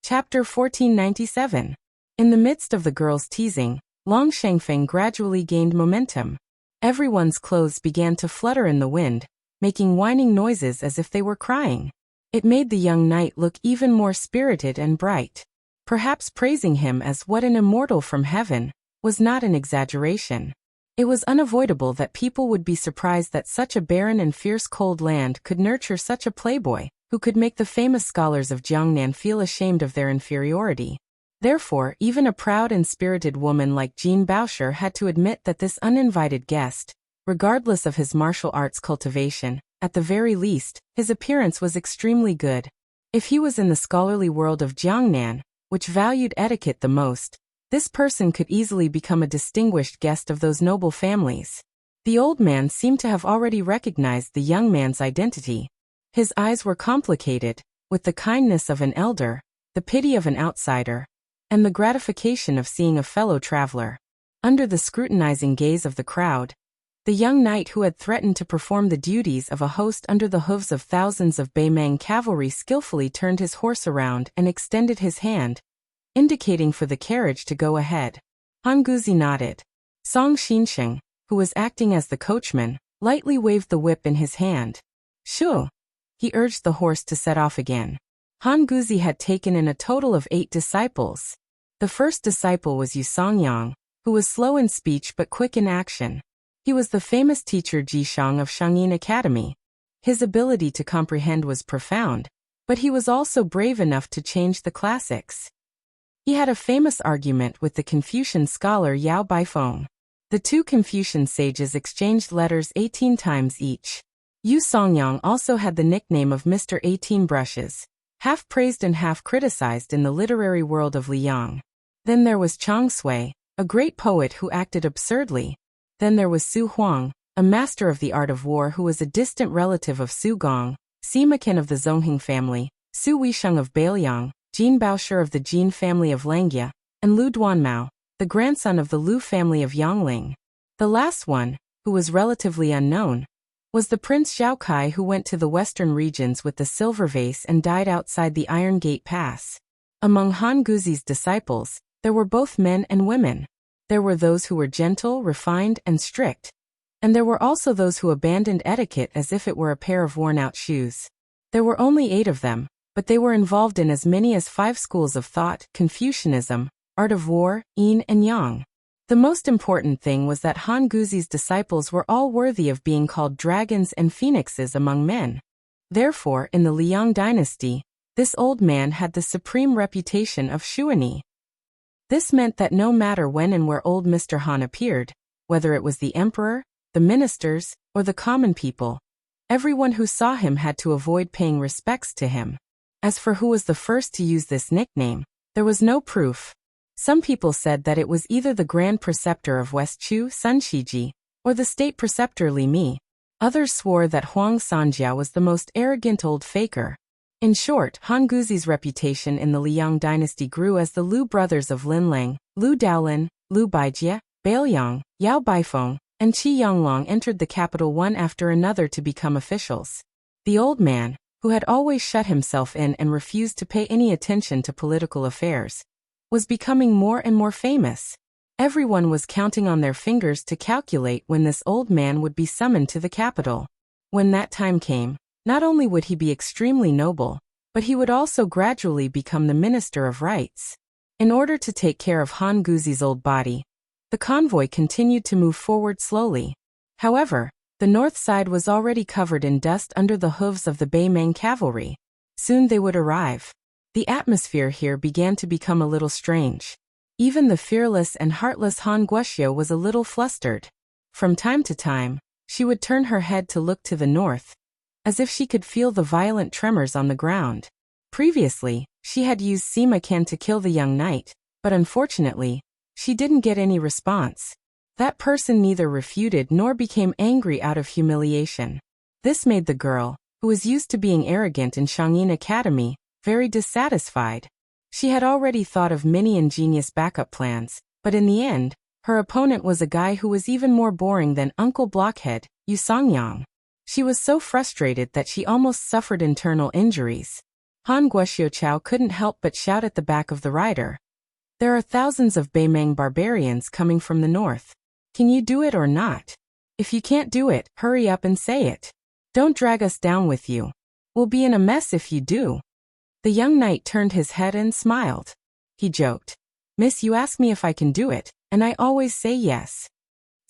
Chapter 1497. In the midst of the girls' teasing, Long Shangfeng gradually gained momentum. Everyone's clothes began to flutter in the wind, making whining noises as if they were crying. It made the young knight look even more spirited and bright. Perhaps praising him as what an immortal from heaven was not an exaggeration. It was unavoidable that people would be surprised that such a barren and fierce cold land could nurture such a playboy, who could make the famous scholars of Jiangnan feel ashamed of their inferiority. Therefore, even a proud and spirited woman like Jean Bauscher had to admit that this uninvited guest, regardless of his martial arts cultivation, at the very least, his appearance was extremely good. If he was in the scholarly world of Jiangnan, which valued etiquette the most, this person could easily become a distinguished guest of those noble families. The old man seemed to have already recognized the young man's identity. His eyes were complicated, with the kindness of an elder, the pity of an outsider, and the gratification of seeing a fellow traveler. Under the scrutinizing gaze of the crowd, the young knight who had threatened to perform the duties of a host under the hooves of thousands of Beimang cavalry skillfully turned his horse around and extended his hand, indicating for the carriage to go ahead. Han Guzi nodded. Song Xinsheng, who was acting as the coachman, lightly waved the whip in his hand. Shoo! He urged the horse to set off again. Han Guzi had taken in a total of 8 disciples. The first disciple was Yu Songyang, who was slow in speech but quick in action. He was the famous teacher Ji Shang of Shangyin Academy. His ability to comprehend was profound, but he was also brave enough to change the classics. He had a famous argument with the Confucian scholar Yao Baifeng. The two Confucian sages exchanged letters 18 times each. Yu Songyang also had the nickname of Mr. 18 Brushes, half praised and half criticized in the literary world of Liang. Then there was Chang Sui, a great poet who acted absurdly. Then there was Su Huang, a master of the art of war who was a distant relative of Su Gong, Sima Qian of the Zongheng family, Su Weisheng of Bailiang, Jin Baosher of the Jin family of Langjia, and Lu Duanmao, the grandson of the Lu family of Yangling. The last one, who was relatively unknown, was the Prince Zhao Kai who went to the western regions with the silver vase and died outside the Iron Gate Pass. Among Han Guzi's disciples, there were both men and women. There were those who were gentle, refined, and strict. And there were also those who abandoned etiquette as if it were a pair of worn-out shoes. There were only 8 of them, but they were involved in as many as 5 schools of thought: Confucianism, art of war, yin and yang. The most important thing was that Han Guzi's disciples were all worthy of being called dragons and phoenixes among men. Therefore, in the Liang dynasty, this old man had the supreme reputation of Shuani. This meant that no matter when and where old Mr. Han appeared, whether it was the emperor, the ministers, or the common people, everyone who saw him had to avoid paying respects to him. As for who was the first to use this nickname, there was no proof. Some people said that it was either the Grand Preceptor of West Chu, Sun Shiji, or the State Preceptor Li Mi. Others swore that Huang Sanjia was the most arrogant old faker. In short, Han Guzi's reputation in the Liang dynasty grew as the Lu brothers of Lin Lang, Lu Daolin, Lu Baijie, Bailiang, Yao Baifeng, and Qi Yanglong entered the capital one after another to become officials. The old man, who had always shut himself in and refused to pay any attention to political affairs, was becoming more and more famous. Everyone was counting on their fingers to calculate when this old man would be summoned to the capital. When that time came, not only would he be extremely noble, but he would also gradually become the Minister of Rights. In order to take care of Han Guzi's old body, the convoy continued to move forward slowly. However, the north side was already covered in dust under the hooves of the Beimang cavalry. Soon they would arrive. The atmosphere here began to become a little strange. Even the fearless and heartless Han Guoxiu was a little flustered. From time to time, she would turn her head to look to the north, as if she could feel the violent tremors on the ground. Previously, she had used Sima Qian to kill the young knight, but unfortunately, she didn't get any response. That person neither refuted nor became angry out of humiliation. This made the girl, who was used to being arrogant in Shangyin Academy, very dissatisfied. She had already thought of many ingenious backup plans, but in the end, her opponent was a guy who was even more boring than Uncle Blockhead, Yu Songyang. She was so frustrated that she almost suffered internal injuries. Han Guoxiao couldn't help but shout at the back of the rider. There are thousands of Beimeng barbarians coming from the north. Can you do it or not? If you can't do it, hurry up and say it. Don't drag us down with you. We'll be in a mess if you do. The young knight turned his head and smiled. He joked. Miss, you ask me if I can do it, and I always say yes.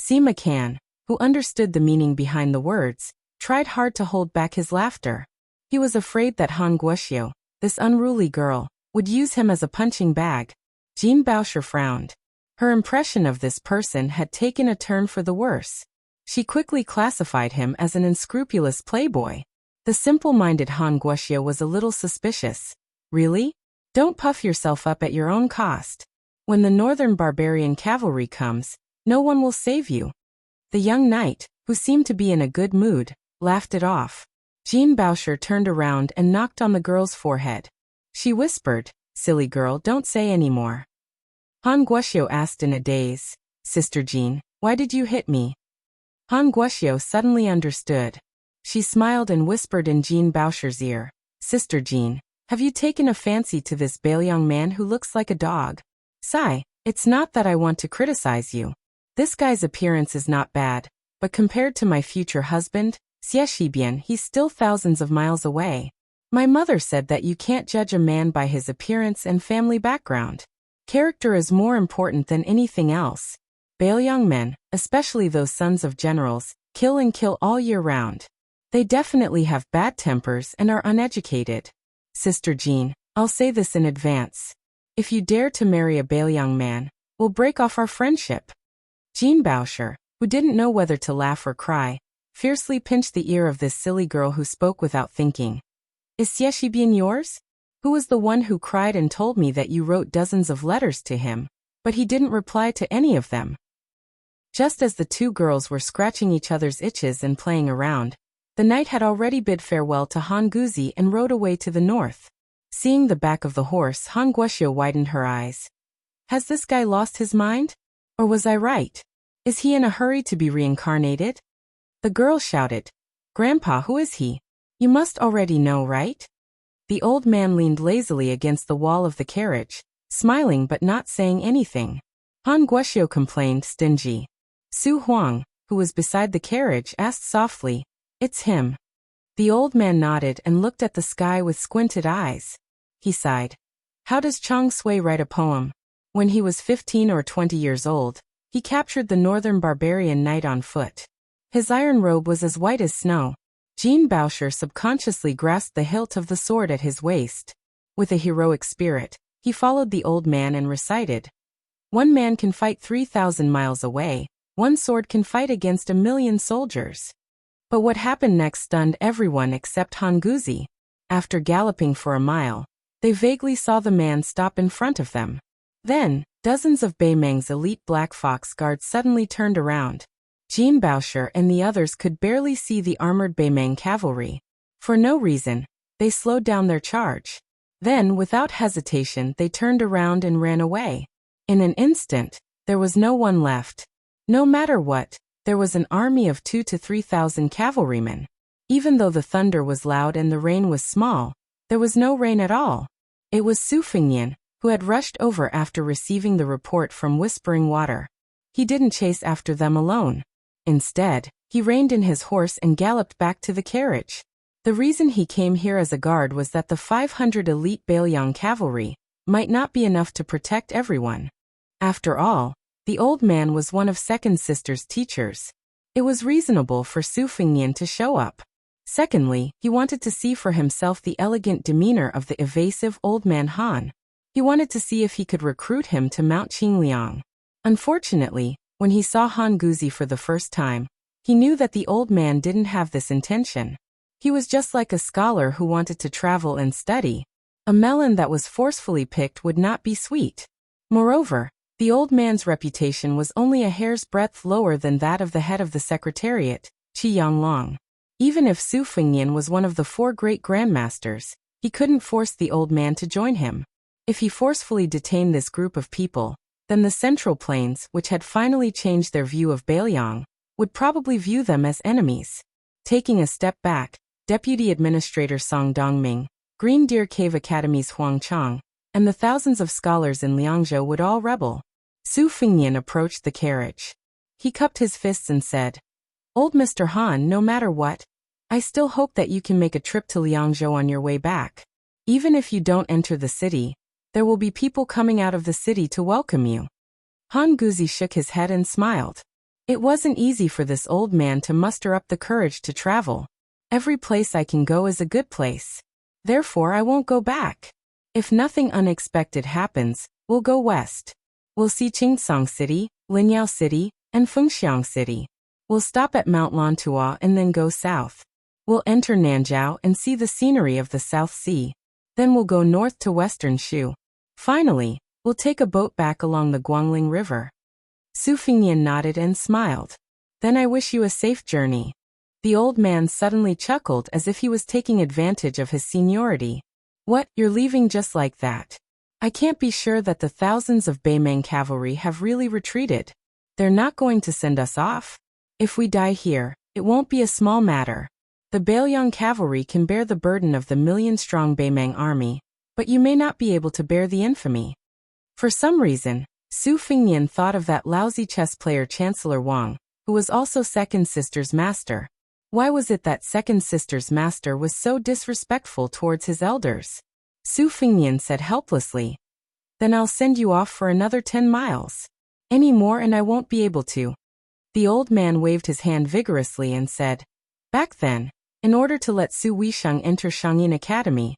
Sima Can, who understood the meaning behind the words, tried hard to hold back his laughter. He was afraid that Han Guoxiao, this unruly girl, would use him as a punching bag. Jean Bauscher frowned. Her impression of this person had taken a turn for the worse. She quickly classified him as an unscrupulous playboy. The simple-minded Han Guoxiao was a little suspicious. Really? Don't puff yourself up at your own cost. When the northern barbarian cavalry comes, no one will save you. The young knight, who seemed to be in a good mood, laughed it off. Jean Bauscher turned around and knocked on the girl's forehead. She whispered, Silly girl, don't say any more. Han Guoxiao asked in a daze, Sister Jean, why did you hit me? Han Guoxiao suddenly understood. She smiled and whispered in Jean Bauscher's ear, Sister Jean, have you taken a fancy to this Beiliang man who looks like a dog? Sigh, it's not that I want to criticize you. This guy's appearance is not bad, but compared to my future husband, Xie Shibian, he's still thousands of miles away. My mother said that you can't judge a man by his appearance and family background. Character is more important than anything else. Beiliang men, especially those sons of generals, kill and kill all year round. They definitely have bad tempers and are uneducated. Sister Jean, I'll say this in advance. If you dare to marry a Beiliang man, we'll break off our friendship. Jean Bauscher, who didn't know whether to laugh or cry, fiercely pinched the ear of this silly girl who spoke without thinking. Is Xie Shibian yours? Who was the one who cried and told me that you wrote dozens of letters to him, but he didn't reply to any of them? Just as the two girls were scratching each other's itches and playing around, the knight had already bid farewell to Han Guzi and rode away to the north. Seeing the back of the horse, Han Guoxiao widened her eyes. Has this guy lost his mind? Or was I right? Is he in a hurry to be reincarnated? The girl shouted, Grandpa, who is he? You must already know, right? The old man leaned lazily against the wall of the carriage, smiling but not saying anything. Han Guoxiao complained, stingy. Su Huang, who was beside the carriage, asked softly, It's him. The old man nodded and looked at the sky with squinted eyes. He sighed. How does Chang Sui write a poem? When he was 15 or 20 years old, he captured the northern barbarian knight on foot. His iron robe was as white as snow. Jean Bauscher subconsciously grasped the hilt of the sword at his waist. With a heroic spirit, he followed the old man and recited, One man can fight 3,000 miles away, one sword can fight against 1,000,000 soldiers. But what happened next stunned everyone except Han Guzi. After galloping for a mile, they vaguely saw the man stop in front of them. Then, dozens of Beimeng's elite Black Fox guards suddenly turned around. Jean Bauscher and the others could barely see the armored Beimeng cavalry. For no reason, they slowed down their charge. Then, without hesitation, they turned around and ran away. In an instant, there was no one left. No matter what, there was an army of 2,000 to 3,000 cavalrymen. Even though the thunder was loud and the rain was small, there was no rain at all. It was Su Fengnian, who had rushed over after receiving the report from Whispering Water. He didn't chase after them alone. Instead, he reined in his horse and galloped back to the carriage. The reason he came here as a guard was that the 500 elite Beiliang cavalry might not be enough to protect everyone. After all, the old man was one of Second Sister's teachers. It was reasonable for Su Fengnian to show up. Secondly, he wanted to see for himself the elegant demeanor of the evasive old man Han. He wanted to see if he could recruit him to Mount Qingliang. Unfortunately, when he saw Han Guzi for the first time, he knew that the old man didn't have this intention. He was just like a scholar who wanted to travel and study. A melon that was forcefully picked would not be sweet. Moreover, the old man's reputation was only a hair's breadth lower than that of the head of the secretariat, Qi Yanglong. Even if Su Fengnian was one of the 4 great grandmasters, he couldn't force the old man to join him. If he forcefully detained this group of people, then the Central Plains, which had finally changed their view of Beiliang, would probably view them as enemies. Taking a step back, Deputy Administrator Song Dongming, Green Deer Cave Academy's Huang Chang, and the thousands of scholars in Liangzhou would all rebel. Su Fengnian approached the carriage. He cupped his fists and said, "Old Mr. Han, no matter what, I still hope that you can make a trip to Liangzhou on your way back. Even if you don't enter the city, there will be people coming out of the city to welcome you." Han Guzi shook his head and smiled. It wasn't easy for this old man to muster up the courage to travel. Every place I can go is a good place. Therefore I won't go back. If nothing unexpected happens, we'll go west. We'll see Qingsong City, Linyao City, and Fengxiang City. We'll stop at Mount Lantua and then go south. We'll enter Nanzhao and see the scenery of the South Sea. Then we'll go north to western Shu. Finally, we'll take a boat back along the Guangling River. Su Fengnian nodded and smiled. "Then I wish you a safe journey." The old man suddenly chuckled as if he was taking advantage of his seniority. "What, you're leaving just like that? I can't be sure that the thousands of Beimeng cavalry have really retreated. They're not going to send us off? If we die here, it won't be a small matter. The Beiliang cavalry can bear the burden of the million-strong Beimeng army, but you may not be able to bear the infamy." For some reason, Su Fengnian thought of that lousy chess player Chancellor Wang, who was also Second Sister's master. Why was it that Second Sister's master was so disrespectful towards his elders? Su Fengnian said helplessly, "Then I'll send you off for another 10 miles. Any more and I won't be able to." The old man waved his hand vigorously and said, "Back then, in order to let Su Weisheng enter Shangyin Academy,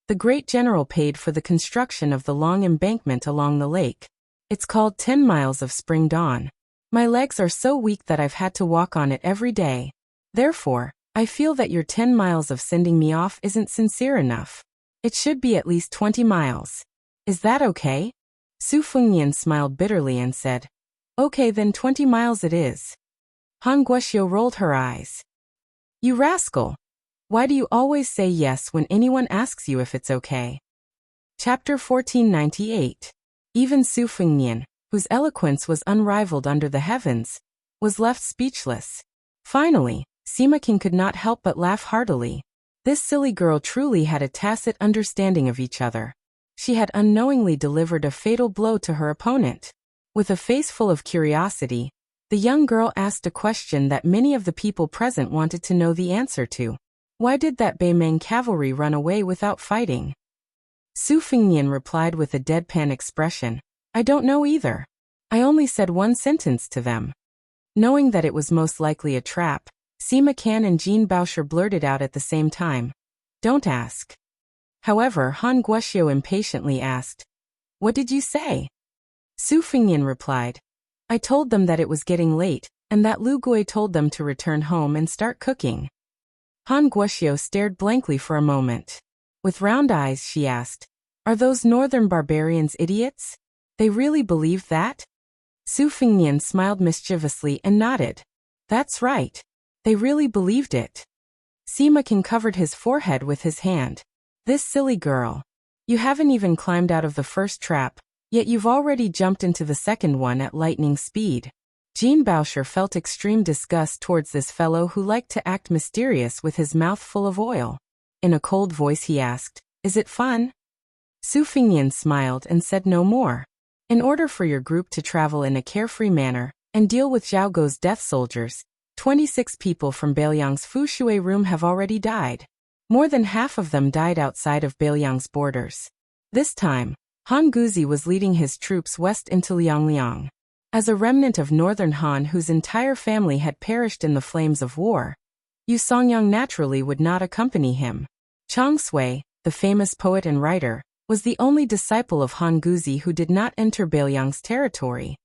the great general paid for the construction of the long embankment along the lake. It's called 10 miles of spring dawn. My legs are so weak that I've had to walk on it every day. Therefore, I feel that your 10 miles of sending me off isn't sincere enough. It should be at least 20 miles. Is that okay?" Su Fengnian smiled bitterly and said, "Okay, then 20 miles it is." Han Guoxiu rolled her eyes. "You rascal! Why do you always say yes when anyone asks you if it's okay?" Chapter 1498. Even Su Fengnian, whose eloquence was unrivaled under the heavens, was left speechless. Finally, Sima King could not help but laugh heartily. This silly girl truly had a tacit understanding of each other. She had unknowingly delivered a fatal blow to her opponent. With a face full of curiosity, the young girl asked a question that many of the people present wanted to know the answer to. Why did that Beimeng cavalry run away without fighting? Su Fengnian replied with a deadpan expression, "I don't know either. I only said one sentence to them." Knowing that it was most likely a trap, Sima Can and Jean Bauscher blurted out at the same time, "Don't ask." However, Han Guoxiu impatiently asked, "What did you say?" Su Fengnian replied, "I told them that it was getting late, and that Lu Gui told them to return home and start cooking." Han Guoxiu stared blankly for a moment. With round eyes she asked, "Are those northern barbarians idiots? They really believe that?" Su Fengnian smiled mischievously and nodded. "That's right. They really believed it." Sima King covered his forehead with his hand. "This silly girl. You haven't even climbed out of the first trap, yet you've already jumped into the second one at lightning speed." Jean Bauscher felt extreme disgust towards this fellow who liked to act mysterious with his mouth full of oil. In a cold voice he asked, "Is it fun?" Su Fengnian smiled and said no more. "In order for your group to travel in a carefree manner and deal with Zhao Gou's death soldiers, 26 people from Beiliang's Fushui room have already died. More than half of them died outside of Beiliang's borders. This time, Han Guzi was leading his troops west into Liangliang. As a remnant of northern Han whose entire family had perished in the flames of war, Yu Songyang naturally would not accompany him. Chang Sui, the famous poet and writer, was the only disciple of Han Guzi who did not enter Beiliang's territory.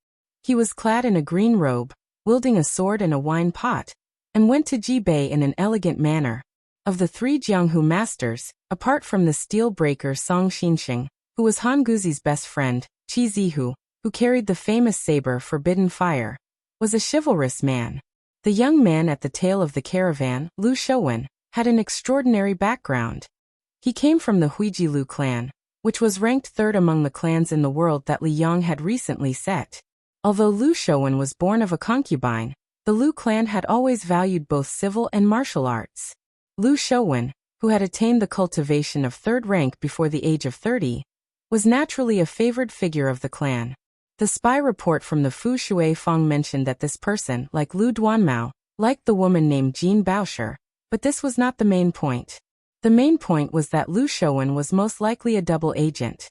He was clad in a green robe, wielding a sword and a wine pot, and went to Jibei in an elegant manner. Of the 3 Jianghu masters, apart from the steel breaker Song Xinsheng, who was Han Guzi's best friend, Qi Zihu, who carried the famous saber Forbidden Fire, was a chivalrous man. The young man at the tail of the caravan, Lu Shouwen, had an extraordinary background. He came from the Huiji Lu clan, which was ranked 3rd among the clans in the world that Li Yang had recently set. Although Lu Shouwen was born of a concubine, the Lu clan had always valued both civil and martial arts. Lu Shouwen, who had attained the cultivation of third rank before the age of 30, was naturally a favored figure of the clan. The spy report from the Fu Shui Fong mentioned that this person, like Lu Duanmao, liked the woman named Jean Baosher, but this was not the main point. The main point was that Lu Shouwen was most likely a double agent.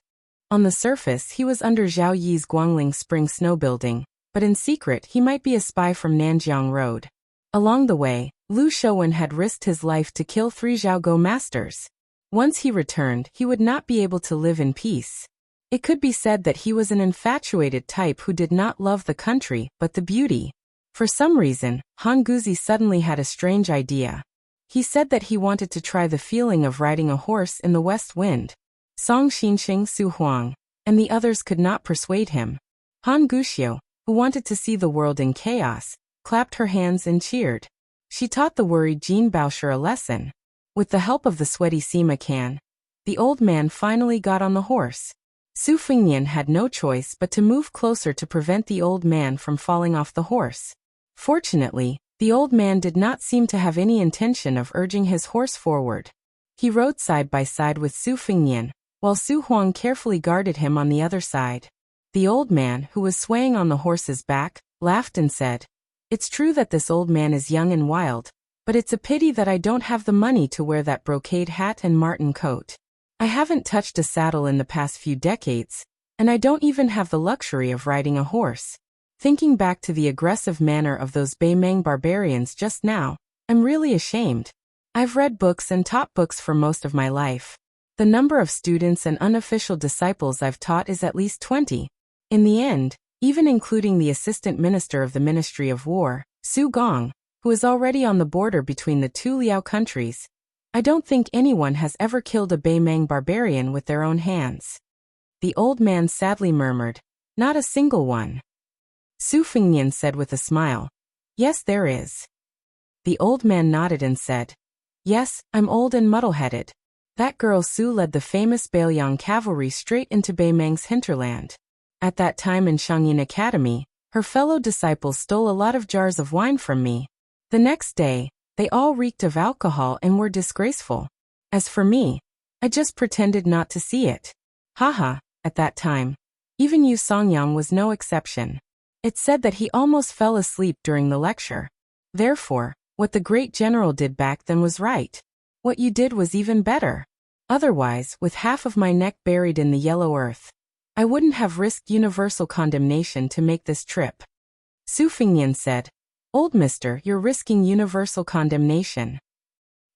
On the surface he was under Zhao Yi's Guangling Spring Snow Building, but in secret he might be a spy from Nanjiang Road. Along the way, Lu Shouwen had risked his life to kill 3 Zhaogo masters. Once he returned, he would not be able to live in peace. It could be said that he was an infatuated type who did not love the country, but the beauty. For some reason, Han Guzi suddenly had a strange idea. He said that he wanted to try the feeling of riding a horse in the west wind. Song Xinxing, Su Huang, and the others could not persuade him. Han Guxiu, who wanted to see the world in chaos, clapped her hands and cheered. She taught the worried Jean Baosher a lesson. With the help of the sweaty Sima Can, the old man finally got on the horse. Su Fengnian had no choice but to move closer to prevent the old man from falling off the horse. Fortunately, the old man did not seem to have any intention of urging his horse forward. He rode side by side with Su Fengnian, while Su Huang carefully guarded him on the other side. The old man, who was swaying on the horse's back, laughed and said, "It's true that this old man is young and wild, but it's a pity that I don't have the money to wear that brocade hat and marten coat. I haven't touched a saddle in the past few decades, and I don't even have the luxury of riding a horse. Thinking back to the aggressive manner of those Beimeng barbarians just now, I'm really ashamed. I've read books and taught books for most of my life. The number of students and unofficial disciples I've taught is at least 20. In the end, even including the assistant minister of the Ministry of War, Su Gong, who is already on the border between the 2 Liao countries, I don't think anyone has ever killed a Beimeng barbarian with their own hands." The old man sadly murmured, "Not a single one." Su Fengnian said with a smile, "Yes, there is." The old man nodded and said, "Yes, I'm old and muddle-headed. That girl Su led the famous Bailiang cavalry straight into Beimeng's hinterland. At that time in Shangyin Academy, her fellow disciples stole a lot of jars of wine from me. The next day, they all reeked of alcohol and were disgraceful. As for me, I just pretended not to see it. Haha, at that time. Even Yu Songyang was no exception. It's said that he almost fell asleep during the lecture. Therefore, what the great general did back then was right. What you did was even better. Otherwise, with half of my neck buried in the yellow earth, I wouldn't have risked universal condemnation to make this trip." Su Fengnian said, "Old mister, you're risking universal condemnation."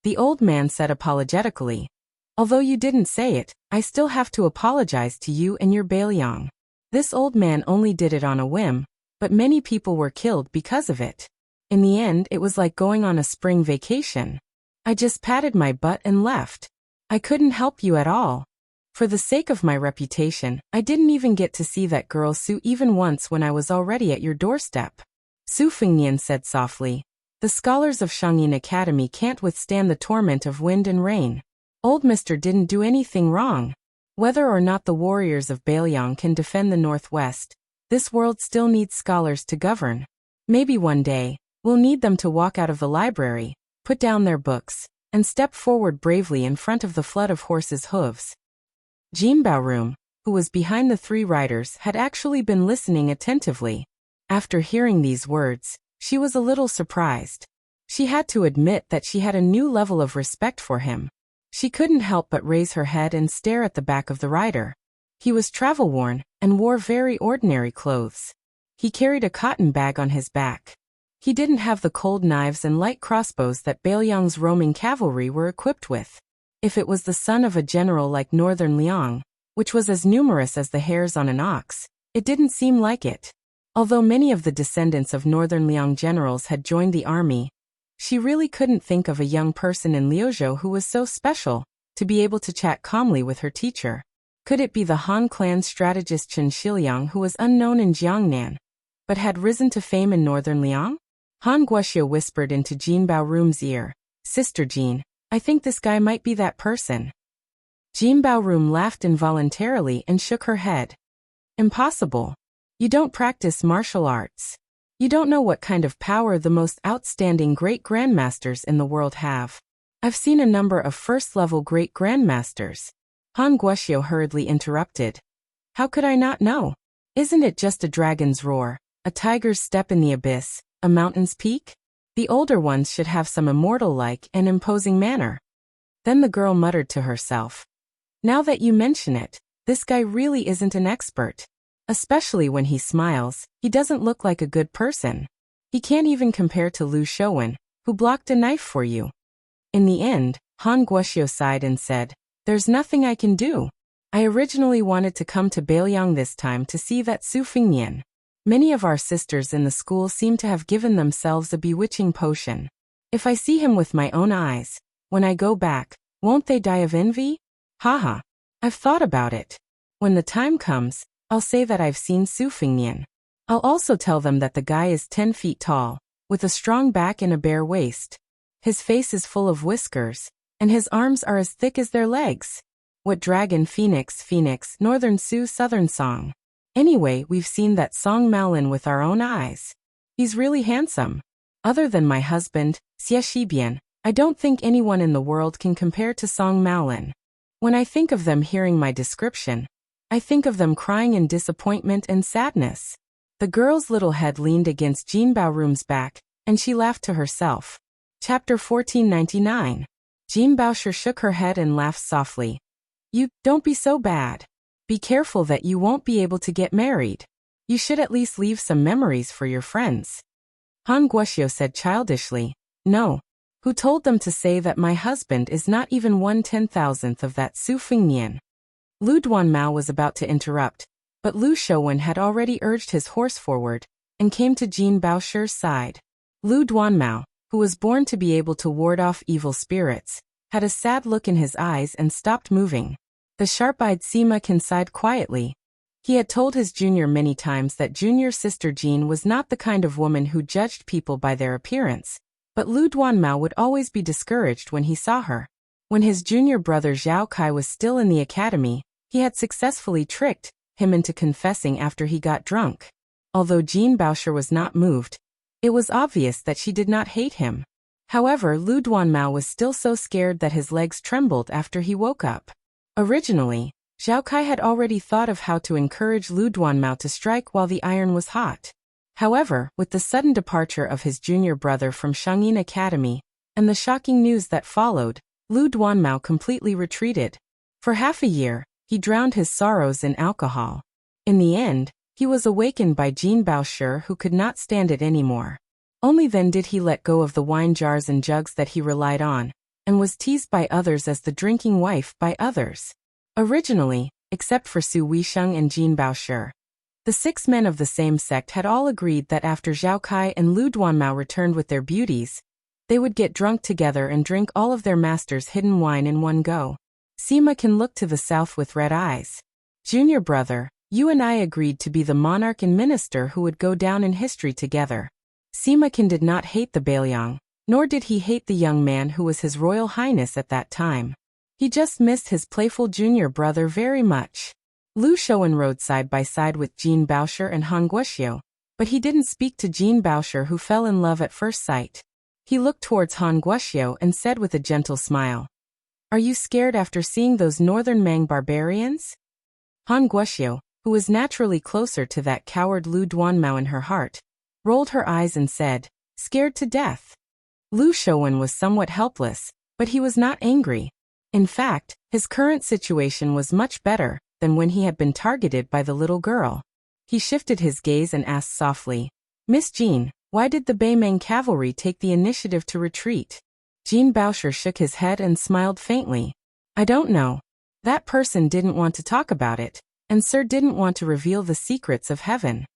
The old man said apologetically, "Although you didn't say it, I still have to apologize to you and your Bailiang. This old man only did it on a whim, but many people were killed because of it. In the end, it was like going on a spring vacation. I just patted my butt and left. I couldn't help you at all. For the sake of my reputation, I didn't even get to see that girl Su even once when I was already at your doorstep." Su Fengnian said softly, "The scholars of Shangyin Academy can't withstand the torment of wind and rain. Old mister didn't do anything wrong. Whether or not the warriors of Bailiang can defend the Northwest, this world still needs scholars to govern. Maybe one day, we'll need them to walk out of the library, put down their books, and step forward bravely in front of the flood of horses' hooves." Jean Baorum, who was behind the 3 riders, had actually been listening attentively. After hearing these words, she was a little surprised. She had to admit that she had a new level of respect for him. She couldn't help but raise her head and stare at the back of the rider. He was travel-worn and wore very ordinary clothes. He carried a cotton bag on his back. He didn't have the cold knives and light crossbows that Bailiang's roaming cavalry were equipped with. If it was the son of a general like Northern Liang, which was as numerous as the hairs on an ox, it didn't seem like it. Although many of the descendants of Northern Liang generals had joined the army, she really couldn't think of a young person in Liuzhou who was so special, to be able to chat calmly with her teacher. Could it be the Han clan strategist Chen Shiliang, who was unknown in Jiangnan, but had risen to fame in Northern Liang? Han Guoxia whispered into Jean Baorum's ear, "Sister Jean, I think this guy might be that person." Jean Baorum laughed involuntarily and shook her head. "Impossible. You don't practice martial arts. You don't know what kind of power the most outstanding great grandmasters in the world have. I've seen a number of first-level great grandmasters. Han Guoxiu hurriedly interrupted. How could I not know? Isn't it just a dragon's roar, a tiger's step in the abyss, a mountain's peak? The older ones should have some immortal-like and imposing manner. Then the girl muttered to herself. Now that you mention it, this guy really isn't an expert. Especially when he smiles, he doesn't look like a good person. He can't even compare to Lu Shouwen, who blocked a knife for you. In the end, Han Guoxiu sighed and said, There's nothing I can do. I originally wanted to come to Beiliang this time to see that Su Fingnian. Many of our sisters in the school seem to have given themselves a bewitching potion. If I see him with my own eyes, when I go back, won't they die of envy? Haha. I've thought about it. When the time comes, I'll say that I've seen Su Fingnian. I'll also tell them that the guy is 10 feet tall, with a strong back and a bare waist. His face is full of whiskers, and his arms are as thick as their legs. What dragon Phoenix, Northern Sioux Southern Song. Anyway, we've seen that Song Maolin with our own eyes. He's really handsome. Other than my husband, Xie Shibian, I don't think anyone in the world can compare to Song Maolin. When I think of them hearing my description, I think of them crying in disappointment and sadness. The girl's little head leaned against Jin Baoru's back, and she laughed to herself. Chapter 1499. Jin Baoshi shook her head and laughed softly. You, don't be so bad. Be careful that you won't be able to get married. You should at least leave some memories for your friends. Han Guoxiu said childishly. No. Who told them to say that my husband is not even 1/10,000th of that Su Fingnian? Lu Duanmao was about to interrupt, but Lu Shouwen had already urged his horse forward, and came to Jin Baoshi's side. Lu Duanmao, who was born to be able to ward off evil spirits, had a sad look in his eyes and stopped moving. The sharp-eyed Sima Qin sighed quietly. He had told his junior many times that junior sister Jean was not the kind of woman who judged people by their appearance, but Lu Duanmao would always be discouraged when he saw her. When his junior brother Zhao Kai was still in the academy, he had successfully tricked him into confessing after he got drunk. Although Jin Baoshi was not moved, it was obvious that she did not hate him. However, Lu Duanmao was still so scared that his legs trembled after he woke up. Originally, Zhao Kai had already thought of how to encourage Lu Duanmao to strike while the iron was hot. However, with the sudden departure of his junior brother from Shangyin Academy, and the shocking news that followed, Lu Duanmao completely retreated. For half a year, he drowned his sorrows in alcohol. In the end, he was awakened by Jin Baoshi, who could not stand it anymore. Only then did he let go of the wine jars and jugs that he relied on, and was teased by others as the drinking wife by others. Originally, except for Su Weisheng and Jin Baoshi, the 6 men of the same sect had all agreed that after Zhao Kai and Lu Duanmao returned with their beauties, they would get drunk together and drink all of their master's hidden wine in one go. Sima Qin looked to the south with red eyes. Junior brother, you and I agreed to be the monarch and minister who would go down in history together. Sima Qin did not hate the Beiliang, nor did he hate the young man who was his royal highness at that time. He just missed his playful junior brother very much. Lu Shouwen rode side by side with Jin Baoshi and Han Guoxiu, but he didn't speak to Jin Baoshi, who fell in love at first sight. He looked towards Han Guoxiu and said with a gentle smile, Are you scared after seeing those northern Mang barbarians? Han Guoxiu, who was naturally closer to that coward Lu Duanmao in her heart, rolled her eyes and said, Scared to death. Lu Shouwen was somewhat helpless, but he was not angry. In fact, his current situation was much better than when he had been targeted by the little girl. He shifted his gaze and asked softly, Miss Jean, why did the Beimeng cavalry take the initiative to retreat? Jin Baoshi shook his head and smiled faintly. I don't know. That person didn't want to talk about it, and Sir didn't want to reveal the secrets of heaven.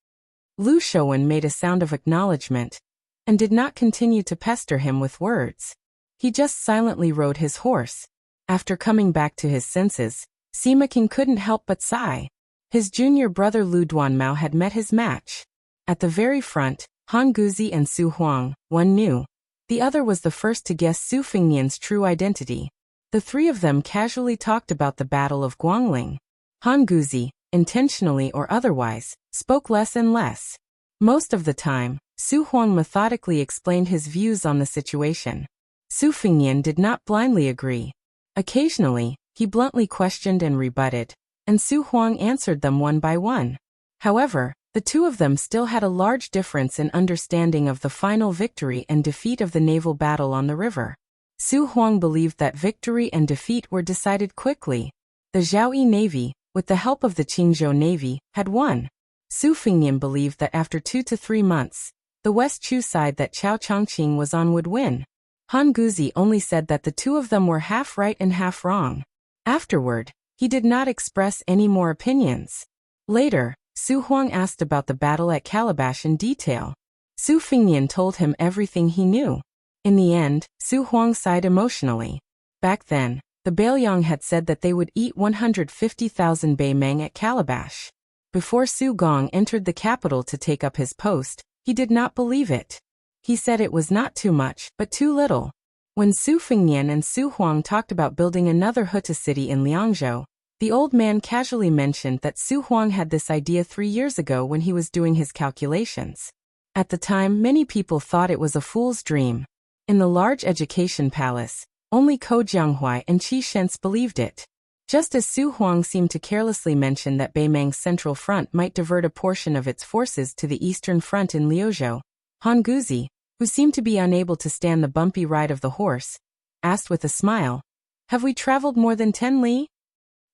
Lu Shouwen made a sound of acknowledgement, and did not continue to pester him with words. He just silently rode his horse. After coming back to his senses, Sima Qin couldn't help but sigh. His junior brother Lu Duanmao had met his match. At the very front, Han Guzi and Su Huang, one knew. The other was the first to guess Su Fingnian's true identity. The 3 of them casually talked about the Battle of Guangling. Han Guzi, intentionally or otherwise, spoke less and less. Most of the time, Su Huang methodically explained his views on the situation. Su Fingyan did not blindly agree. Occasionally, he bluntly questioned and rebutted, and Su Huang answered them one by one. However, the two of them still had a large difference in understanding of the final victory and defeat of the naval battle on the river. Su Huang believed that victory and defeat were decided quickly. The Zhaoyi Navy, with the help of the Qingzhou Navy, had won. Su Fingyan believed that after 2 to 3 months, the West Chu side that Chao Chongqing was on would win. Han Guzi only said that the two of them were half right and half wrong. Afterward, he did not express any more opinions. Later, Su Huang asked about the battle at Calabash in detail. Su Fingyan told him everything he knew. In the end, Su Huang sighed emotionally. Back then, the Bailiang had said that they would eat 150,000 Beimeng at Calabash. Before Su Gong entered the capital to take up his post, he did not believe it. He said it was not too much, but too little. When Su Fingyan and Su Huang talked about building another Huta city in Liangzhou, the old man casually mentioned that Su Huang had this idea 3 years ago when he was doing his calculations. At the time, many people thought it was a fool's dream. In the large education palace, only Ko Jianghuai and Qi Shens believed it. Just as Su Huang seemed to carelessly mention that Beimeng's central front might divert a portion of its forces to the eastern front in Liuzhou, Han Guzi, who seemed to be unable to stand the bumpy ride of the horse, asked with a smile, "Have we traveled more than 10 li?"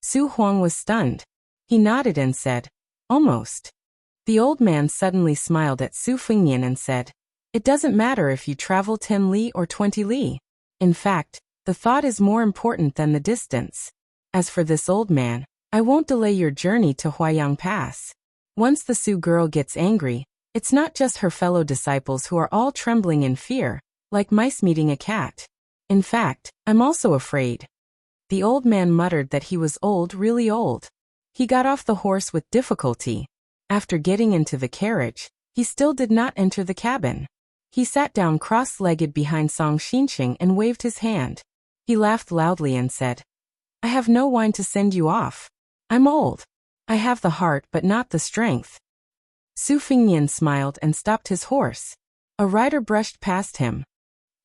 Su Huang was stunned. He nodded and said, "Almost." The old man suddenly smiled at Su Fingyan and said, "It doesn't matter if you travel 10 li or 20 li. In fact, the thought is more important than the distance. As for this old man, I won't delay your journey to Huayang Pass." Once the Su girl gets angry, it's not just her fellow disciples who are all trembling in fear, like mice meeting a cat. In fact, I'm also afraid. The old man muttered that he was old, really old. He got off the horse with difficulty. After getting into the carriage, he still did not enter the cabin. He sat down cross-legged behind Song Xinqing and waved his hand. He laughed loudly and said, "I have no wine to send you off. I'm old. I have the heart but not the strength." Su Fingyan smiled and stopped his horse. A rider brushed past him.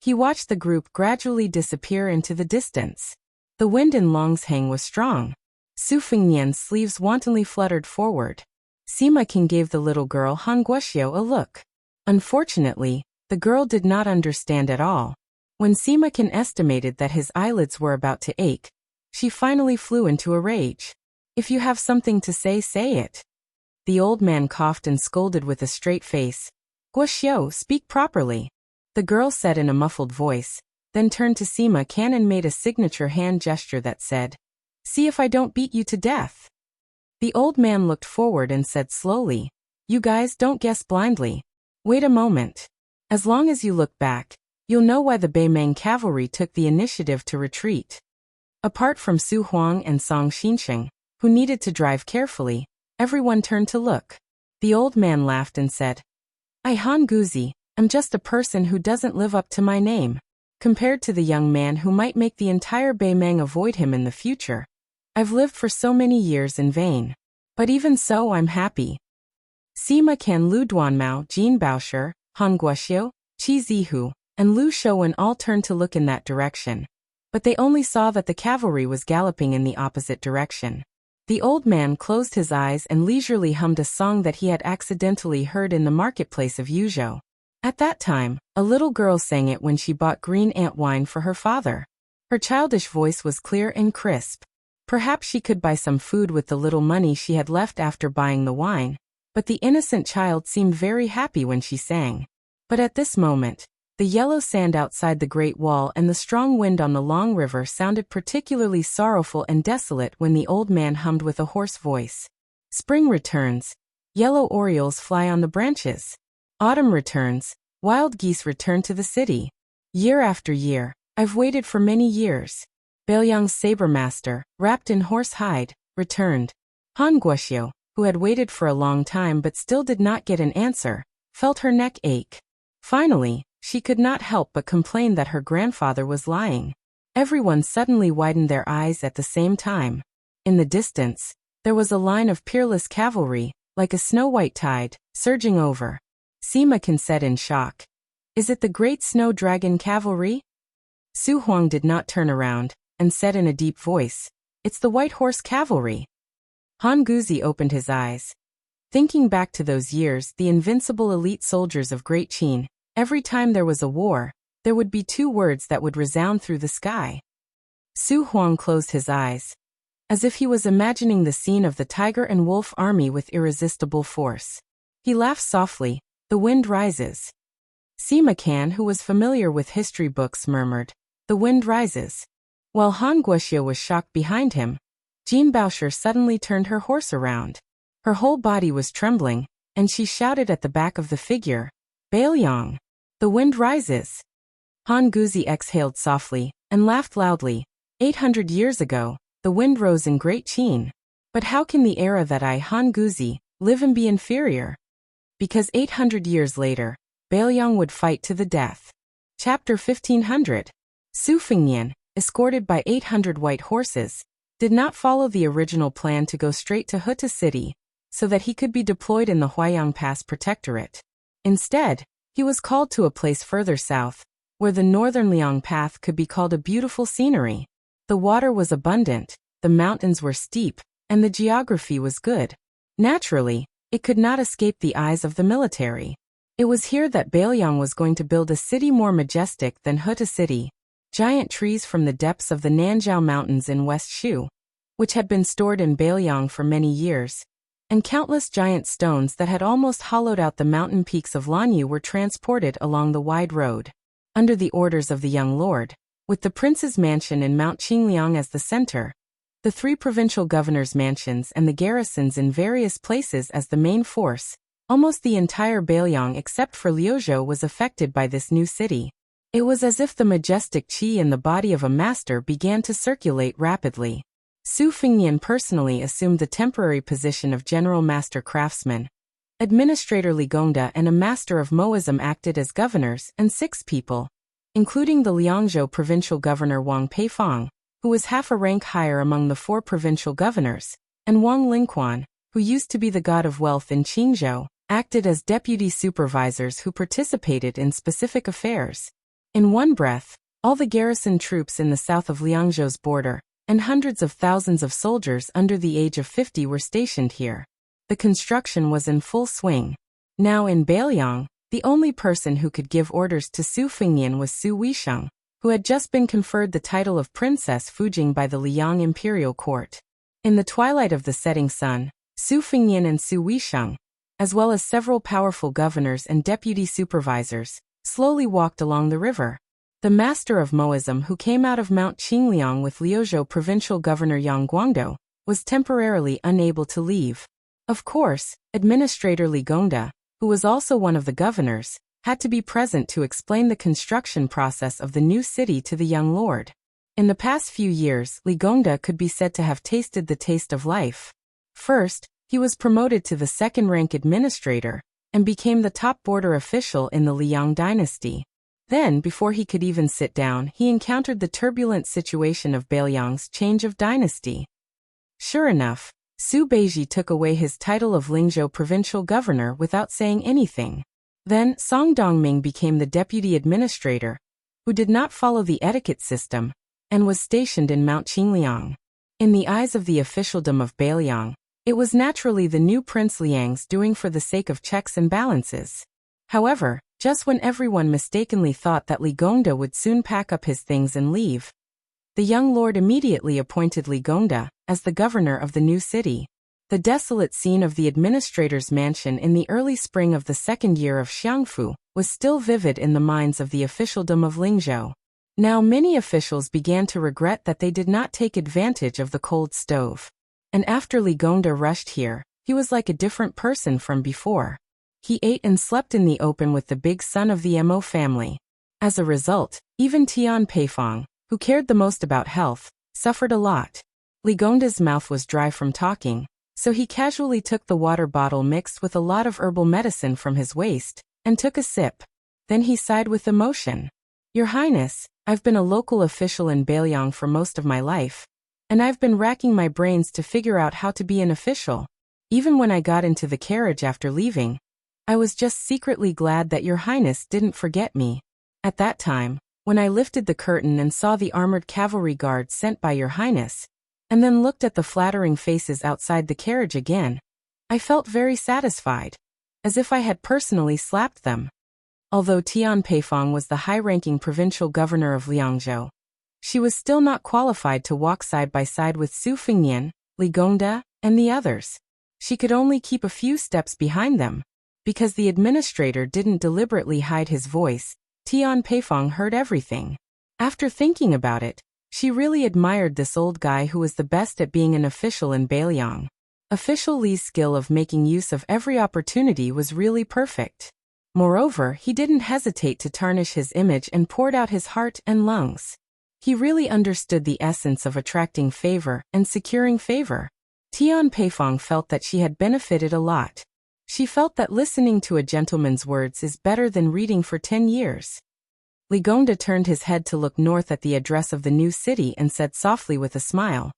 He watched the group gradually disappear into the distance. The wind in Longsheng was strong. Su Fingyan's sleeves wantonly fluttered forward. Sima King gave the little girl Han Guoxiu a look. Unfortunately, the girl did not understand at all. When Sima King estimated that his eyelids were about to ache, she finally flew into a rage. "If you have something to say, say it." The old man coughed and scolded with a straight face. "Guoxiu, speak properly." The girl said in a muffled voice, then turned to Sima King and made a signature hand gesture that said, "See if I don't beat you to death." The old man looked forward and said slowly, "You guys don't guess blindly. Wait a moment. As long as you look back, you'll know why the Beimeng cavalry took the initiative to retreat." Apart from Su Huang and Song Xinqing, who needed to drive carefully, everyone turned to look. The old man laughed and said, "I Han Guzi, am just a person who doesn't live up to my name. Compared to the young man who might make the entire Beimeng avoid him in the future, I've lived for so many years in vain. But even so, I'm happy." Sima Qian, Lu Duanmao, Jin Baosher, Han Guoxiu, Qi Zihu, and Lu Shouwen all turned to look in that direction, but they only saw that the cavalry was galloping in the opposite direction. The old man closed his eyes and leisurely hummed a song that he had accidentally heard in the marketplace of Yuzhou. At that time, a little girl sang it when she bought green ant wine for her father. Her childish voice was clear and crisp. Perhaps she could buy some food with the little money she had left after buying the wine, but the innocent child seemed very happy when she sang. But at this moment, the yellow sand outside the Great Wall and the strong wind on the long river sounded particularly sorrowful and desolate when the old man hummed with a hoarse voice. "Spring returns. Yellow orioles fly on the branches. Autumn returns. Wild geese return to the city. Year after year, I've waited for many years. Bailiang's saber master, wrapped in horse hide, returned." Han Guoxiu, who had waited for a long time but still did not get an answer, felt her neck ache. Finally, she could not help but complain that her grandfather was lying. Everyone suddenly widened their eyes at the same time. In the distance, there was a line of peerless cavalry, like a snow-white tide, surging over. Sima Qian said in shock, "Is it the great snow dragon cavalry?" Su Huang did not turn around, and said in a deep voice, "It's the White Horse Cavalry." Han Guzi opened his eyes. Thinking back to those years, the invincible elite soldiers of Great Qin, every time there was a war, there would be two words that would resound through the sky. Su Huang closed his eyes, as if he was imagining the scene of the tiger and wolf army with irresistible force. He laughed softly. "The wind rises." Sima Can, who was familiar with history books, murmured, "The wind rises." While Han Guoxia was shocked behind him, Jean Baosher suddenly turned her horse around. Her whole body was trembling, and she shouted at the back of the figure, "Baoyang! The wind rises!" Han Guzi exhaled softly, and laughed loudly. 800 years ago, the wind rose in Great Qin. But how can the era that I, Han Guzi, live and be inferior? Because 800 years later, Baoyang would fight to the death. Chapter 1500. Su Fengnian, escorted by 800 white horses, did not follow the original plan to go straight to Huta City, so that he could be deployed in the Huayang Pass Protectorate. Instead, he was called to a place further south, where the northern Liang Path could be called a beautiful scenery. The water was abundant, the mountains were steep, and the geography was good. Naturally, it could not escape the eyes of the military. It was here that Baoyang was going to build a city more majestic than Huta City. Giant trees from the depths of the Nanzhao Mountains in West Shu, which had been stored in Baoyang for many years, and countless giant stones that had almost hollowed out the mountain peaks of Lanyu were transported along the wide road. Under the orders of the young lord, with the prince's mansion in Mount Qingliang as the center, the three provincial governors' mansions and the garrisons in various places as the main force, almost the entire Baoyang except for Liuzhou was affected by this new city. It was as if the majestic qi in the body of a master began to circulate rapidly. Su Fengnian personally assumed the temporary position of general master craftsman. Administrator Li Gongda and a master of Moism acted as governors, and 6 people, including the Liangzhou provincial governor Wang Peifang, who was half a rank higher among the 4 provincial governors, and Wang Lingquan, who used to be the god of wealth in Qingzhou, acted as deputy supervisors who participated in specific affairs. In one breath, all the garrison troops in the south of Liangzhou's border, and hundreds of thousands of soldiers under the age of 50 were stationed here. The construction was in full swing. Now in Baoyang, the only person who could give orders to Su Fengnian was Su Weisheng, who had just been conferred the title of Princess Fujing by the Liang imperial court. In the twilight of the setting sun, Su Fengnian and Su Weisheng, as well as several powerful governors and deputy supervisors, slowly walked along the river. The master of Moism, who came out of Mount Qingliang with Liuzhou provincial governor Yang Guangdou, was temporarily unable to leave. Of course, Administrator Li Gongda, who was also one of the governors, had to be present to explain the construction process of the new city to the young lord. In the past few years, Li Gongda could be said to have tasted the taste of life. First, he was promoted to the second-rank administrator, and became the top border official in the Liang dynasty. Then, before he could even sit down, he encountered the turbulent situation of Baoyang's change of dynasty. Sure enough, Su Beiji took away his title of Lingzhou provincial governor without saying anything. Then, Song Dongming became the deputy administrator, who did not follow the etiquette system, and was stationed in Mount Qingliang. In the eyes of the officialdom of Baoyang, it was naturally the new Prince Liang's doing for the sake of checks and balances. However, just when everyone mistakenly thought that Li Gongda would soon pack up his things and leave, the young lord immediately appointed Li Gongda as the governor of the new city. The desolate scene of the administrator's mansion in the early spring of the second year of Xiangfu was still vivid in the minds of the officialdom of Lingzhou. Now many officials began to regret that they did not take advantage of the cold stove. And after Li Gongda rushed here, he was like a different person from before. He ate and slept in the open with the big son of the Mo family. As a result, even Tian Peifang, who cared the most about health, suffered a lot. Li Gongda's mouth was dry from talking, so he casually took the water bottle mixed with a lot of herbal medicine from his waist, and took a sip. Then he sighed with emotion. "Your Highness, I've been a local official in Baoyang for most of my life, and I've been racking my brains to figure out how to be an official. Even when I got into the carriage after leaving, I was just secretly glad that Your Highness didn't forget me. At that time, When I lifted the curtain and saw the armored cavalry guard sent by your highness, and then looked at the flattering faces outside the carriage again, I felt very satisfied, as if I had personally slapped them. Although Tian Peifong was the high-ranking provincial governor of Liangzhou, she was still not qualified to walk side by side with Su Fengnian, Li Gongda, and the others. She could only keep a few steps behind them. Because the administrator didn't deliberately hide his voice, Tian Peifong heard everything. After thinking about it, she really admired this old guy who was the best at being an official in Beiliang. Official Li's skill of making use of every opportunity was really perfect. Moreover, he didn't hesitate to tarnish his image and poured out his heart and lungs. He really understood the essence of attracting favor and securing favor. Tian Peifong felt that she had benefited a lot. She felt that listening to a gentleman's words is better than reading for 10 years. Li Gongda turned his head to look north at the address of the new city and said softly with a smile,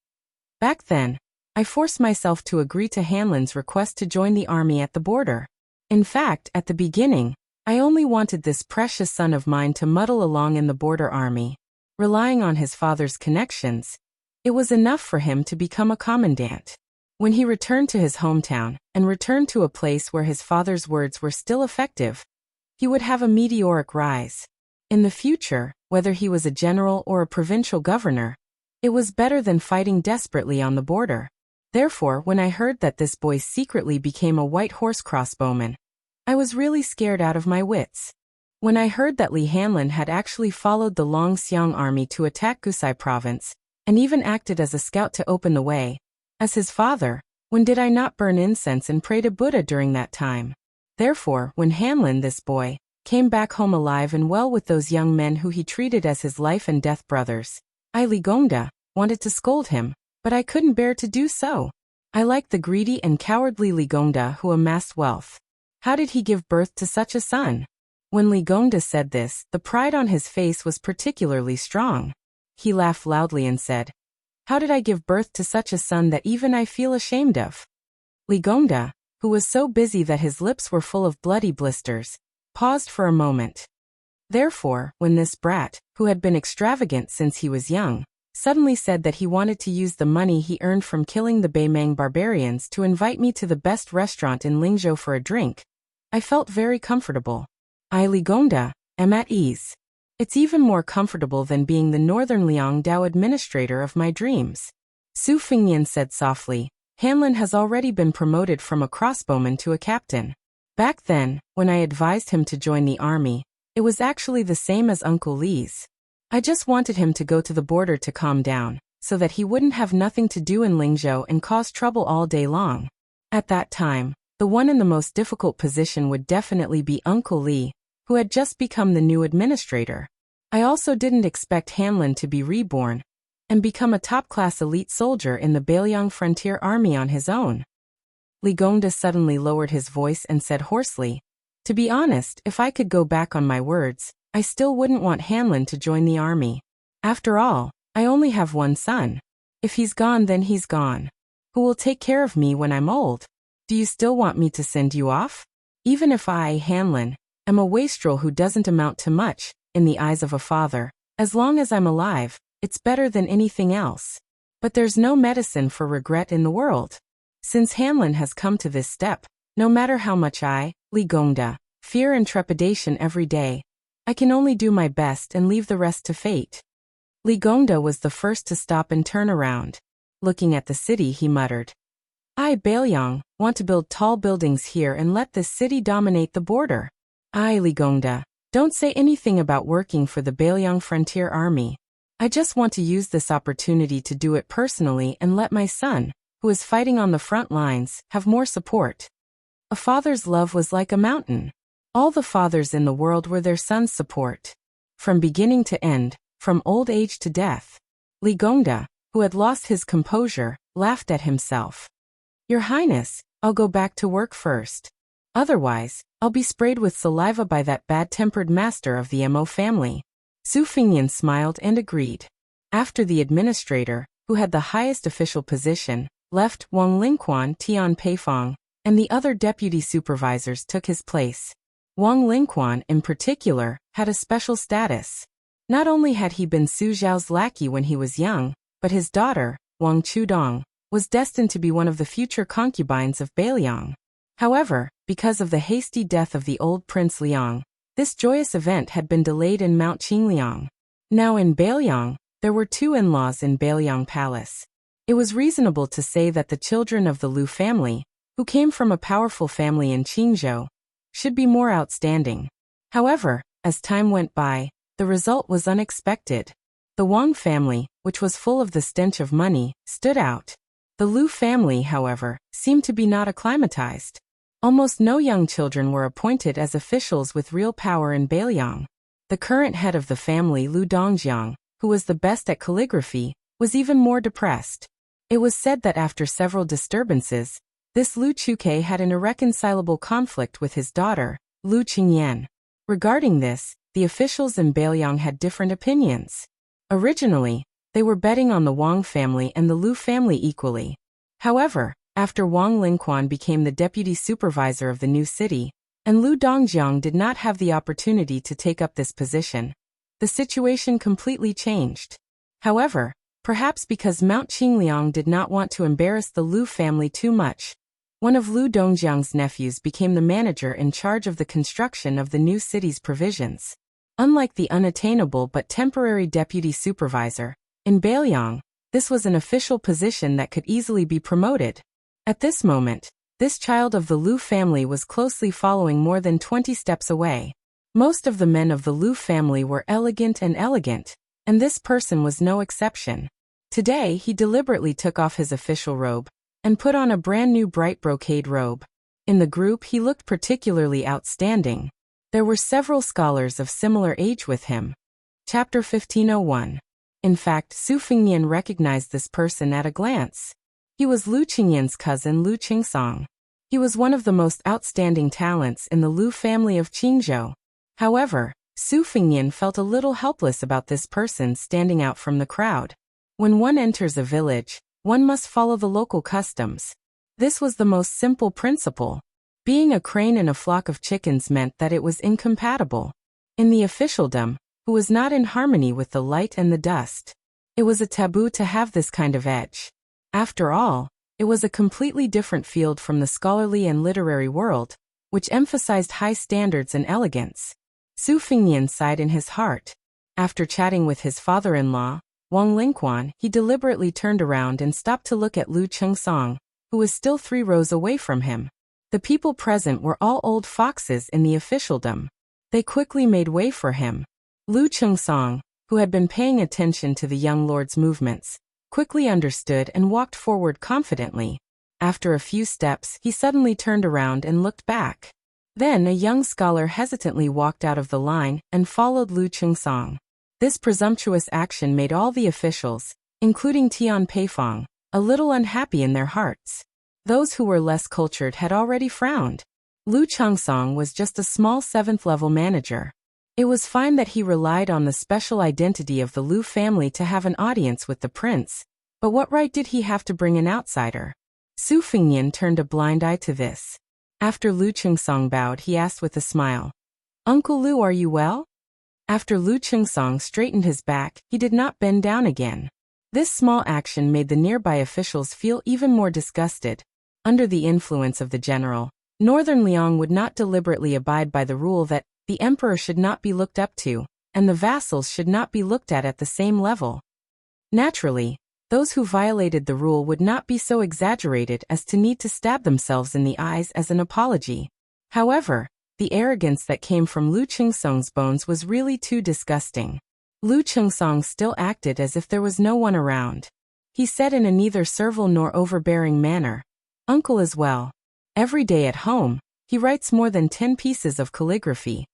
"Back then, I forced myself to agree to Hanlin's request to join the army at the border. In fact, at the beginning, I only wanted this precious son of mine to muddle along in the border army. Relying on his father's connections, it was enough for him to become a commandant. When he returned to his hometown, and returned to a place where his father's words were still effective, he would have a meteoric rise. In the future, whether he was a general or a provincial governor, it was better than fighting desperately on the border. Therefore, when I heard that this boy secretly became a white horse crossbowman, I was really scared out of my wits. When I heard that Li Hanlin had actually followed the Longxiang army to attack Gusai province, and even acted as a scout to open the way, as his father, when did I not burn incense and pray to Buddha during that time? Therefore, when Hanlin, this boy, came back home alive and well with those young men who he treated as his life and death brothers, I, Li Gongda, wanted to scold him, but I couldn't bear to do so. I liked the greedy and cowardly Li Gongda who amassed wealth. How did he give birth to such a son? When Li Gongda said this, the pride on his face was particularly strong. He laughed loudly and said, "How did I give birth to such a son that even I feel ashamed of?" Li Gongda, who was so busy that his lips were full of bloody blisters, paused for a moment. Therefore, when this brat, who had been extravagant since he was young, suddenly said that he wanted to use the money he earned from killing the Beimang barbarians to invite me to the best restaurant in Lingzhou for a drink, I felt very comfortable. I, Li Gongda, am at ease. It's even more comfortable than being the Northern Liangdao administrator of my dreams. Su Fengnian said softly, "Hanlin has already been promoted from a crossbowman to a captain. Back then, when I advised him to join the army, it was actually the same as Uncle Li's. I just wanted him to go to the border to calm down, so that he wouldn't have nothing to do in Lingzhou and cause trouble all day long. At that time, the one in the most difficult position would definitely be Uncle Li, who had just become the new administrator. I also didn't expect Hanlin to be reborn and become a top-class elite soldier in the Beiliang Frontier Army on his own." Li Gongda suddenly lowered his voice and said hoarsely, "To be honest, if I could go back on my words, I still wouldn't want Hanlin to join the army. After all, I only have one son. If he's gone, then he's gone. Who will take care of me when I'm old? Do you still want me to send you off? Even if I, Hanlin, am a wastrel who doesn't amount to much, in the eyes of a father, as long as I'm alive, it's better than anything else. But there's no medicine for regret in the world. Since Hanlin has come to this step, no matter how much I, Li Gongda, fear and trepidation every day, I can only do my best and leave the rest to fate." Li Gongda was the first to stop and turn around. Looking at the city, he muttered, "I, Beiliang, want to build tall buildings here and let this city dominate the border. I, Li Gongda, don't say anything about working for the Beiliang Frontier Army. I just want to use this opportunity to do it personally and let my son, who is fighting on the front lines, have more support." A father's love was like a mountain. All the fathers in the world were their sons' support. From beginning to end, from old age to death. Li Gongda, who had lost his composure, laughed at himself. "Your Highness, I'll go back to work first. Otherwise, I'll be sprayed with saliva by that bad-tempered master of the Mo family." Su Fengnian smiled and agreed. After the administrator, who had the highest official position, left, Wang Lingquan, Tian Peifong, and the other deputy supervisors took his place. Wang Lingquan, in particular, had a special status. Not only had he been Su Zhao's lackey when he was young, but his daughter, Wang Chudong, was destined to be one of the future concubines of Beiliang. However, because of the hasty death of the old Prince Liang, this joyous event had been delayed in Mount Qingliang. Now in Beiliang, there were two in-laws in Beiliang Palace. It was reasonable to say that the children of the Lu family, who came from a powerful family in Qingzhou, should be more outstanding. However, as time went by, the result was unexpected. The Wang family, which was full of the stench of money, stood out. The Lu family, however, seemed to be not acclimatized. Almost no young children were appointed as officials with real power in Beiliang. The current head of the family, Lu Dongjiang, who was the best at calligraphy, was even more depressed. It was said that after several disturbances, this Lu Chuke had an irreconcilable conflict with his daughter, Lu Qingyan. Regarding this, the officials in Beiliang had different opinions. Originally, they were betting on the Wang family and the Lu family equally. However, after Wang Lingquan became the deputy supervisor of the new city, and Lu Dongjiang did not have the opportunity to take up this position, the situation completely changed. However, perhaps because Mount Qingliang did not want to embarrass the Lu family too much, one of Lu Dongjiang's nephews became the manager in charge of the construction of the new city's provisions. Unlike the unattainable but temporary deputy supervisor, in Beiliang, this was an official position that could easily be promoted. At this moment, this child of the Lu family was closely following more than 20 steps away. Most of the men of the Lu family were elegant, and this person was no exception. Today he deliberately took off his official robe and put on a brand new bright brocade robe. In the group he looked particularly outstanding. There were several scholars of similar age with him. Chapter 1501. In fact, Su Fengnian recognized this person at a glance. He was Lu Qingyan's cousin Lu Qingsong. He was one of the most outstanding talents in the Lu family of Qingzhou. However, Su Fengnian felt a little helpless about this person standing out from the crowd. When one enters a village, one must follow the local customs. This was the most simple principle. Being a crane in a flock of chickens meant that it was incompatible. In the officialdom, who was not in harmony with the light and the dust, it was a taboo to have this kind of edge. After all, it was a completely different field from the scholarly and literary world, which emphasized high standards and elegance. Su Fengnian sighed in his heart. After chatting with his father-in-law, Wang Lingquan, he deliberately turned around and stopped to look at Lu Qingsong, who was still 3 rows away from him. The people present were all old foxes in the officialdom. They quickly made way for him. Lu Qingsong, who had been paying attention to the young lord's movements, quickly understood and walked forward confidently. After a few steps, he suddenly turned around and looked back. Then a young scholar hesitantly walked out of the line and followed Lu Qingsong. This presumptuous action made all the officials, including Tian Peifong, a little unhappy in their hearts. Those who were less cultured had already frowned. Lu Qingsong was just a small 7th-level manager. It was fine that he relied on the special identity of the Lu family to have an audience with the prince, but what right did he have to bring an outsider? Su Fengnian turned a blind eye to this. After Lu Qingsong bowed, he asked with a smile, "Uncle Lu, are you well?" After Lu Qingsong straightened his back, he did not bend down again. This small action made the nearby officials feel even more disgusted. Under the influence of the general, Northern Liang would not deliberately abide by the rule that the emperor should not be looked up to, and the vassals should not be looked at the same level. Naturally, those who violated the rule would not be so exaggerated as to need to stab themselves in the eyes as an apology. However, the arrogance that came from Lu Qingsong's bones was really too disgusting. Lu Qingsong still acted as if there was no one around. He said in a neither servile nor overbearing manner, "Uncle is well. Every day at home, he writes more than 10 pieces of calligraphy."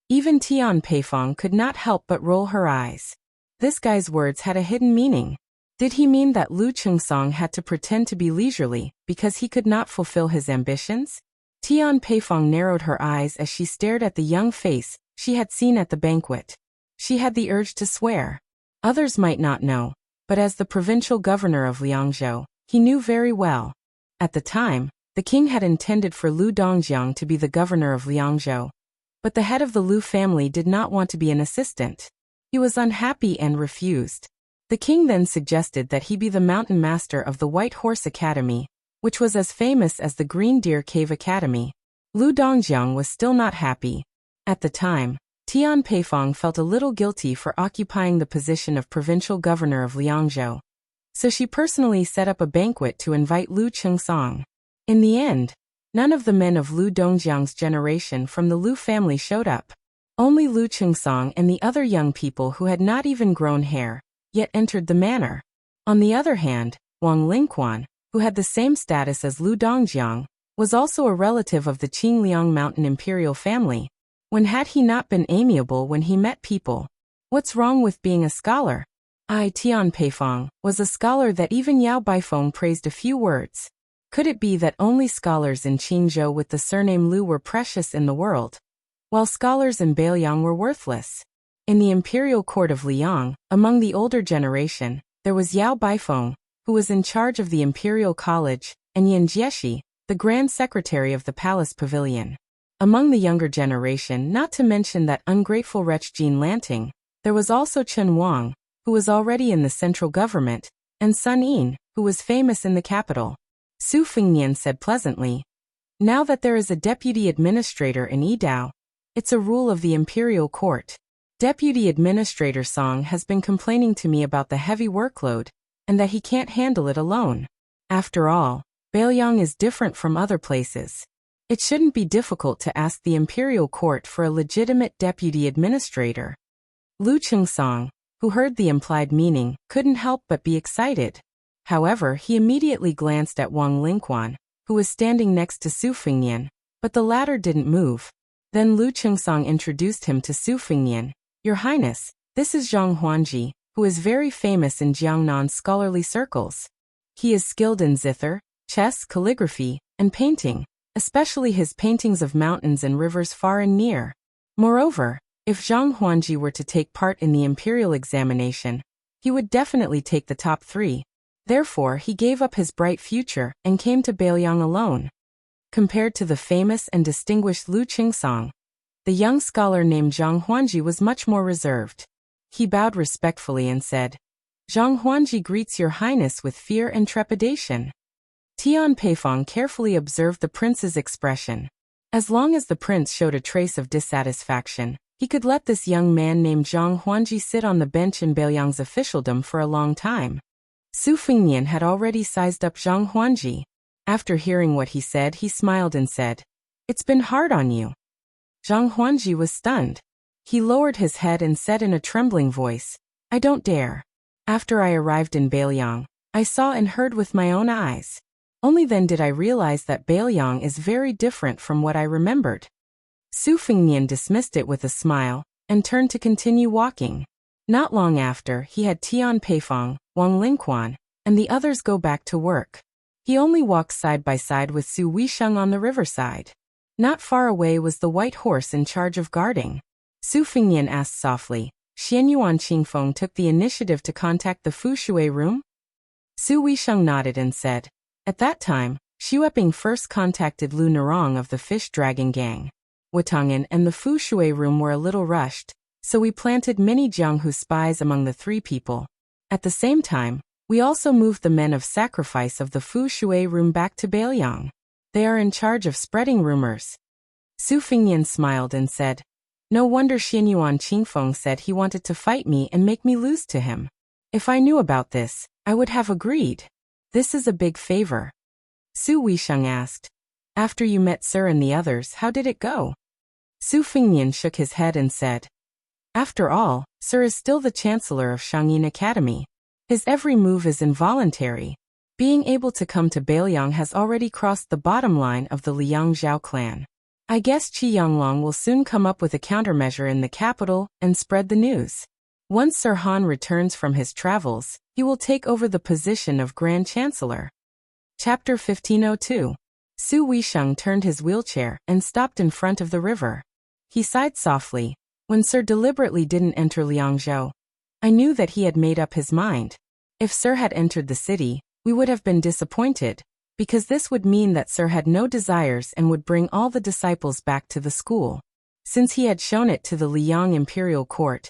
Even Tian Peifong could not help but roll her eyes. This guy's words had a hidden meaning. Did he mean that Lu Qingsong had to pretend to be leisurely because he could not fulfill his ambitions? Tian Peifong narrowed her eyes as she stared at the young face she had seen at the banquet. She had the urge to swear. Others might not know, but as the provincial governor of Liangzhou, he knew very well. At the time, the king had intended for Lu Dongjiang to be the governor of Liangzhou, but the head of the Lu family did not want to be an assistant. He was unhappy and refused. The king then suggested that he be the mountain master of the White Horse Academy, which was as famous as the Green Deer Cave Academy. Lu Dongjiang was still not happy. At the time, Tian Peifong felt a little guilty for occupying the position of provincial governor of Liangzhou. So she personally set up a banquet to invite Lu Chengsong. In the end, none of the men of Lu Dongjiang's generation from the Lu family showed up. Only Lu Chengsong and the other young people who had not even grown hair yet entered the manor. On the other hand, Wang Lingquan, who had the same status as Lu Dongjiang, was also a relative of the Qingliang Mountain imperial family. When had he not been amiable when he met people? What's wrong with being a scholar? Tian Peifong was a scholar that even Yao Baifeng praised a few words. Could it be that only scholars in Qingzhou with the surname Lu were precious in the world, while scholars in Beiliang were worthless? In the imperial court of Liang, among the older generation, there was Yao Baifeng, who was in charge of the imperial college, and Yan Jieshi, the grand secretary of the palace pavilion. Among the younger generation, not to mention that ungrateful wretch Jean Lanting, there was also Chen Wang, who was already in the central government, and Sun Yin, who was famous in the capital. Su Fengnian said pleasantly, "Now that there is a deputy administrator in Yidao, it's a rule of the imperial court. Deputy Administrator Song has been complaining to me about the heavy workload, and that he can't handle it alone. After all, Beiliang is different from other places. It shouldn't be difficult to ask the imperial court for a legitimate deputy administrator." Lu Chengsong, who heard the implied meaning, couldn't help but be excited. However, he immediately glanced at Wang Lingquan, who was standing next to Su Fengnian, but the latter didn't move. Then Lu Chengsong introduced him to Su Fengnian. "Your Highness, this is Zhang Huanji, who is very famous in Jiangnan's scholarly circles. He is skilled in zither, chess, calligraphy, and painting, especially his paintings of mountains and rivers far and near. Moreover, if Zhang Huanji were to take part in the imperial examination, he would definitely take the top 3. Therefore, he gave up his bright future and came to Beiliang alone." Compared to the famous and distinguished Lu Chengsong, the young scholar named Zhang Huanji was much more reserved. He bowed respectfully and said, "Zhang Huanji greets your highness with fear and trepidation." Tian Peifong carefully observed the prince's expression. As long as the prince showed a trace of dissatisfaction, he could let this young man named Zhang Huanji sit on the bench in Beiliang's officialdom for a long time. Su Fengnian had already sized up Zhang Huanji. After hearing what he said, he smiled and said, "It's been hard on you." Zhang Huanji was stunned. He lowered his head and said in a trembling voice, "I don't dare. After I arrived in Beiliang, I saw and heard with my own eyes. Only then did I realize that Beiliang is very different from what I remembered." Su Fengnian dismissed it with a smile, and turned to continue walking. Not long after, he had Tian Peifong, Wang Lingquan, and the others go back to work. He only walked side by side with Su Weisheng on the riverside. Not far away was the white horse in charge of guarding. Su Fengnian asked softly, "Xianyuan Qingfeng took the initiative to contact the Fu Shui room?" Su Weisheng nodded and said, "At that time, Xueping first contacted Lu Nerong of the Fish Dragon Gang. Wutangan and the Fu Shui room were a little rushed, so we planted many Jianghu spies among the 3 people. At the same time, we also moved the men of sacrifice of the Fu Shui room back to Beiliang. They are in charge of spreading rumors." Su Fengnian smiled and said, "No wonder Xianyuan Qingfeng said he wanted to fight me and make me lose to him. If I knew about this, I would have agreed. This is a big favor." Su Weisheng asked, "After you met Sir and the others, how did it go?" Su Fengnian shook his head and said, "After all, Sir is still the chancellor of Shangyin Academy. His every move is involuntary. Being able to come to Beiliang has already crossed the bottom line of the Liang Zhao clan. I guess Qi Yanglong will soon come up with a countermeasure in the capital and spread the news. Once Sir Han returns from his travels, he will take over the position of Grand Chancellor." Chapter 1502. Su Weisheng turned his wheelchair and stopped in front of the river. He sighed softly. "When Sir deliberately didn't enter Liangzhou, I knew that he had made up his mind. If Sir had entered the city, we would have been disappointed, because this would mean that Sir had no desires and would bring all the disciples back to the school. Since he had shown it to the Liang imperial court,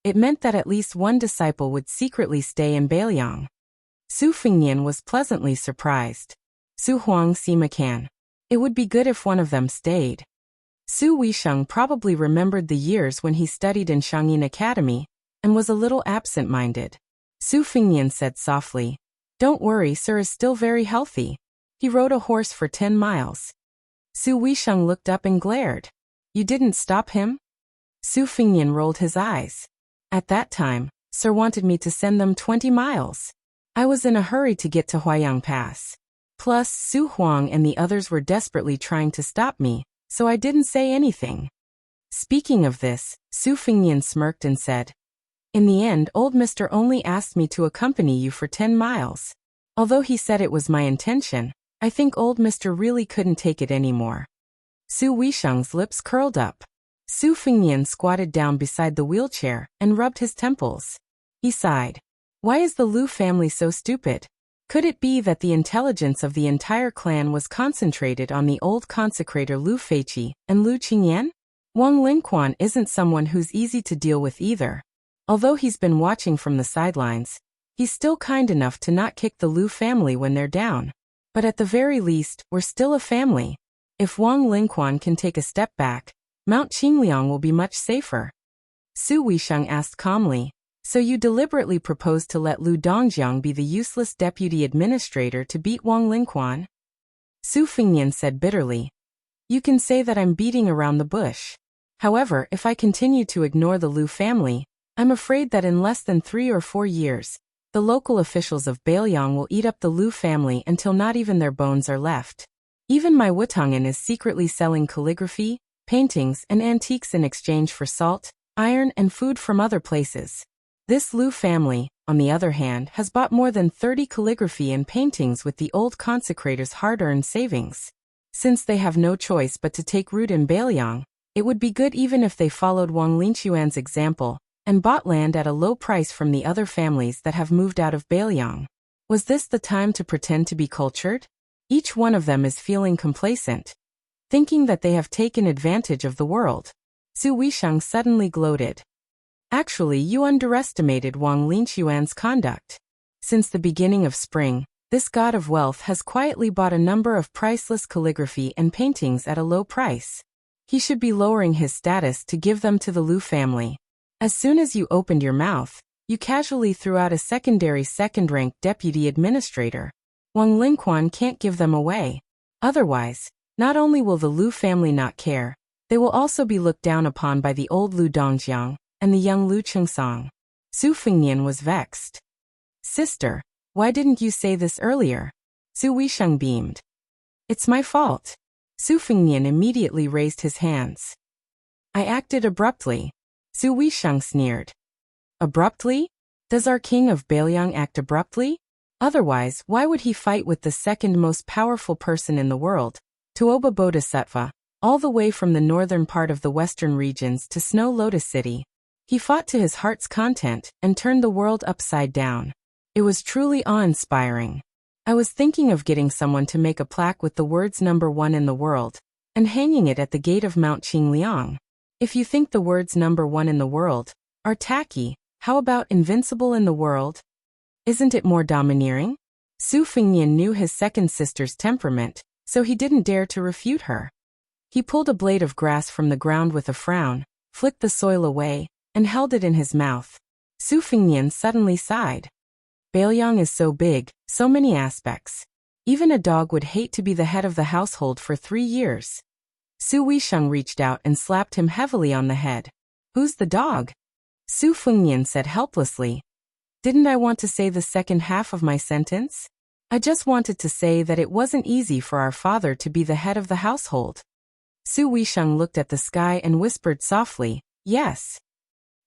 It meant that at least one disciple would secretly stay in Beiliang. Su Fengnian was pleasantly surprised. Su Huang Sima can. It would be good if one of them stayed. Su Weisheng probably remembered the years when he studied in Shangyin Academy and was a little absent-minded. Su Fengnian said softly, "Don't worry, sir is still very healthy. He rode a horse for 10 miles. Su Weisheng looked up and glared. "You didn't stop him?" Su Fengnian rolled his eyes. "At that time, sir wanted me to send them 20 miles. I was in a hurry to get to Huayang Pass. Plus, Su Huang and the others were desperately trying to stop me, so I didn't say anything." Speaking of this, Su Fengnian smirked and said, "In the end, old Mr. only asked me to accompany you for 10 miles. Although he said it was my intention, I think old Mr. really couldn't take it anymore." Su Weisheng's lips curled up. Su Fengnian squatted down beside the wheelchair and rubbed his temples. He sighed. Why is the Lu family so stupid? Could it be that the intelligence of the entire clan was concentrated on the old consecrator Lu Feiqi and Lu Qingyan? Wang Lingquan isn't someone who's easy to deal with either. Although he's been watching from the sidelines, he's still kind enough to not kick the Lu family when they're down. But at the very least, we're still a family. If Wang Lingquan can take a step back, Mount Qingliang will be much safer. Su Weisheng asked calmly, "So you deliberately proposed to let Lu Dongjiang be the useless deputy administrator to beat Wang Lingquan?" Su Fengnian said bitterly, "You can say that I'm beating around the bush. However, if I continue to ignore the Lu family, I'm afraid that in less than 3 or 4 years, the local officials of Beiliang will eat up the Lu family until not even their bones are left. Even my Wutangen is secretly selling calligraphy, paintings, and antiques in exchange for salt, iron, and food from other places. This Lu family, on the other hand, has bought more than 30 calligraphy and paintings with the old consecrator's hard-earned savings. Since they have no choice but to take root in Beiliang, it would be good even if they followed Wang Lingquan's example and bought land at a low price from the other families that have moved out of Beiliang. Was this the time to pretend to be cultured? Each one of them is feeling complacent, thinking that they have taken advantage of the world." Su Weisheng suddenly gloated. "Actually, you underestimated Wang Lingquan's conduct. Since the beginning of spring, this god of wealth has quietly bought a number of priceless calligraphy and paintings at a low price. He should be lowering his status to give them to the Lu family. As soon as you opened your mouth, you casually threw out a second-rank deputy administrator. Wang Lingquan can't give them away. Otherwise, not only will the Lu family not care, they will also be looked down upon by the old Lu Dongjiang and the young Lu Chengsong." Su Fengnian was vexed. "Sister, why didn't you say this earlier?" Su Weisheng beamed. "It's my fault." Su Fengnian immediately raised his hands. "I acted abruptly." Su Weisheng sneered. "Abruptly? Does our king of Beiliang act abruptly? Otherwise, why would he fight with the second most powerful person in the world, Tuoba Bodhisattva, all the way from the northern part of the western regions to Snow Lotus City? He fought to his heart's content and turned the world upside down. It was truly awe-inspiring. I was thinking of getting someone to make a plaque with the words #1 in the world and hanging it at the gate of Mount Qingliang. If you think the words #1 in the world are tacky, how about invincible in the world? Isn't it more domineering?" Su Fengnian knew his second sister's temperament, so he didn't dare to refute her. He pulled a blade of grass from the ground with a frown, flicked the soil away, and held it in his mouth. Su Fengnian suddenly sighed. Beiliang is so big, so many aspects. Even a dog would hate to be the head of the household for 3 years. Su Weisheng reached out and slapped him heavily on the head. "Who's the dog?" Su Fengnian said helplessly. "Didn't I want to say the second half of my sentence? I just wanted to say that it wasn't easy for our father to be the head of the household." Su Weisheng looked at the sky and whispered softly, "Yes."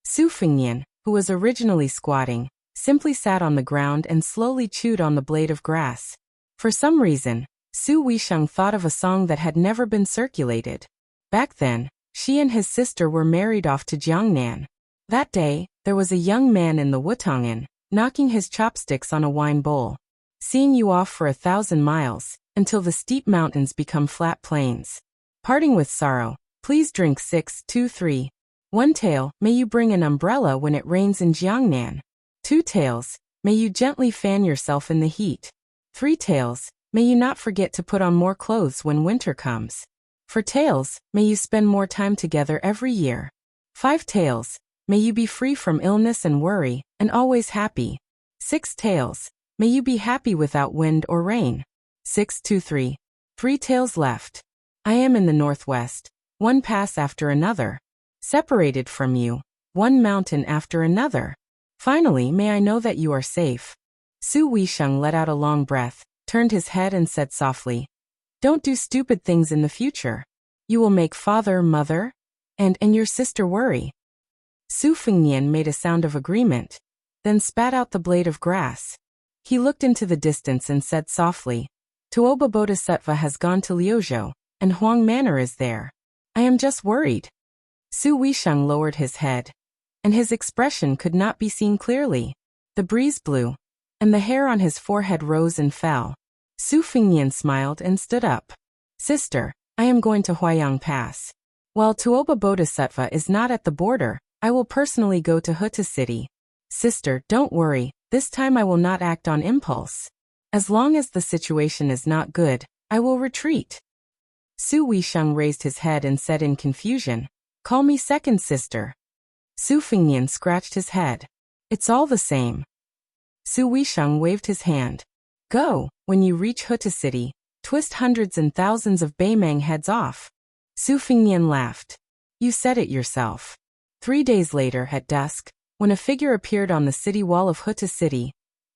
Su Fengnian, who was originally squatting, simply sat on the ground and slowly chewed on the blade of grass. For some reason, Su Weisheng thought of a song that had never been circulated. Back then, she and his sister were married off to Jiangnan. That day, there was a young man in the Wutangen, knocking his chopsticks on a wine bowl. "Seeing you off for 1,000 miles, until the steep mountains become flat plains. Parting with sorrow, please drink 6, 2, 3. 1 tail, may you bring an umbrella when it rains in Jiangnan. 2 tails, may you gently fan yourself in the heat. 3 tails, may you not forget to put on more clothes when winter comes. 4 tails, may you spend more time together every year. 5 tails, may you be free from illness and worry, and always happy. 6 tails, may you be happy without wind or rain. 6, 2, 3. 3 tails left. I am in the northwest, one pass after another. Separated from you, one mountain after another. Finally, may I know that you are safe. Su Weisheng let out a long breath, turned his head and said softly, don't do stupid things in the future. You will make father, mother, and your sister worry. Su Fengnian made a sound of agreement, then spat out the blade of grass. He looked into the distance and said softly, Tuoba Bodhisattva has gone to Liuzhou, and Huang Manor is there. I am just worried. Su Weisheng lowered his head, and his expression could not be seen clearly. The breeze blew, and the hair on his forehead rose and fell. Su Fengnian smiled and stood up. Sister, I am going to Huayang Pass. While Tuoba Bodhisattva is not at the border, I will personally go to Huta City. Sister, don't worry, this time I will not act on impulse. As long as the situation is not good, I will retreat. Su Weisheng raised his head and said in confusion, call me second sister. Su Fengnian scratched his head. It's all the same. Su Weisheng waved his hand. Go, when you reach Huta City, twist hundreds and thousands of Beimang heads off. Su Fengnian laughed. You said it yourself. 3 days later, at dusk, when a figure appeared on the city wall of Huta City,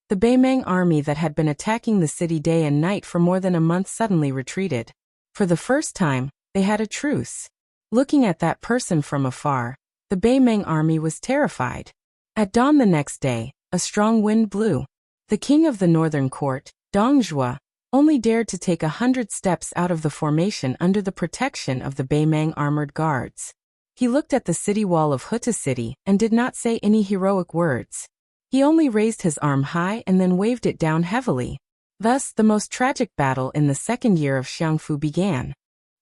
the Beimang army that had been attacking the city day and night for more than a month suddenly retreated. For the first time, they had a truce. Looking at that person from afar, the Beimang army was terrified. At dawn the next day, a strong wind blew. The king of the northern court, Dong Zhuo, only dared to take 100 steps out of the formation under the protection of the Beimang armored guards. He looked at the city wall of Huta City and did not say any heroic words. He only raised his arm high and then waved it down heavily. Thus, the most tragic battle in the second year of Xiangfu began.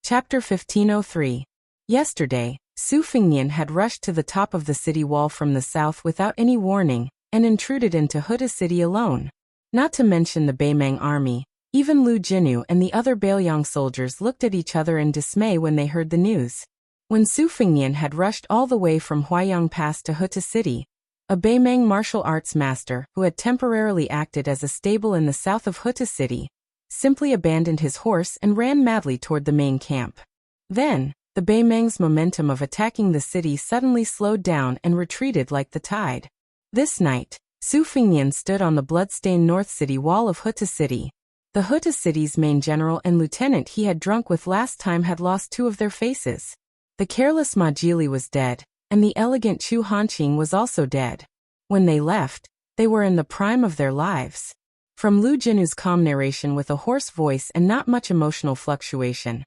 Chapter 1503. Yesterday, Su Fengnian had rushed to the top of the city wall from the south without any warning, and intruded into Huta City alone. Not to mention the Beimang army, even Lu Jinu and the other Bailiang soldiers looked at each other in dismay when they heard the news. When Su Fengnian had rushed all the way from Huayang Pass to Huta City, a Beimang martial arts master who had temporarily acted as a stable in the south of Huta City, simply abandoned his horse and ran madly toward the main camp. Then, the Beimang's momentum of attacking the city suddenly slowed down and retreated like the tide. This night, Su Fengnian stood on the blood-stained north city wall of Huta City. The Huta City's main general and lieutenant he had drunk with last time had lost 2 of their faces. The careless Ma Jili was dead, and the elegant Chu Hanqing was also dead. When they left, they were in the prime of their lives. From Lu Jinu's calm narration with a hoarse voice and not much emotional fluctuation,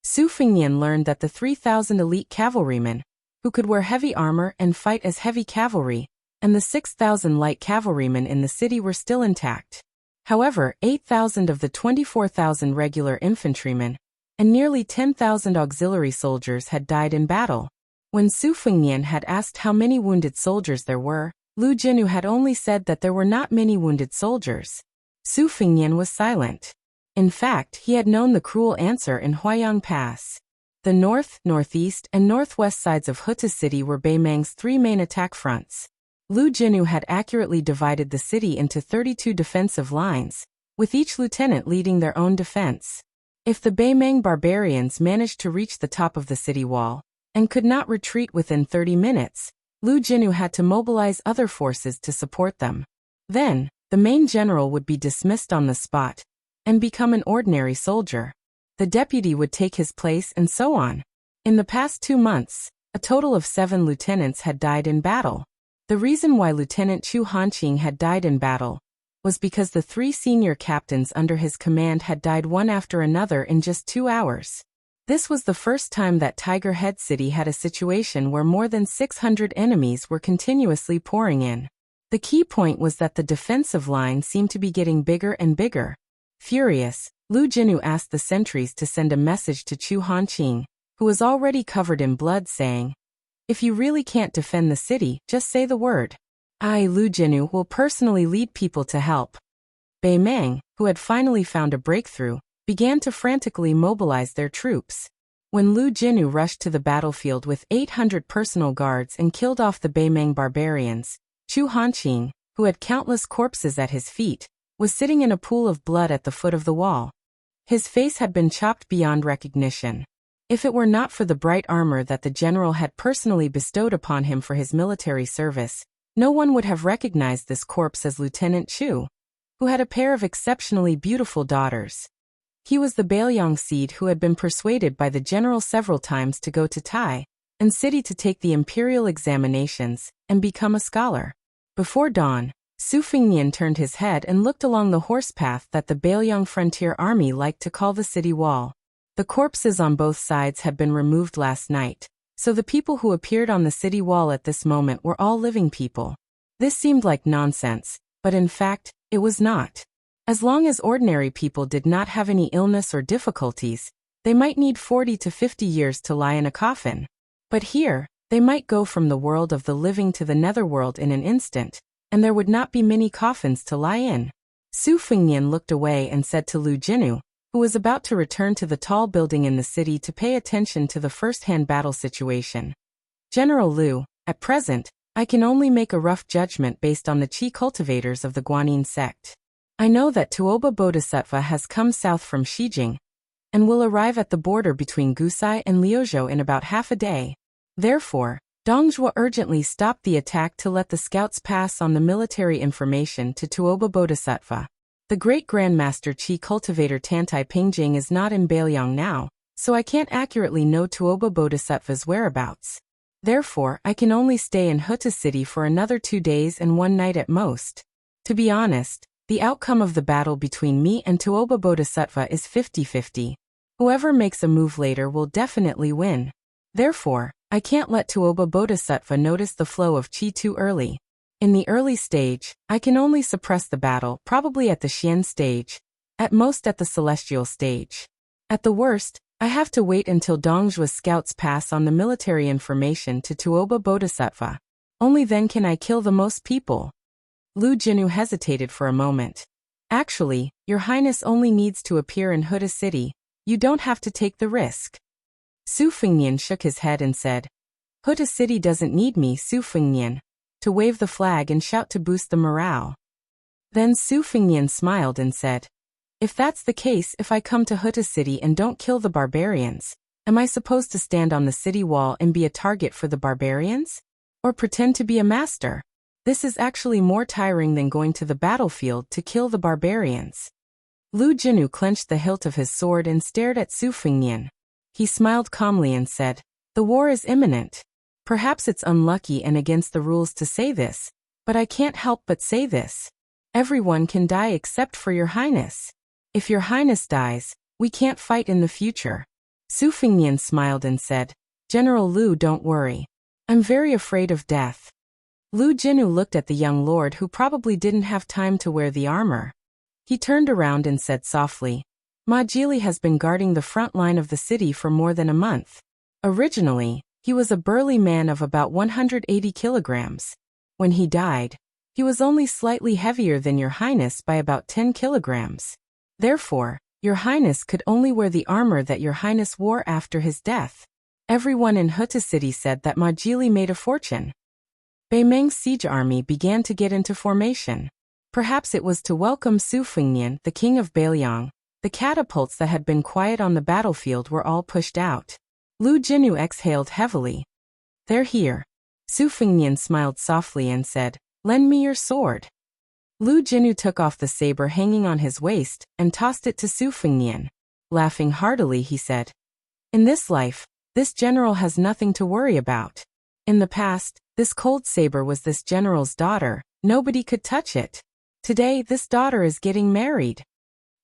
Su Fengnian learned that the 3,000 elite cavalrymen, who could wear heavy armor and fight as heavy cavalry, and the 6,000 light cavalrymen in the city were still intact. However, 8,000 of the 24,000 regular infantrymen, and nearly 10,000 auxiliary soldiers had died in battle. When Su Fengnian had asked how many wounded soldiers there were, Lu Jinu had only said that there were not many wounded soldiers. Su Fengnian was silent. In fact, he had known the cruel answer in Huayang Pass. The north, northeast, and northwest sides of Huta City were Beimang's 3 main attack fronts. Lu Jinu had accurately divided the city into 32 defensive lines, with each lieutenant leading their own defense. If the Beimang barbarians managed to reach the top of the city wall, and could not retreat within 30 minutes, Lu Jinu had to mobilize other forces to support them. Then, the main general would be dismissed on the spot, and become an ordinary soldier. The deputy would take his place and so on. In the past 2 months, a total of 7 lieutenants had died in battle. The reason why Lieutenant Chu Hanqing had died in battle was because the 3 senior captains under his command had died one after another in just 2 hours. This was the first time that Tiger Head City had a situation where more than 600 enemies were continuously pouring in. The key point was that the defensive line seemed to be getting bigger and bigger. Furious, Lu Jinu asked the sentries to send a message to Chu Hanqing, who was already covered in blood, saying, If you really can't defend the city, just say the word. I, Lu Jinyu, will personally lead people to help. Bei Meng, who had finally found a breakthrough, began to frantically mobilize their troops. When Lu Jinyu rushed to the battlefield with 800 personal guards and killed off the Bei Meng barbarians, Chu Hanqing, who had countless corpses at his feet, was sitting in a pool of blood at the foot of the wall. His face had been chopped beyond recognition. If it were not for the bright armor that the general had personally bestowed upon him for his military service, no one would have recognized this corpse as Lieutenant Chu, who had a pair of exceptionally beautiful daughters. He was the Bailiang seed who had been persuaded by the general several times to go to Tai and city to take the imperial examinations and become a scholar. Before dawn, Su Fengnian turned his head and looked along the horse path that the Bailiang frontier army liked to call the city wall. The corpses on both sides had been removed last night, so the people who appeared on the city wall at this moment were all living people. This seemed like nonsense, but in fact, it was not. As long as ordinary people did not have any illness or difficulties, they might need 40 to 50 years to lie in a coffin. But here, they might go from the world of the living to the netherworld in an instant, and there would not be many coffins to lie in. Su Fengnian looked away and said to Lu Jinyu, who was about to return to the tall building in the city to pay attention to the first-hand battle situation. General Lu, at present, I can only make a rough judgment based on the Qi cultivators of the Guanyin sect. I know that Tuoba Bodhisattva has come south from Shijing and will arrive at the border between Gusai and Liuzhou in about half a day. Therefore, Dongzhuo urgently stopped the attack to let the scouts pass on the military information to Tuoba Bodhisattva. The great Grandmaster Qi cultivator Tantai Pingjing is not in Bailiang now, so I can't accurately know Tuoba Bodhisattva's whereabouts. Therefore, I can only stay in Huta City for another 2 days and 1 night at most. To be honest, the outcome of the battle between me and Tuoba Bodhisattva is 50-50. Whoever makes a move later will definitely win. Therefore, I can't let Tuoba Bodhisattva notice the flow of Qi too early. In the early stage, I can only suppress the battle, probably at the Xian stage, at most at the celestial stage. At the worst, I have to wait until Dongzhuo's scouts pass on the military information to Tuoba Bodhisattva. Only then can I kill the most people. Lu Jinyu hesitated for a moment. Actually, Your Highness only needs to appear in Huta City. You don't have to take the risk. Su Fengnian shook his head and said, Huta City doesn't need me, Su Fengnian, to wave the flag and shout to boost the morale. Then Su Fengnian smiled and said, If that's the case, if I come to Huta City and don't kill the barbarians, am I supposed to stand on the city wall and be a target for the barbarians? Or pretend to be a master? This is actually more tiring than going to the battlefield to kill the barbarians. Lu Jinyu clenched the hilt of his sword and stared at Su Fengnian. He smiled calmly and said, The war is imminent. Perhaps it's unlucky and against the rules to say this, but I can't help but say this. Everyone can die except for Your Highness. If Your Highness dies, we can't fight in the future. Su Fengnian smiled and said, General Lu, don't worry. I'm very afraid of death. Lu Jinyu looked at the young lord who probably didn't have time to wear the armor. He turned around and said softly, Ma Jili has been guarding the front line of the city for more than a month. Originally, he was a burly man of about 180 kilograms. When he died, he was only slightly heavier than Your Highness by about 10 kilograms. Therefore, Your Highness could only wear the armor that Your Highness wore after his death. Everyone in Huta City said that Ma Jili made a fortune. Bei Meng's siege army began to get into formation. Perhaps it was to welcome Su Fengnian, the king of Bailiang. The catapults that had been quiet on the battlefield were all pushed out. Lu Jinyu exhaled heavily. They're here. Su Fengnian smiled softly and said, Lend me your sword. Lu Jinyu took off the saber hanging on his waist and tossed it to Su Fengnian. Laughing heartily, he said, In this life, this general has nothing to worry about. In the past, this cold saber was this general's daughter. Nobody could touch it. Today, this daughter is getting married.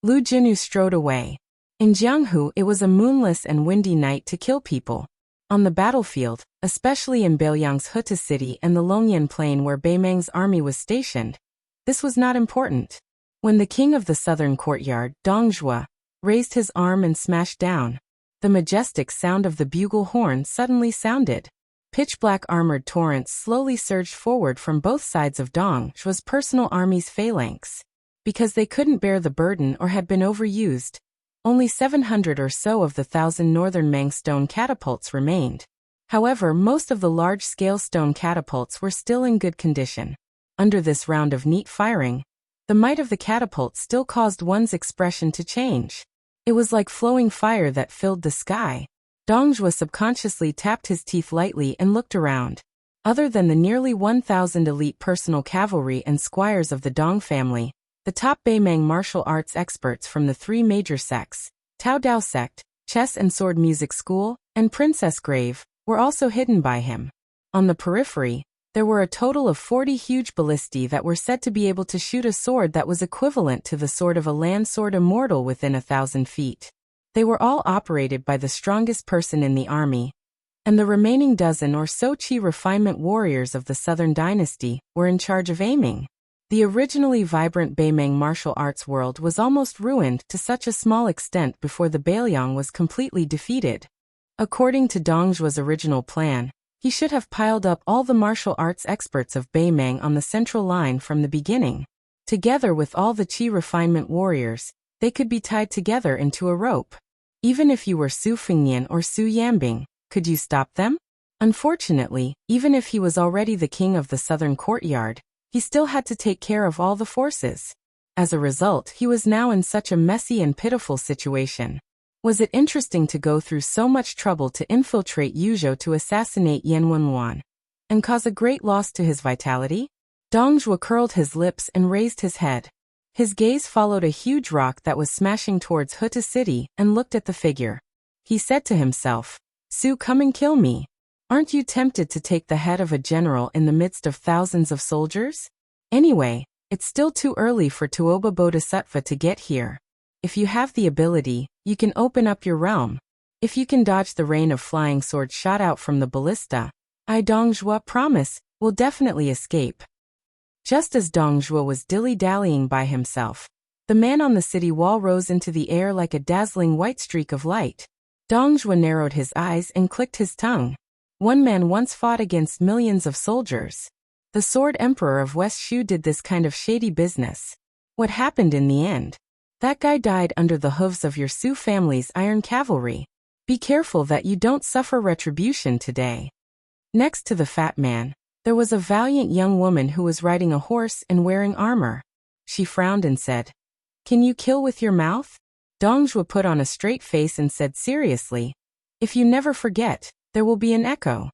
Lu Jinyu strode away. In Jianghu, it was a moonless and windy night to kill people. On the battlefield, especially in Bailiang's Huta City and the Longyan Plain where Bei Meng's army was stationed, this was not important. When the king of the southern courtyard, Dongzhuo, raised his arm and smashed down, the majestic sound of the bugle horn suddenly sounded. Pitch-black armored torrents slowly surged forward from both sides of Dong Zhuo's personal army's phalanx. Because they couldn't bear the burden or had been overused, only 700 or so of the 1,000 northern Mang stone catapults remained. However, most of the large-scale stone catapults were still in good condition. Under this round of neat firing, the might of the catapult still caused one's expression to change. It was like flowing fire that filled the sky. Dong Zhuo subconsciously tapped his teeth lightly and looked around. Other than the nearly 1,000 elite personal cavalry and squires of the Dong family, the top Beimang martial arts experts from the three major sects, Tao Dao sect, Chess and Sword Music School, and Princess Grave, were also hidden by him. On the periphery, there were a total of 40 huge ballistae that were said to be able to shoot a sword that was equivalent to the sword of a land sword immortal within 1,000 feet. They were all operated by the strongest person in the army, and the remaining dozen or so Qi refinement warriors of the Southern Dynasty were in charge of aiming. The originally vibrant Beimang martial arts world was almost ruined to such a small extent before the Beiliang was completely defeated. According to Dong Zhuo's original plan, he should have piled up all the martial arts experts of Beimang on the central line from the beginning. Together with all the Qi refinement warriors, they could be tied together into a rope. Even if you were Su Fengnian or Su Yambing, could you stop them? Unfortunately, even if he was already the king of the southern courtyard, he still had to take care of all the forces. As a result, he was now in such a messy and pitiful situation. Was it interesting to go through so much trouble to infiltrate Yuzhou to assassinate Yan Wenwan and cause a great loss to his vitality? Dong Zhuo curled his lips and raised his head. His gaze followed a huge rock that was smashing towards Huta City and looked at the figure. He said to himself, "Su, come and kill me. Aren't you tempted to take the head of a general in the midst of thousands of soldiers? Anyway, it's still too early for Tuoba Bodhisattva to get here. If you have the ability, you can open up your realm. If you can dodge the rain of flying swords shot out from the ballista, I Dong Zhuo promise, will definitely escape." Just as Dong Zhuo was dilly-dallying by himself, the man on the city wall rose into the air like a dazzling white streak of light. Dong Zhuo narrowed his eyes and clicked his tongue. One man once fought against millions of soldiers. The Sword Emperor of West Shu did this kind of shady business. What happened in the end? That guy died under the hooves of your Su family's iron cavalry. Be careful that you don't suffer retribution today. Next to the fat man, there was a valiant young woman who was riding a horse and wearing armor. She frowned and said, "Can you kill with your mouth?" Dong Zhuo put on a straight face and said seriously, "If you never forget, there will be an echo."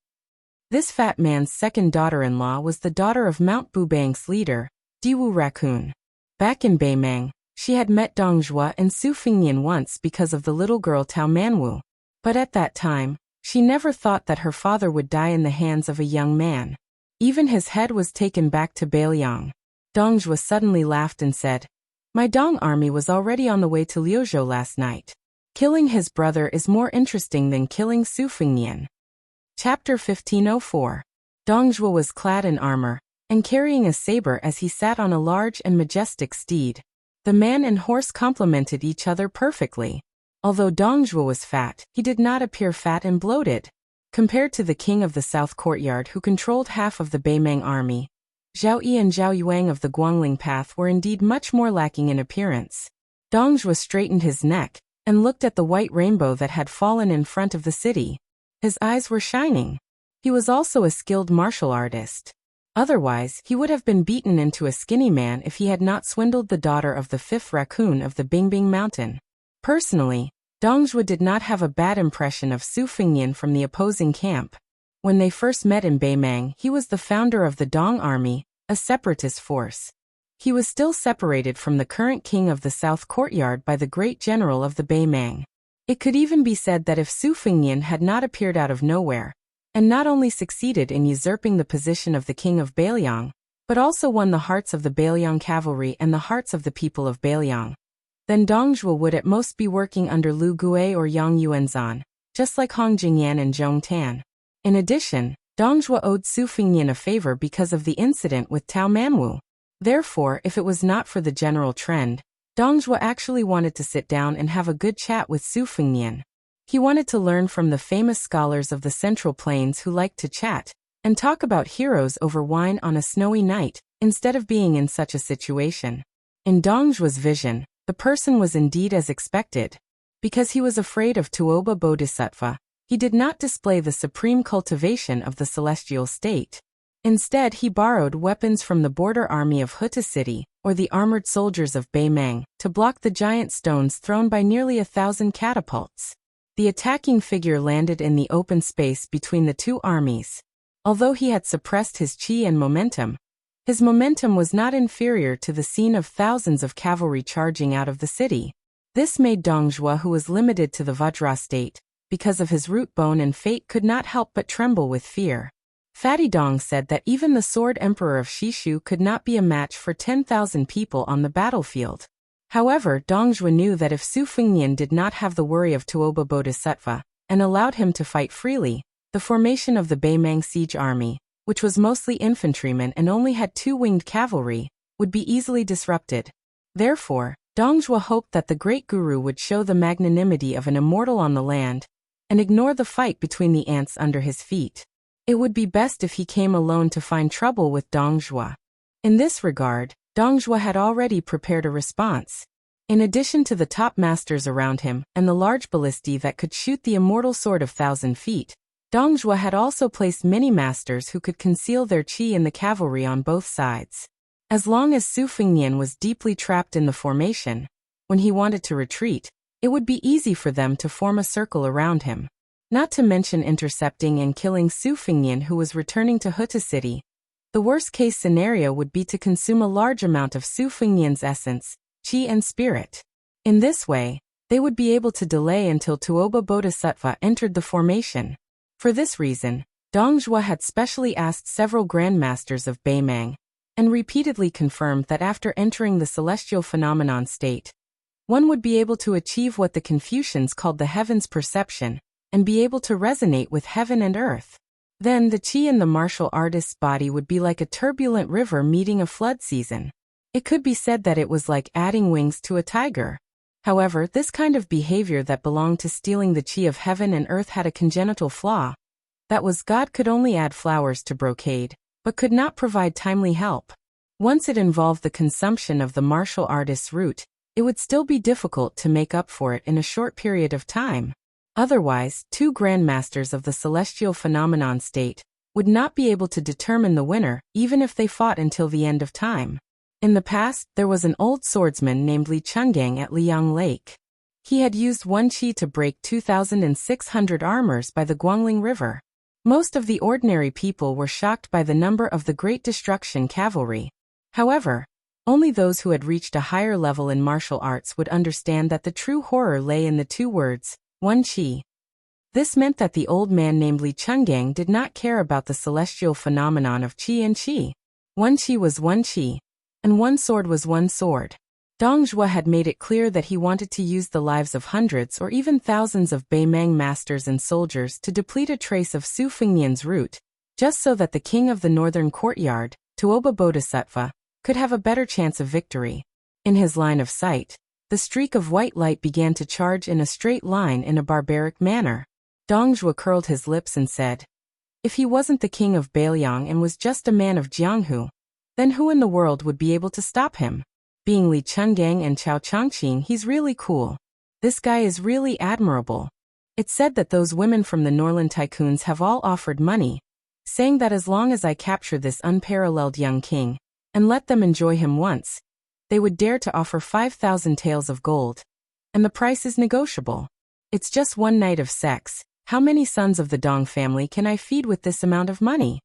This fat man's second daughter-in-law was the daughter of Mount Bubang's leader, Diwu Raccoon. Back in Beimang, she had met Dong Zhuo and Su Fengnian once because of the little girl Tao Manwu. But at that time, she never thought that her father would die in the hands of a young man. Even his head was taken back to Beiliang. Dong Zhuo suddenly laughed and said, "My Dong army was already on the way to Liuzhou last night. Killing his brother is more interesting than killing Su Fengnian." Chapter 1504. Dong Zhuo was clad in armor and carrying a saber as he sat on a large and majestic steed. The man and horse complemented each other perfectly. Although Dong Zhuo was fat, he did not appear fat and bloated. Compared to the king of the South Courtyard who controlled half of the Beimang army, Zhao Yi and Zhao Yuang of the Guangling Path were indeed much more lacking in appearance. Dong Zhuo straightened his neck and looked at the white rainbow that had fallen in front of the city. His eyes were shining. He was also a skilled martial artist. Otherwise, he would have been beaten into a skinny man if he had not swindled the daughter of the fifth raccoon of the Bingbing Mountain. Personally, Dong Zhuo did not have a bad impression of Su Fengnian from the opposing camp. When they first met in Beimang, he was the founder of the Dong Army, a separatist force. He was still separated from the current king of the South Courtyard by the great general of the Beimang. It could even be said that if Su Fengnian had not appeared out of nowhere, and not only succeeded in usurping the position of the king of Beiliang, but also won the hearts of the Beiliang cavalry and the hearts of the people of Beiliang, then Dong Zhuo would at most be working under Lu Gui or Yang Yuanzan, just like Hong Jingyan and Zhong Tan. In addition, Dong Zhuo owed Su Fengnian a favor because of the incident with Tao Manwu. Therefore, if it was not for the general trend, Dong Zhuo actually wanted to sit down and have a good chat with Su Fengnian. He wanted to learn from the famous scholars of the Central Plains who liked to chat and talk about heroes over wine on a snowy night, instead of being in such a situation. In Dong Zhuo's vision, the person was indeed as expected. Because he was afraid of Tuoba Bodhisattva, he did not display the supreme cultivation of the celestial state. Instead, he borrowed weapons from the border army of Huta City, or the armored soldiers of Beimang, to block the giant stones thrown by nearly 1,000 catapults. The attacking figure landed in the open space between the two armies. Although he had suppressed his qi and momentum, his momentum was not inferior to the scene of thousands of cavalry charging out of the city. This made Dong Zhuo, who was limited to the Vajra state, because of his root bone and fate, could not help but tremble with fear. Fatty Dong said that even the Sword Emperor of Shishu could not be a match for 10,000 people on the battlefield. However, Dong Zhuo knew that if Su Fengnian did not have the worry of Tuoba Bodhisattva and allowed him to fight freely, the formation of the Beimang siege army, which was mostly infantrymen and only had 2 winged cavalry, would be easily disrupted. Therefore, Dong Zhuo hoped that the great guru would show the magnanimity of an immortal on the land and ignore the fight between the ants under his feet. It would be best if he came alone to find trouble with Dong Zhuo. In this regard, Dong Zhuo had already prepared a response. In addition to the top masters around him and the large ballistae that could shoot the immortal sword of 1,000 feet, Dong Zhuo had also placed many masters who could conceal their qi in the cavalry on both sides. As long as Su Fengnian was deeply trapped in the formation, when he wanted to retreat, it would be easy for them to form a circle around him. Not to mention intercepting and killing Su Fengnian, who was returning to Huta City. The worst-case scenario would be to consume a large amount of Su Fengnian's essence, qi and spirit. In this way, they would be able to delay until Tuoba Bodhisattva entered the formation. For this reason, Dong Zhuo had specially asked several grandmasters of Beimang, and repeatedly confirmed that after entering the celestial phenomenon state, one would be able to achieve what the Confucians called the heavens perception, and be able to resonate with heaven and earth. Then the qi in the martial artist's body would be like a turbulent river meeting a flood season. It could be said that it was like adding wings to a tiger. However, this kind of behavior that belonged to stealing the qi of heaven and earth had a congenital flaw. That was, God could only add flowers to brocade, but could not provide timely help. Once it involved the consumption of the martial artist's root, it would still be difficult to make up for it in a short period of time. Otherwise, 2 grandmasters of the celestial phenomenon state would not be able to determine the winner, even if they fought until the end of time. In the past, there was an old swordsman named Li Chenggang at Liang Lake. He had used 1 qi to break 2,600 armors by the Guangling River. Most of the ordinary people were shocked by the number of the Great Destruction cavalry. However, only those who had reached a higher level in martial arts would understand that the true horror lay in the 2 words, 1 qi. This meant that the old man named Li Chenggang did not care about the celestial phenomenon of qi and qi. 1 qi was 1 qi, and 1 sword was 1 sword. Dong Zhuo had made it clear that he wanted to use the lives of hundreds or even thousands of Beimang masters and soldiers to deplete a trace of Su Fengnian's root, just so that the king of the northern courtyard, Tuoba Bodhisattva, could have a better chance of victory. In his line of sight, the streak of white light began to charge in a straight line in a barbaric manner. Dong Zhuo curled his lips and said, "If he wasn't the king of Beiliang and was just a man of Jianghu, then who in the world would be able to stop him? Being Li Chenggang and Chao Changqing, he's really cool. This guy is really admirable." It's said that those women from the Norland tycoons have all offered money, saying that as long as I capture this unparalleled young king, and let them enjoy him once, they would dare to offer 5,000 taels of gold. And the price is negotiable. It's just 1 night of sex. How many sons of the Dong family can I feed with this amount of money?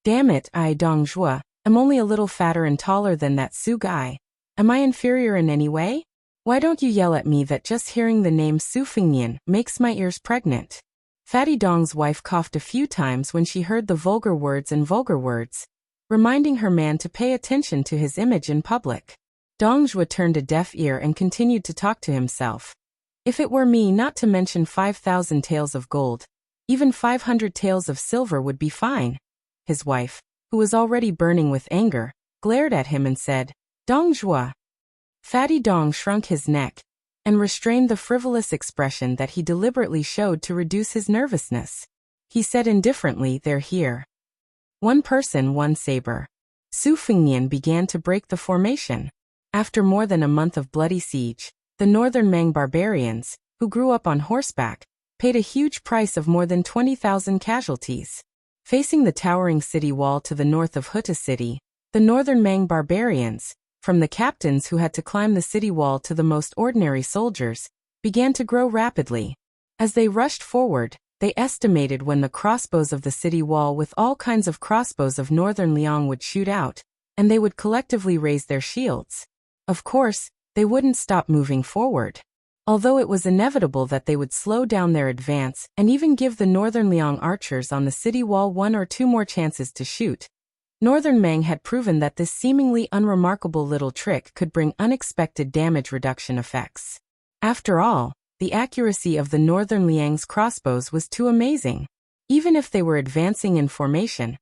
Damn it, I, Dong Zhuo, am only a little fatter and taller than that Su guy. Am I inferior in any way? Why don't you yell at me that just hearing the name Su Fengnian makes my ears pregnant? Fatty Dong's wife coughed a few times when she heard the vulgar words, reminding her man to pay attention to his image in public. Dong Zhuo turned a deaf ear and continued to talk to himself. If it were me, not to mention 5,000 taels of gold, even 500 taels of silver would be fine. His wife, who was already burning with anger, glared at him and said, "Dong Zhuo." Fatty Dong shrunk his neck and restrained the frivolous expression that he deliberately showed to reduce his nervousness. He said indifferently, "They're here. One person, one saber." Su Fengnian began to break the formation. After more than a month of bloody siege, the northern Mang barbarians, who grew up on horseback, paid a huge price of more than 20,000 casualties. Facing the towering city wall to the north of Huta City, the northern Mang barbarians, from the captains who had to climb the city wall to the most ordinary soldiers, began to grow rapidly. As they rushed forward, they estimated when the crossbows of the city wall with all kinds of crossbows of northern Liang would shoot out, and they would collectively raise their shields. Of course, they wouldn't stop moving forward. Although it was inevitable that they would slow down their advance and even give the northern Liang archers on the city wall 1 or 2 more chances to shoot, northern Mang had proven that this seemingly unremarkable little trick could bring unexpected damage reduction effects. After all, the accuracy of the northern Liang's crossbows was too amazing. Even if they were advancing in formation,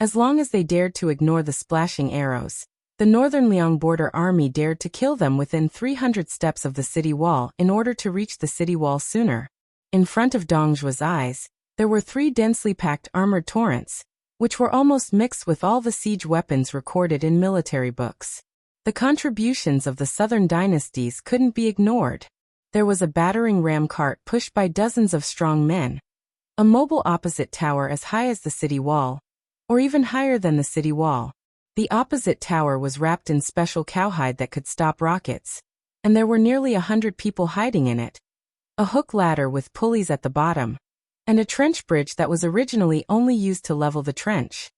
as long as they dared to ignore the splashing arrows, the northern Liang border army dared to kill them within 300 steps of the city wall in order to reach the city wall sooner. In front of Dong Zhuo's eyes, there were 3 densely packed armored torrents, which were almost mixed with all the siege weapons recorded in military books. The contributions of the southern dynasties couldn't be ignored. There was a battering ram cart pushed by dozens of strong men, a mobile opposite tower as high as the city wall, or even higher than the city wall. The opposite tower was wrapped in special cowhide that could stop rockets, and there were nearly 100 people hiding in it. A hook ladder with pulleys at the bottom, and a trench bridge that was originally only used to level the trench.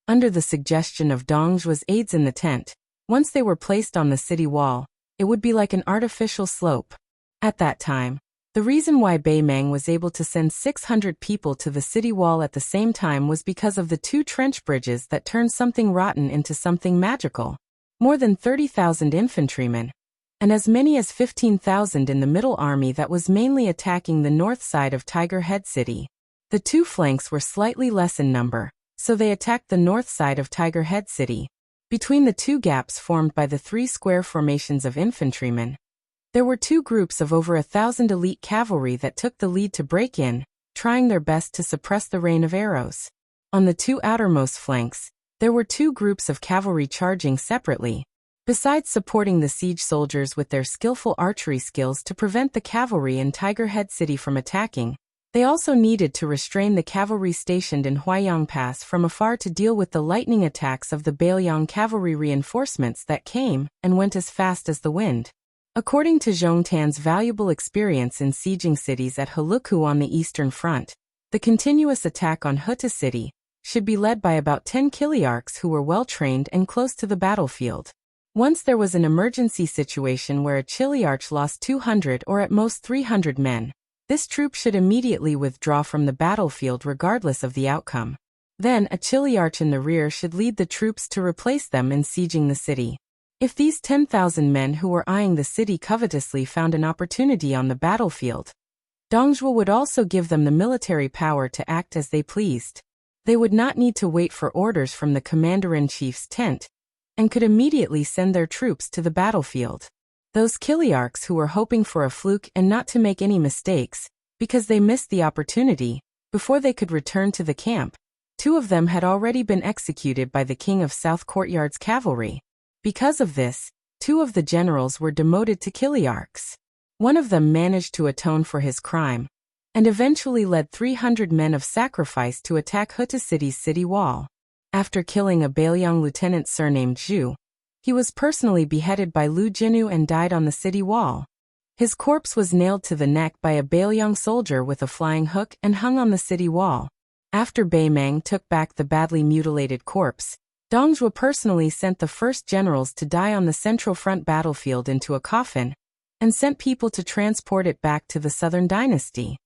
Under the suggestion of Dong Zhuo's aides in the tent, once they were placed on the city wall, it would be like an artificial slope. At that time, the reason why Bei Mang was able to send 600 people to the city wall at the same time was because of the 2 trench bridges that turned something rotten into something magical. More than 30,000 infantrymen, and as many as 15,000 in the middle army that was mainly attacking the north side of Tiger Head City. The 2 flanks were slightly less in number, so they attacked the north side of Tiger Head City. Between the 2 gaps formed by the 3 square formations of infantrymen, there were 2 groups of over 1,000 elite cavalry that took the lead to break in, trying their best to suppress the rain of arrows. On the 2 outermost flanks, there were 2 groups of cavalry charging separately. Besides supporting the siege soldiers with their skillful archery skills to prevent the cavalry in Tiger Head City from attacking, they also needed to restrain the cavalry stationed in Huaiyang Pass from afar to deal with the lightning attacks of the Bailiang cavalry reinforcements that came and went as fast as the wind. According to Zhong Tan's valuable experience in sieging cities at Heluku on the Eastern Front, the continuous attack on Huta City should be led by about 10 Kiliarchs who were well-trained and close to the battlefield. Once there was an emergency situation where a Chiliarch lost 200 or at most 300 men, this troop should immediately withdraw from the battlefield regardless of the outcome. Then a Chiliarch in the rear should lead the troops to replace them in sieging the city. If these 10,000 men who were eyeing the city covetously found an opportunity on the battlefield, Dong Zhuo would also give them the military power to act as they pleased. They would not need to wait for orders from the commander-in-chief's tent, and could immediately send their troops to the battlefield. Those Kiliarchs who were hoping for a fluke and not to make any mistakes, because they missed the opportunity, before they could return to the camp, 2 of them had already been executed by the King of South Courtyard's cavalry. Because of this, 2 of the generals were demoted to Kiliarchs. One of them managed to atone for his crime, and eventually led 300 men of sacrifice to attack Huta City's city wall. After killing a Bailiang lieutenant surnamed Zhu, he was personally beheaded by Lu Jinu and died on the city wall. His corpse was nailed to the neck by a Bailiang soldier with a flying hook and hung on the city wall. After Bei Mang took back the badly mutilated corpse, Dong Zhuo personally sent the first generals to die on the Central Front battlefield into a coffin, and sent people to transport it back to the Southern Dynasty.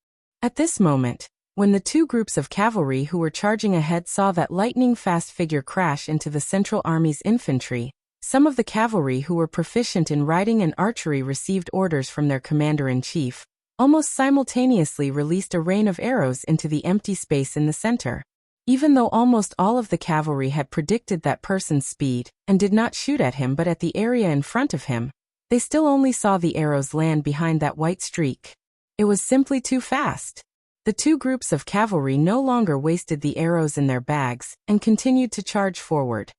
At this moment, when the 2 groups of cavalry who were charging ahead saw that lightning-fast figure crash into the Central Army's infantry, some of the cavalry who were proficient in riding and archery received orders from their commander-in-chief, almost simultaneously released a rain of arrows into the empty space in the center. Even though almost all of the cavalry had predicted that person's speed and did not shoot at him but at the area in front of him, They still only saw the arrows land behind that white streak. It was simply too fast. The two groups of cavalry no longer wasted the arrows in their bags and continued to charge forward.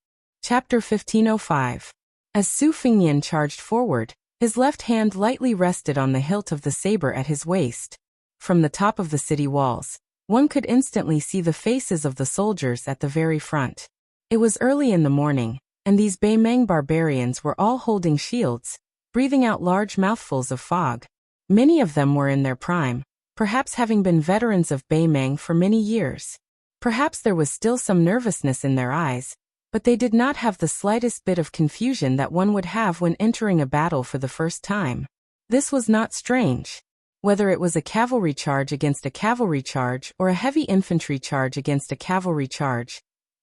Chapter 1505. As Su Fengnian charged forward, his left hand lightly rested on the hilt of the saber at his waist. From the top of the city walls, one could instantly see the faces of the soldiers at the very front. It was early in the morning, and these Beimeng barbarians were all holding shields, breathing out large mouthfuls of fog. Many of them were in their prime, perhaps having been veterans of Beimeng for many years. Perhaps there was still some nervousness in their eyes, but they did not have the slightest bit of confusion that one would have when entering a battle for the first time. This was not strange. Whether it was a cavalry charge against a cavalry charge or a heavy infantry charge against a cavalry charge,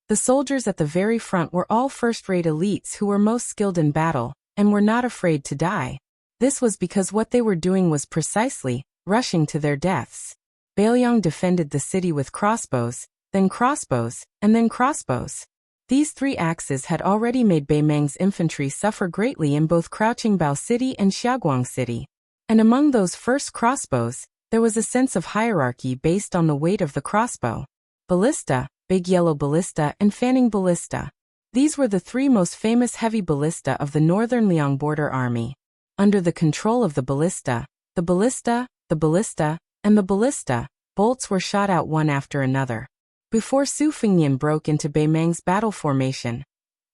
the soldiers at the very front were all first-rate elites who were most skilled in battle and were not afraid to die. This was because what they were doing was precisely rushing to their deaths. Bailiang defended the city with crossbows, then crossbows, and then crossbows. These three axes had already made Beimeng's infantry suffer greatly in both Crouching Bao City and Xiaoguang City. And among those first crossbows, there was a sense of hierarchy based on the weight of the crossbow. Ballista, Big Yellow Ballista, and Fanning Ballista. These were the three most famous heavy ballista of the Northern Liang Border Army. Under the control of the ballista, and the ballista, bolts were shot out one after another. Before Su Fengnian broke into Beimeng's battle formation,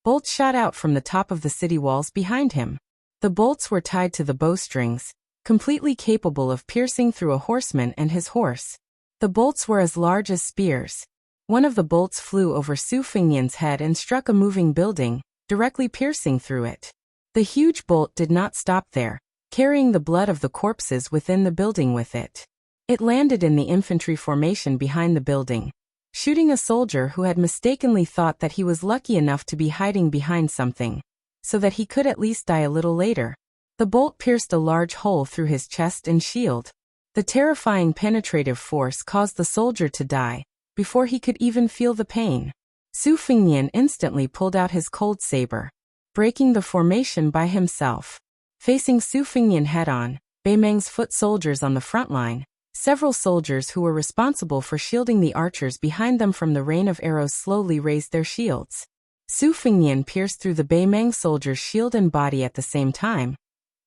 bolts shot out from the top of the city walls behind him. The bolts were tied to the bowstrings, completely capable of piercing through a horseman and his horse. The bolts were as large as spears. One of the bolts flew over Su Fengnian's head and struck a moving building, directly piercing through it. The huge bolt did not stop there, carrying the blood of the corpses within the building with it. It landed in the infantry formation behind the building, shooting a soldier who had mistakenly thought that he was lucky enough to be hiding behind something, so that he could at least die a little later. The bolt pierced a large hole through his chest and shield. The terrifying penetrative force caused the soldier to die, before he could even feel the pain. Su Fengnian instantly pulled out his cold saber, breaking the formation by himself. Facing Su Fengnian head-on, Beimeng's foot soldiers on the front line, several soldiers who were responsible for shielding the archers behind them from the rain of arrows slowly raised their shields. Su Fengnian pierced through the Beimeng soldier's shield and body at the same time,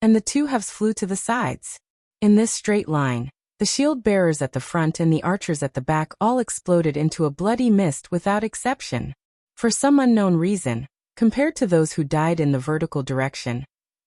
and the two halves flew to the sides. In this straight line, the shield bearers at the front and the archers at the back all exploded into a bloody mist without exception. For some unknown reason, compared to those who died in the vertical direction,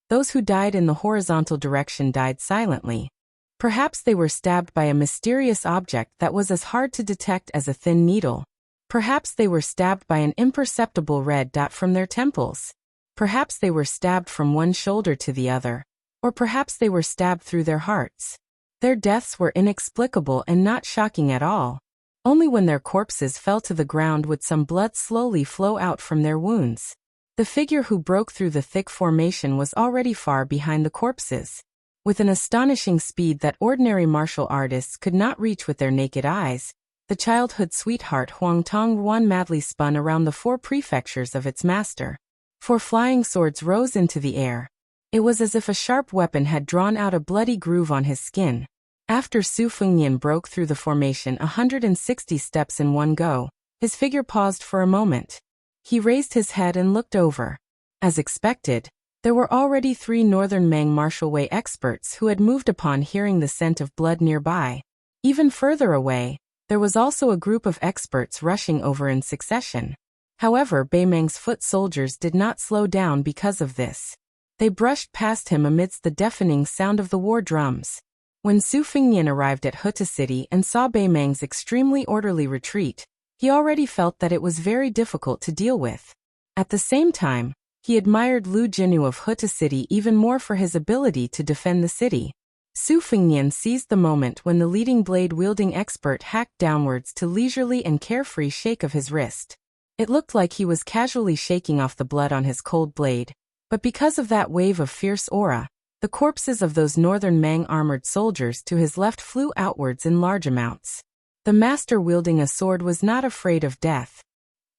those who died in the horizontal direction died silently. Perhaps they were stabbed by a mysterious object that was as hard to detect as a thin needle. Perhaps they were stabbed by an imperceptible red dot from their temples. Perhaps they were stabbed from one shoulder to the other. Or perhaps they were stabbed through their hearts. Their deaths were inexplicable and not shocking at all. Only when their corpses fell to the ground would some blood slowly flow out from their wounds. The figure who broke through the thick formation was already far behind the corpses. With an astonishing speed that ordinary martial artists could not reach with their naked eyes, the childhood sweetheart Huang Tong madly spun around the four prefectures of its master. Four flying swords rose into the air. It was as if a sharp weapon had drawn out a bloody groove on his skin. After Su Fengnian broke through the formation 160 steps in one go, his figure paused for a moment. He raised his head and looked over. As expected, there were already 3 Northern Mang martial way experts who had moved upon hearing the scent of blood nearby. Even further away, there was also a group of experts rushing over in succession. However, Beimeng's foot soldiers did not slow down because of this. They brushed past him amidst the deafening sound of the war drums. When Su Fengnian arrived at Huta City and saw Beimeng's extremely orderly retreat, he already felt that it was very difficult to deal with. At the same time, he admired Lu Jinu of Huta City even more for his ability to defend the city. Su Fengnian seized the moment when the leading blade-wielding expert hacked downwards to leisurely and carefree shake of his wrist. It looked like he was casually shaking off the blood on his cold blade, but because of that wave of fierce aura, the corpses of those Northern Mang armored soldiers to his left flew outwards in large amounts. The master wielding a sword was not afraid of death.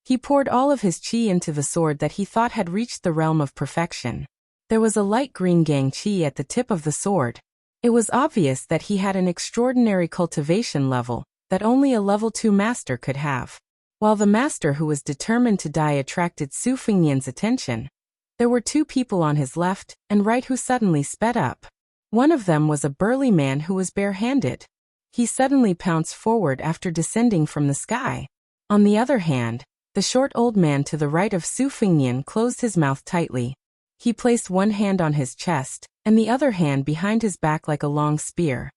He poured all of his chi into the sword that he thought had reached the realm of perfection. There was a light green gangchi at the tip of the sword. It was obvious that he had an extraordinary cultivation level that only a level 2 master could have. While the master who was determined to die attracted Su Fengnian's attention, there were two people on his left and right who suddenly sped up. One of them was a burly man who was barehanded. He suddenly pounced forward after descending from the sky. On the other hand, the short old man to the right of Su Fengnian closed his mouth tightly. He placed one hand on his chest and the other hand behind his back like a long spear.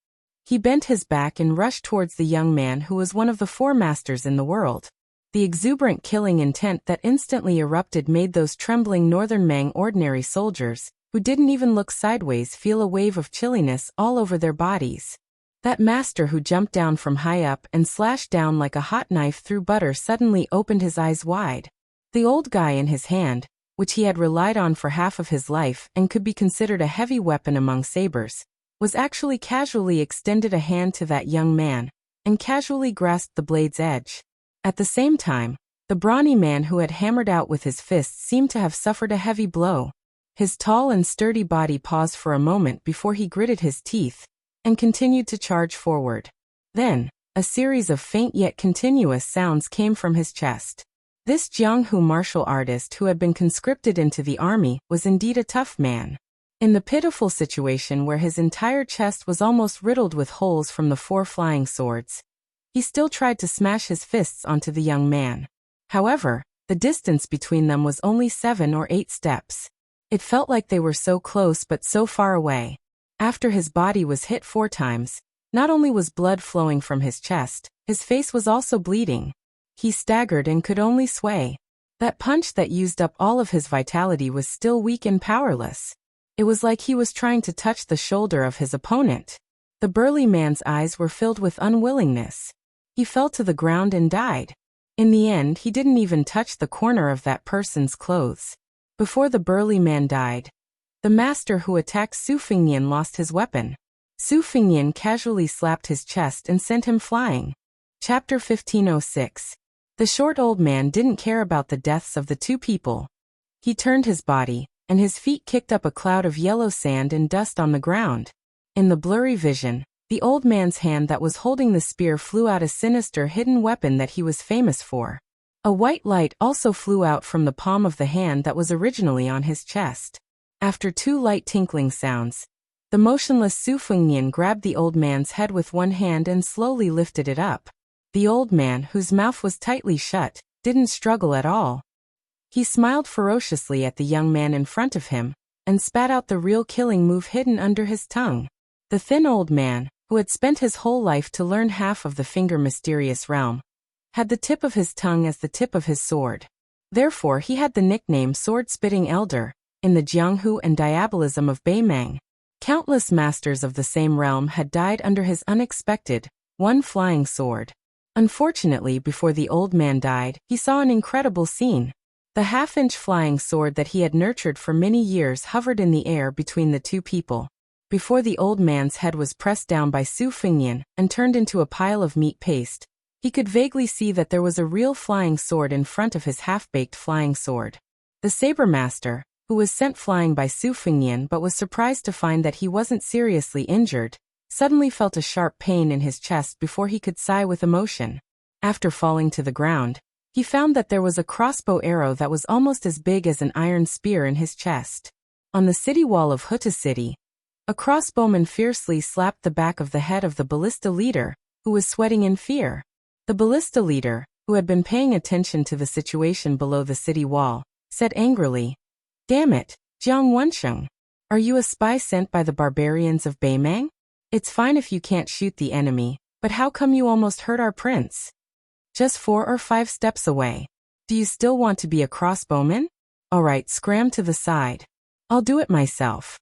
He bent his back and rushed towards the young man who was one of the 4 masters in the world. The exuberant killing intent that instantly erupted made those trembling northern Mang ordinary soldiers, who didn't even look sideways, feel a wave of chilliness all over their bodies. That master who jumped down from high up and slashed down like a hot knife through butter suddenly opened his eyes wide. The old guy in his hand, which he had relied on for half of his life and could be considered a heavy weapon among sabers, was actually casually extended a hand to that young man, and casually grasped the blade's edge. At the same time, the brawny man who had hammered out with his fists seemed to have suffered a heavy blow. His tall and sturdy body paused for a moment before he gritted his teeth and continued to charge forward. Then, a series of faint yet continuous sounds came from his chest. This Jianghu martial artist who had been conscripted into the army was indeed a tough man. In the pitiful situation where his entire chest was almost riddled with holes from the 4 flying swords, he still tried to smash his fists onto the young man. However, the distance between them was only 7 or 8 steps. It felt like they were so close but so far away. After his body was hit 4 times, not only was blood flowing from his chest, his face was also bleeding. He staggered and could only sway. That punch that used up all of his vitality was still weak and powerless. It was like he was trying to touch the shoulder of his opponent. The burly man's eyes were filled with unwillingness. He fell to the ground and died. In the end, he didn't even touch the corner of that person's clothes. Before the burly man died, the master who attacked Su Fengnian lost his weapon. Su Fengnian casually slapped his chest and sent him flying. Chapter 1506. The short old man didn't care about the deaths of the 2 people. He turned his body, and his feet kicked up a cloud of yellow sand and dust on the ground. In the blurry vision, the old man's hand that was holding the spear flew out a sinister hidden weapon that he was famous for. A white light also flew out from the palm of the hand that was originally on his chest. After 2 light tinkling sounds, the motionless Su Fengnian grabbed the old man's head with one hand and slowly lifted it up. The old man, whose mouth was tightly shut, didn't struggle at all. He smiled ferociously at the young man in front of him, and spat out the real killing move hidden under his tongue. The thin old man, who had spent his whole life to learn half of the finger mysterious realm, had the tip of his tongue as the tip of his sword. Therefore he had the nickname Sword-Spitting Elder. In the Jianghu and diabolism of Beimang, countless masters of the same realm had died under his unexpected, 1 flying sword. Unfortunately, before the old man died, he saw an incredible scene. The half-inch flying sword that he had nurtured for many years hovered in the air between the 2 people. Before the old man's head was pressed down by Su Fengnian and turned into a pile of meat paste, he could vaguely see that there was a real flying sword in front of his half-baked flying sword. The saber master, who was sent flying by Su Fengnian but was surprised to find that he wasn't seriously injured, suddenly felt a sharp pain in his chest before he could sigh with emotion. After falling to the ground, he found that there was a crossbow arrow that was almost as big as an iron spear in his chest. On the city wall of Huta City, a crossbowman fiercely slapped the back of the head of the ballista leader, who was sweating in fear. The ballista leader, who had been paying attention to the situation below the city wall, said angrily, "Damn it, Jiang Wensheng. Are you a spy sent by the barbarians of Beimang? It's fine if you can't shoot the enemy, but how come you almost hurt our prince? Just 4 or 5 steps away. Do you still want to be a crossbowman? Alright, scram to the side. I'll do it myself."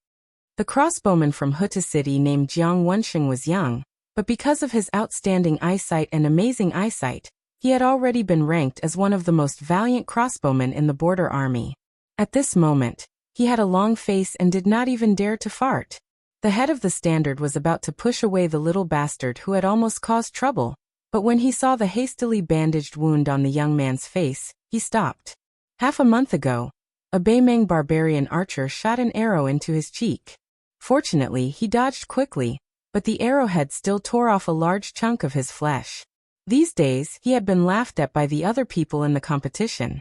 The crossbowman from Huta City named Jiang Wensheng was young, but because of his outstanding eyesight and amazing eyesight, he had already been ranked as one of the most valiant crossbowmen in the border army. At this moment, he had a long face and did not even dare to fart. The head of the standard was about to push away the little bastard who had almost caused trouble, but when he saw the hastily bandaged wound on the young man's face, he stopped. Half a month ago, A Baimeng barbarian archer shot an arrow into his cheek. Fortunately, he dodged quickly, but the arrowhead still tore off a large chunk of his flesh. These days, he had been laughed at by the other people in the competition.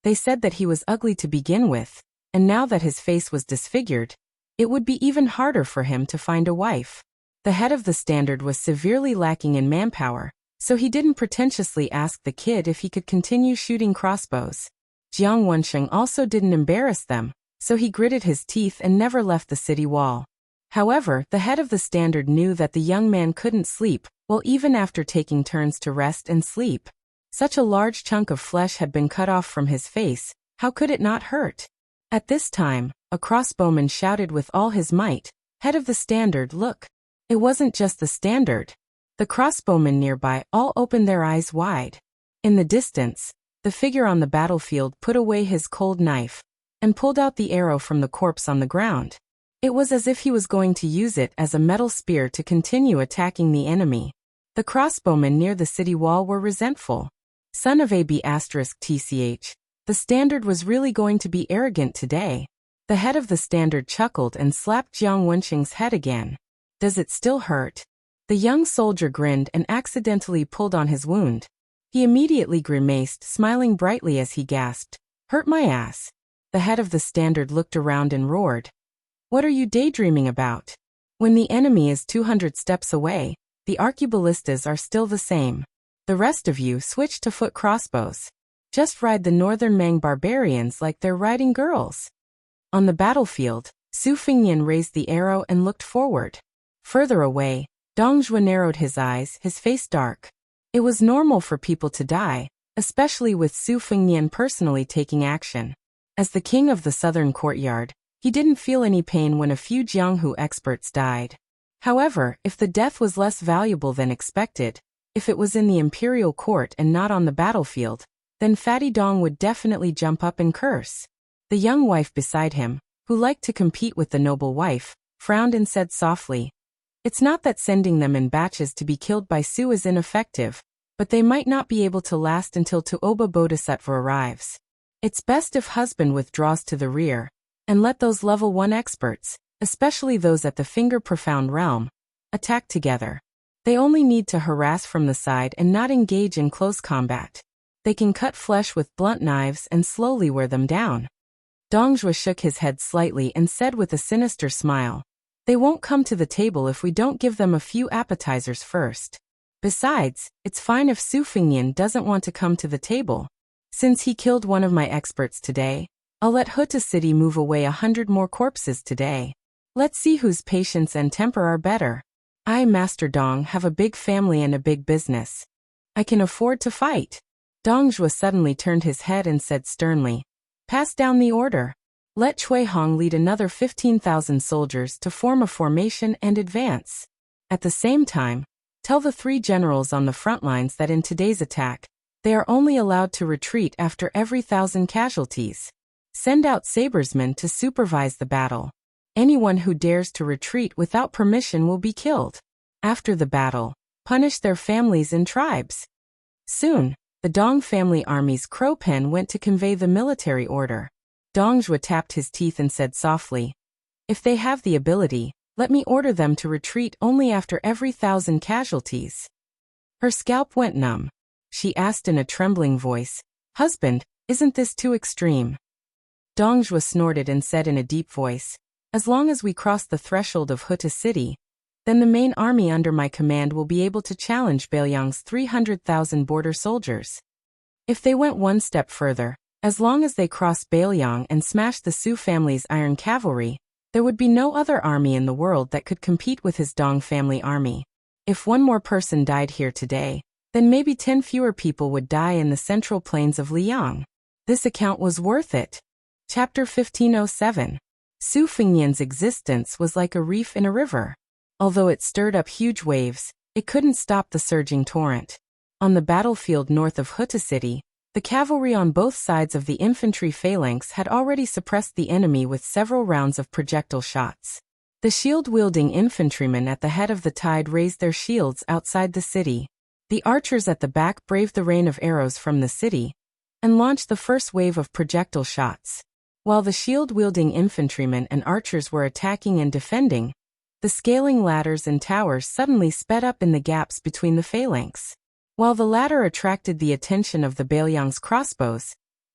They said that he was ugly to begin with, and now that his face was disfigured, it would be even harder for him to find a wife. The head of the standard was severely lacking in manpower, so he didn't pretentiously ask the kid if he could continue shooting crossbows. Jiang Wensheng also didn't embarrass them, so he gritted his teeth and never left the city wall. However, the head of the standard knew that the young man couldn't sleep, well, even after taking turns to rest and sleep. Such a large chunk of flesh had been cut off from his face, how could it not hurt? At this time, a crossbowman shouted with all his might, "Head of the standard, look!" It wasn't just the standard. The crossbowmen nearby all opened their eyes wide. In the distance, the figure on the battlefield put away his cold knife and pulled out the arrow from the corpse on the ground. It was as if he was going to use it as a metal spear to continue attacking the enemy. The crossbowmen near the city wall were resentful. Son of AB*TCH, the standard was really going to be arrogant today. The head of the standard chuckled and slapped Jiang Wensheng's head again. "Does it still hurt?" The young soldier grinned and accidentally pulled on his wound. He immediately grimaced, smiling brightly as he gasped, "Hurt my ass." The head of the standard looked around and roared, "What are you daydreaming about? When the enemy is 200 steps away, the arqueballistas are still the same. The rest of you switch to foot crossbows. Just ride the northern Mang barbarians like they're riding girls." On the battlefield, Su Fengnian raised the arrow and looked forward. Further away, Dong Zhuo narrowed his eyes, his face dark. It was normal for people to die, especially with Su Fengnian personally taking action. As the king of the southern courtyard, he didn't feel any pain when a few Jianghu experts died. However, if the death was less valuable than expected, if it was in the imperial court and not on the battlefield, then Fatty Dong would definitely jump up and curse. The young wife beside him, who liked to compete with the noble wife, frowned and said softly, "It's not that sending them in batches to be killed by Su is ineffective, but they might not be able to last until Tuoba Bodhisattva arrives. It's best if husband withdraws to the rear, and let those level 1 experts, especially those at the finger-profound realm, attack together. They only need to harass from the side and not engage in close combat. They can cut flesh with blunt knives and slowly wear them down." Dong Zhuo shook his head slightly and said with a sinister smile, "They won't come to the table if we don't give them a few appetizers first. Besides, it's fine if Su Fengnian doesn't want to come to the table. Since he killed one of my experts today, I'll let Huta City move away 100 more corpses today. Let's see whose patience and temper are better. I, Master Dong, have a big family and a big business. I can afford to fight." Dong Zhuo suddenly turned his head and said sternly, "Pass down the order. Let Cui Hong lead another 15,000 soldiers to form a formation and advance. At the same time, tell the 3 generals on the front lines that in today's attack, they are only allowed to retreat after every 1,000 casualties. Send out sabresmen to supervise the battle. Anyone who dares to retreat without permission will be killed. After the battle, punish their families and tribes." Soon, the Dong family army's crow pen went to convey the military order. Dong Zhuo tapped his teeth and said softly, "If they have the ability, let me order them to retreat only after every 1,000 casualties." Her scalp went numb. She asked in a trembling voice, "Husband, isn't this too extreme?" Dong Zhuo snorted and said in a deep voice, "As long as we cross the threshold of Huta City, then the main army under my command will be able to challenge Bailiang's 300,000 border soldiers. If they went one step further, as long as they crossed Bailiang and smashed the Su family's iron cavalry, there would be no other army in the world that could compete with his Dong family army. If one more person died here today, then maybe 10 fewer people would die in the central plains of Liang. This account was worth it." Chapter 1507. Su Fengnian's existence was like a reef in a river. Although it stirred up huge waves, it couldn't stop the surging torrent. On the battlefield north of Huta City, the cavalry on both sides of the infantry phalanx had already suppressed the enemy with several rounds of projectile shots. The shield-wielding infantrymen at the head of the tide raised their shields outside the city. The archers at the back braved the rain of arrows from the city and launched the first wave of projectile shots. While the shield-wielding infantrymen and archers were attacking and defending, the scaling ladders and towers suddenly sped up in the gaps between the phalanx. While the latter attracted the attention of the Baoyang's crossbows,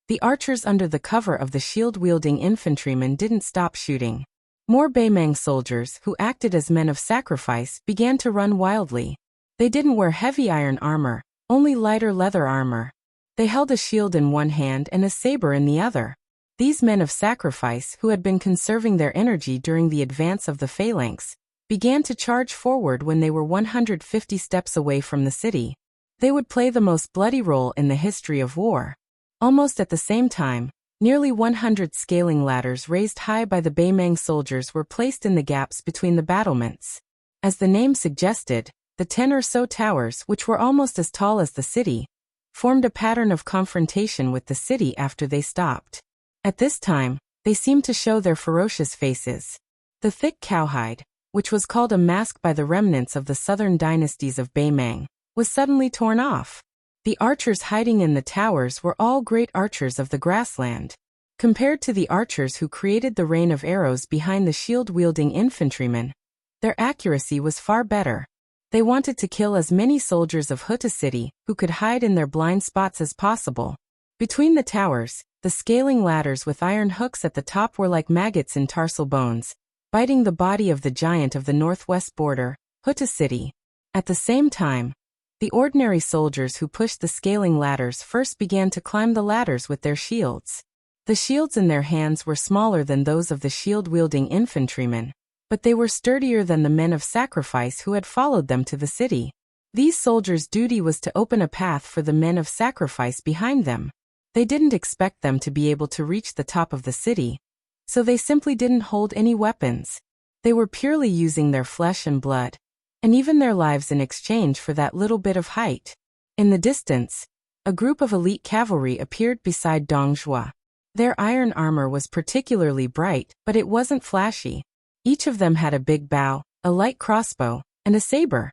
the archers under the cover of the shield-wielding infantrymen didn't stop shooting. More Baimang soldiers, who acted as men of sacrifice, began to run wildly. They didn't wear heavy iron armor, only lighter leather armor. They held a shield in one hand and a saber in the other. These men of sacrifice, who had been conserving their energy during the advance of the phalanx, began to charge forward when they were 150 steps away from the city. They would play the most bloody role in the history of war. Almost at the same time, nearly 100 scaling ladders raised high by the Baimang soldiers were placed in the gaps between the battlements. As the name suggested, the 10 or so towers, which were almost as tall as the city, formed a pattern of confrontation with the city after they stopped. At this time, they seemed to show their ferocious faces. The thick cowhide, which was called a mask by the remnants of the southern dynasties of Baimang, was suddenly torn off. The archers hiding in the towers were all great archers of the grassland. Compared to the archers who created the rain of arrows behind the shield-wielding infantrymen, their accuracy was far better. They wanted to kill as many soldiers of Huta city who could hide in their blind spots as possible. Between the towers, the scaling ladders with iron hooks at the top were like maggots in tarsal bones, biting the body of the giant of the northwest border, Huta city. At the same time, the ordinary soldiers who pushed the scaling ladders first began to climb the ladders with their shields. The shields in their hands were smaller than those of the shield-wielding infantrymen, but they were sturdier than the men of sacrifice who had followed them to the city. These soldiers' duty was to open a path for the men of sacrifice behind them. They didn't expect them to be able to reach the top of the city, so they simply didn't hold any weapons. They were purely using their flesh and blood, and even their lives in exchange for that little bit of height. In the distance, a group of elite cavalry appeared beside Dong Zhuo. Their iron armor was particularly bright, but it wasn't flashy. Each of them had a big bow, a light crossbow, and a saber.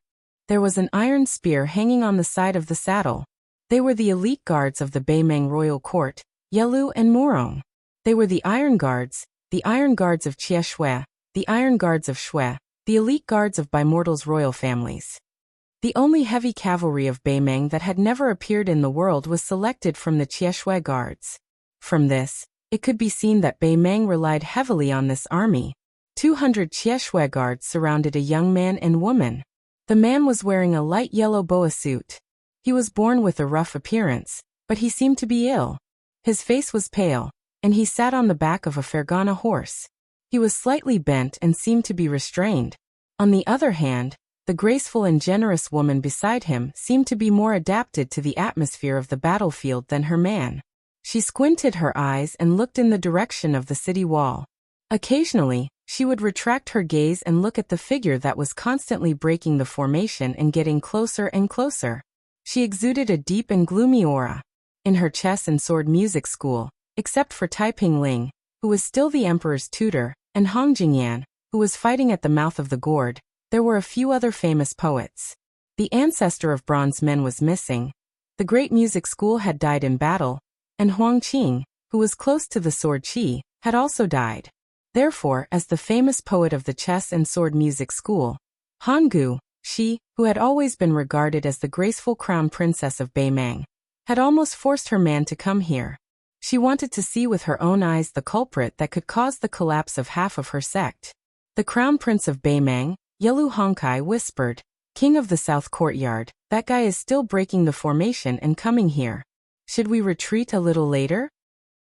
There was an iron spear hanging on the side of the saddle. They were the elite guards of the Baimang royal court, Yelu and Murong. They were the Iron Guards of Jie Shui, the Iron Guards of Shui, the elite guards of Bimortal's royal families. The only heavy cavalry of Baimang that had never appeared in the world was selected from the Jie Shui guards. From this, it could be seen that Baimang relied heavily on this army. 200 Jie Shui guards surrounded a young man and woman. The man was wearing a light yellow boa suit. He was born with a rough appearance, but he seemed to be ill. His face was pale, and he sat on the back of a Fergana horse. He was slightly bent and seemed to be restrained. On the other hand, the graceful and generous woman beside him seemed to be more adapted to the atmosphere of the battlefield than her man. She squinted her eyes and looked in the direction of the city wall. Occasionally, she would retract her gaze and look at the figure that was constantly breaking the formation and getting closer and closer. She exuded a deep and gloomy aura. In her chess and sword music school, except for Taiping Ling, who was still the emperor's tutor, and Hong Jingyan, who was fighting at the mouth of the gourd, there were a few other famous poets. The ancestor of bronze men was missing. The great music school had died in battle, and Huang Qing, who was close to the sword Qi, had also died. Therefore, as the famous poet of the chess and sword music school, Han Gu, she, who had always been regarded as the graceful crown princess of Baimang, had almost forced her man to come here. She wanted to see with her own eyes the culprit that could cause the collapse of half of her sect. The crown prince of Baimang, Yelu Hongkai, whispered, "King of the South Courtyard, that guy is still breaking the formation and coming here. Should we retreat a little later?"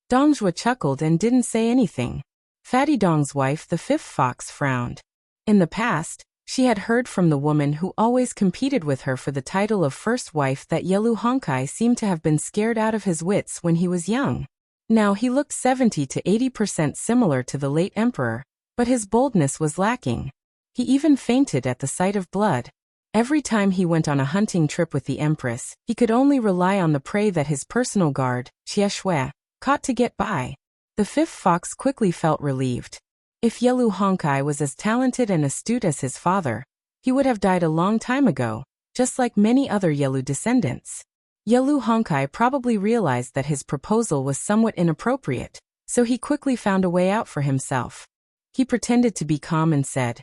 Dong Zhuo chuckled and didn't say anything. Fatty Dong's wife, the fifth fox, frowned. In the past, she had heard from the woman who always competed with her for the title of first wife that Yelu Hongkai seemed to have been scared out of his wits when he was young. Now he looked 70 to 80% similar to the late emperor, but his boldness was lacking. He even fainted at the sight of blood. Every time he went on a hunting trip with the empress, he could only rely on the prey that his personal guard, Jie Shui, caught to get by. The fifth fox quickly felt relieved. If Yelu Hongkai was as talented and astute as his father, he would have died a long time ago, just like many other Yelu descendants. Yelu Hongkai probably realized that his proposal was somewhat inappropriate, so he quickly found a way out for himself. He pretended to be calm and said,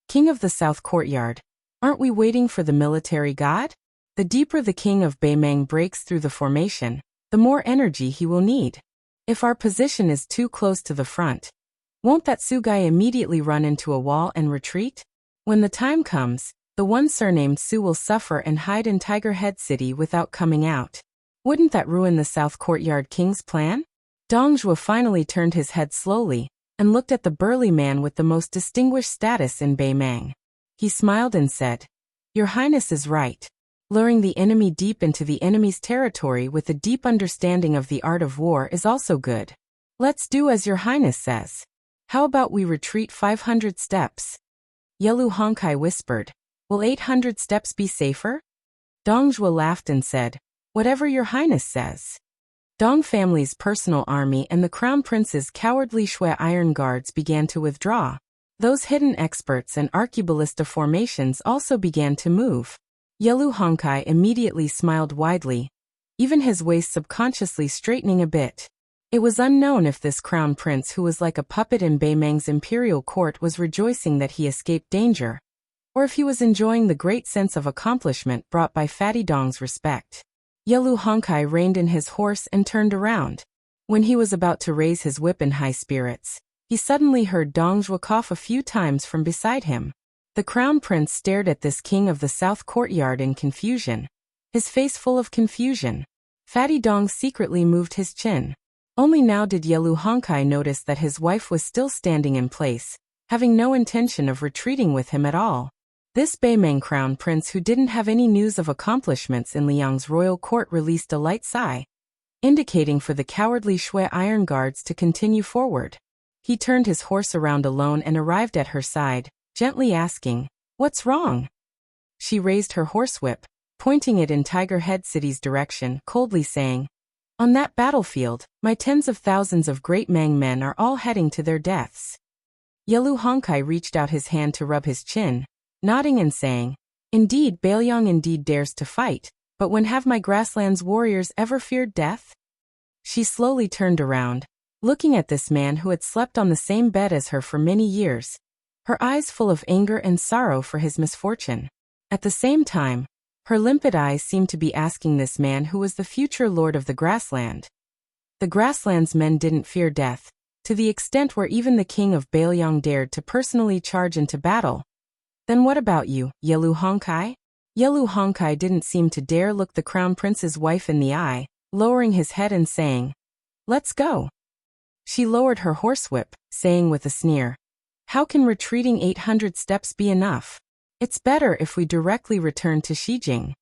"King of the South Courtyard, aren't we waiting for the military god? The deeper the king of Beimeng breaks through the formation, the more energy he will need. If our position is too close to the front, won't that Sugai immediately run into a wall and retreat? When the time comes, the one surnamed Su will suffer and hide in Tiger Head City without coming out. Wouldn't that ruin the South Courtyard King's plan?" Dong Zhuo finally turned his head slowly and looked at the burly man with the most distinguished status in Beimeng. He smiled and said, "Your Highness is right. Luring the enemy deep into the enemy's territory with a deep understanding of the art of war is also good. Let's do as Your Highness says. How about we retreat 500 steps?" Yelu Honkai whispered, "Will 800 steps be safer?" Dong Zhuo laughed and said, "Whatever Your Highness says." Dong family's personal army and the Crown Prince's cowardly Shui Iron Guards began to withdraw. Those hidden experts and archiballista formations also began to move. Yelu Honkai immediately smiled widely, even his waist subconsciously straightening a bit. It was unknown if this Crown Prince who was like a puppet in Beimeng's imperial court was rejoicing that he escaped danger, or if he was enjoying the great sense of accomplishment brought by Fatty Dong's respect. Yelu Honkai reined in his horse and turned around. When he was about to raise his whip in high spirits, he suddenly heard Dong Zhuo cough a few times from beside him. The Crown Prince stared at this king of the South Courtyard in confusion, his face full of confusion. Fatty Dong secretly moved his chin. Only now did Yelu Honkai notice that his wife was still standing in place, having no intention of retreating with him at all. This Beimeng Crown Prince who didn't have any news of accomplishments in Liang's royal court released a light sigh, indicating for the cowardly Shui Iron Guards to continue forward. He turned his horse around alone and arrived at her side, gently asking, "What's wrong?" She raised her horsewhip, pointing it in Tiger Head City's direction, coldly saying, "On that battlefield, my tens of thousands of great Mang men are all heading to their deaths." Yelu Honkai reached out his hand to rub his chin, nodding and saying, "Indeed, Bailiang indeed dares to fight, but when have my grasslands warriors ever feared death?" She slowly turned around, looking at this man who had slept on the same bed as her for many years, her eyes full of anger and sorrow for his misfortune. At the same time, her limpid eyes seemed to be asking this man who was the future lord of the grassland. The grassland's men didn't fear death, to the extent where even the king of Bailiang dared to personally charge into battle. Then what about you, Yelu Honkai? Yelu Honkai didn't seem to dare look the Crown Prince's wife in the eye, lowering his head and saying, "Let's go." She lowered her horsewhip, saying with a sneer, "How can retreating 800 steps be enough? It's better if we directly return to Shijing."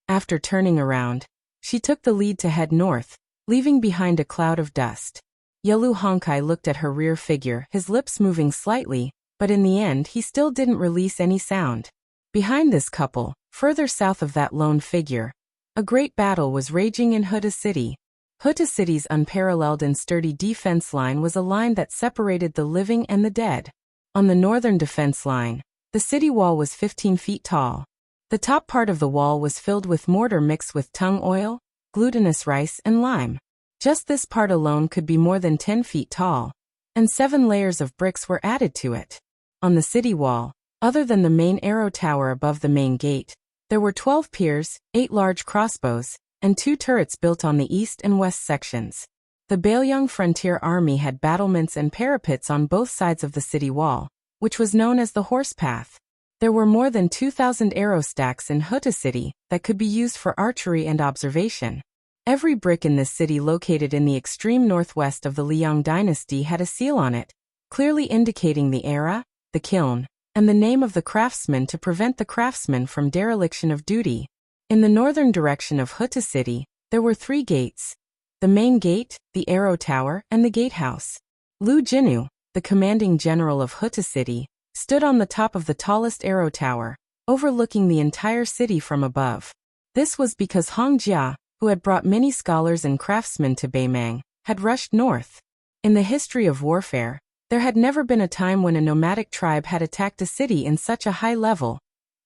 After turning around, she took the lead to head north, leaving behind a cloud of dust. Yelu Honkai looked at her rear figure, his lips moving slightly, but in the end he still didn't release any sound. Behind this couple, further south of that lone figure, a great battle was raging in Huta City. Huta City's unparalleled and sturdy defense line was a line that separated the living and the dead. On the northern defense line, the city wall was 15 feet tall. The top part of the wall was filled with mortar mixed with tung oil, glutinous rice, and lime. Just this part alone could be more than 10 feet tall, and 7 layers of bricks were added to it. On the city wall, other than the main arrow tower above the main gate, there were 12 piers, 8 large crossbows, and 2 turrets built on the east and west sections. The Bailiang Frontier Army had battlements and parapets on both sides of the city wall, which was known as the Horse Path. There were more than 2,000 arrow stacks in Huta City that could be used for archery and observation. Every brick in this city located in the extreme northwest of the Liang dynasty had a seal on it, clearly indicating the era, the kiln, and the name of the craftsman to prevent the craftsman from dereliction of duty. In the northern direction of Huta City, there were 3 gates: the main gate, the arrow tower, and the gatehouse. Lu Jinu, the commanding general of Huta City, stood on the top of the tallest arrow tower, overlooking the entire city from above. This was because Hong Jia, who had brought many scholars and craftsmen to Beimeng, had rushed north. In the history of warfare, there had never been a time when a nomadic tribe had attacked a city in such a high level,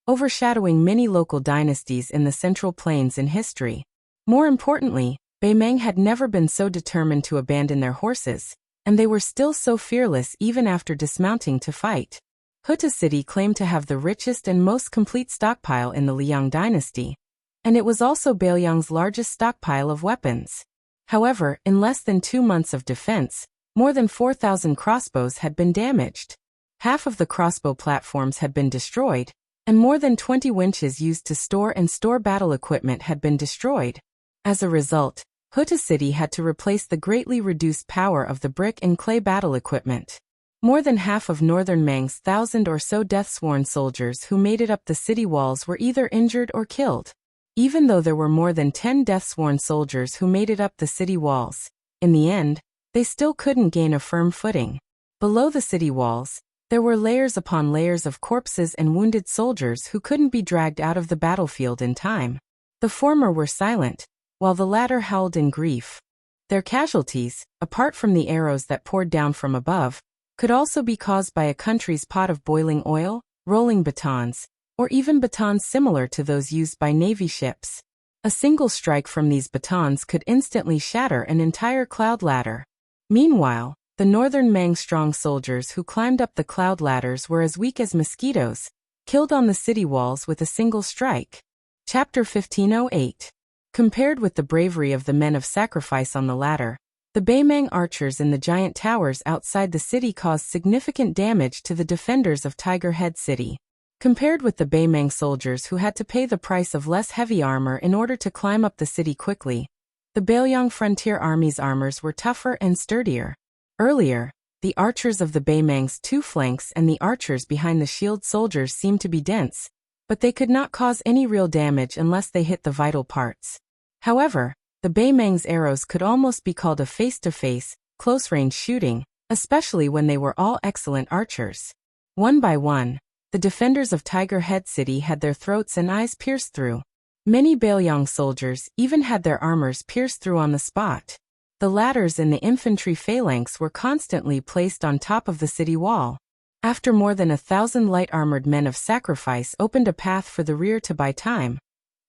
overshadowing many local dynasties in the Central Plains in history. More importantly, Beimeng had never been so determined to abandon their horses, and they were still so fearless even after dismounting to fight. Wuxia City claimed to have the richest and most complete stockpile in the Liang dynasty, and it was also Beiliang's largest stockpile of weapons. However, in less than 2 months of defense, more than 4,000 crossbows had been damaged. Half of the crossbow platforms had been destroyed, and more than 20 winches used to store battle equipment had been destroyed. As a result, Wuxia City had to replace the greatly reduced power of the brick and clay battle equipment. More than half of Northern Mang's 1,000 or so death-sworn soldiers who made it up the city walls were either injured or killed. Even though there were more than 10 death-sworn soldiers who made it up the city walls, in the end, they still couldn't gain a firm footing. Below the city walls, there were layers upon layers of corpses and wounded soldiers who couldn't be dragged out of the battlefield in time. The former were silent, while the latter howled in grief. Their casualties, apart from the arrows that poured down from above, could also be caused by a country's pot of boiling oil, rolling batons, or even batons similar to those used by Navy ships. A single strike from these batons could instantly shatter an entire cloud ladder. Meanwhile, the Northern Mang strong soldiers who climbed up the cloud ladders were as weak as mosquitoes, killed on the city walls with a single strike. Chapter 1508. Compared with the bravery of the men of sacrifice on the ladder, the Beimang archers in the giant towers outside the city caused significant damage to the defenders of Tiger Head City. Compared with the Beimang soldiers who had to pay the price of less heavy armor in order to climb up the city quickly, the Beiliang Frontier Army's armors were tougher and sturdier. Earlier, the archers of the Beimang's 2 flanks and the archers behind the shield soldiers seemed to be dense, but they could not cause any real damage unless they hit the vital parts. However, the Beimang's arrows could almost be called a face-to-face, close-range shooting, especially when they were all excellent archers. One by one, the defenders of Tiger Head City had their throats and eyes pierced through. Many Beiliang soldiers even had their armors pierced through on the spot. The ladders in the infantry phalanx were constantly placed on top of the city wall. After more than 1,000 light-armored men of sacrifice opened a path for the rear to buy time,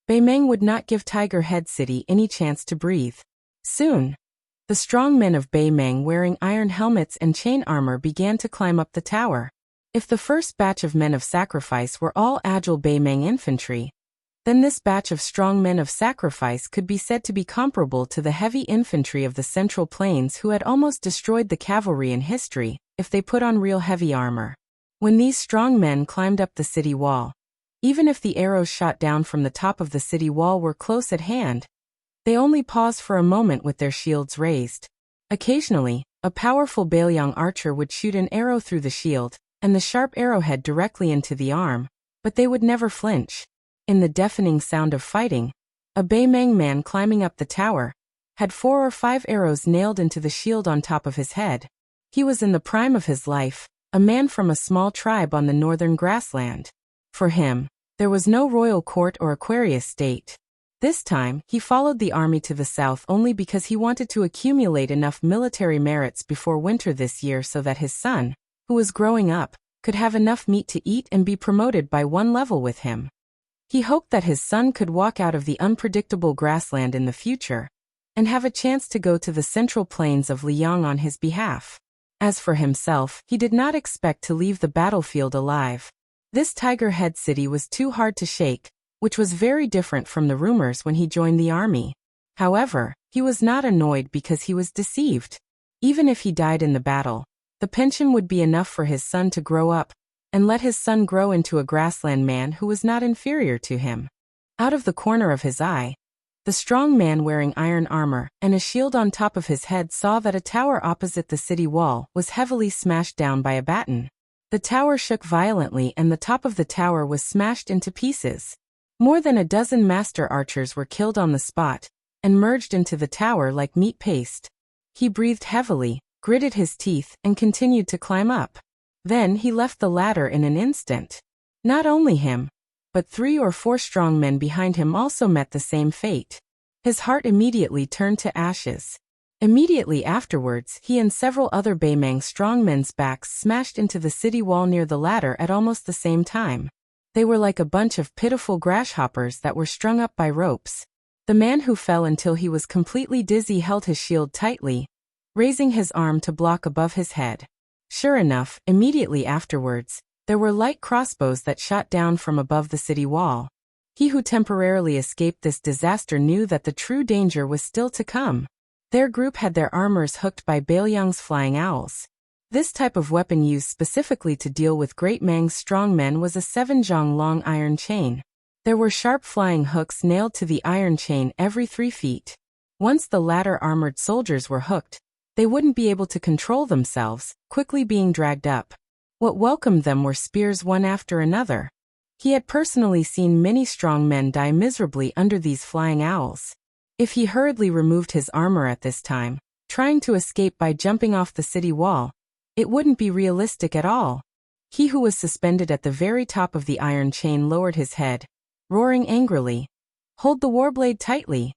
Beimang would not give Tiger Head City any chance to breathe. Soon, the strong men of Beimang wearing iron helmets and chain armor began to climb up the tower. If the first batch of men of sacrifice were all agile Beimang infantry, then this batch of strong men of sacrifice could be said to be comparable to the heavy infantry of the Central Plains who had almost destroyed the cavalry in history, if they put on real heavy armor. When these strong men climbed up the city wall, even if the arrows shot down from the top of the city wall were close at hand, they only paused for a moment with their shields raised. Occasionally, a powerful Beiliang archer would shoot an arrow through the shield, and the sharp arrowhead directly into the arm, but they would never flinch. In the deafening sound of fighting, a Beimang man climbing up the tower had 4 or 5 arrows nailed into the shield on top of his head. He was in the prime of his life, a man from a small tribe on the northern grassland. For him, there was no royal court or Aquarius state. This time, he followed the army to the south only because he wanted to accumulate enough military merits before winter this year so that his son, who was growing up, could have enough meat to eat and be promoted by 1 level with him. He hoped that his son could walk out of the unpredictable grassland in the future and have a chance to go to the central plains of Liang on his behalf. As for himself, he did not expect to leave the battlefield alive. This Tiger Head City was too hard to shake, which was very different from the rumors when he joined the army. However, he was not annoyed because he was deceived. Even if he died in the battle, the pension would be enough for his son to grow up and let his son grow into a grassland man who was not inferior to him. Out of the corner of his eye, the strong man wearing iron armor and a shield on top of his head saw that a tower opposite the city wall was heavily smashed down by a baton. The tower shook violently and the top of the tower was smashed into pieces. More than a dozen master archers were killed on the spot and merged into the tower like meat paste. He breathed heavily, gritted his teeth, and continued to climb up. Then he left the ladder in an instant. Not only him, but 3 or 4 strong men behind him also met the same fate. His heart immediately turned to ashes. Immediately afterwards, he and several other Beimang strongmen's backs smashed into the city wall near the ladder at almost the same time. They were like a bunch of pitiful grasshoppers that were strung up by ropes. The man who fell until he was completely dizzy held his shield tightly, raising his arm to block above his head. Sure enough, immediately afterwards, there were light crossbows that shot down from above the city wall. He who temporarily escaped this disaster knew that the true danger was still to come. Their group had their armors hooked by Bailiang's flying owls. This type of weapon used specifically to deal with Great Mang's strong men was a 7-zhang long iron chain. There were sharp flying hooks nailed to the iron chain every 3 feet. Once the latter armored soldiers were hooked, they wouldn't be able to control themselves, quickly being dragged up. What welcomed them were spears one after another. He had personally seen many strong men die miserably under these flying owls. If he hurriedly removed his armor at this time, trying to escape by jumping off the city wall, it wouldn't be realistic at all. He who was suspended at the very top of the iron chain lowered his head, roaring angrily, "Hold the warblade tightly!"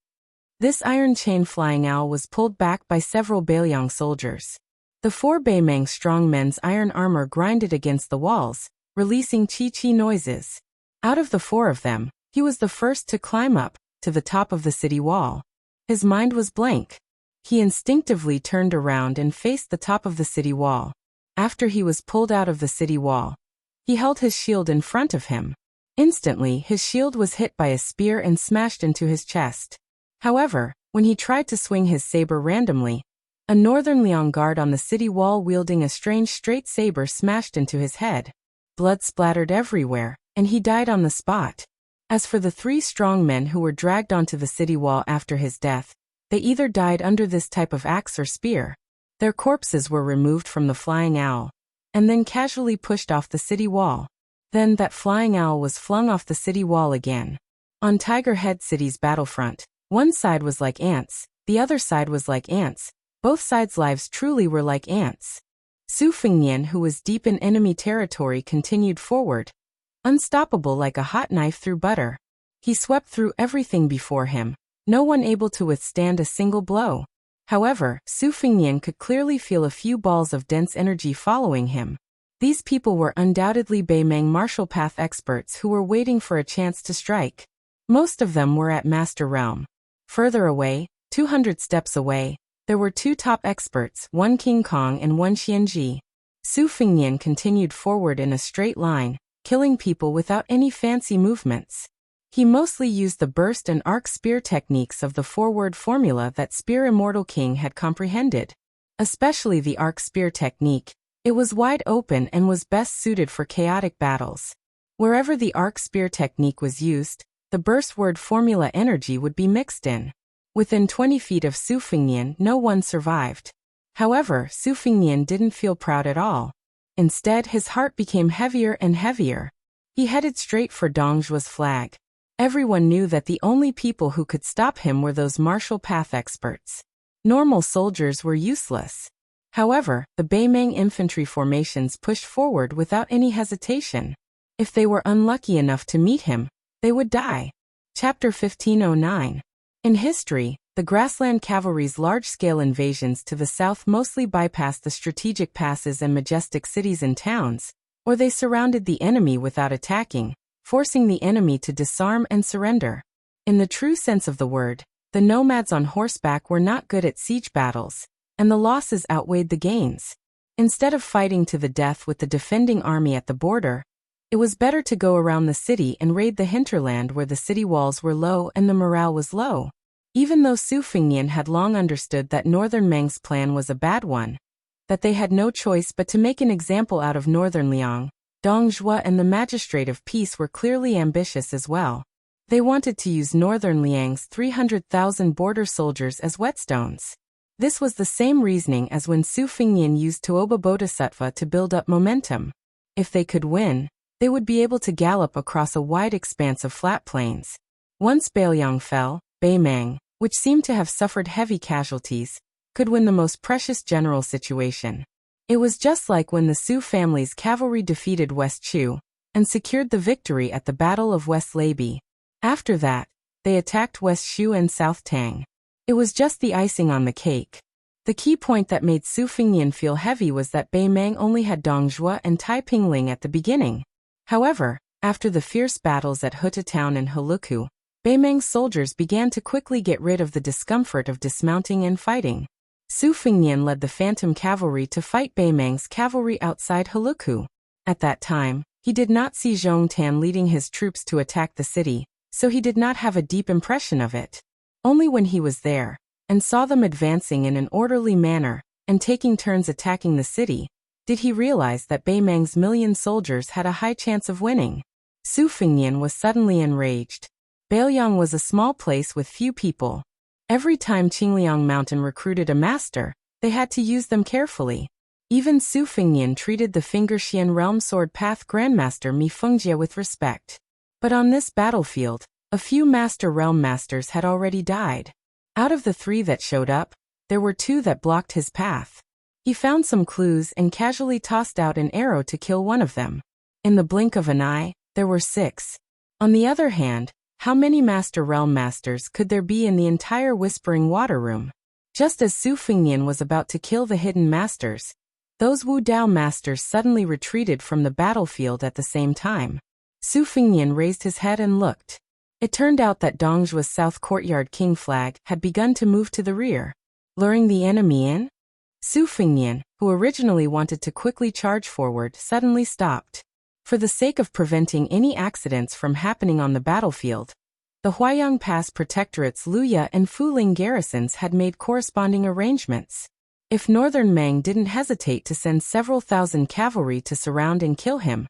This iron chain flying owl was pulled back by several Bailiang soldiers. The 4 Baimang strong men's iron armor grinded against the walls, releasing chi-chi noises. Out of the 4 of them, he was the first to climb up to the top of the city wall. His mind was blank. He instinctively turned around and faced the top of the city wall. After he was pulled out of the city wall, he held his shield in front of him. Instantly, his shield was hit by a spear and smashed into his chest. However, when he tried to swing his saber randomly, a Northern Liang guard on the city wall wielding a strange straight saber smashed into his head. Blood splattered everywhere, and he died on the spot. As for the 3 strong men who were dragged onto the city wall after his death, they either died under this type of axe or spear. Their corpses were removed from the flying owl, and then casually pushed off the city wall. Then that flying owl was flung off the city wall again. On Tiger Head City's battlefront, one side was like ants, the other side was like ants. Both sides' lives truly were like ants. Su Fengnian, who was deep in enemy territory, continued forward, unstoppable like a hot knife through butter. He swept through everything before him, no one able to withstand a single blow. However, Su Fengnian could clearly feel a few balls of dense energy following him. These people were undoubtedly Baimang martial path experts who were waiting for a chance to strike. Most of them were at Master Realm. Further away, 200 steps away, there were 2 top experts, one King Kong and one Xianji. Su Fengnian continued forward in a straight line, killing people without any fancy movements. He mostly used the burst and arc spear techniques of the forward formula that Spear Immortal King had comprehended. Especially the arc spear technique, it was wide open and was best suited for chaotic battles. Wherever the arc spear technique was used, the burst word formula energy would be mixed in. Within 20 feet of Su Fengnian, no one survived. However, Su Fengnian didn't feel proud at all. Instead, his heart became heavier and heavier. He headed straight for Dongzhuo's flag. Everyone knew that the only people who could stop him were those martial path experts. Normal soldiers were useless. However, the Baimang infantry formations pushed forward without any hesitation. If they were unlucky enough to meet him, they would die. Chapter 1509. In history, the grassland cavalry's large-scale invasions to the south mostly bypassed the strategic passes and majestic cities and towns, or they surrounded the enemy without attacking, forcing the enemy to disarm and surrender. In the true sense of the word, the nomads on horseback were not good at siege battles, and the losses outweighed the gains. Instead of fighting to the death with the defending army at the border, it was better to go around the city and raid the hinterland where the city walls were low and the morale was low. Even though Su Fengnian had long understood that Northern Meng's plan was a bad one, that they had no choice but to make an example out of Northern Liang, Dongzhuo and the Magistrate of Peace were clearly ambitious as well. They wanted to use Northern Liang's 300,000 border soldiers as whetstones. This was the same reasoning as when Su Fengnian used Tuoba Bodhisattva to build up momentum. If they could win, they would be able to gallop across a wide expanse of flat plains. Once Bailiang fell, Baimang, which seemed to have suffered heavy casualties, could win the most precious general situation. It was just like when the Su family's cavalry defeated West Chu and secured the victory at the Battle of West Leibi. After that, they attacked West Shu and South Tang. It was just the icing on the cake. The key point that made Su Fengnian feel heavy was that Baimang only had Dongzhuo and Tai Pingling at the beginning. However, after the fierce battles at Huta Town and Heluku, Baimang's soldiers began to quickly get rid of the discomfort of dismounting and fighting. Su Fengnian led the phantom cavalry to fight Beimang's cavalry outside Heluku. At that time, he did not see Zhong Tan leading his troops to attack the city, so he did not have a deep impression of it. Only when he was there, and saw them advancing in an orderly manner, and taking turns attacking the city, did he realize that Beimang's million soldiers had a high chance of winning. Su Fengnian was suddenly enraged. Bailiang was a small place with few people. Every time Qingliang Mountain recruited a master, they had to use them carefully. Even Su Fengnian treated the Fingerxian Realm Sword Path Grandmaster Mi Fengjie with respect. But on this battlefield, a few Master Realm Masters had already died. Out of the 3 that showed up, there were 2 that blocked his path. He found some clues and casually tossed out an arrow to kill one of them. In the blink of an eye, there were 6. On the other hand, how many Master Realm Masters could there be in the entire Whispering Water Room? Just as Su Fengnian was about to kill the hidden masters, those Wu Dao masters suddenly retreated from the battlefield at the same time. Su Fengnian raised his head and looked. It turned out that Dongzhua's South Courtyard King flag had begun to move to the rear, luring the enemy in. Su Fengnian, who originally wanted to quickly charge forward, suddenly stopped. For the sake of preventing any accidents from happening on the battlefield, the Huaiyang Pass Protectorate's Luya and Fuling garrisons had made corresponding arrangements. If Northern Mang didn't hesitate to send several thousand cavalry to surround and kill him,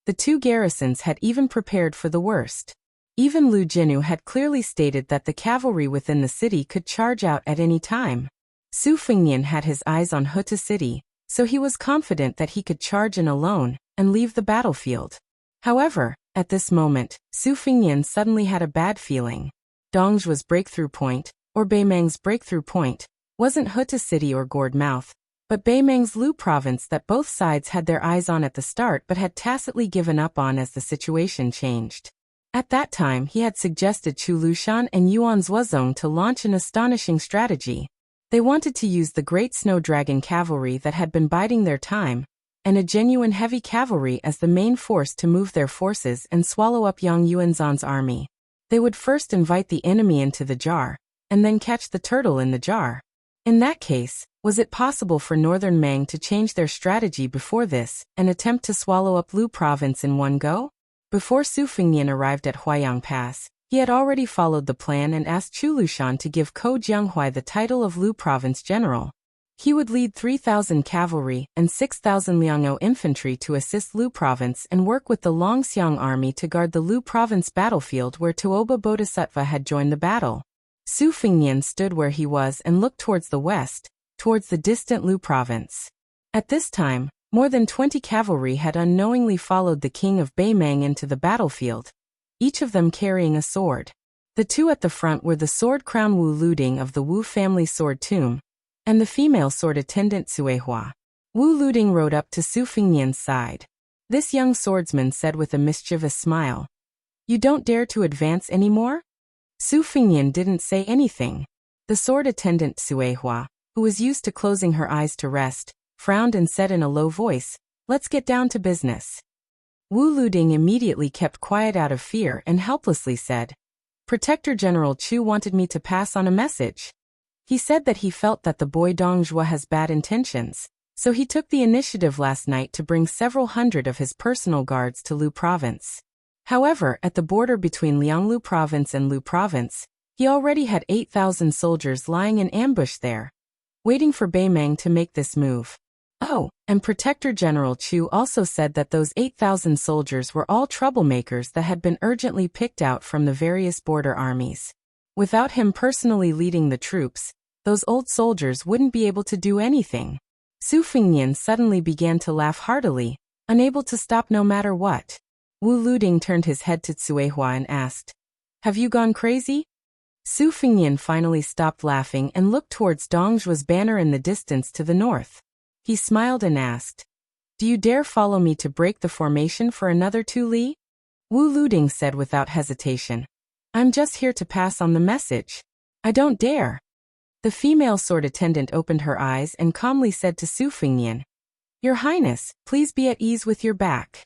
the 2 garrisons had even prepared for the worst. Even Lu Jinu had clearly stated that the cavalry within the city could charge out at any time. Su Fengnian had his eyes on Huta City, so he was confident that he could charge in alone and leave the battlefield. However, at this moment, Su Fengnian suddenly had a bad feeling. Dongzhua's breakthrough point, or Beimang's breakthrough point, wasn't Huta City or Gourd Mouth, but Beimang's Lu province that both sides had their eyes on at the start but had tacitly given up on as the situation changed. At that time he had suggested Chu Lushan and Yuan Zuozong to launch an astonishing strategy. They wanted to use the Great Snow Dragon cavalry that had been biding their time, and a genuine heavy cavalry as the main force to move their forces and swallow up Yang Yuanzhan's army. They would first invite the enemy into the jar, and then catch the turtle in the jar. In that case, was it possible for Northern Mang to change their strategy before this and attempt to swallow up Lu province in one go? Before Su Fengnian arrived at Huaiyang Pass, he had already followed the plan and asked Chu Lushan to give Ko Jianghuai the title of Lu Province General. He would lead 3,000 cavalry and 6,000 Liangou infantry to assist Lu Province and work with the Longxiang army to guard the Lu Province battlefield where Tuoba Bodhisattva had joined the battle. Su Fengnian stood where he was and looked towards the west, towards the distant Lu Province. At this time, more than 20 cavalry had unknowingly followed the king of Beimang into the battlefield, each of them carrying a sword. The 2 at the front were the sword crown Wu Luding of the Wu family sword tomb, and the female sword attendant Suehua. Wu Luding rode up to Su Fengnian's side. This young swordsman said with a mischievous smile, "You don't dare to advance anymore?" Su Fengnian didn't say anything. The sword attendant Suehua, who was used to closing her eyes to rest, frowned and said in a low voice, "Let's get down to business." Wu Luding immediately kept quiet out of fear and helplessly said, "Protector General Chu wanted me to pass on a message. He said that he felt that the boy Dongzhua has bad intentions, so he took the initiative last night to bring several hundred of his personal guards to Lu Province. However, at the border between Lianglu Province and Lu Province, he already had 8,000 soldiers lying in ambush there, waiting for Beimang to make this move. Oh, and Protector General Chu also said that those 8,000 soldiers were all troublemakers that had been urgently picked out from the various border armies. Without him personally leading the troops, those old soldiers wouldn't be able to do anything." Su Fengnian suddenly began to laugh heartily, unable to stop no matter what. Wu Luding turned his head to Suehua and asked, "Have you gone crazy?" Su Fengnian finally stopped laughing and looked towards Dongzhua's banner in the distance to the north. He smiled and asked, "Do you dare follow me to break the formation for another 2 li?" Wu Luding said without hesitation, "I'm just here to pass on the message. I don't dare." The female sword attendant opened her eyes and calmly said to Su Fengnian, "Your Highness, please be at ease with your back."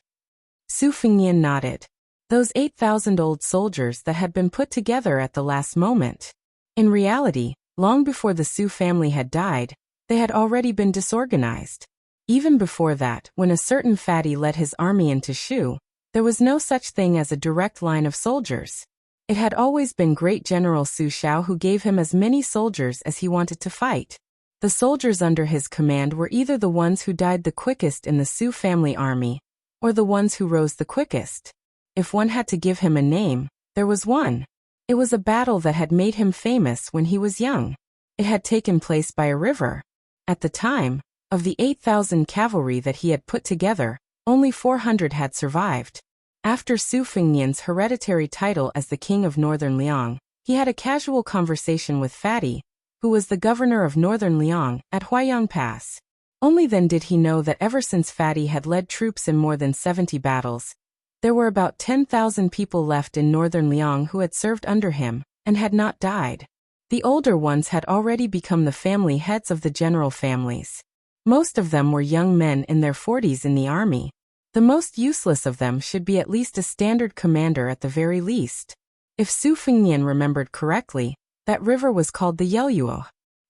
Su Fengnian nodded. Those 8,000 old soldiers that had been put together at the last moment. In reality, Long before the Su family had died, they had already been disorganized. Even before that, when a certain fatty led his army into Shu, there was no such thing as a direct line of soldiers. It had always been great General Su Shao who gave him as many soldiers as he wanted to fight. The soldiers under his command were either the ones who died the quickest in the Su family army, or the ones who rose the quickest. If one had to give him a name, there was one. It was a battle that had made him famous when he was young. It had taken place by a river. At the time, of the 8,000 cavalry that he had put together, only 400 had survived. After Su Fengnian's hereditary title as the King of Northern Liang, he had a casual conversation with Fatty, who was the governor of Northern Liang, at Huaiyang Pass. Only then did he know that ever since Fatty had led troops in more than 70 battles, there were about 10,000 people left in Northern Liang who had served under him, and had not died. The older ones had already become the family heads of the general families. Most of them were young men in their 40s in the army. The most useless of them should be at least a standard commander at the very least. If Su Fengnian remembered correctly, that river was called the Yeluo.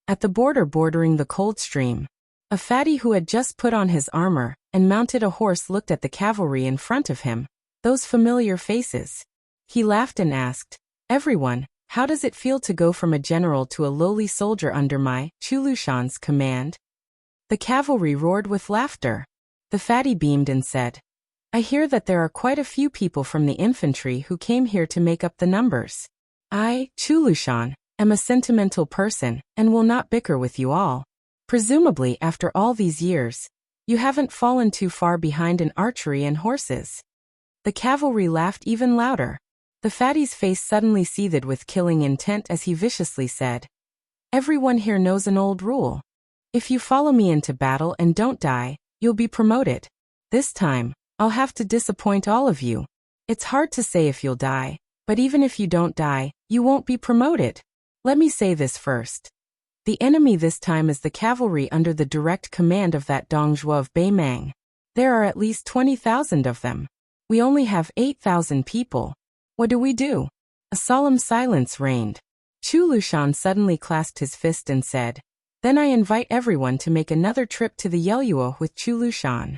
At the border bordering the cold stream, a fatty who had just put on his armor and mounted a horse looked at the cavalry in front of him, those familiar faces. He laughed and asked, "Everyone, how does it feel to go from a general to a lowly soldier under my, Chulushan's, command?" The cavalry roared with laughter. The fatty beamed and said, "I hear that there are quite a few people from the infantry who came here to make up the numbers. I, Chulushan, am a sentimental person and will not bicker with you all. Presumably, after all these years, you haven't fallen too far behind in archery and horses." The cavalry laughed even louder. The fatty's face suddenly seethed with killing intent as he viciously said, "Everyone here knows an old rule. If you follow me into battle and don't die, you'll be promoted. This time, I'll have to disappoint all of you. It's hard to say if you'll die, but even if you don't die, you won't be promoted. Let me say this first. The enemy this time is the cavalry under the direct command of that Dongzhuo of Beimang. There are at least 20,000 of them. We only have 8,000 people. What do we do?" A solemn silence reigned. Chulushan suddenly clasped his fist and said, "Then I invite everyone to make another trip to the Yeluo with Chulushan."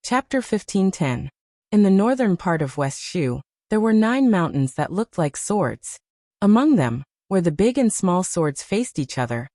Chapter 15:10. In the northern part of West Shu, there were 9 mountains that looked like swords. Among them, where the big and small swords faced each other,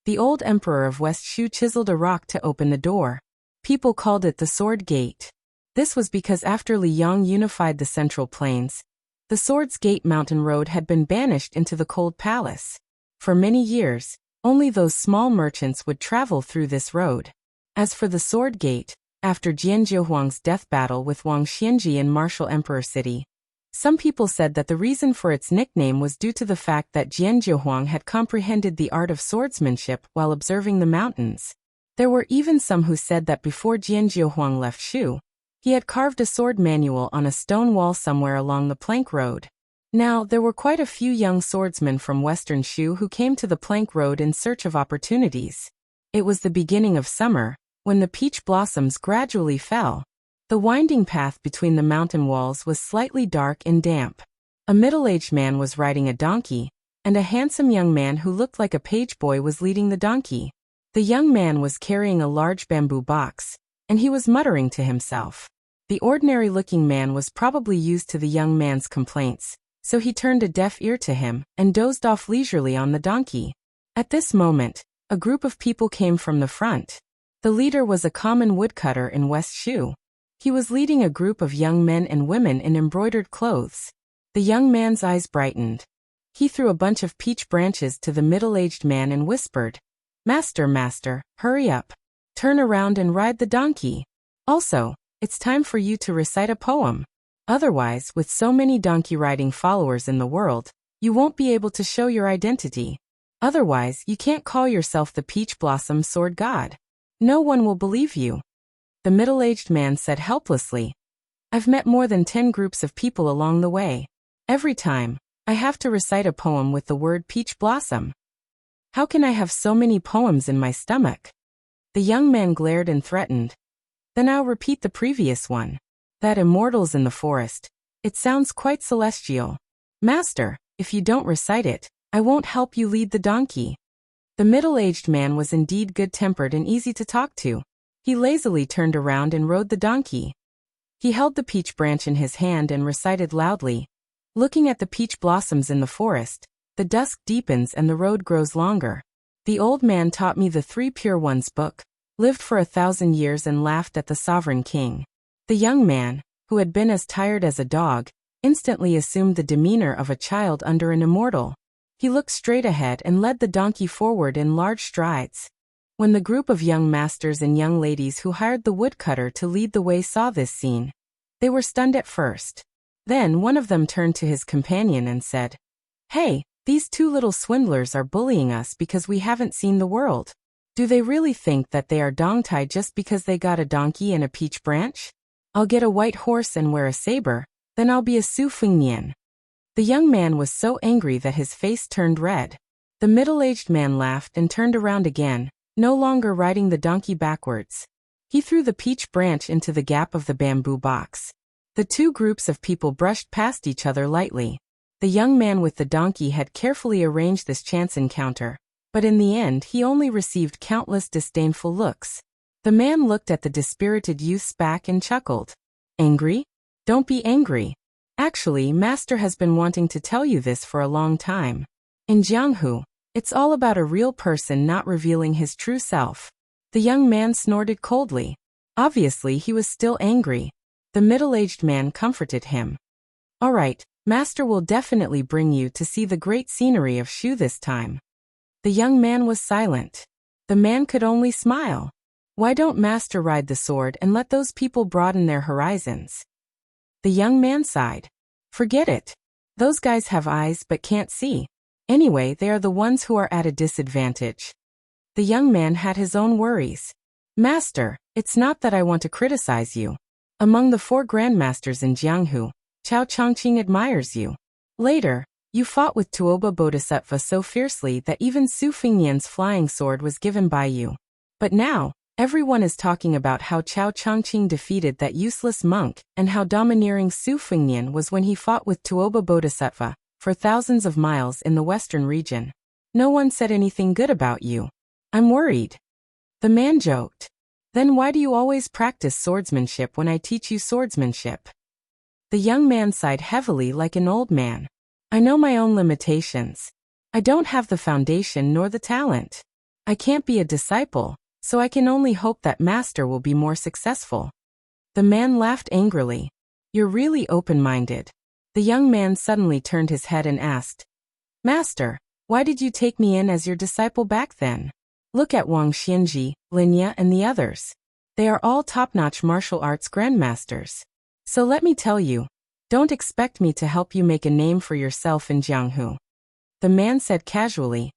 the old emperor of West Shu chiseled a rock to open the door. People called it the Sword Gate. This was because after Liang unified the Central Plains, the Swords Gate mountain road had been banished into the Cold Palace. For many years, only those small merchants would travel through this road. As for the Sword Gate, after Jianzhouhuang's death battle with Wang Xianji in Martial Emperor City, some people said that the reason for its nickname was due to the fact that Jianzhouhuang had comprehended the art of swordsmanship while observing the mountains. There were even some who said that before Jianzhouhuang left Shu, he had carved a sword manual on a stone wall somewhere along the plank road. Now, there were quite a few young swordsmen from western Shu who came to the plank road in search of opportunities. It was the beginning of summer, when the peach blossoms gradually fell. The winding path between the mountain walls was slightly dark and damp. A middle-aged man was riding a donkey, and a handsome young man who looked like a page boy was leading the donkey. The young man was carrying a large bamboo box, and he was muttering to himself. The ordinary-looking man was probably used to the young man's complaints, so he turned a deaf ear to him and dozed off leisurely on the donkey. At this moment, a group of people came from the front. The leader was a common woodcutter in West Shu. He was leading a group of young men and women in embroidered clothes. The young man's eyes brightened. He threw a bunch of peach branches to the middle-aged man and whispered, "Master, master, hurry up. Turn around and ride the donkey. Also, it's time for you to recite a poem. Otherwise, with so many donkey-riding followers in the world, you won't be able to show your identity. Otherwise, you can't call yourself the Peach Blossom Sword God. No one will believe you." The middle-aged man said helplessly, "I've met more than 10 groups of people along the way. Every time, I have to recite a poem with the word peach blossom. How can I have so many poems in my stomach?" The young man glared and threatened. "Then I'll repeat the previous one. That immortals in the forest. It sounds quite celestial. Master, if you don't recite it, I won't help you lead the donkey. The middle-aged man was indeed good-tempered and easy to talk to. He lazily turned around and rode the donkey. He held the peach branch in his hand and recited loudly, "Looking at the peach blossoms in the forest, the dusk deepens and the road grows longer. The old man taught me the 3 Pure Ones book, lived for 1,000 years and laughed at the sovereign king." The young man, who had been as tired as a dog, instantly assumed the demeanor of a child under an immortal. He looked straight ahead and led the donkey forward in large strides. When the group of young masters and young ladies who hired the woodcutter to lead the way saw this scene, they were stunned at first. Then one of them turned to his companion and said, "Hey, these 2 little swindlers are bullying us because we haven't seen the world. Do they really think that they are dongtai just because they got a donkey and a peach branch? I'll get a white horse and wear a saber, then I'll be a Su Fengnian." The young man was so angry that his face turned red. The middle-aged man laughed and turned around again, no longer riding the donkey backwards. He threw the peach branch into the gap of the bamboo box. The 2 groups of people brushed past each other lightly. The young man with the donkey had carefully arranged this chance encounter, but in the end he only received countless disdainful looks. The man looked at the dispirited youth's back and chuckled. "Angry? Don't be angry. Actually, Master has been wanting to tell you this for a long time. In Jianghu, it's all about a real person not revealing his true self." The young man snorted coldly. Obviously he was still angry. The middle-aged man comforted him. "All right, Master will definitely bring you to see the great scenery of Shu this time." The young man was silent. The man could only smile. Why don't Master ride the sword and let those people broaden their horizons? The young man sighed. "Forget it. Those guys have eyes but can't see. Anyway, they are the ones who are at a disadvantage." The young man had his own worries. "Master, it's not that I want to criticize you. Among the 4 grandmasters in Jianghu, Chao Chongqing admires you. Later, you fought with Tuoba Bodhisattva so fiercely that even Su Fengnian's flying sword was given by you. But now, everyone is talking about how Chao Chongqing defeated that useless monk and how domineering Su Fengnian was when he fought with Tuoba Bodhisattva for thousands of miles in the western region. No one said anything good about you. I'm worried." The man joked. "Then why do you always practice swordsmanship when I teach you swordsmanship?" The young man sighed heavily like an old man. "I know my own limitations. I don't have the foundation nor the talent. I can't be a disciple, so I can only hope that Master will be more successful." The man laughed angrily. "You're really open-minded." The young man suddenly turned his head and asked, "Master, why did you take me in as your disciple back then? Look at Wang Xianji, Linya and the others. They are all top-notch martial arts grandmasters. So let me tell you, don't expect me to help you make a name for yourself in Jianghu." The man said casually,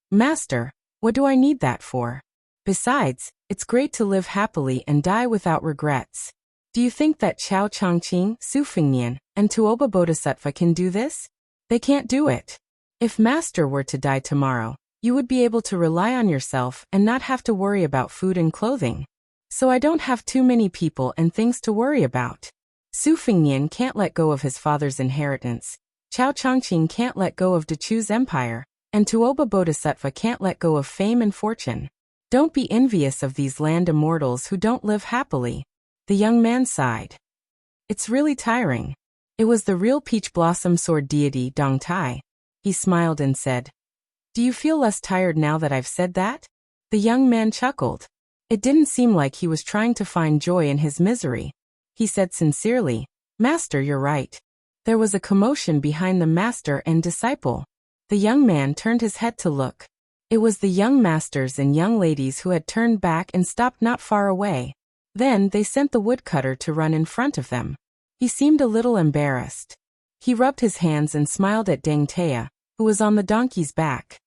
"Master, what do I need that for? Besides, it's great to live happily and die without regrets. Do you think that Chao Chongqing, Su Fengnian, and Tuoba Bodhisattva can do this? They can't do it. If Master were to die tomorrow, you would be able to rely on yourself and not have to worry about food and clothing. So I don't have too many people and things to worry about. Su Fengnian can't let go of his father's inheritance, Chao Chongqing can't let go of Dechu's empire, and Tuoba Bodhisattva can't let go of fame and fortune. Don't be envious of these land immortals who don't live happily." The young man sighed. "It's really tiring." It was the real peach blossom sword deity Dong Tai. He smiled and said, "Do you feel less tired now that I've said that?" The young man chuckled. It didn't seem like he was trying to find joy in his misery. He said sincerely, "Master, you're right." There was a commotion behind the master and disciple. The young man turned his head to look. It was the young masters and young ladies who had turned back and stopped not far away. Then they sent the woodcutter to run in front of them. He seemed a little embarrassed. He rubbed his hands and smiled at Deng Taya, who was on the donkey's back.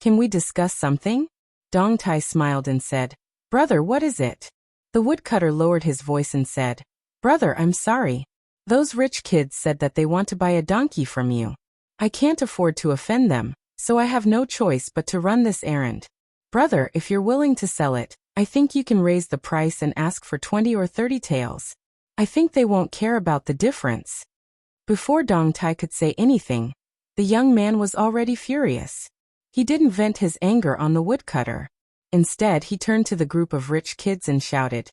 "Can we discuss something?" Dong Tai smiled and said, "Brother, what is it?" The woodcutter lowered his voice and said, "Brother, I'm sorry. Those rich kids said that they want to buy a donkey from you. I can't afford to offend them, so I have no choice but to run this errand. Brother, if you're willing to sell it, I think you can raise the price and ask for 20 or 30 taels. I think they won't care about the difference." Before Dong Tai could say anything, The young man was already furious. He didn't vent his anger on the woodcutter. Instead, he turned to the group of rich kids and shouted,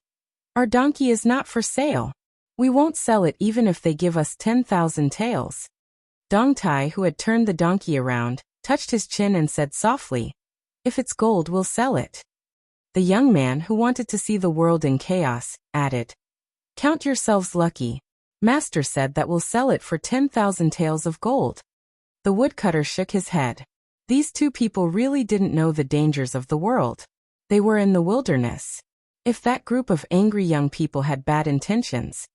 "Our donkey is not for sale. We won't sell it even if they give us 10,000 taels." Dong Tai, who had turned the donkey around, touched his chin and said softly, "If it's gold, we'll sell it." The young man, who wanted to see the world in chaos, added, "Count yourselves lucky. Master said that we'll sell it for 10,000 taels of gold." The woodcutter shook his head. These two people really didn't know the dangers of the world. They were in the wilderness. If that group of angry young people had bad intentions,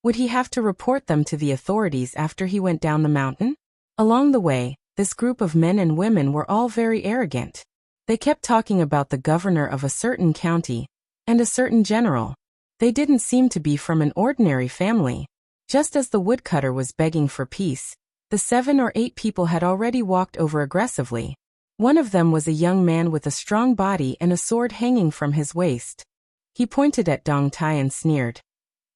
would he have to report them to the authorities after he went down the mountain? Along the way, this group of men and women were all very arrogant. They kept talking about the governor of a certain county and a certain general. They didn't seem to be from an ordinary family. Just as the woodcutter was begging for peace, the 7 or 8 people had already walked over aggressively. One of them was a young man with a strong body and a sword hanging from his waist. He pointed at Dong Tai and sneered,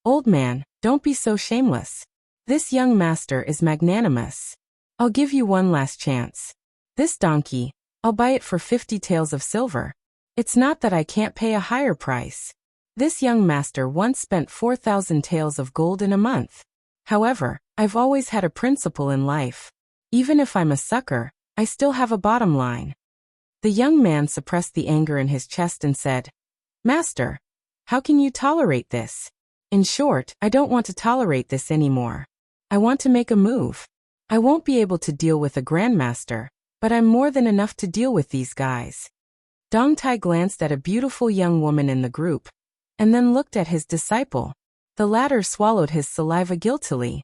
"Old man, don't be so shameless. This young master is magnanimous. I'll give you one last chance. This donkey, I'll buy it for 50 taels of silver. It's not that I can't pay a higher price. This young master once spent 4,000 taels of gold in a month. However, I've always had a principle in life. Even if I'm a sucker, I still have a bottom line." The young man suppressed the anger in his chest and said, "Master, how can you tolerate this? In short, I don't want to tolerate this anymore. I want to make a move. I won't be able to deal with a grandmaster, but I'm more than enough to deal with these guys." Dong Tai glanced at a beautiful young woman in the group, and then looked at his disciple. The latter swallowed his saliva guiltily.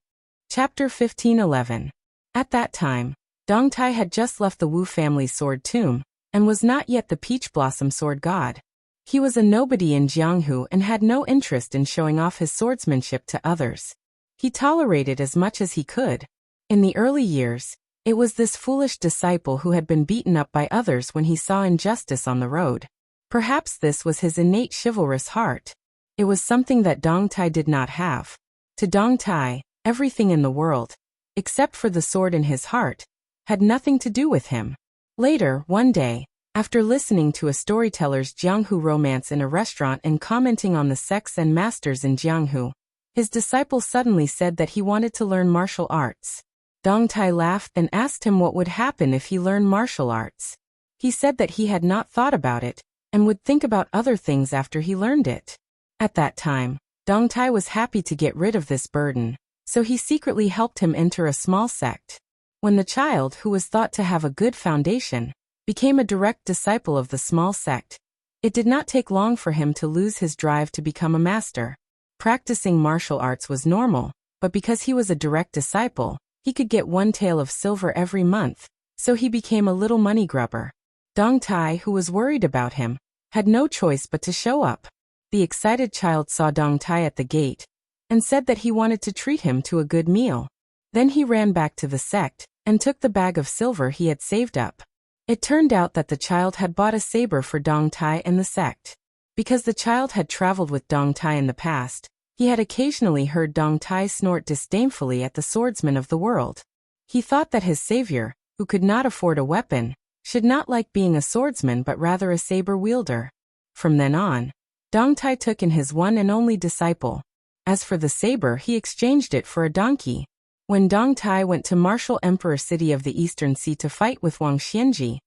Chapter 15:11. At that time, Dong Tai had just left the Wu family sword tomb, and was not yet the peach blossom sword god. He was a nobody in Jianghu and had no interest in showing off his swordsmanship to others. He tolerated as much as he could. In the early years, it was this foolish disciple who had been beaten up by others when he saw injustice on the road. Perhaps this was his innate chivalrous heart. It was something that Dong Tai did not have. To Dong Tai, everything in the world, except for the sword in his heart, had nothing to do with him. Later, one day, after listening to a storyteller's Jianghu romance in a restaurant and commenting on the sex and masters in Jianghu, his disciple suddenly said that he wanted to learn martial arts. Dong Tai laughed and asked him what would happen if he learned martial arts. He said that he had not thought about it, and would think about other things after he learned it. At that time, Dong Tai was happy to get rid of this burden, so he secretly helped him enter a small sect. When the child, who was thought to have a good foundation, became a direct disciple of the small sect, it did not take long for him to lose his drive to become a master. Practicing martial arts was normal, but because he was a direct disciple, he could get 1 tael of silver every month, so he became a little money grubber. Dong Tai, who was worried about him, had no choice but to show up. The excited child saw Dong Tai at the gate, and said that he wanted to treat him to a good meal. Then he ran back to the sect, and took the bag of silver he had saved up. It turned out that the child had bought a saber for Dong Tai and the sect. Because the child had traveled with Dong Tai in the past, he had occasionally heard Dong Tai snort disdainfully at the swordsman of the world. He thought that his savior, who could not afford a weapon, should not like being a swordsman but rather a saber wielder. From then on, Dong Tai took in his one and only disciple. As for the saber, he exchanged it for a donkey. When Dong Tai went to martial emperor city of the Eastern Sea to fight with Wang Xianji,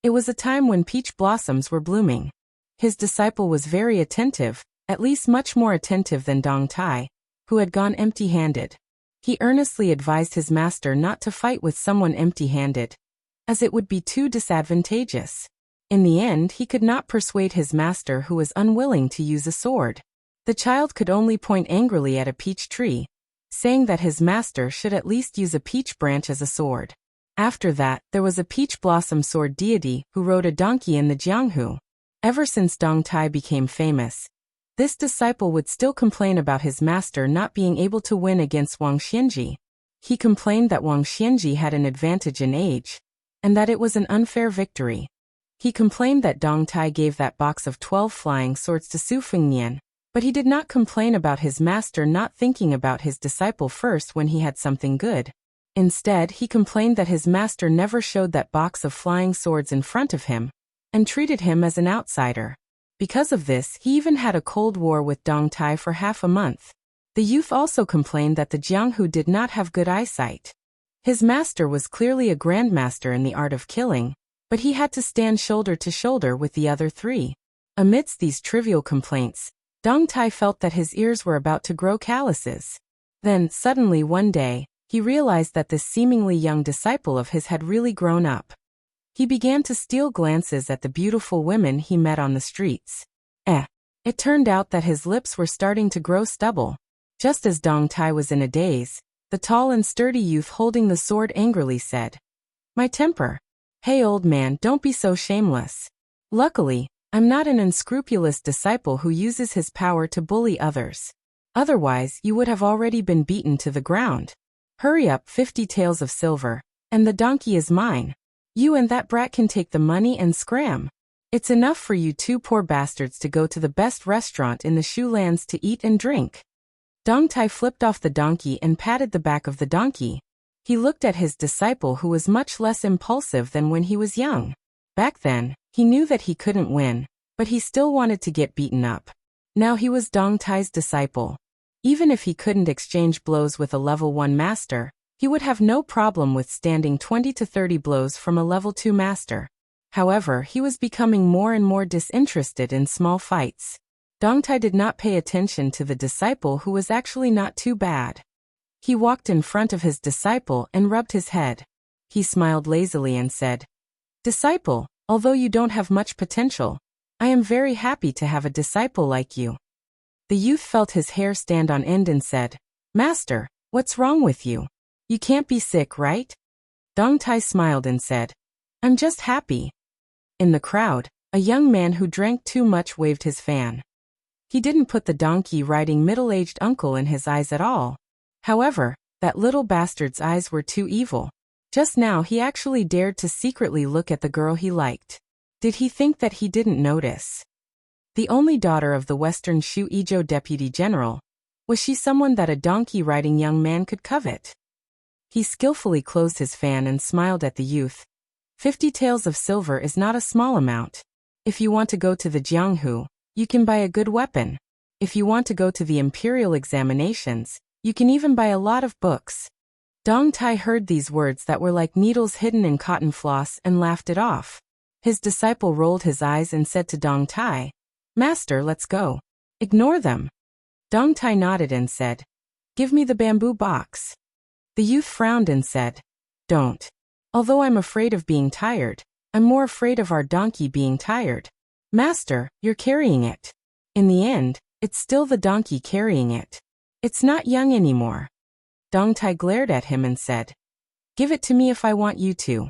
it was a time when peach blossoms were blooming. His disciple was very attentive, at least much more attentive than Dong Tai, who had gone empty-handed. He earnestly advised his master not to fight with someone empty-handed, as it would be too disadvantageous. In the end, he could not persuade his master, who was unwilling to use a sword. The child could only point angrily at a peach tree, saying that his master should at least use a peach branch as a sword. After that, there was a peach blossom sword deity who rode a donkey in the Jianghu. Ever since Dong Tai became famous, this disciple would still complain about his master not being able to win against Wang Xianji. He complained that Wang Xianji had an advantage in age, and that it was an unfair victory. He complained that Dong Tai gave that box of 12 flying swords to Su Fengnian, but he did not complain about his master not thinking about his disciple first when he had something good. Instead, he complained that his master never showed that box of flying swords in front of him, and treated him as an outsider. Because of this, he even had a cold war with Dong Tai for half a month. The youth also complained that the Jianghu did not have good eyesight. His master was clearly a grandmaster in the art of killing, but he had to stand shoulder to shoulder with the other three. Amidst these trivial complaints, Dong Tai felt that his ears were about to grow calluses. Then, suddenly one day, he realized that this seemingly young disciple of his had really grown up. He began to steal glances at the beautiful women he met on the streets. It turned out that his lips were starting to grow stubble. Just as Dong Tai was in a daze, the tall and sturdy youth holding the sword angrily said, "My temper. Hey old man, don't be so shameless. Luckily, I'm not an unscrupulous disciple who uses his power to bully others. Otherwise, you would have already been beaten to the ground. Hurry up, 50 taels of silver, and the donkey is mine. You and that brat can take the money and scram. It's enough for you two poor bastards to go to the best restaurant in the Shu lands to eat and drink." Dong Tai flipped off the donkey and patted the back of the donkey. He looked at his disciple who was much less impulsive than when he was young. Back then, he knew that he couldn't win, but he still wanted to get beaten up. Now he was Dong Tai's disciple. Even if he couldn't exchange blows with a level 1 master, he would have no problem withstanding 20 to 30 blows from a level 2 master. However, he was becoming more and more disinterested in small fights. Dong Tai did not pay attention to the disciple who was actually not too bad. He walked in front of his disciple and rubbed his head. He smiled lazily and said, "Disciple, although you don't have much potential, I am very happy to have a disciple like you." The youth felt his hair stand on end and said, "Master, what's wrong with you? You can't be sick, right?" Dong Tai smiled and said, "I'm just happy." In the crowd, a young man who drank too much waved his fan. He didn't put the donkey-riding middle-aged uncle in his eyes at all. However, that little bastard's eyes were too evil. Just now he actually dared to secretly look at the girl he liked. Did he think that he didn't notice? The only daughter of the Western Shu Ijo deputy general, was she someone that a donkey-riding young man could covet? He skillfully closed his fan and smiled at the youth. 50 taels of silver is not a small amount. If you want to go to the Jianghu, you can buy a good weapon. If you want to go to the imperial examinations, you can even buy a lot of books. Dong Tai heard these words that were like needles hidden in cotton floss and laughed it off. His disciple rolled his eyes and said to Dong Tai, "Master, let's go." "Ignore them." Dong Tai nodded and said, "Give me the bamboo box." The youth frowned and said, "Don't. Although I'm afraid of being tired, I'm more afraid of our donkey being tired." "Master, you're carrying it." In the end, it's still the donkey carrying it. It's not young anymore. Dong Tai glared at him and said, "Give it to me if I want you to."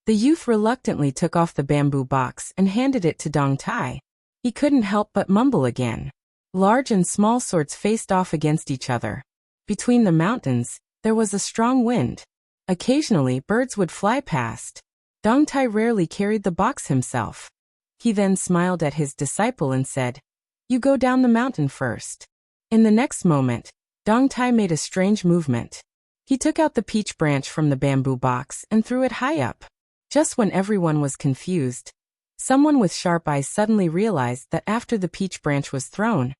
The youth reluctantly took off the bamboo box and handed it to Dong Tai. He couldn't help but mumble again. Large and small swords faced off against each other. Between the mountains, there was a strong wind. Occasionally, birds would fly past. Dong Tai rarely carried the box himself. He then smiled at his disciple and said, "You go down the mountain first." In the next moment, Dong Tai made a strange movement. He took out the peach branch from the bamboo box and threw it high up. Just when everyone was confused, someone with sharp eyes suddenly realized that after the peach branch was thrown,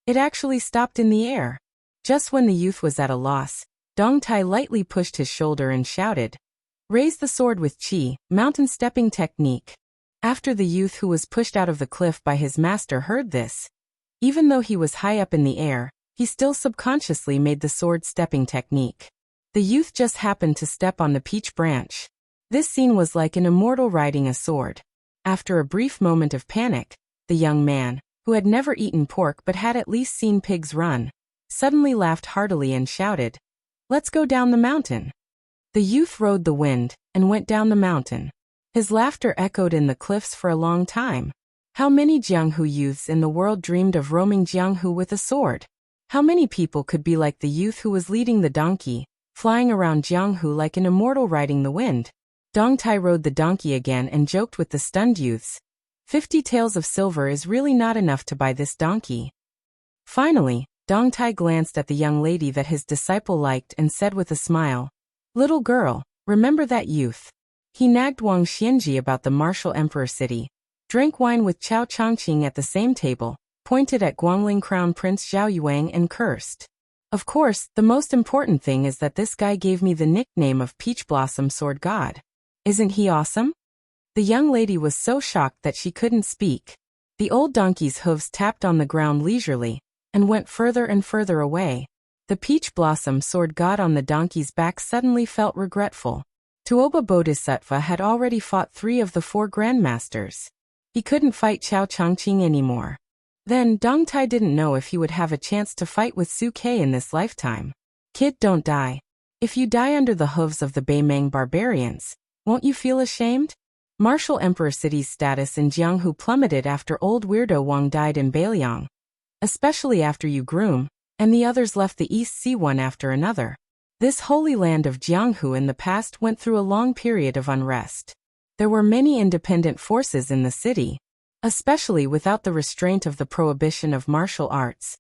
it actually stopped in the air. Just when the youth was at a loss, Dong Tai lightly pushed his shoulder and shouted, "Raise the sword with chi, mountain stepping technique." After the youth who was pushed out of the cliff by his master heard this, even though he was high up in the air, he still subconsciously made the sword stepping technique. The youth just happened to step on the peach branch. This scene was like an immortal riding a sword. After a brief moment of panic, the young man, who had never eaten pork but had at least seen pigs run, suddenly laughed heartily and shouted, "Let's go down the mountain." The youth rode the wind and went down the mountain. His laughter echoed in the cliffs for a long time. How many Jianghu youths in the world dreamed of roaming Jianghu with a sword? How many people could be like the youth who was leading the donkey, flying around Jianghu like an immortal riding the wind? Dong Tai rode the donkey again and joked with the stunned youths. 50 taels of silver is really not enough to buy this donkey. Finally, Dong Tai glanced at the young lady that his disciple liked and said with a smile, Little girl, remember that youth. He nagged Wang Xianji about the martial emperor city, drank wine with Chao Changqing at the same table, pointed at Guangling Crown Prince Zhao Yuang and cursed. Of course, the most important thing is that this guy gave me the nickname of Peach Blossom Sword God. Isn't he awesome? The young lady was so shocked that she couldn't speak. The old donkey's hooves tapped on the ground leisurely, and went further and further away. The Peach Blossom Sword God on the donkey's back suddenly felt regretful. Tuoba Bodhisattva had already fought 3 of the 4 grandmasters. He couldn't fight Chao Changqing anymore. Then Dong Tai didn't know if he would have a chance to fight with Su Ke in this lifetime. Kid, don't die. If you die under the hooves of the Beimeng barbarians, won't you feel ashamed? Martial Emperor City's status in Jianghu plummeted after old weirdo Wang died in Beiliang. Especially after Yu Groom, and the others left the East Sea one after another. This holy land of Jianghu in the past went through a long period of unrest. There were many independent forces in the city, especially without the restraint of the prohibition of martial arts.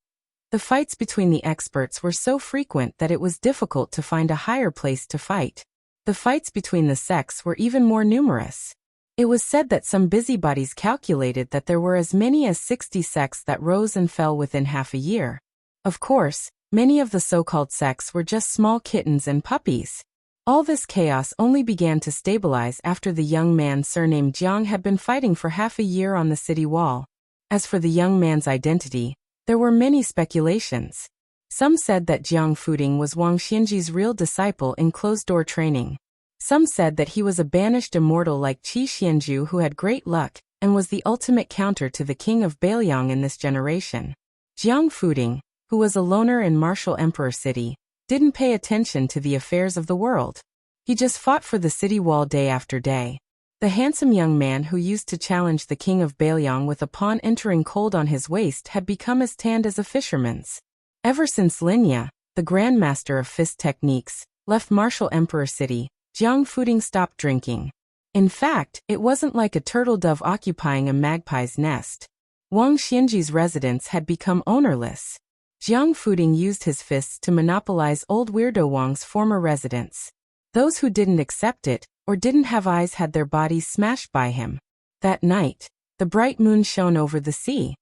The fights between the experts were so frequent that it was difficult to find a higher place to fight. The fights between the sects were even more numerous. It was said that some busybodies calculated that there were as many as 60 sects that rose and fell within half a year. Of course, many of the so-called sects were just small kittens and puppies. All this chaos only began to stabilize after the young man surnamed Jiang had been fighting for half a year on the city wall. As for the young man's identity, there were many speculations. Some said that Jiang Fuding was Wang Xianji's real disciple in closed-door training. Some said that he was a banished immortal like Qi Xianju who had great luck and was the ultimate counter to the king of Beiliang in this generation. Jiang Fuding, who was a loner in martial emperor city, didn't pay attention to the affairs of the world. He just fought for the city wall day after day. The handsome young man who used to challenge the king of Beiliang with a pawn entering cold on his waist had become as tanned as a fisherman's. Ever since Linya, the grandmaster of fist techniques, left martial emperor city, Jiang Fuding stopped drinking. In fact, it wasn't like a turtle dove occupying a magpie's nest. Wang Xianji's residence had become ownerless. Jiang Fuding used his fists to monopolize old weirdo Wang's former residence. Those who didn't accept it, or didn't have eyes had their bodies smashed by him. That night, the bright moon shone over the sea.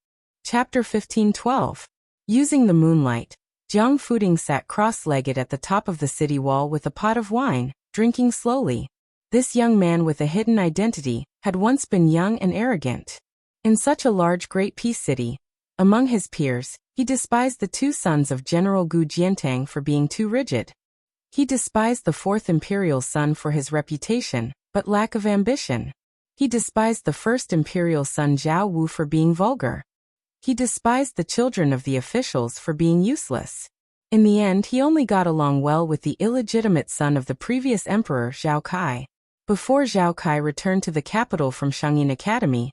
Chapter 15:12. Using the moonlight, Jiang Fuding sat cross-legged at the top of the city wall with a pot of wine, drinking slowly. This young man with a hidden identity had once been young and arrogant. In such a large Great Peace city, among his peers, he despised the 2 sons of General Gu Jiantang for being too rigid. He despised the 4th imperial son for his reputation, but lack of ambition. He despised the 1st imperial son Zhao Wu for being vulgar. He despised the children of the officials for being useless. In the end, he only got along well with the illegitimate son of the previous emperor Zhao Kai. Before Zhao Kai returned to the capital from Shangyin Academy,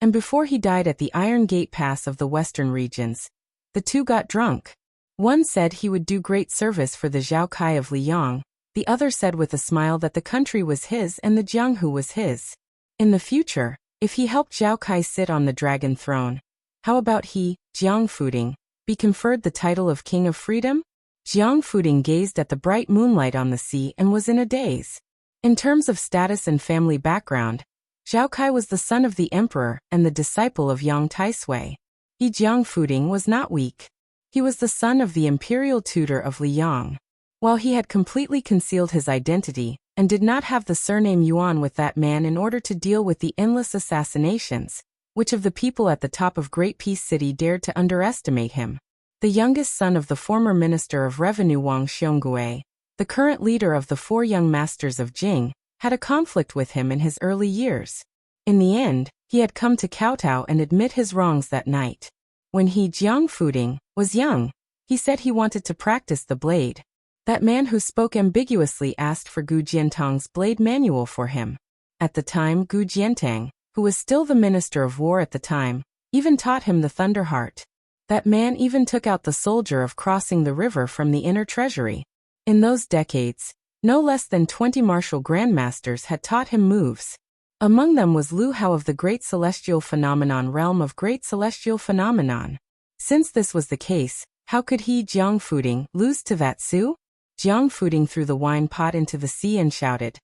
and before he died at the Iron Gate Pass of the western regions, the 2 got drunk. One said he would do great service for the Zhao Kai of Liang, the other said with a smile that the country was his and the Jianghu was his. In the future, if he helped Zhao Kai sit on the dragon throne, how about he, Jiang Fuding, be conferred the title of King of Freedom? Jiang Fuding gazed at the bright moonlight on the sea and was in a daze. In terms of status and family background, Zhao Kai was the son of the emperor and the disciple of Yang Taisui. He, Jiang Fuding, was not weak. He was the son of the imperial tutor of Liang. While he had completely concealed his identity and did not have the surname Yuan with that man in order to deal with the endless assassinations, which of the people at the top of Great Peace City dared to underestimate him? The youngest son of the former Minister of Revenue Wang Xiongui, the current leader of the 4 young masters of Jing, had a conflict with him in his early years. In the end, he had come to kowtow and admit his wrongs that night. When he, Jiang Fuding, was young, he said he wanted to practice the blade. That man who spoke ambiguously asked for Gu Jiantang's blade manual for him. At the time, Gu Jiantang, who was still the Minister of War at the time, even taught him the Thunder Heart. That man even took out the soldier of crossing the river from the inner treasury. In those decades, no less than 20 martial grandmasters had taught him moves. Among them was Lu Hao of the Great Celestial Phenomenon realm of Great Celestial Phenomenon. Since this was the case, how could he, Jiang Fuding, lose to that Su? Jiang Fuding threw the wine pot into the sea and shouted,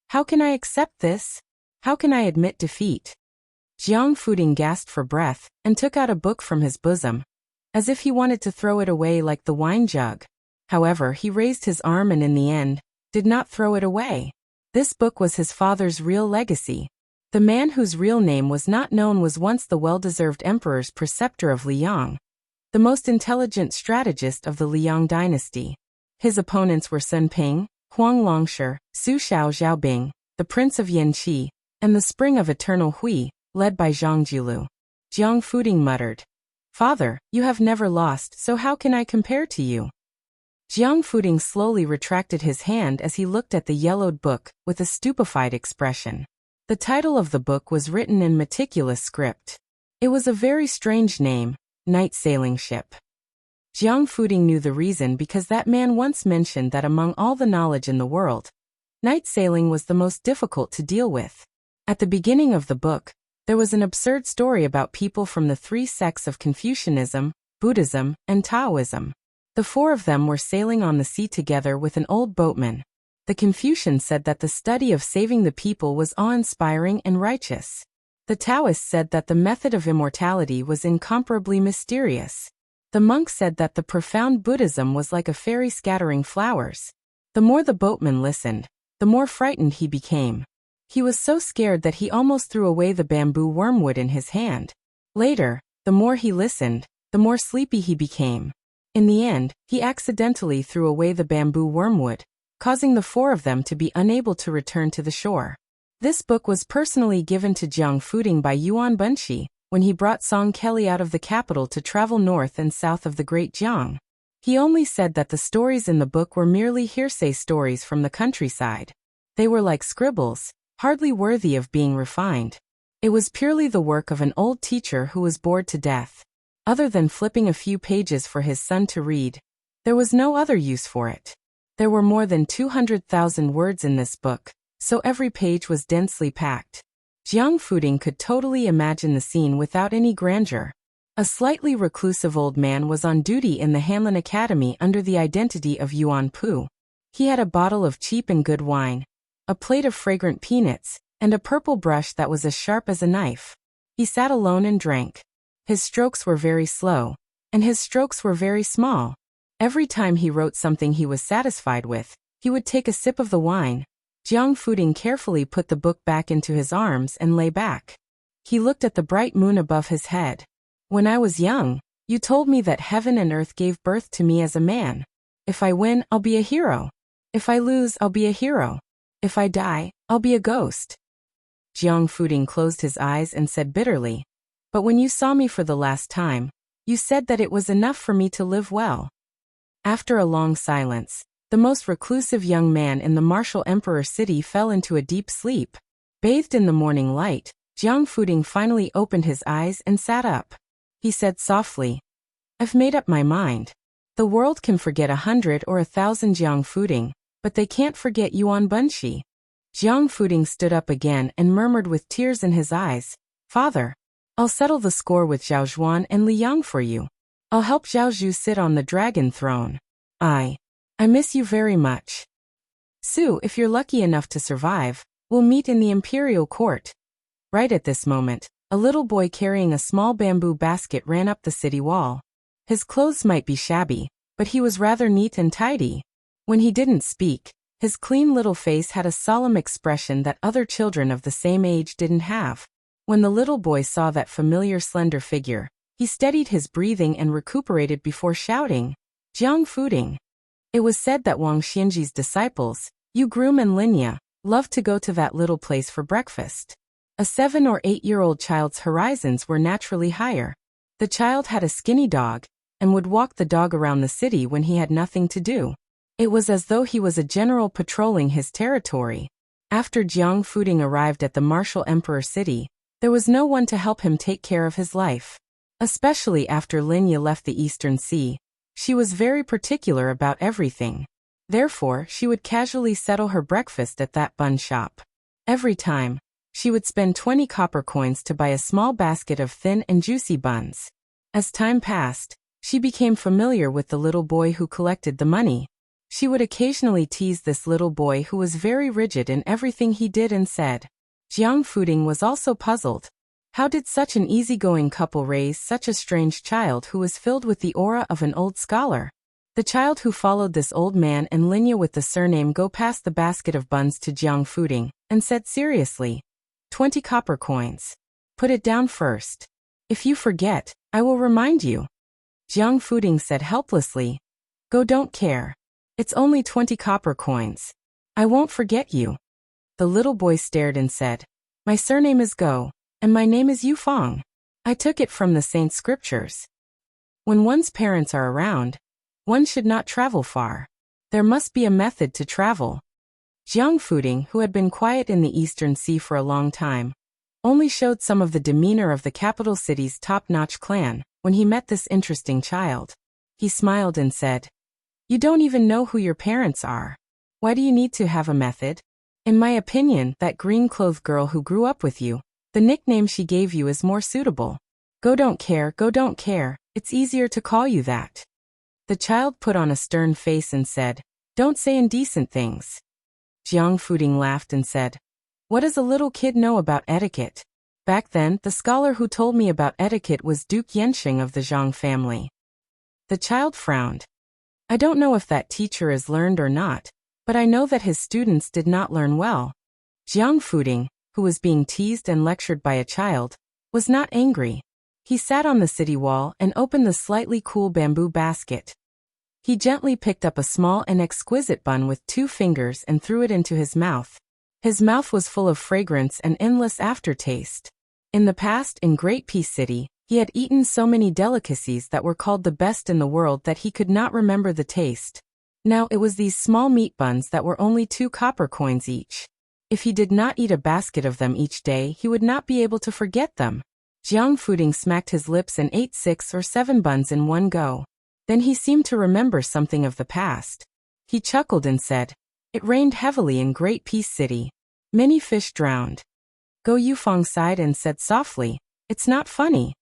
"How can I accept this? How can I admit defeat?" Jiang Fuding gasped for breath and took out a book from his bosom, as if he wanted to throw it away like the wine jug. However, he raised his arm and in the end, did not throw it away. This book was his father's real legacy. The man whose real name was not known was once the well-deserved emperor's preceptor of Liang, the most intelligent strategist of the Liang dynasty. His opponents were Sun Ping, Huang Longshi, Su Xiao Xiaobing, the Prince of Yanqi, and the Spring of Eternal Hui, led by Zhang Jiulu. Jiang Fuding muttered, "Father, you have never lost, so how can I compare to you?" Jiang Fuding slowly retracted his hand as he looked at the yellowed book with a stupefied expression. The title of the book was written in meticulous script. It was a very strange name, Night Sailing Ship. Jiang Fuding knew the reason because that man once mentioned that among all the knowledge in the world, night sailing was the most difficult to deal with. At the beginning of the book, there was an absurd story about people from the three sects of Confucianism, Buddhism, and Taoism. The four of them were sailing on the sea together with an old boatman. The Confucians said that the study of saving the people was awe-inspiring and righteous. The Taoists said that the method of immortality was incomparably mysterious. The monks said that the profound Buddhism was like a fairy scattering flowers. The more the boatman listened, the more frightened he became. He was so scared that he almost threw away the bamboo wormwood in his hand. Later, the more he listened, the more sleepy he became. In the end, he accidentally threw away the bamboo wormwood, causing the four of them to be unable to return to the shore. This book was personally given to Jiang Fuding by Yuan Bunshi when he brought Song Kelly out of the capital to travel north and south of the Great Jiang. He only said that the stories in the book were merely hearsay stories from the countryside. They were like scribbles, hardly worthy of being refined. It was purely the work of an old teacher who was bored to death. Other than flipping a few pages for his son to read, there was no other use for it. There were more than 200,000 words in this book, so every page was densely packed. Jiang Fuding could totally imagine the scene without any grandeur. A slightly reclusive old man was on duty in the Hanlin Academy under the identity of Yuan Pu. He had a bottle of cheap and good wine, a plate of fragrant peanuts, and a purple brush that was as sharp as a knife. He sat alone and drank. His strokes were very slow, and his strokes were very small. Every time he wrote something he was satisfied with, he would take a sip of the wine. Jiang Fuding carefully put the book back into his arms and lay back. He looked at the bright moon above his head. "When I was young, you told me that heaven and earth gave birth to me as a man. If I win, I'll be a hero. If I lose, I'll be a hero. If I die, I'll be a ghost." Jiang Fuding closed his eyes and said bitterly, "But when you saw me for the last time, you said that it was enough for me to live well." After a long silence, the most reclusive young man in the martial emperor city fell into a deep sleep. Bathed in the morning light, Jiang Fuding finally opened his eyes and sat up. He said softly, "I've made up my mind. The world can forget 100 or 1,000 Jiang Fuding, but they can't forget Yuan Bunshi." Jiang Fuding stood up again and murmured with tears in his eyes, "Father, I'll settle the score with Zhao Zhuan and Liang for you. I'll help Zhao Zhu sit on the dragon throne. I miss you very much. Su, if you're lucky enough to survive, we'll meet in the imperial court." Right at this moment, a little boy carrying a small bamboo basket ran up the city wall. His clothes might be shabby, but he was rather neat and tidy. When he didn't speak, his clean little face had a solemn expression that other children of the same age didn't have. When the little boy saw that familiar slender figure, he steadied his breathing and recuperated before shouting, "Jiang Fuding." It was said that Wang Xianji's disciples, Yu Groom and Linya, loved to go to that little place for breakfast. A 7 or 8-year-old child's horizons were naturally higher. The child had a skinny dog, and would walk the dog around the city when he had nothing to do. It was as though he was a general patrolling his territory. After Jiang Fuding arrived at the martial emperor city, there was no one to help him take care of his life. Especially after Linya left the Eastern Sea, she was very particular about everything. Therefore, she would casually settle her breakfast at that bun shop. Every time, she would spend 20 copper coins to buy a small basket of thin and juicy buns. As time passed, she became familiar with the little boy who collected the money. She would occasionally tease this little boy who was very rigid in everything he did and said. Jiang Fuding was also puzzled. How did such an easygoing couple raise such a strange child who was filled with the aura of an old scholar? The child who followed this old man and Linya with the surname go past the basket of buns to Jiang Fuding, and said seriously, 20 copper coins. Put it down first. If you forget, I will remind you. Jiang Fuding said helplessly, Go, don't care. It's only 20 copper coins. I won't forget you. The little boy stared and said, My surname is Go, and my name is Yufang. I took it from the saint's scriptures. When one's parents are around, one should not travel far. There must be a method to travel. Jiang Fuding, who had been quiet in the Eastern Sea for a long time, only showed some of the demeanor of the capital city's top-notch clan when he met this interesting child. He smiled and said, You don't even know who your parents are. Why do you need to have a method? In my opinion, that green-clothed girl who grew up with you, the nickname she gave you is more suitable. Go, don't care, go, don't care. It's easier to call you that. The child put on a stern face and said, Don't say indecent things. Jiang Fuding laughed and said, What does a little kid know about etiquette? Back then, the scholar who told me about etiquette was Duke Yensheng of the Zhang family. The child frowned. I don't know if that teacher is learned or not, but I know that his students did not learn well. Jiang Fuding, who was being teased and lectured by a child, was not angry. He sat on the city wall and opened the slightly cool bamboo basket. He gently picked up a small and exquisite bun with 2 fingers and threw it into his mouth. His mouth was full of fragrance and endless aftertaste. In the past, in Great Peace City, he had eaten so many delicacies that were called the best in the world that he could not remember the taste. Now it was these small meat buns that were only 2 copper coins each. If he did not eat a basket of them each day, he would not be able to forget them. Jiang Fuding smacked his lips and ate 6 or 7 buns in one go. Then he seemed to remember something of the past. He chuckled and said, It rained heavily in Great Peace City. Many fish drowned. Go Yufang sighed and said softly, It's not funny.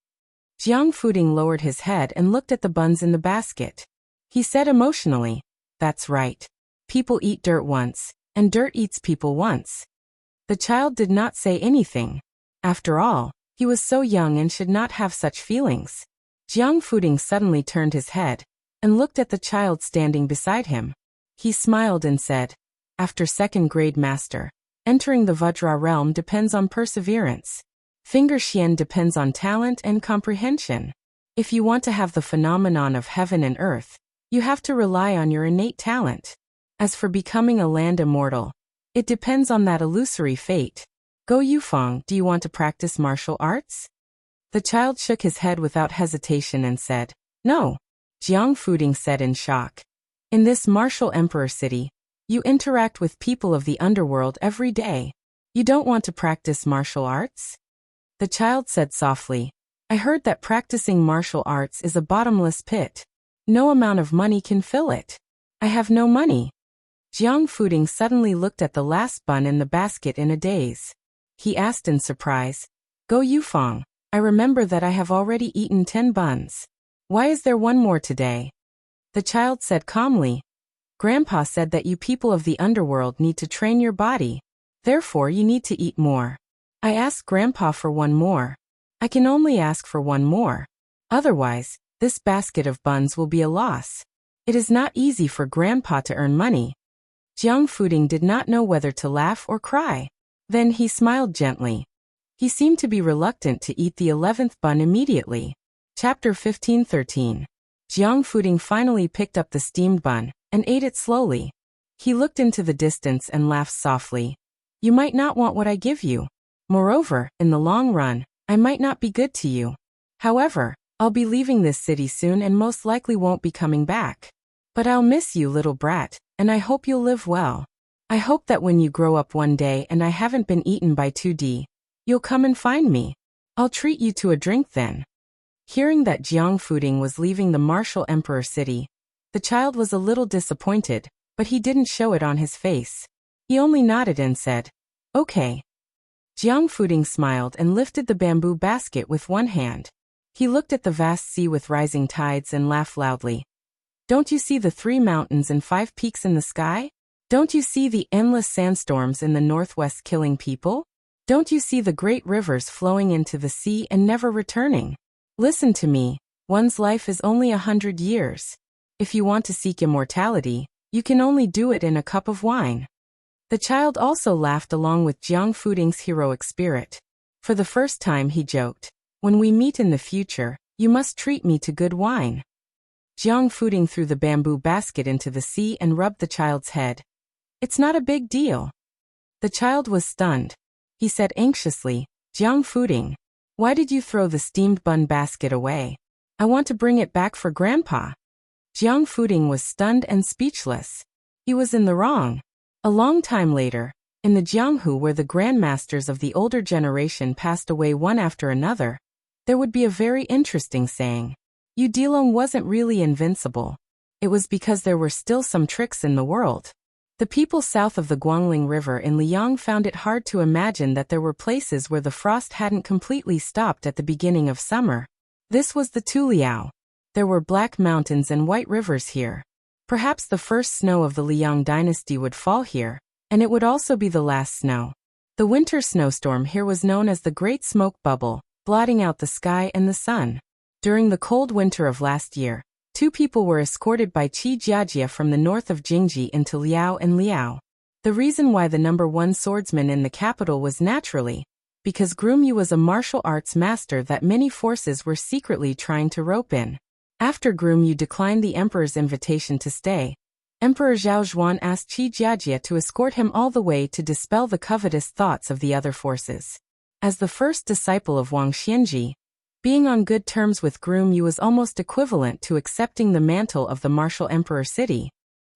Jiang Fuding lowered his head and looked at the buns in the basket. He said emotionally, That's right. People eat dirt once, and dirt eats people once. The child did not say anything. After all, he was so young and should not have such feelings. Jiang Fuding suddenly turned his head and looked at the child standing beside him. He smiled and said, After 2nd grade master, entering the Vajra realm depends on perseverance. Finger Xian depends on talent and comprehension. If you want to have the phenomenon of heaven and earth, you have to rely on your innate talent. As for becoming a land immortal, it depends on that illusory fate. Go Yufang, do you want to practice martial arts? The child shook his head without hesitation and said, No. Jiang Fuding said in shock. In this martial emperor city, you interact with people of the underworld every day. You don't want to practice martial arts? The child said softly, I heard that practicing martial arts is a bottomless pit. No amount of money can fill it. I have no money. Jiang Fuding suddenly looked at the last bun in the basket in a daze. He asked in surprise, Go Yufang, I remember that I have already eaten 10 buns. Why is there one more today? The child said calmly, Grandpa said that you people of the underworld need to train your body. Therefore you need to eat more. I asked Grandpa for one more. I can only ask for one more. Otherwise, this basket of buns will be a loss. It is not easy for Grandpa to earn money. Jiang Fuding did not know whether to laugh or cry. Then he smiled gently. He seemed to be reluctant to eat the 11th bun immediately. Chapter 15:13. Jiang Fuding finally picked up the steamed bun and ate it slowly. He looked into the distance and laughed softly. You might not want what I give you. Moreover, in the long run, I might not be good to you. However, I'll be leaving this city soon and most likely won't be coming back. But I'll miss you, little brat, and I hope you'll live well. I hope that when you grow up one day and I haven't been eaten by 2D, you'll come and find me. I'll treat you to a drink then. Hearing that Jiang Fuding was leaving the martial emperor city, the child was a little disappointed, but he didn't show it on his face. He only nodded and said, Okay. Jiang Fuding smiled and lifted the bamboo basket with one hand. He looked at the vast sea with rising tides and laughed loudly. Don't you see the 3 mountains and 5 peaks in the sky? Don't you see the endless sandstorms in the northwest killing people? Don't you see the great rivers flowing into the sea and never returning? Listen to me, one's life is only 100 years. If you want to seek immortality, you can only do it in a cup of wine. The child also laughed along with Jiang Fuding's heroic spirit. For the first time he joked, "When we meet in the future, you must treat me to good wine." Jiang Fuding threw the bamboo basket into the sea and rubbed the child's head. "It's not a big deal." The child was stunned. He said anxiously, "Jiang Fuding, why did you throw the steamed bun basket away? I want to bring it back for Grandpa." Jiang Fuding was stunned and speechless. He was in the wrong. A long time later, in the Jianghu where the grandmasters of the older generation passed away one after another, there would be a very interesting saying. Yu Dilong wasn't really invincible. It was because there were still some tricks in the world. The people south of the Guangling River in Liang found it hard to imagine that there were places where the frost hadn't completely stopped at the beginning of summer. This was the Tuliao. There were black mountains and white rivers here. Perhaps the first snow of the Liang dynasty would fall here, and it would also be the last snow. The winter snowstorm here was known as the Great Smoke Bubble, blotting out the sky and the sun. During the cold winter of last year, 2 people were escorted by Qi Jiajia from the north of Jingji into Liao and Liao. The reason why the number 1 swordsman in the capital was naturally because Groom Yu was a martial arts master that many forces were secretly trying to rope in. After Groom Yu declined the emperor's invitation to stay, Emperor Zhao Zhuan asked Qi Jiajia to escort him all the way to dispel the covetous thoughts of the other forces. As the first disciple of Wang Xianji, being on good terms with Groom Yu was almost equivalent to accepting the mantle of the martial emperor city.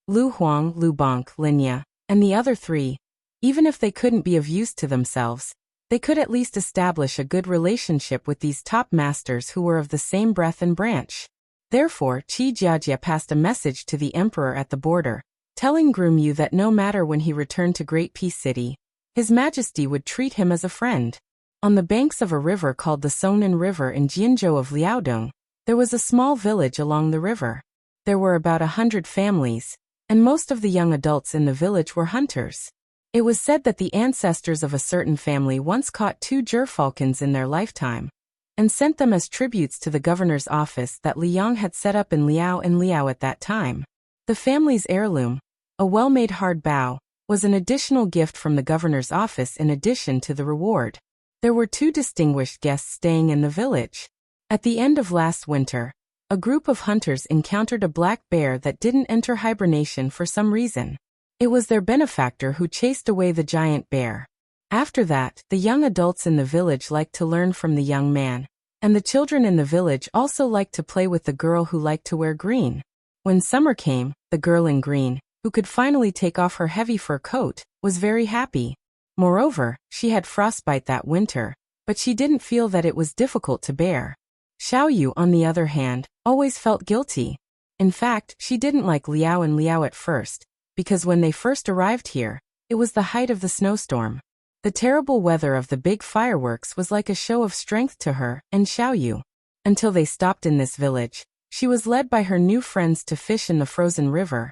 Lu Huang, Lu Bonk, Linya, and the other 3, even if they couldn't be of use to themselves, they could at least establish a good relationship with these top masters who were of the same breath and branch. Therefore, Qi Jiajia passed a message to the emperor at the border, telling Groom Yu that no matter when he returned to Great Peace City, His Majesty would treat him as a friend. On the banks of a river called the Songnan River in Jianzhou of Liaodong, there was a small village along the river. There were about 100 families, and most of the young adults in the village were hunters. It was said that the ancestors of a certain family once caught 2 gerfalcons in their lifetime, and sent them as tributes to the governor's office that Liang had set up in Liao and Liao at that time. The family's heirloom, a well-made hard bow, was an additional gift from the governor's office in addition to the reward. There were 2 distinguished guests staying in the village. At the end of last winter, a group of hunters encountered a black bear that didn't enter hibernation for some reason. It was their benefactor who chased away the giant bear. After that, the young adults in the village liked to learn from the young man, and the children in the village also liked to play with the girl who liked to wear green. When summer came, the girl in green, who could finally take off her heavy fur coat, was very happy. Moreover, she had frostbite that winter, but she didn't feel that it was difficult to bear. Xiao Yu, on the other hand, always felt guilty. In fact, she didn't like Liao and Liao at first, because when they first arrived here, it was the height of the snowstorm. The terrible weather of the big fireworks was like a show of strength to her and Xiao Yu. Until they stopped in this village, she was led by her new friends to fish in the frozen river,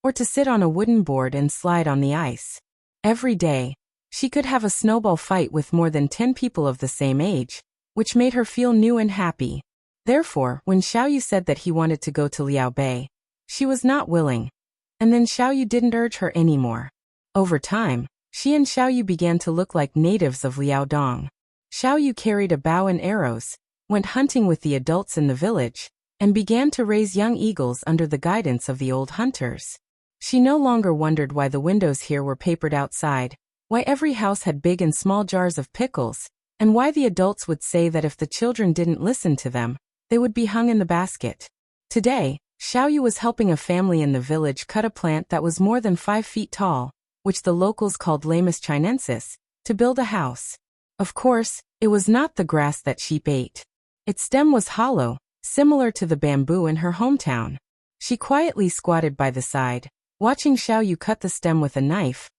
or to sit on a wooden board and slide on the ice. Every day, she could have a snowball fight with more than 10 people of the same age, which made her feel new and happy. Therefore, when Xiao Yu said that he wanted to go to Liao Bay, she was not willing. And then Xiao Yu didn't urge her anymore. Over time, she and Xiao Yu began to look like natives of Liaodong. Xiao Yu carried a bow and arrows, went hunting with the adults in the village, and began to raise young eagles under the guidance of the old hunters. She no longer wondered why the windows here were papered outside, why every house had big and small jars of pickles, and why the adults would say that if the children didn't listen to them, they would be hung in the basket. Today, Xiao Yu was helping a family in the village cut a plant that was more than 5 feet tall, which the locals called Lamus chinensis, to build a house. Of course, it was not the grass that sheep ate. Its stem was hollow, similar to the bamboo in her hometown. She quietly squatted by the side, watching Xiao Yu cut the stem with a knife,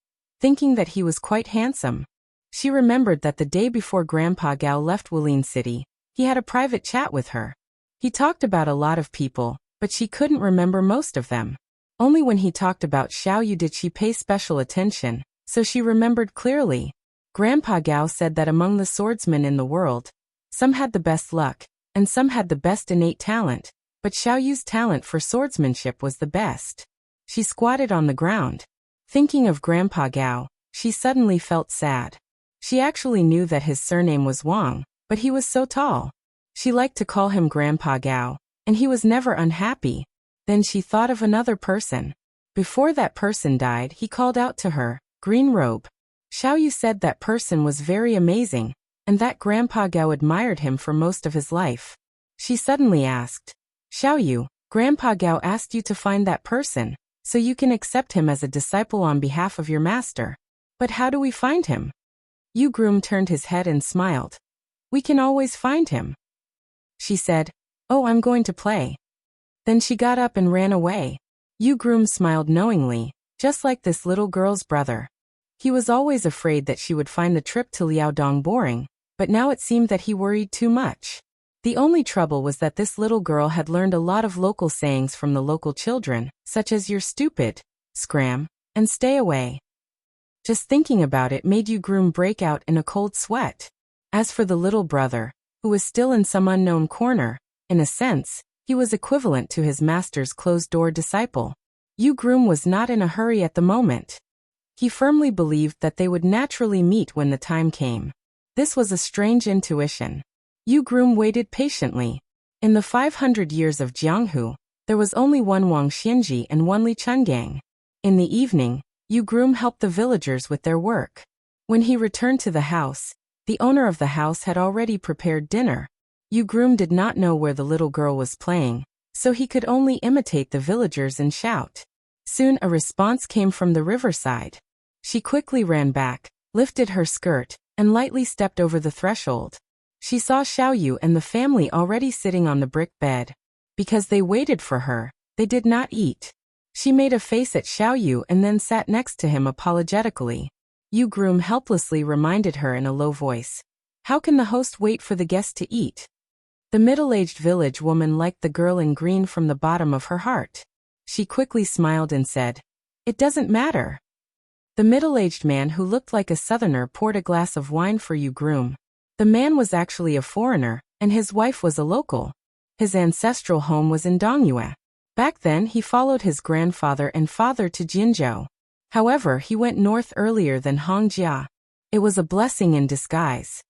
thinking that he was quite handsome. She remembered that the day before Grandpa Gao left Wulin City, he had a private chat with her. He talked about a lot of people, but she couldn't remember most of them. Only when he talked about Xiao Yu did she pay special attention, so she remembered clearly. Grandpa Gao said that among the swordsmen in the world, some had the best luck, and some had the best innate talent, but Xiao Yu's talent for swordsmanship was the best. She squatted on the ground. Thinking of Grandpa Gao, she suddenly felt sad. She actually knew that his surname was Wang, but he was so tall. She liked to call him Grandpa Gao, and he was never unhappy. Then she thought of another person. Before that person died, he called out to her, "Green robe." Xiao Yu said that person was very amazing, and that Grandpa Gao admired him for most of his life. She suddenly asked, "Xiao Yu, Grandpa Gao asked you to find that person, so you can accept him as a disciple on behalf of your master. But how do we find him?" Yu Groom turned his head and smiled. "We can always find him." She said, "Oh, I'm going to play." Then she got up and ran away. Yu Groom smiled knowingly, just like this little girl's brother. He was always afraid that she would find the trip to Liaodong boring, but now it seemed that he worried too much. The only trouble was that this little girl had learned a lot of local sayings from the local children, such as "you're stupid," "scram," and "stay away." Just thinking about it made Yu Groom break out in a cold sweat. As for the little brother, who was still in some unknown corner, in a sense, he was equivalent to his master's closed-door disciple. Yu Groom was not in a hurry at the moment. He firmly believed that they would naturally meet when the time came. This was a strange intuition. Yu Groom waited patiently. In the 500 years of Jianghu, there was only one Wang Xianji and one Li Chungang. In the evening, Yu Groom helped the villagers with their work. When he returned to the house, the owner of the house had already prepared dinner. Yu Groom did not know where the little girl was playing, so he could only imitate the villagers and shout. Soon a response came from the riverside. She quickly ran back, lifted her skirt, and lightly stepped over the threshold. She saw Xiao Yu and the family already sitting on the brick bed. Because they waited for her, they did not eat. She made a face at Xiao Yu and then sat next to him apologetically. Yu Groom helplessly reminded her in a low voice, "How can the host wait for the guest to eat?" The middle-aged village woman liked the girl in green from the bottom of her heart. She quickly smiled and said, "It doesn't matter." The middle-aged man who looked like a southerner poured a glass of wine for Yu Groom. The man was actually a foreigner, and his wife was a local. His ancestral home was in Dongyue. Back then he followed his grandfather and father to Jinzhou. However, he went north earlier than Hongjia. It was a blessing in disguise.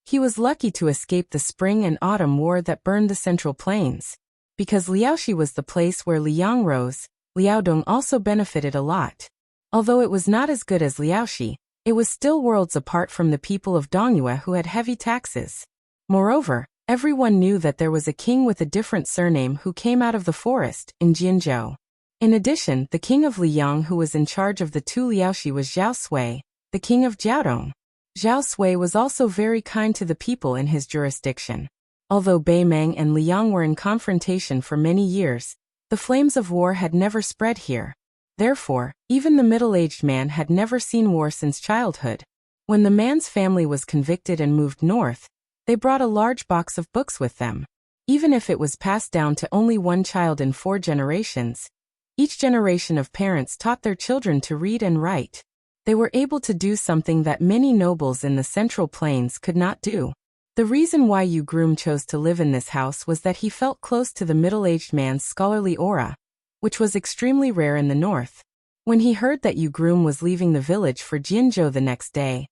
He was lucky to escape the spring and autumn war that burned the Central Plains. Because Liaoxi was the place where Liang rose, Liaodong also benefited a lot. Although it was not as good as Liaoxi, it was still worlds apart from the people of Dongyue who had heavy taxes. Moreover, everyone knew that there was a king with a different surname who came out of the forest, in Jinzhou. In addition, the king of Liang who was in charge of the two Liaoxi was Zhao Sui, the king of Jiaodong. Zhao Sui was also very kind to the people in his jurisdiction. Although Beimeng and Liang were in confrontation for many years, the flames of war had never spread here. Therefore, even the middle-aged man had never seen war since childhood. When the man's family was convicted and moved north, they brought a large box of books with them. Even if it was passed down to only one child in 4 generations, each generation of parents taught their children to read and write. They were able to do something that many nobles in the Central Plains could not do. The reason why Yu Groom chose to live in this house was that he felt close to the middle-aged man's scholarly aura, which was extremely rare in the north. When he heard that Yu Groom was leaving the village for Jinzhou the next day,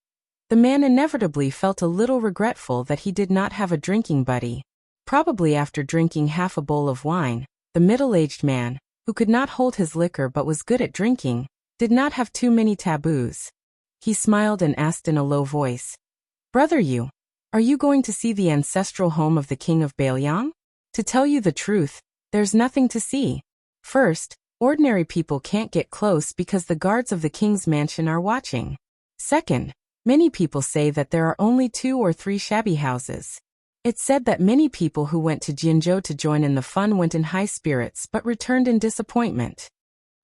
the man inevitably felt a little regretful that he did not have a drinking buddy. Probably after drinking half a bowl of wine, the middle-aged man, who could not hold his liquor but was good at drinking, did not have too many taboos. He smiled and asked in a low voice, "Brother Yu, are you going to see the ancestral home of the king of Beiliang? To tell you the truth, there's nothing to see. First, ordinary people can't get close because the guards of the king's mansion are watching. Second, many people say that there are only 2 or 3 shabby houses. It's said that many people who went to Jinzhou to join in the fun went in high spirits but returned in disappointment."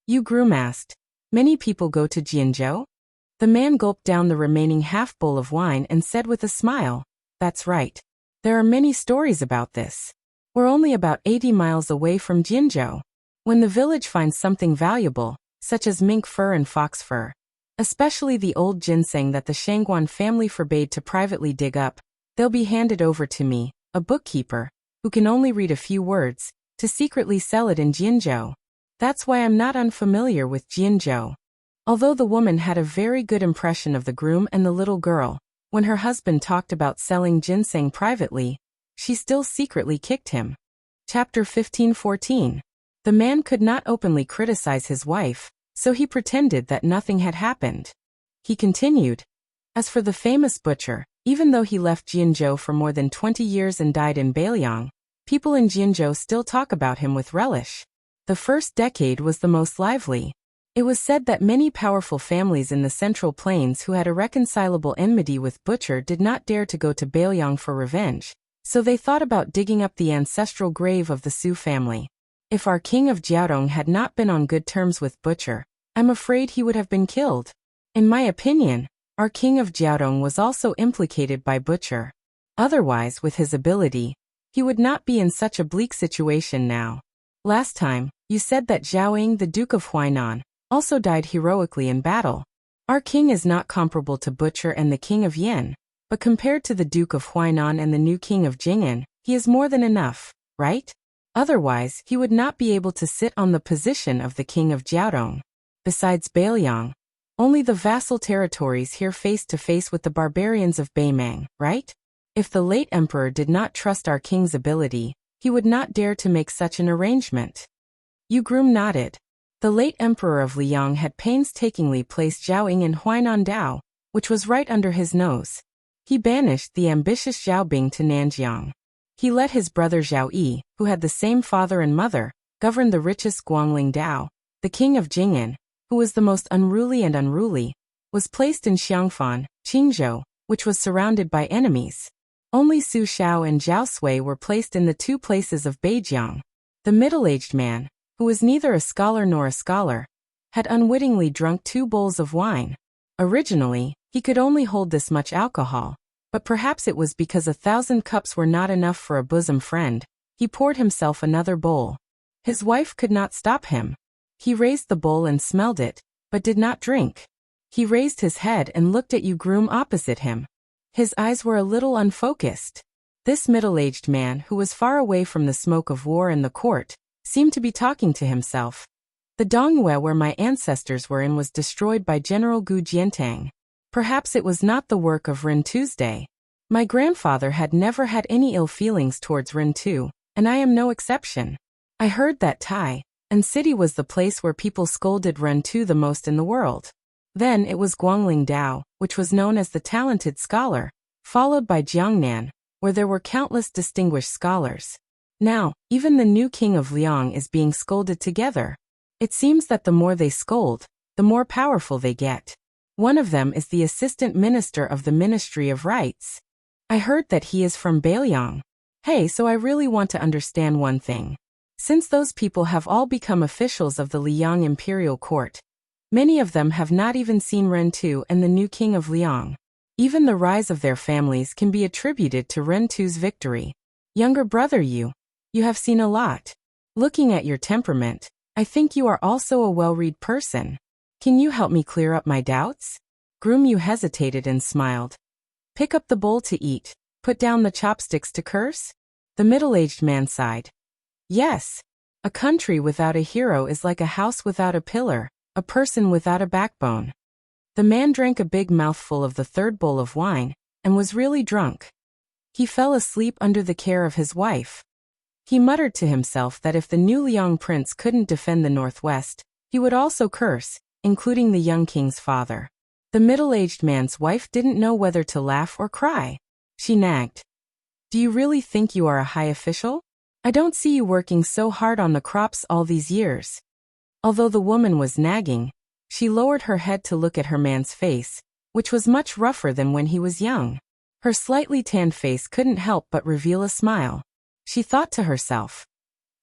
Yu Groom asked, "Many people go to Jinzhou?" The man gulped down the remaining half bowl of wine and said with a smile, "That's right. There are many stories about this. We're only about 80 miles away from Jinzhou. When the village finds something valuable, such as mink fur and fox fur, especially the old ginseng that the Shangguan family forbade to privately dig up, they'll be handed over to me, a bookkeeper, who can only read a few words, to secretly sell it in Jinzhou. That's why I'm not unfamiliar with Jinzhou. Although the woman had a very good impression of the groom and the little girl, when her husband talked about selling ginseng privately, she still secretly kicked him. Chapter 15-14. The man could not openly criticize his wife, so he pretended that nothing had happened. He continued, as for the famous butcher, even though he left Jinzhou for more than 20 years and died in Beiliang, people in Jinzhou still talk about him with relish. The first decade was the most lively. It was said that many powerful families in the Central Plains who had irreconcilable enmity with Butcher did not dare to go to Beiliang for revenge, so they thought about digging up the ancestral grave of the Su family. If our king of Jiaodong had not been on good terms with Butcher, I'm afraid he would have been killed. In my opinion, our king of Jiaodong was also implicated by Butcher. Otherwise, with his ability, he would not be in such a bleak situation now. Last time, you said that Zhao Ying, the Duke of Huainan, also died heroically in battle. Our king is not comparable to Butcher and the king of Yin, but compared to the Duke of Huainan and the new king of Jing'an, he is more than enough, right? Otherwise, he would not be able to sit on the position of the king of Jiaodong. Besides Beiliang, only the vassal territories here face to face with the barbarians of Beimang, right? If the late emperor did not trust our king's ability, he would not dare to make such an arrangement. Yu Groom nodded. The late emperor of Liang had painstakingly placed Zhao Ying in Huainan Dao, which was right under his nose. He banished the ambitious Zhao Bing to Nanjiang. He let his brother Zhao Yi, who had the same father and mother, govern the richest Guangling Dao. The king of Jing'an, who was the most unruly, was placed in Xiangfan, Qingzhou, which was surrounded by enemies. Only Su Shao and Zhao Sui were placed in the two places of Beijiang. The middle-aged man, who was neither a scholar nor a scholar, had unwittingly drunk 2 bowls of wine. Originally, he could only hold this much alcohol, but perhaps it was because 1,000 cups were not enough for a bosom friend. He poured himself another bowl. His wife could not stop him. He raised the bowl and smelled it, but did not drink. He raised his head and looked at Yu Groom opposite him. His eyes were a little unfocused. This middle-aged man, who was far away from the smoke of war and the court, seemed to be talking to himself. The Dongyue where my ancestors were in was destroyed by General Gu Jiantang. Perhaps it was not the work of Ren Tu's day. My grandfather had never had any ill feelings towards Ren Tu, and I am no exception. I heard that Tai and City was the place where people scolded Ren Tu the most in the world. Then it was Guangling Dao, which was known as the talented scholar, followed by Jiangnan, where there were countless distinguished scholars. Now, even the new king of Liang is being scolded together. It seems that the more they scold, the more powerful they get. One of them is the assistant minister of the Ministry of Rights. I heard that he is from Beiliang. Hey, so I really want to understand one thing. Since those people have all become officials of the Liang imperial court, many of them have not even seen Ren Tu and the new king of Liang. Even the rise of their families can be attributed to Ren Tu's victory. Younger brother you have seen a lot. Looking at your temperament, I think you are also a well-read person. Can you help me clear up my doubts? Groom Yu hesitated and smiled. Pick up the bowl to eat, put down the chopsticks to curse? The middle-aged man sighed. Yes. A country without a hero is like a house without a pillar, a person without a backbone. The man drank a big mouthful of the 3rd bowl of wine, and was really drunk. He fell asleep under the care of his wife. He muttered to himself that if the new Liang prince couldn't defend the northwest, he would also curse, including the young king's father. The middle-aged man's wife didn't know whether to laugh or cry. She nagged. Do you really think you are a high official? I don't see you working so hard on the crops all these years. Although the woman was nagging, she lowered her head to look at her man's face, which was much rougher than when he was young. Her slightly tanned face couldn't help but reveal a smile. She thought to herself,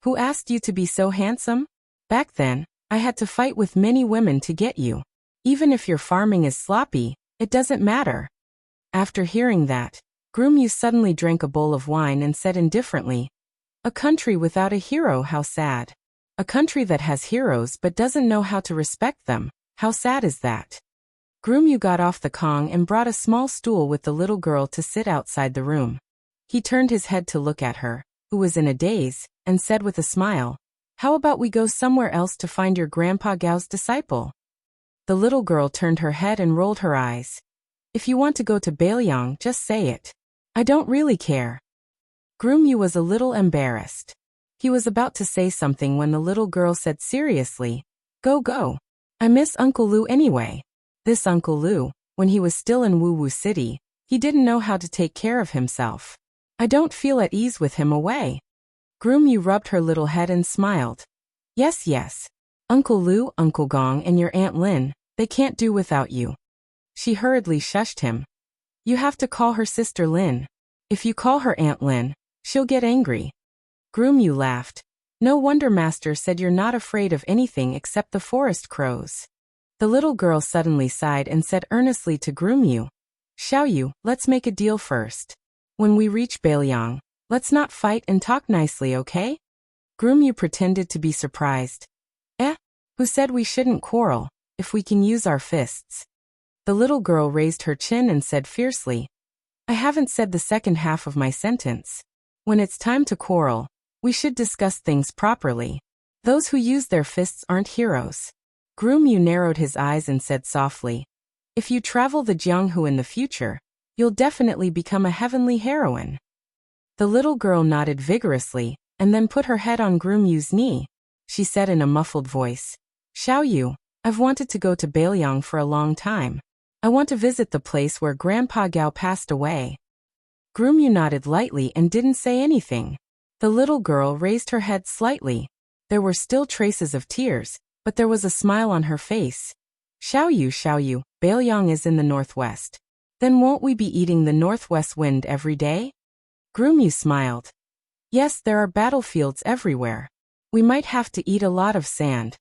who asked you to be so handsome? Back then, I had to fight with many women to get you. Even if your farming is sloppy, it doesn't matter. After hearing that, Groom Yu suddenly drank a bowl of wine and said indifferently, A country without a hero, how sad. A country that has heroes but doesn't know how to respect them, how sad is that? Groomyu got off the Kong and brought a small stool with the little girl to sit outside the room. He turned his head to look at her, who was in a daze, and said with a smile, "How about we go somewhere else to find your Grandpa Gao's disciple?" The little girl turned her head and rolled her eyes. "If you want to go to Bailiang, just say it. I don't really care." Groomyu was a little embarrassed. He was about to say something when the little girl said seriously, Go. I miss Uncle Lu anyway." This Uncle Lu, when he was still in Wu City, he didn't know how to take care of himself. "I don't feel at ease with him away." Groomyu rubbed her little head and smiled. Yes. Uncle Lu, Uncle Gong and your Aunt Lin, they can't do without you." She hurriedly shushed him. "You have to call her Sister Lin. If you call her Aunt Lin, she'll get angry." Groomyu laughed. "No wonder Master said you're not afraid of anything except the forest crows." The little girl suddenly sighed and said earnestly to Groomyu, "Xiaoyu, let's make a deal first. When we reach Bailiang, let's not fight and talk nicely, okay?" Groomyu pretended to be surprised. Who said we shouldn't quarrel, if we can use our fists?" The little girl raised her chin and said fiercely, "I haven't said the second half of my sentence. When it's time to quarrel, we should discuss things properly. Those who use their fists aren't heroes." Groomyu narrowed his eyes and said softly, "If you travel the Jianghu in the future, you'll definitely become a heavenly heroine." The little girl nodded vigorously, and then put her head on Groomyu's knee. She said in a muffled voice, "Xiaoyu, I've wanted to go to Bailiang for a long time. I want to visit the place where Grandpa Gao passed away." Groomyu nodded lightly and didn't say anything. The little girl raised her head slightly. There were still traces of tears, but there was a smile on her face. Xiaoyu, Bailiang is in the northwest. Then won't we be eating the northwest wind every day?" Groomyu smiled. "Yes, there are battlefields everywhere. We might have to eat a lot of sand."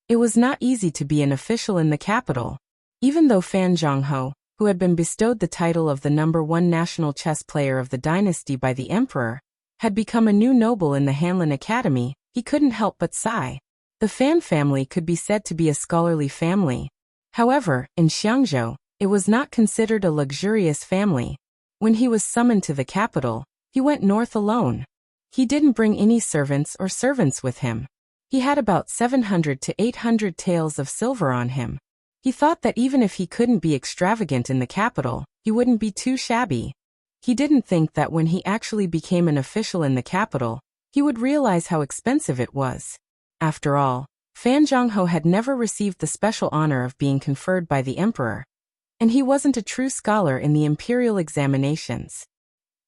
It was not easy to be an official in the capital. Even though Fan Zhongho, who had been bestowed the title of the #1 national chess player of the dynasty by the emperor, had become a new noble in the Hanlin Academy, he couldn't help but sigh. The Fan family could be said to be a scholarly family. However, in Xiangzhou, it was not considered a luxurious family. When he was summoned to the capital, he went north alone. He didn't bring any servants with him. He had about 700 to 800 taels of silver on him. He thought that even if he couldn't be extravagant in the capital, he wouldn't be too shabby. He didn't think that when he actually became an official in the capital, he would realize how expensive it was. After all, Fan Zhongho had never received the special honor of being conferred by the emperor, and he wasn't a true scholar in the imperial examinations.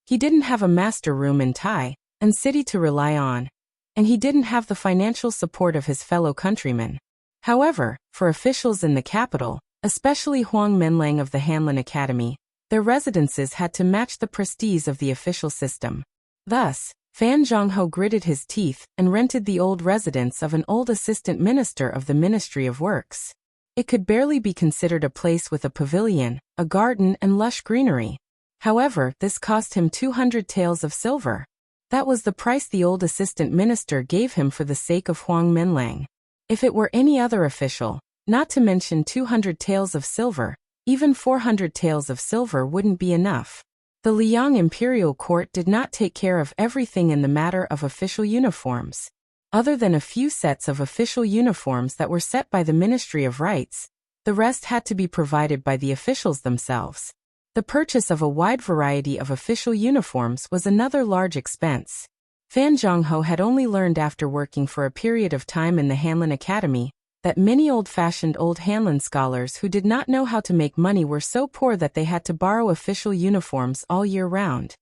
He didn't have a master room in Tai and city to rely on, and he didn't have the financial support of his fellow countrymen. However, for officials in the capital, especially Huang Menlang of the Hanlin Academy, their residences had to match the prestige of the official system. Thus, Fan Zhongho gritted his teeth and rented the old residence of an old assistant minister of the Ministry of Works. It could barely be considered a place with a pavilion, a garden and lush greenery. However, this cost him 200 taels of silver. That was the price the old assistant minister gave him for the sake of Huang Menlang. If it were any other official, not to mention 200 taels of silver, even 400 taels of silver wouldn't be enough. The Liang imperial court did not take care of everything in the matter of official uniforms. Other than a few sets of official uniforms that were set by the Ministry of Rights, the rest had to be provided by the officials themselves. The purchase of a wide variety of official uniforms was another large expense. Fan Zhongho had only learned after working for a period of time in the Hanlin Academy that many old-fashioned old Hanlin scholars who did not know how to make money were so poor that they had to borrow official uniforms all year round.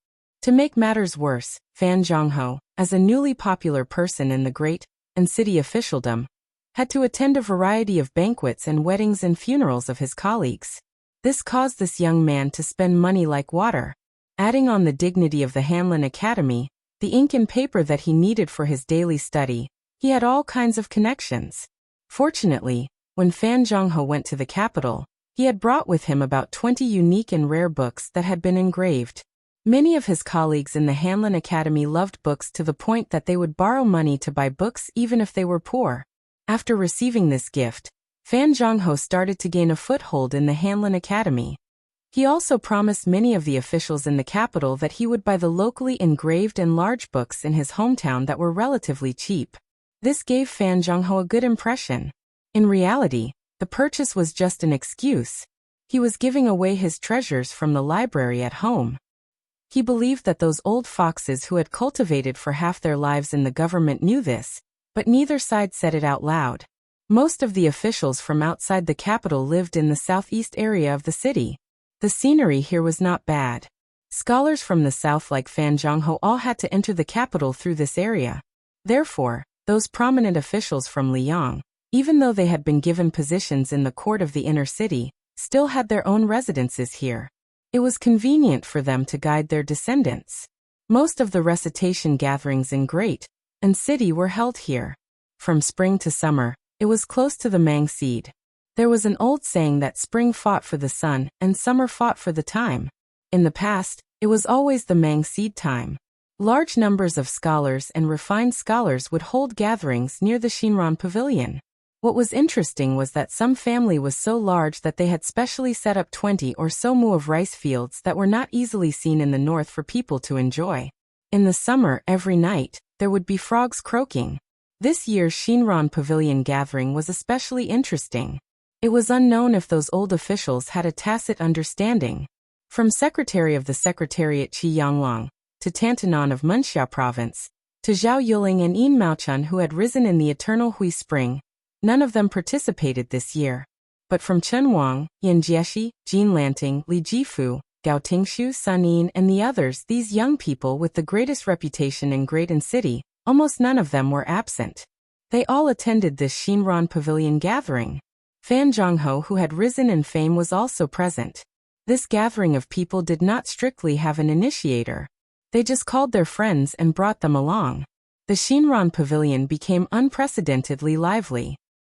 To make matters worse, Fan Zhongho, as a newly popular person in the great and city officialdom, had to attend a variety of banquets and weddings and funerals of his colleagues. This caused this young man to spend money like water. Adding on the dignity of the Hanlin Academy, the ink and paper that he needed for his daily study, he had all kinds of connections. Fortunately, when Fan Zhongho went to the capital, he had brought with him about 20 unique and rare books that had been engraved. Many of his colleagues in the Hanlin Academy loved books to the point that they would borrow money to buy books even if they were poor. After receiving this gift, Fan Zhongho started to gain a foothold in the Hanlin Academy. He also promised many of the officials in the capital that he would buy the locally engraved and large books in his hometown that were relatively cheap. This gave Fan Zhongho a good impression. In reality, the purchase was just an excuse. He was giving away his treasures from the library at home. He believed that those old foxes who had cultivated for half their lives in the government knew this, but neither side said it out loud. Most of the officials from outside the capital lived in the southeast area of the city. The scenery here was not bad. Scholars from the south like Fan Zhongho all had to enter the capital through this area. Therefore, those prominent officials from Liang, even though they had been given positions in the court of the inner city, still had their own residences here. It was convenient for them to guide their descendants. Most of the recitation gatherings in Great and City were held here. From spring to summer, it was close to the Mang seed. There was an old saying that spring fought for the sun and summer fought for the time. In the past, it was always the Mang seed time. Large numbers of scholars and refined scholars would hold gatherings near the Shinran Pavilion. What was interesting was that some family was so large that they had specially set up 20 or so mu of rice fields that were not easily seen in the north for people to enjoy. In the summer, every night, there would be frogs croaking. This year's Shinran Pavilion gathering was especially interesting. It was unknown if those old officials had a tacit understanding. From Secretary of the Secretariat Qi Yangwang, to Tantanan of Munxia Province, to Zhao Yuling and Yin Maochun who had risen in the eternal Hui Spring, none of them participated this year. But from Chen Wang, Yin Jieshi, Jin Lanting, Li Jifu, Gao Tingshu, Sun Yin and the others, these young people with the greatest reputation in Great and City, almost none of them were absent. They all attended this Shinran Pavilion gathering. Fan Zhongho, who had risen in fame, was also present. This gathering of people did not strictly have an initiator. They just called their friends and brought them along. The Shinran Pavilion became unprecedentedly lively.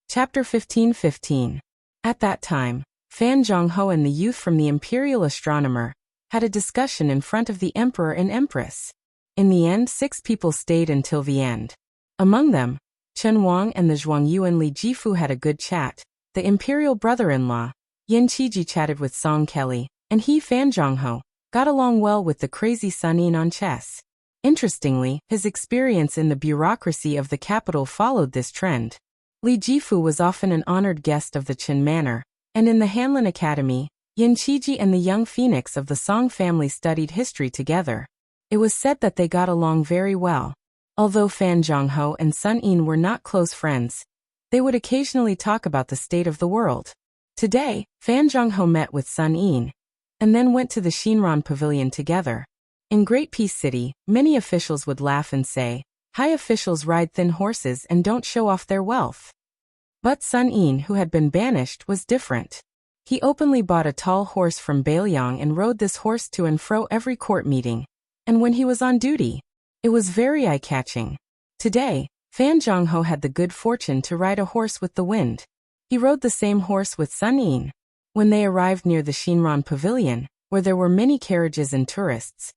Chapter 15:15. At that time, Fan Zhongho and the youth from the Imperial Astronomer had a discussion in front of the Emperor and Empress. In the end, 6 people stayed until the end. Among them, Chen Wang and the Zhuangyu and Li Jifu had a good chat. The imperial brother-in-law, Yin Qiji, chatted with Song Kelly, and he, Fan Zhongho, got along well with the crazy Sun Yin on chess. Interestingly, his experience in the bureaucracy of the capital followed this trend. Li Jifu was often an honored guest of the Qin Manor, and in the Hanlin Academy, Yin Qiji and the young phoenix of the Song family studied history together. It was said that they got along very well. Although Fan Zhongho and Sun Yin were not close friends, they would occasionally talk about the state of the world. Today, Fan Zhongho met with Sun Yin, and then went to the Shinran Pavilion together. In Great Peace City, many officials would laugh and say, high officials ride thin horses and don't show off their wealth. But Sun Yin, who had been banished, was different. He openly bought a tall horse from Bailiang and rode this horse to and fro every court meeting, and when he was on duty. It was very eye-catching. Today, Fan Zhongho had the good fortune to ride a horse with the wind. He rode the same horse with Sun Yin. When they arrived near the Shinran Pavilion, where there were many carriages and tourists,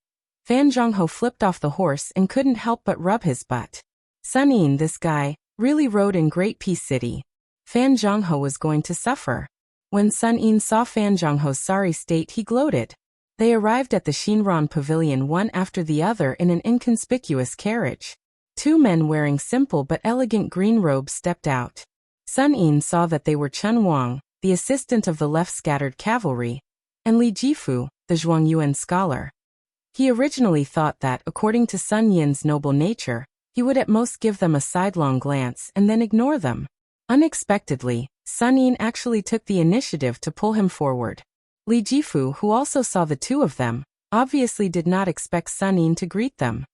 Fan Zhongho flipped off the horse and couldn't help but rub his butt. Sun Yin, this guy, really rode in Great Peace City. Fan Zhongho was going to suffer. When Sun Yin saw Fan Zhongho's sorry state, he gloated. They arrived at the Shinran Pavilion one after the other in an inconspicuous carriage. 2 men wearing simple but elegant green robes stepped out. Sun Yin saw that they were Chen Wang, the assistant of the left scattered cavalry, and Li Jifu, the Zhuangyuan scholar. He originally thought that, according to Sun Yin's noble nature, he would at most give them a sidelong glance and then ignore them. Unexpectedly, Sun Yin actually took the initiative to pull him forward. Li Jifu, who also saw the 2 of them, obviously did not expect Sun Yin to greet them.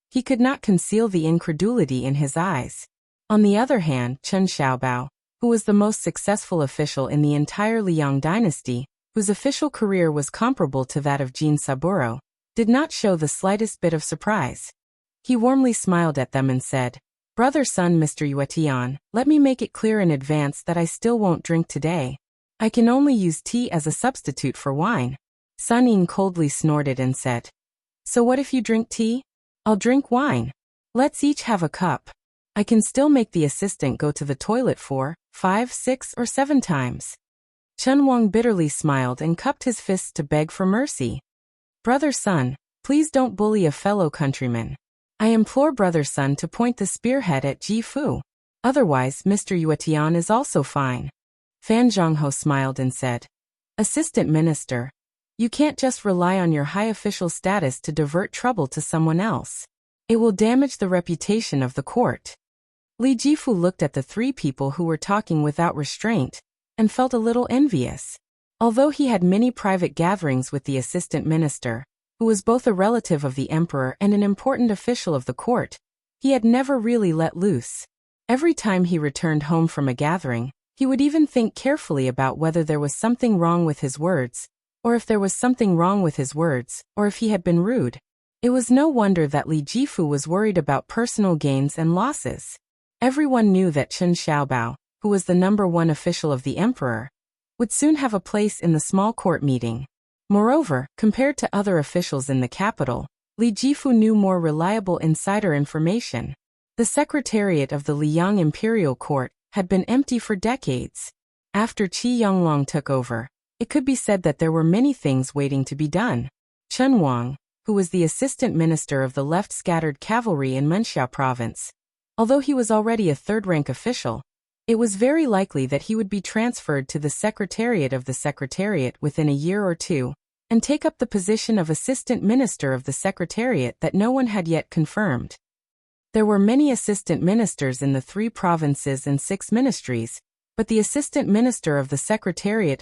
He could not conceal the incredulity in his eyes. On the other hand, Chen Xiaobao, who was the most successful official in the entire Liang dynasty, whose official career was comparable to that of Jin Saburo, did not show the slightest bit of surprise. He warmly smiled at them and said, "Brother Sun, Mr. Yuetian, let me make it clear in advance that I still won't drink today. I can only use tea as a substitute for wine." Sun Yin coldly snorted and said, So what if you drink tea? I'll drink wine. Let's each have a cup. I can still make the assistant go to the toilet 4, 5, 6, or 7 times. Chen Wang bitterly smiled and cupped his fists to beg for mercy. Brother Sun, please don't bully a fellow countryman. I implore Brother Sun to point the spearhead at Ji Fu. Otherwise, Mr. Yuetian is also fine. Fan Zhongho smiled and said, Assistant Minister, you can't just rely on your high official status to divert trouble to someone else. It will damage the reputation of the court. Li Jifu looked at the 3 people who were talking without restraint, and felt a little envious. Although he had many private gatherings with the assistant minister, who was both a relative of the emperor and an important official of the court, he had never really let loose. Every time he returned home from a gathering, he would even think carefully about whether there was something wrong with his words, or if there was something wrong with his words, or if he had been rude. It was no wonder that Li Jifu was worried about personal gains and losses. Everyone knew that Chen Xiaobao, who was the #1 official of the emperor, would soon have a place in the small court meeting. Moreover, compared to other officials in the capital, Li Jifu knew more reliable insider information. The secretariat of the Liang Imperial Court had been empty for decades. After Qi Yonglong took over, it could be said that there were many things waiting to be done. Chen Wang, who was the assistant minister of the left-scattered cavalry in Menxia province, although he was already a third-rank official, it was very likely that he would be transferred to the secretariat of the secretariat within a year or 2, and take up the position of assistant minister of the secretariat that no one had yet confirmed. There were many assistant ministers in the 3 provinces and 6 ministries, but the assistant minister of the secretariat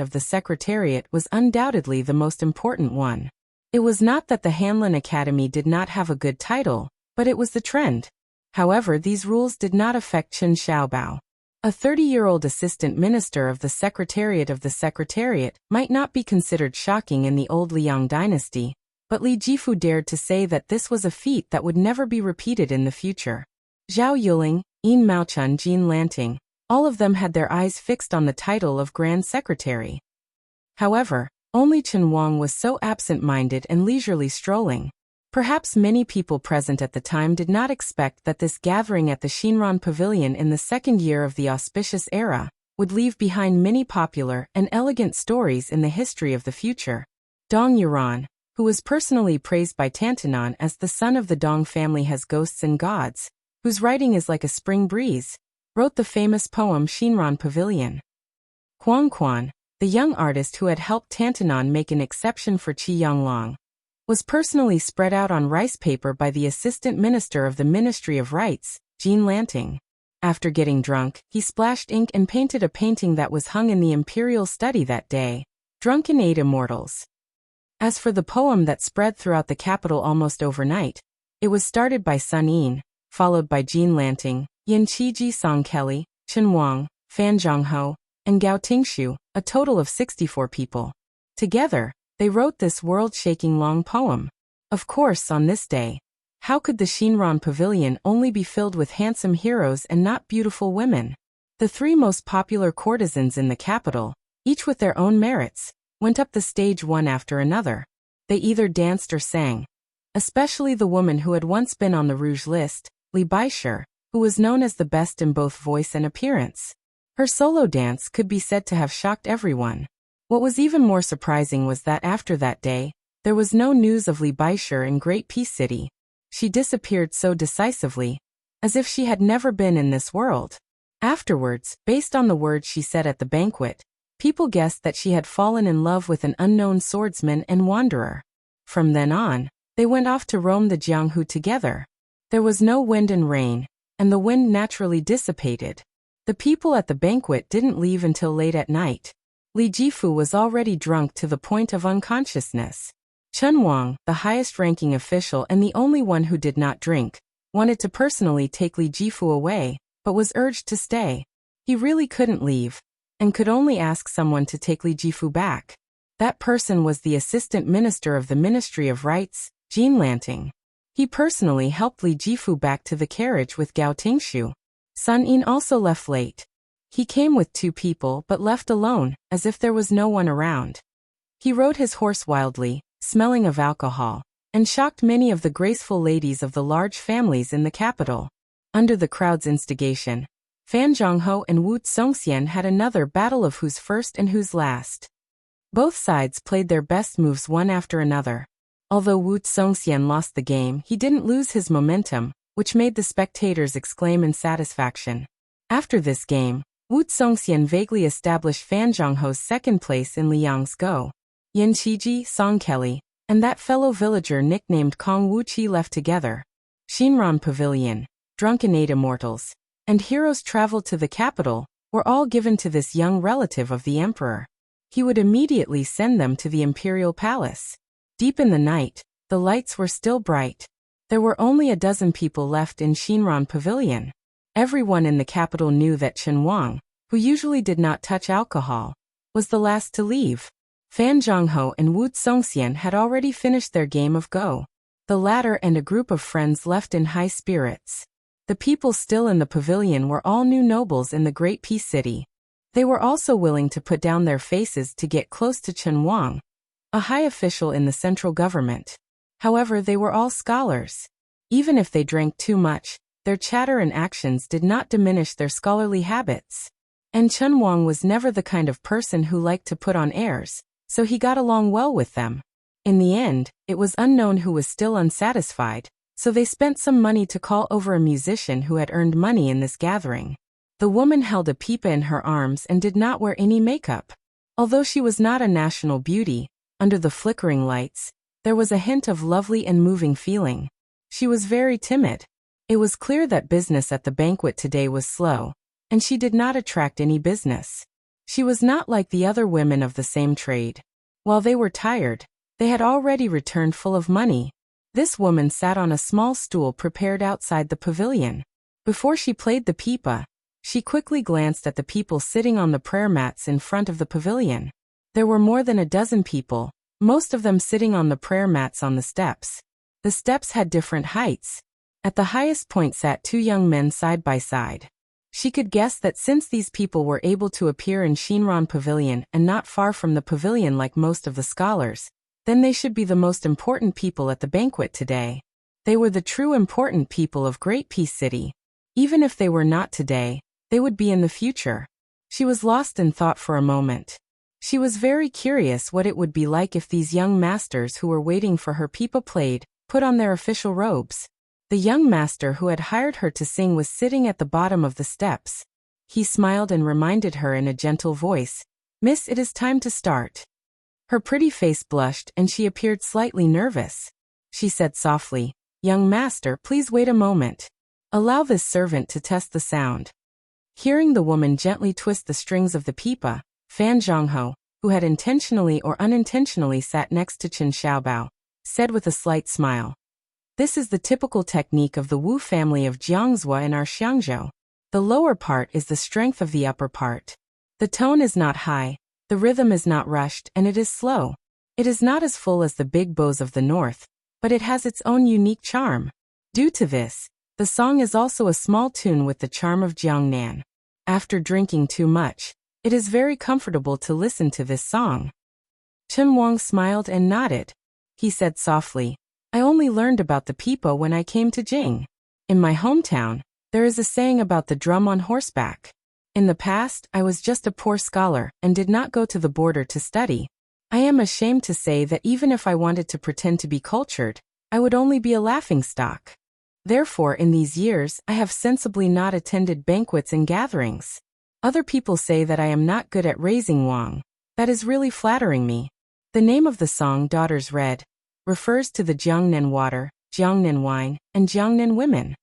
was undoubtedly the most important one. It was not that the Hanlin Academy did not have a good title, but it was the trend. However, these rules did not affect Chen Xiaobao. A 30-year-old assistant minister of the secretariat might not be considered shocking in the old Liang dynasty, but Li Jifu dared to say that this was a feat that would never be repeated in the future. Zhao Yuling, Yin Maochun, Jin Lanting, all of them had their eyes fixed on the title of Grand Secretary. However, only Chen Wang was so absent-minded and leisurely strolling. Perhaps many people present at the time did not expect that this gathering at the Shinran Pavilion in the 2nd year of the auspicious era would leave behind many popular and elegant stories in the history of the future. Dong Yuran, who was personally praised by Tantanon as the son of the Dong family has ghosts and gods, whose writing is like a spring breeze, wrote the famous poem Shinran Pavilion. Huang Quan, the young artist who had helped Tantanon make an exception for Qi Yonglong, was personally spread out on rice paper by the assistant minister of the Ministry of Rites, Jin Lanting. After getting drunk, he splashed ink and painted a painting that was hung in the imperial study that day, Drunken 8 Immortals. As for the poem that spread throughout the capital almost overnight, it was started by Sun Yin, followed by Jin Lanting, Yin Qiji Song Kelly, Chen Wang, Fan Zhongho, and Gao Tingshu, a total of 64 people. Together, they wrote this world-shaking long poem. Of course, on this day, how could the Shinran Pavilion only be filled with handsome heroes and not beautiful women? The 3 most popular courtesans in the capital, each with their own merits, went up the stage one after another. They either danced or sang. Especially the woman who had once been on the Rouge list, Li Baisher, who was known as the best in both voice and appearance. Her solo dance could be said to have shocked everyone. What was even more surprising was that after that day, there was no news of Li Baisher in Great Peace City. She disappeared so decisively, as if she had never been in this world. Afterwards, based on the words she said at the banquet, people guessed that she had fallen in love with an unknown swordsman and wanderer. From then on, they went off to roam the Jianghu together. There was no wind and rain, and the wind naturally dissipated. The people at the banquet didn't leave until late at night. Li Jifu was already drunk to the point of unconsciousness. Chen Wang, the highest-ranking official and the only one who did not drink, wanted to personally take Li Jifu away, but was urged to stay. He really couldn't leave, and could only ask someone to take Li Jifu back. That person was the assistant minister of the Ministry of Rites, Jin Lanting. He personally helped Li Jifu back to the carriage with Gao Tingshu. Sun Yin also left late. He came with 2 people but left alone, as if there was no one around. He rode his horse wildly, smelling of alcohol, and shocked many of the graceful ladies of the large families in the capital. Under the crowd's instigation, Fan Zhongho and Wu Songxian had another battle of who's first and who's last. Both sides played their best moves one after another. Although Wu Songxian lost the game, he didn't lose his momentum, which made the spectators exclaim in satisfaction. After this game, Wu Songxian vaguely established Fan Zhongho's second place in Liang's Go. Yin Qiji, Song Kelly, and that fellow villager nicknamed Kong Wuqi left together. Shinran Pavilion, Drunken Eight Immortals, and Heroes Travel to the Capital were all given to this young relative of the emperor. He would immediately send them to the imperial palace. Deep in the night, the lights were still bright. There were only a dozen people left in Shinran Pavilion. Everyone in the capital knew that Chen Wang, who usually did not touch alcohol, was the last to leave. Fan Zhongho and Wu Songxian had already finished their game of Go. The latter and a group of friends left in high spirits. The people still in the pavilion were all new nobles in the Great Peace City. They were also willing to put down their faces to get close to Chen Wang, a high official in the central government. However, they were all scholars. Even if they drank too much, their chatter and actions did not diminish their scholarly habits. And Chen Wang was never the kind of person who liked to put on airs, so he got along well with them. In the end, it was unknown who was still unsatisfied, so they spent some money to call over a musician who had earned money in this gathering. The woman held a pipa in her arms and did not wear any makeup. Although she was not a national beauty, under the flickering lights, there was a hint of lovely and moving feeling. She was very timid. It was clear that business at the banquet today was slow, and she did not attract any business. She was not like the other women of the same trade. While they were tired, they had already returned full of money. This woman sat on a small stool prepared outside the pavilion. Before she played the pipa, she quickly glanced at the people sitting on the prayer mats in front of the pavilion. There were more than a dozen people, most of them sitting on the prayer mats on the steps. The steps had different heights. At the highest point sat two young men side by side. She could guess that since these people were able to appear in Shinran Pavilion and not far from the pavilion like most of the scholars, then they should be the most important people at the banquet today. They were the true important people of Great Peace City. Even if they were not today, they would be in the future. She was lost in thought for a moment. She was very curious what it would be like if these young masters who were waiting for her pipa played, put on their official robes. The young master who had hired her to sing was sitting at the bottom of the steps. He smiled and reminded her in a gentle voice, "Miss, it is time to start." Her pretty face blushed and she appeared slightly nervous. She said softly, "Young master, please wait a moment. Allow this servant to test the sound." Hearing the woman gently twist the strings of the pipa, Fan Zhongho, who had intentionally or unintentionally sat next to Chen Xiaobao, said with a slight smile, "This is the typical technique of the Wu family of Jiangzhou in our Xiangzhou. The lower part is the strength of the upper part. The tone is not high, the rhythm is not rushed, and it is slow. It is not as full as the big bows of the north, but it has its own unique charm. Due to this, the song is also a small tune with the charm of Jiangnan. After drinking too much, it is very comfortable to listen to this song." Chen Wang smiled and nodded. He said softly, "I only learned about the pipa when I came to Jing. In my hometown, there is a saying about the drum on horseback. In the past, I was just a poor scholar and did not go to the border to study. I am ashamed to say that even if I wanted to pretend to be cultured, I would only be a laughingstock. Therefore, in these years, I have sensibly not attended banquets and gatherings. Other people say that I am not good at raising wang. That is really flattering me." The name of the song, Daughters Red, refers to the Jiangnan water, Jiangnan wine, and Jiangnan women.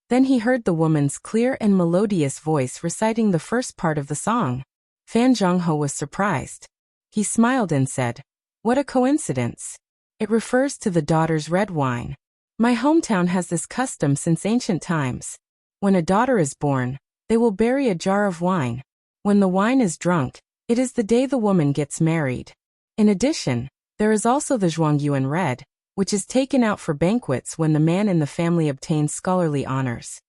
Then he heard the woman's clear and melodious voice reciting the first part of the song. Fan Zhongho was surprised. He smiled and said, "What a coincidence. It refers to the Daughters Red wine. My hometown has this custom since ancient times. When a daughter is born, they will bury a jar of wine. When the wine is drunk, it is the day the woman gets married. In addition, there is also the Zhuangyuan Red, which is taken out for banquets when the man in the family obtains scholarly honors."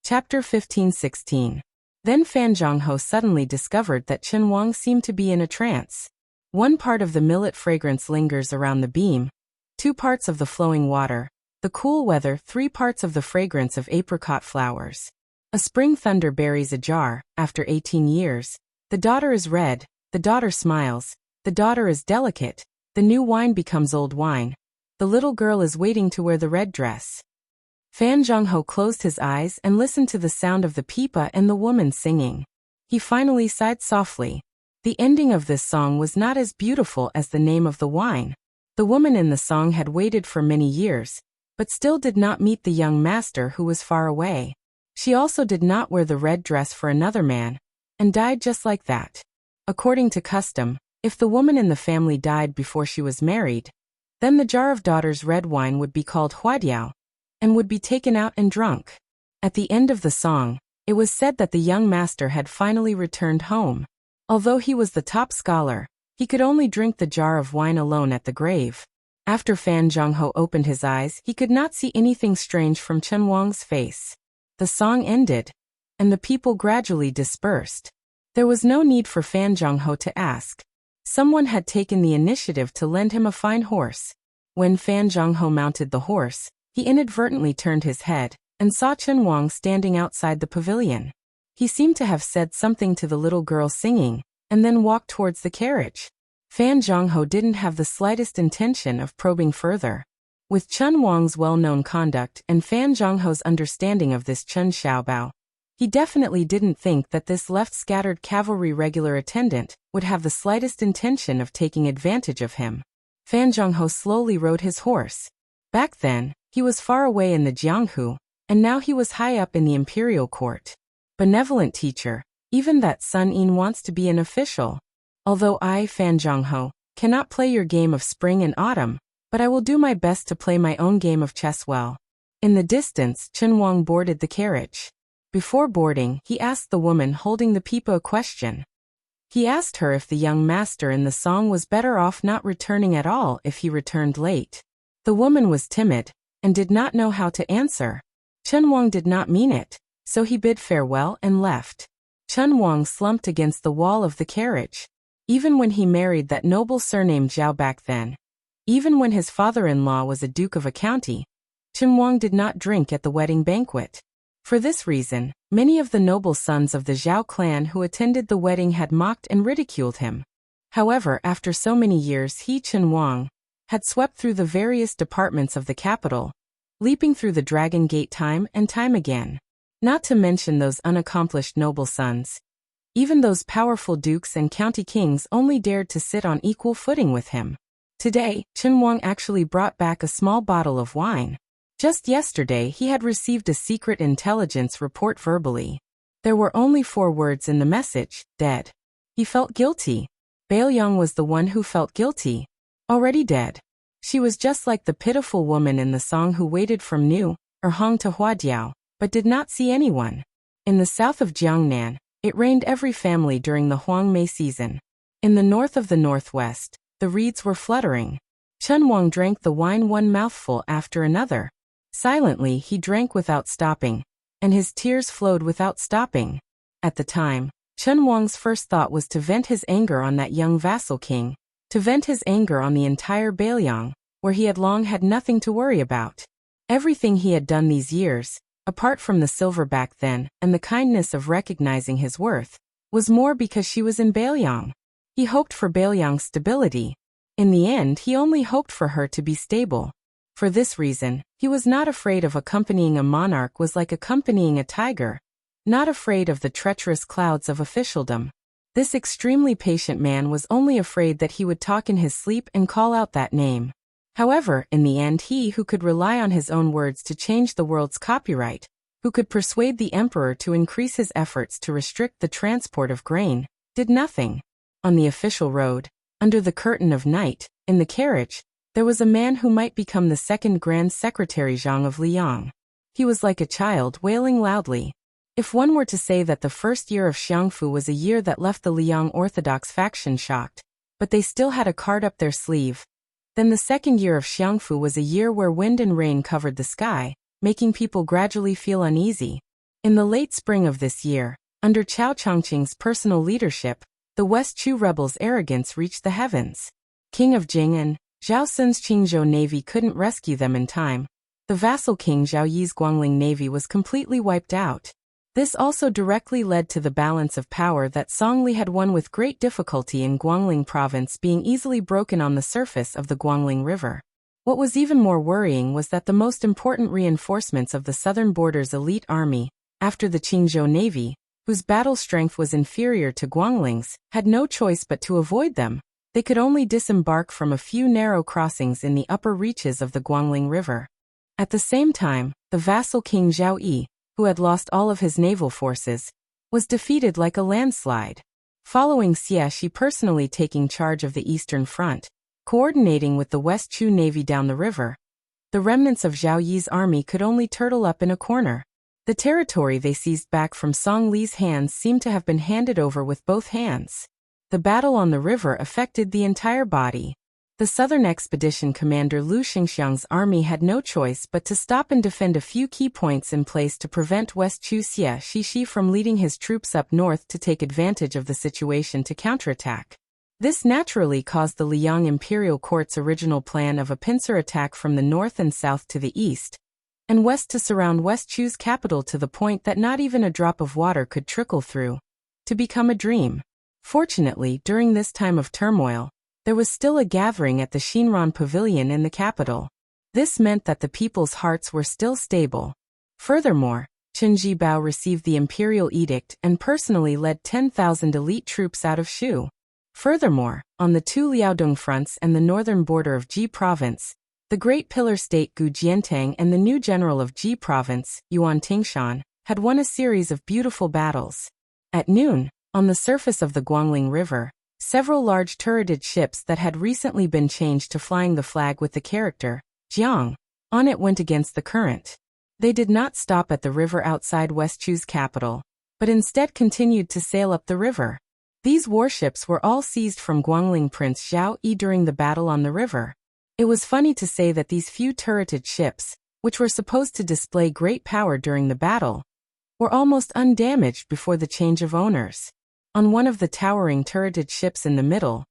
Chapter 15-16. Then Fan Zhongho suddenly discovered that Chen Wang seemed to be in a trance. One part of the millet fragrance lingers around the beam, 2 parts of the flowing water, the cool weather, 3 parts of the fragrance of apricot flowers. A spring thunder buries a jar, after 18 years. The daughter is red, the daughter smiles, the daughter is delicate, the new wine becomes old wine. The little girl is waiting to wear the red dress. Fan Zhongho closed his eyes and listened to the sound of the pipa and the woman singing. He finally sighed softly. The ending of this song was not as beautiful as the name of the wine. The woman in the song had waited for many years, but still did not meet the young master who was far away. She also did not wear the red dress for another man, and died just like that. According to custom, if the woman in the family died before she was married, then the jar of daughter's red wine would be called huadiao, and would be taken out and drunk. At the end of the song, it was said that the young master had finally returned home. Although he was the top scholar, he could only drink the jar of wine alone at the grave. After Fan Zhongho opened his eyes, he could not see anything strange from Chen Wang's face. The song ended, and the people gradually dispersed. There was no need for Fan Zhongho to ask. Someone had taken the initiative to lend him a fine horse. When Fan Zhongho mounted the horse, he inadvertently turned his head, and saw Chen Wang standing outside the pavilion. He seemed to have said something to the little girl singing, and then walked towards the carriage. Fan Zhongho didn't have the slightest intention of probing further. With Chen Wang's well-known conduct and Fan Zhongho's understanding of this Chen Xiaobao, he definitely didn't think that this left-scattered cavalry regular attendant would have the slightest intention of taking advantage of him. Fan Zhongho slowly rode his horse. Back then, he was far away in the Jianghu, and now he was high up in the imperial court. Benevolent teacher, even that Sun Yin wants to be an official. Although I, Fan Zhongho, cannot play your game of spring and autumn, but I will do my best to play my own game of chess well. In the distance, Chen Wang boarded the carriage. Before boarding, he asked the woman holding the pipa a question. He asked her if the young master in the song was better off not returning at all if he returned late. The woman was timid, and did not know how to answer. Chen Wang did not mean it, so he bid farewell and left. Chen Wang slumped against the wall of the carriage. Even when he married that noble surname Zhao back then, even when his father-in-law was a duke of a county, Chen Wang did not drink at the wedding banquet. For this reason, many of the noble sons of the Zhao clan who attended the wedding had mocked and ridiculed him. However, after so many years he, Chen Wang, had swept through the various departments of the capital, leaping through the Dragon Gate time and time again. Not to mention those unaccomplished noble sons. Even those powerful dukes and county kings only dared to sit on equal footing with him. Today, Chen Wang actually brought back a small bottle of wine. Just yesterday he had received a secret intelligence report verbally. There were only 4 words in the message, dead. He felt guilty. Bailiang was the one who felt guilty. Already dead. She was just like the pitiful woman in the song who waited from Nu, or Hong to Huadiao, but did not see anyone. In the south of Jiangnan, it rained every family during the Huangmei season. In the north of the northwest, the reeds were fluttering. Chen Wang drank the wine one mouthful after another. Silently he drank without stopping, and his tears flowed without stopping. At the time, Chen Wang's first thought was to vent his anger on that young vassal king, to vent his anger on the entire Bailiang, where he had long had nothing to worry about. Everything he had done these years, apart from the silver back then and the kindness of recognizing his worth, was more because she was in Bailiang. He hoped for Bailiang's stability. In the end, he only hoped for her to be stable. For this reason, he was not afraid of accompanying a monarch was like accompanying a tiger, not afraid of the treacherous clouds of officialdom. This extremely patient man was only afraid that he would talk in his sleep and call out that name. However, in the end he who could rely on his own words to change the world's copyright, who could persuade the emperor to increase his efforts to restrict the transport of grain, did nothing. On the official road, under the curtain of night, in the carriage, there was a man who might become the second Grand Secretary Zhang of Liang. He was like a child wailing loudly. If one were to say that the first year of Xiangfu was a year that left the Liang Orthodox faction shocked, but they still had a card up their sleeve, then the second year of Xiangfu was a year where wind and rain covered the sky, making people gradually feel uneasy. In the late spring of this year, under Cao Chongqing's personal leadership, the West Chu rebels' arrogance reached the heavens. King of Jing and Zhao Sun's Qingzhou navy couldn't rescue them in time. The vassal king Zhao Yi's Guangling navy was completely wiped out. This also directly led to the balance of power that Song Li had won with great difficulty in Guangling province being easily broken on the surface of the Guangling River. What was even more worrying was that the most important reinforcements of the southern border's elite army, after the Qingzhou navy, whose battle strength was inferior to Guangling's, had no choice but to avoid them. They could only disembark from a few narrow crossings in the upper reaches of the Guangling River. At the same time, the vassal king Zhao Yi, who had lost all of his naval forces, was defeated like a landslide. Following Xie Shi personally taking charge of the Eastern Front, coordinating with the West Chu Navy down the river, the remnants of Zhao Yi's army could only turtle up in a corner. The territory they seized back from Song Li's hands seemed to have been handed over with both hands. The battle on the river affected the entire body. The Southern Expedition Commander Lu Xingxiang's army had no choice but to stop and defend a few key points in place to prevent West Chu Xie Shi from leading his troops up north to take advantage of the situation to counterattack. This naturally caused the Liang Imperial Court's original plan of a pincer attack from the north and south to the east and west to surround West Chu's capital to the point that not even a drop of water could trickle through, to become a dream. Fortunately, during this time of turmoil, there was still a gathering at the Xinran Pavilion in the capital. This meant that the people's hearts were still stable. Furthermore, Chen Jibao received the imperial edict and personally led 10,000 elite troops out of Shu. Furthermore, on the two Liaodong fronts and the northern border of Ji Province, the great pillar state Gu Jiantang and the new general of Ji Province, Yuan Tingshan, had won a series of beautiful battles. At noon, on the surface of the Guangling River, several large turreted ships that had recently been changed to flying the flag with the character Jiang on it went against the current. They did not stop at the river outside West Chu's capital, but instead continued to sail up the river. These warships were all seized from Guangling Prince Zhao Yi during the battle on the river. It was funny to say that these few turreted ships, which were supposed to display great power during the battle, were almost undamaged before the change of owners. On one of the towering turreted ships in the middle,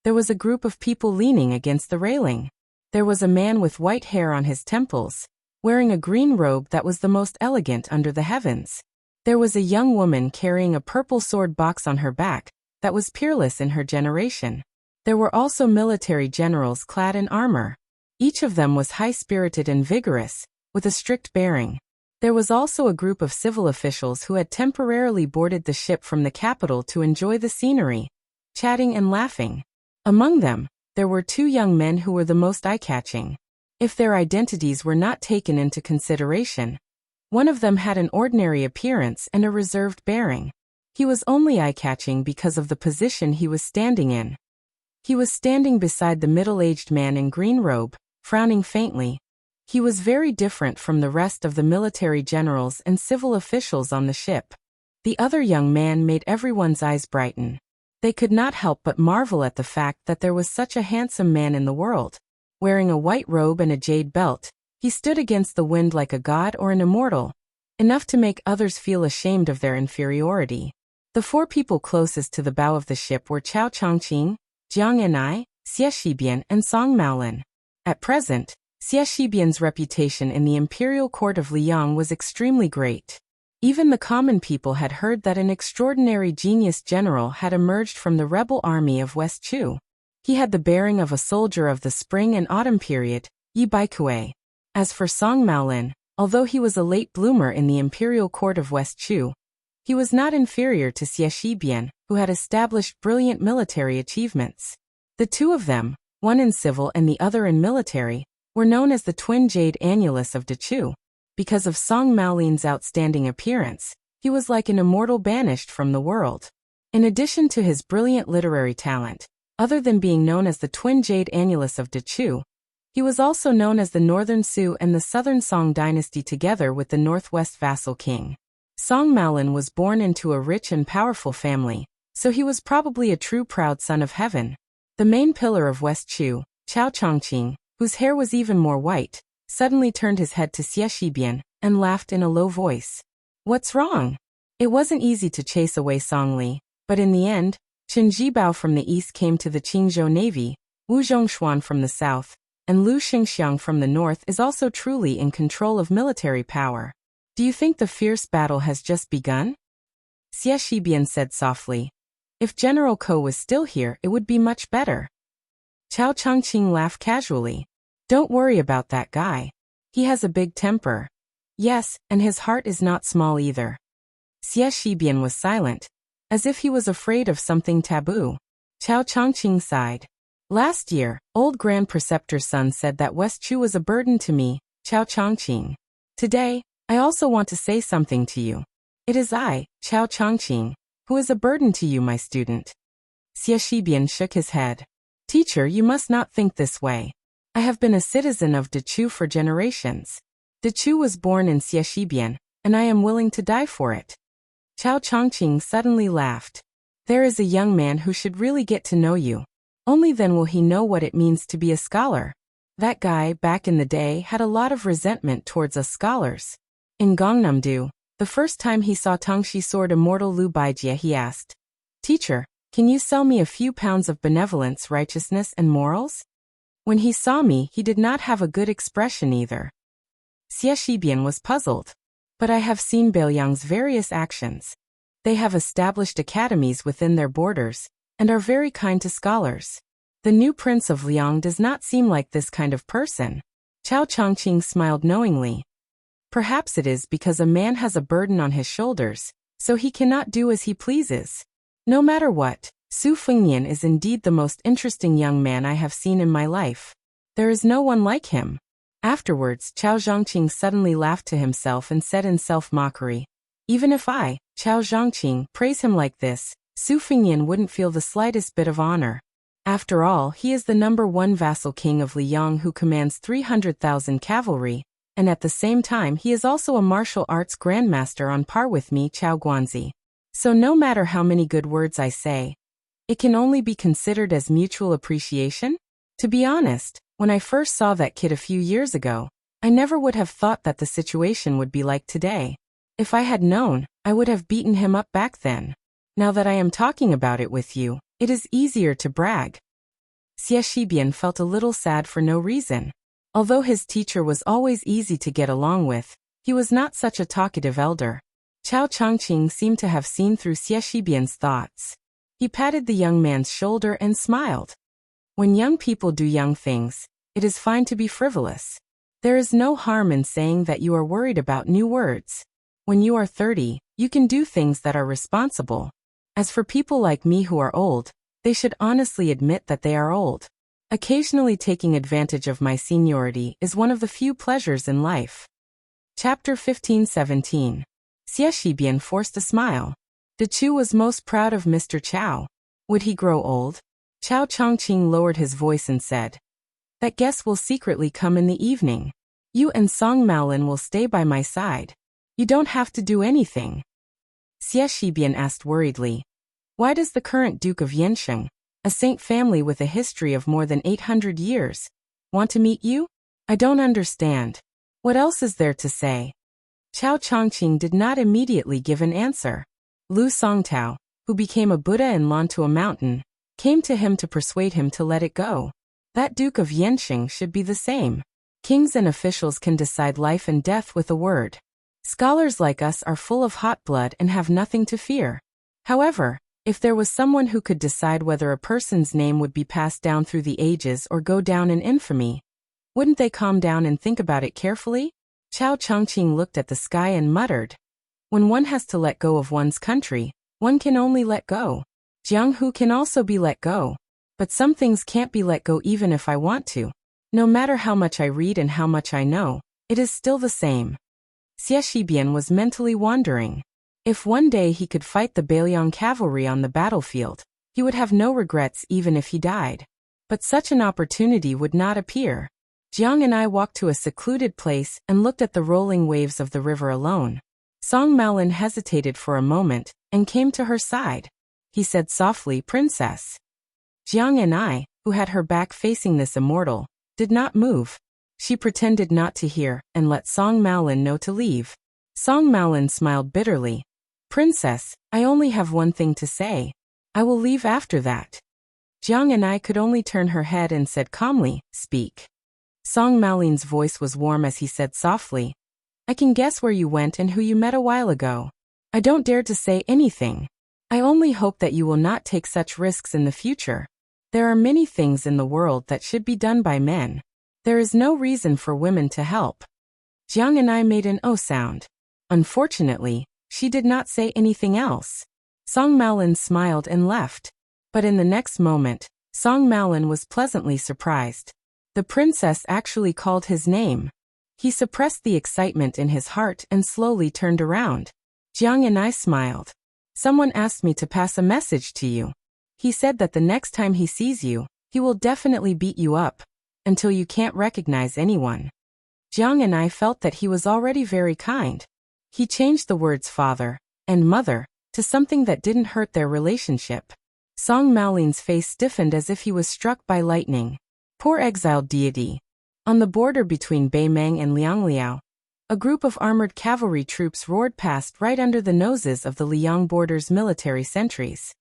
there was a group of people leaning against the railing. There was a man with white hair on his temples, wearing a green robe that was the most elegant under the heavens. There was a young woman carrying a purple sword box on her back that was peerless in her generation. There were also military generals clad in armor. Each of them was high-spirited and vigorous, with a strict bearing. There was also a group of civil officials who had temporarily boarded the ship from the capital to enjoy the scenery, chatting and laughing. Among them, there were two young men who were the most eye-catching. If their identities were not taken into consideration, one of them had an ordinary appearance and a reserved bearing. He was only eye-catching because of the position he was standing in. He was standing beside the middle-aged man in green robe, frowning faintly. He was very different from the rest of the military generals and civil officials on the ship. The other young man made everyone's eyes brighten. They could not help but marvel at the fact that there was such a handsome man in the world. Wearing a white robe and a jade belt, he stood against the wind like a god or an immortal, enough to make others feel ashamed of their inferiority. The four people closest to the bow of the ship were Chao Chongqing, Jiang Enai, Xie Shibian, and Song Maolin. At present, Xie Shibian's reputation in the imperial court of Liang was extremely great. Even the common people had heard that an extraordinary genius general had emerged from the rebel army of West Chu. He had the bearing of a soldier of the spring and autumn period, Yi Baikue. As for Song Maolin, although he was a late bloomer in the imperial court of West Chu, he was not inferior to Xie Shibian, who had established brilliant military achievements. The two of them, one in civil and the other in military, were known as the twin jade annulus of Dechu. Because of Song Maolin's outstanding appearance, he was like an immortal banished from the world. In addition to his brilliant literary talent, other than being known as the twin jade annulus of Dechu, he was also known as the Northern Su and the Southern Song dynasty together with the Northwest vassal king. Song Maolin was born into a rich and powerful family, so he was probably a true proud son of heaven. The main pillar of West Chu, Chao Chongqing, whose hair was even more white, suddenly turned his head to Xie Shibian and laughed in a low voice. "What's wrong?" It wasn't easy to chase away Song Li, but in the end, Chen Jibao from the east came to the Qingzhou navy, Wu Zhongshuan from the south, and Lu Xingxiang from the north is also truly in control of military power. Do you think the fierce battle has just begun? Xie Shibian said softly. If General Ko was still here, it would be much better. Chao Changqing laughed casually. Don't worry about that guy. He has a big temper. Yes, and his heart is not small either. Xie Shibian was silent, as if he was afraid of something taboo. Chao Changqing sighed. Last year, old Grand Preceptor's son said that West Chu was a burden to me, Chao Changqing. Today, I also want to say something to you. It is I, Chao Changqing, who is a burden to you, my student. Xie Shibian shook his head. Teacher, you must not think this way. I have been a citizen of Dechu for generations. Dechu was born in Xie Shibian, and I am willing to die for it. Chao Changqing suddenly laughed. There is a young man who should really get to know you. Only then will he know what it means to be a scholar. That guy, back in the day, had a lot of resentment towards us scholars. In Gangnam-do, the first time he saw Tangxi Sword Immortal Lu Baijie, he asked, Teacher, can you sell me a few pounds of benevolence, righteousness, and morals? When he saw me, he did not have a good expression either. Xie Shibian was puzzled. But I have seen Beiliang's various actions. They have established academies within their borders, and are very kind to scholars. The new prince of Liang does not seem like this kind of person. Chao Changqing smiled knowingly. Perhaps it is because a man has a burden on his shoulders, so he cannot do as he pleases. No matter what, Su Fengnian is indeed the most interesting young man I have seen in my life. There is no one like him. Afterwards, Chao Zhangqing suddenly laughed to himself and said in self-mockery, Even if I, Chao Zhangqing, praise him like this, Su Fengnian wouldn't feel the slightest bit of honor. After all, he is the #1 vassal king of Liang who commands 300,000 cavalry, and at the same time he is also a martial arts grandmaster on par with me, Chao Guanzi. So no matter how many good words I say, it can only be considered as mutual appreciation? To be honest, when I first saw that kid a few years ago, I never would have thought that the situation would be like today. If I had known, I would have beaten him up back then. Now that I am talking about it with you, it is easier to brag. Xie Shibian felt a little sad for no reason. Although his teacher was always easy to get along with, he was not such a talkative elder. Chao Changqing seemed to have seen through Xie Shibian's thoughts. He patted the young man's shoulder and smiled. When young people do young things, it is fine to be frivolous. There is no harm in saying that you are worried about new words. When you are 30, you can do things that are responsible. As for people like me who are old, they should honestly admit that they are old. Occasionally taking advantage of my seniority is one of the few pleasures in life. Chapter 15-17. Xie Shibian forced a smile. Dechu was most proud of Mr. Chao. Would he grow old? Chao Changqing lowered his voice and said, That guest will secretly come in the evening. You and Song Maolin will stay by my side. You don't have to do anything. Xie Shibian asked worriedly, Why does the current Duke of Yansheng, a saint family with a history of more than 800 years, want to meet you? I don't understand. What else is there to say? Chao Changqing did not immediately give an answer. Lu Songtao, who became a Buddha and launched to a mountain, came to him to persuade him to let it go. That Duke of Yansheng should be the same. Kings and officials can decide life and death with a word. Scholars like us are full of hot blood and have nothing to fear. However, if there was someone who could decide whether a person's name would be passed down through the ages or go down in infamy, wouldn't they calm down and think about it carefully? Chao Changqing looked at the sky and muttered, When one has to let go of one's country, one can only let go. Jiang Hu can also be let go. But some things can't be let go even if I want to. No matter how much I read and how much I know, it is still the same. Xie Shibian was mentally wondering. If one day he could fight the Beiliang cavalry on the battlefield, he would have no regrets even if he died. But such an opportunity would not appear. Jiang and I walked to a secluded place and looked at the rolling waves of the river alone. Song Maolin hesitated for a moment and came to her side. He said softly, Princess. Jiang and I, who had her back facing this immortal, did not move. She pretended not to hear and let Song Maolin know to leave. Song Maolin smiled bitterly. Princess, I only have one thing to say. I will leave after that. Jiang and I could only turn her head and said calmly, "Speak." Song Maolin's voice was warm as he said softly, "I can guess where you went and who you met a while ago. I don't dare to say anything. I only hope that you will not take such risks in the future. There are many things in the world that should be done by men. There is no reason for women to help." Jiang and I made an "oh" sound. Unfortunately, she did not say anything else. Song Maolin smiled and left. But in the next moment, Song Maolin was pleasantly surprised. The princess actually called his name. He suppressed the excitement in his heart and slowly turned around. Jiang and I smiled. "Someone asked me to pass a message to you. He said that the next time he sees you, he will definitely beat you up, until you can't recognize anyone." Jiang and I felt that he was already very kind. He changed the words father and mother to something that didn't hurt their relationship. Song Maolin's face stiffened as if he was struck by lightning. Poor exiled deity. On the border between Beimang and Liangliao, a group of armored cavalry troops roared past right under the noses of the Liang border's military sentries.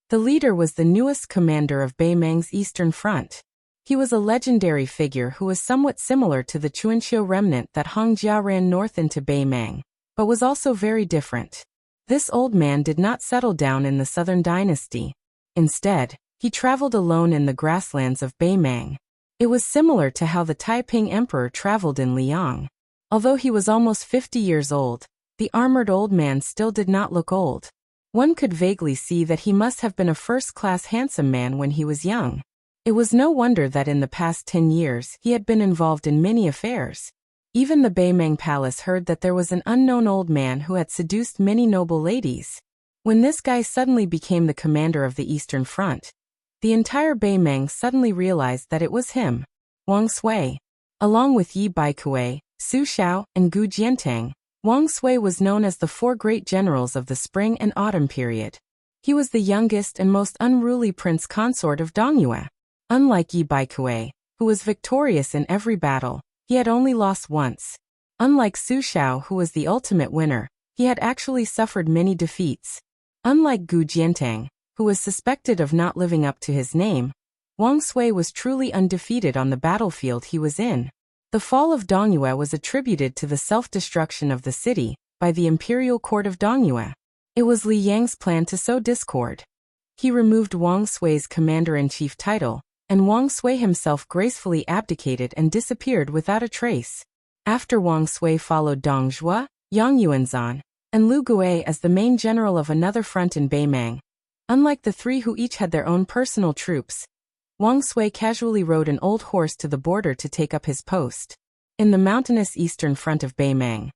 The leader was the newest commander of Beimang's eastern front. He was a legendary figure who was somewhat similar to the Chuanxiu remnant that Hong Jia ran north into Beimang, but was also very different. This old man did not settle down in the southern dynasty. Instead, he traveled alone in the grasslands of Beimang. It was similar to how the Taiping emperor traveled in Liang. Although he was almost 50 years old, the armored old man still did not look old. One could vaguely see that he must have been a first-class handsome man when he was young. It was no wonder that in the past 10 years he had been involved in many affairs. Even the Beimang palace heard that there was an unknown old man who had seduced many noble ladies. When this guy suddenly became the commander of the Eastern Front, the entire Beimang suddenly realized that it was him, Wang Sui. Along with Yi Baikue, Su Xiao, and Gu Jiantang, Wang Sui was known as the four great generals of the spring and autumn period. He was the youngest and most unruly prince consort of Dongyue. Unlike Yi Baikue, who was victorious in every battle, he had only lost once. Unlike Su Xiao, who was the ultimate winner, he had actually suffered many defeats. Unlike Gu Jiantang, who was suspected of not living up to his name, Wang Sui was truly undefeated on the battlefield he was in. The fall of Dongyue was attributed to the self-destruction of the city by the imperial court of Dongyue. It was Li Yang's plan to sow discord. He removed Wang Sui's commander-in-chief title, and Wang Sui himself gracefully abdicated and disappeared without a trace. After Wang Sui followed Dong Zhuo, Yang Yuanzhan, and Lu Gui as the main general of another front in Beimang. Unlike the three who each had their own personal troops, Wang Sui casually rode an old horse to the border to take up his post. In the mountainous eastern front of Beimang,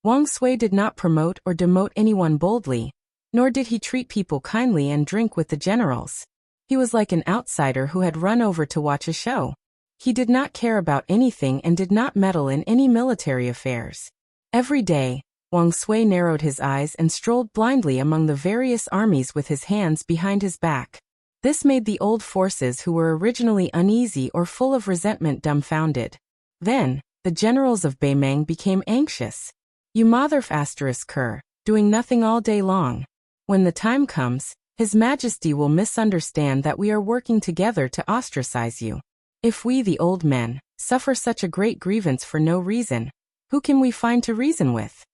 Wang Sui did not promote or demote anyone boldly, nor did he treat people kindly and drink with the generals. He was like an outsider who had run over to watch a show. He did not care about anything and did not meddle in any military affairs. Every day, Wang Sui narrowed his eyes and strolled blindly among the various armies with his hands behind his back. This made the old forces who were originally uneasy or full of resentment dumbfounded. Then, the generals of Beimang became anxious. "You mother ***, doing nothing all day long. When the time comes, His Majesty will misunderstand that we are working together to ostracize you. If we, the old men, suffer such a great grievance for no reason, who can we find to reason with?"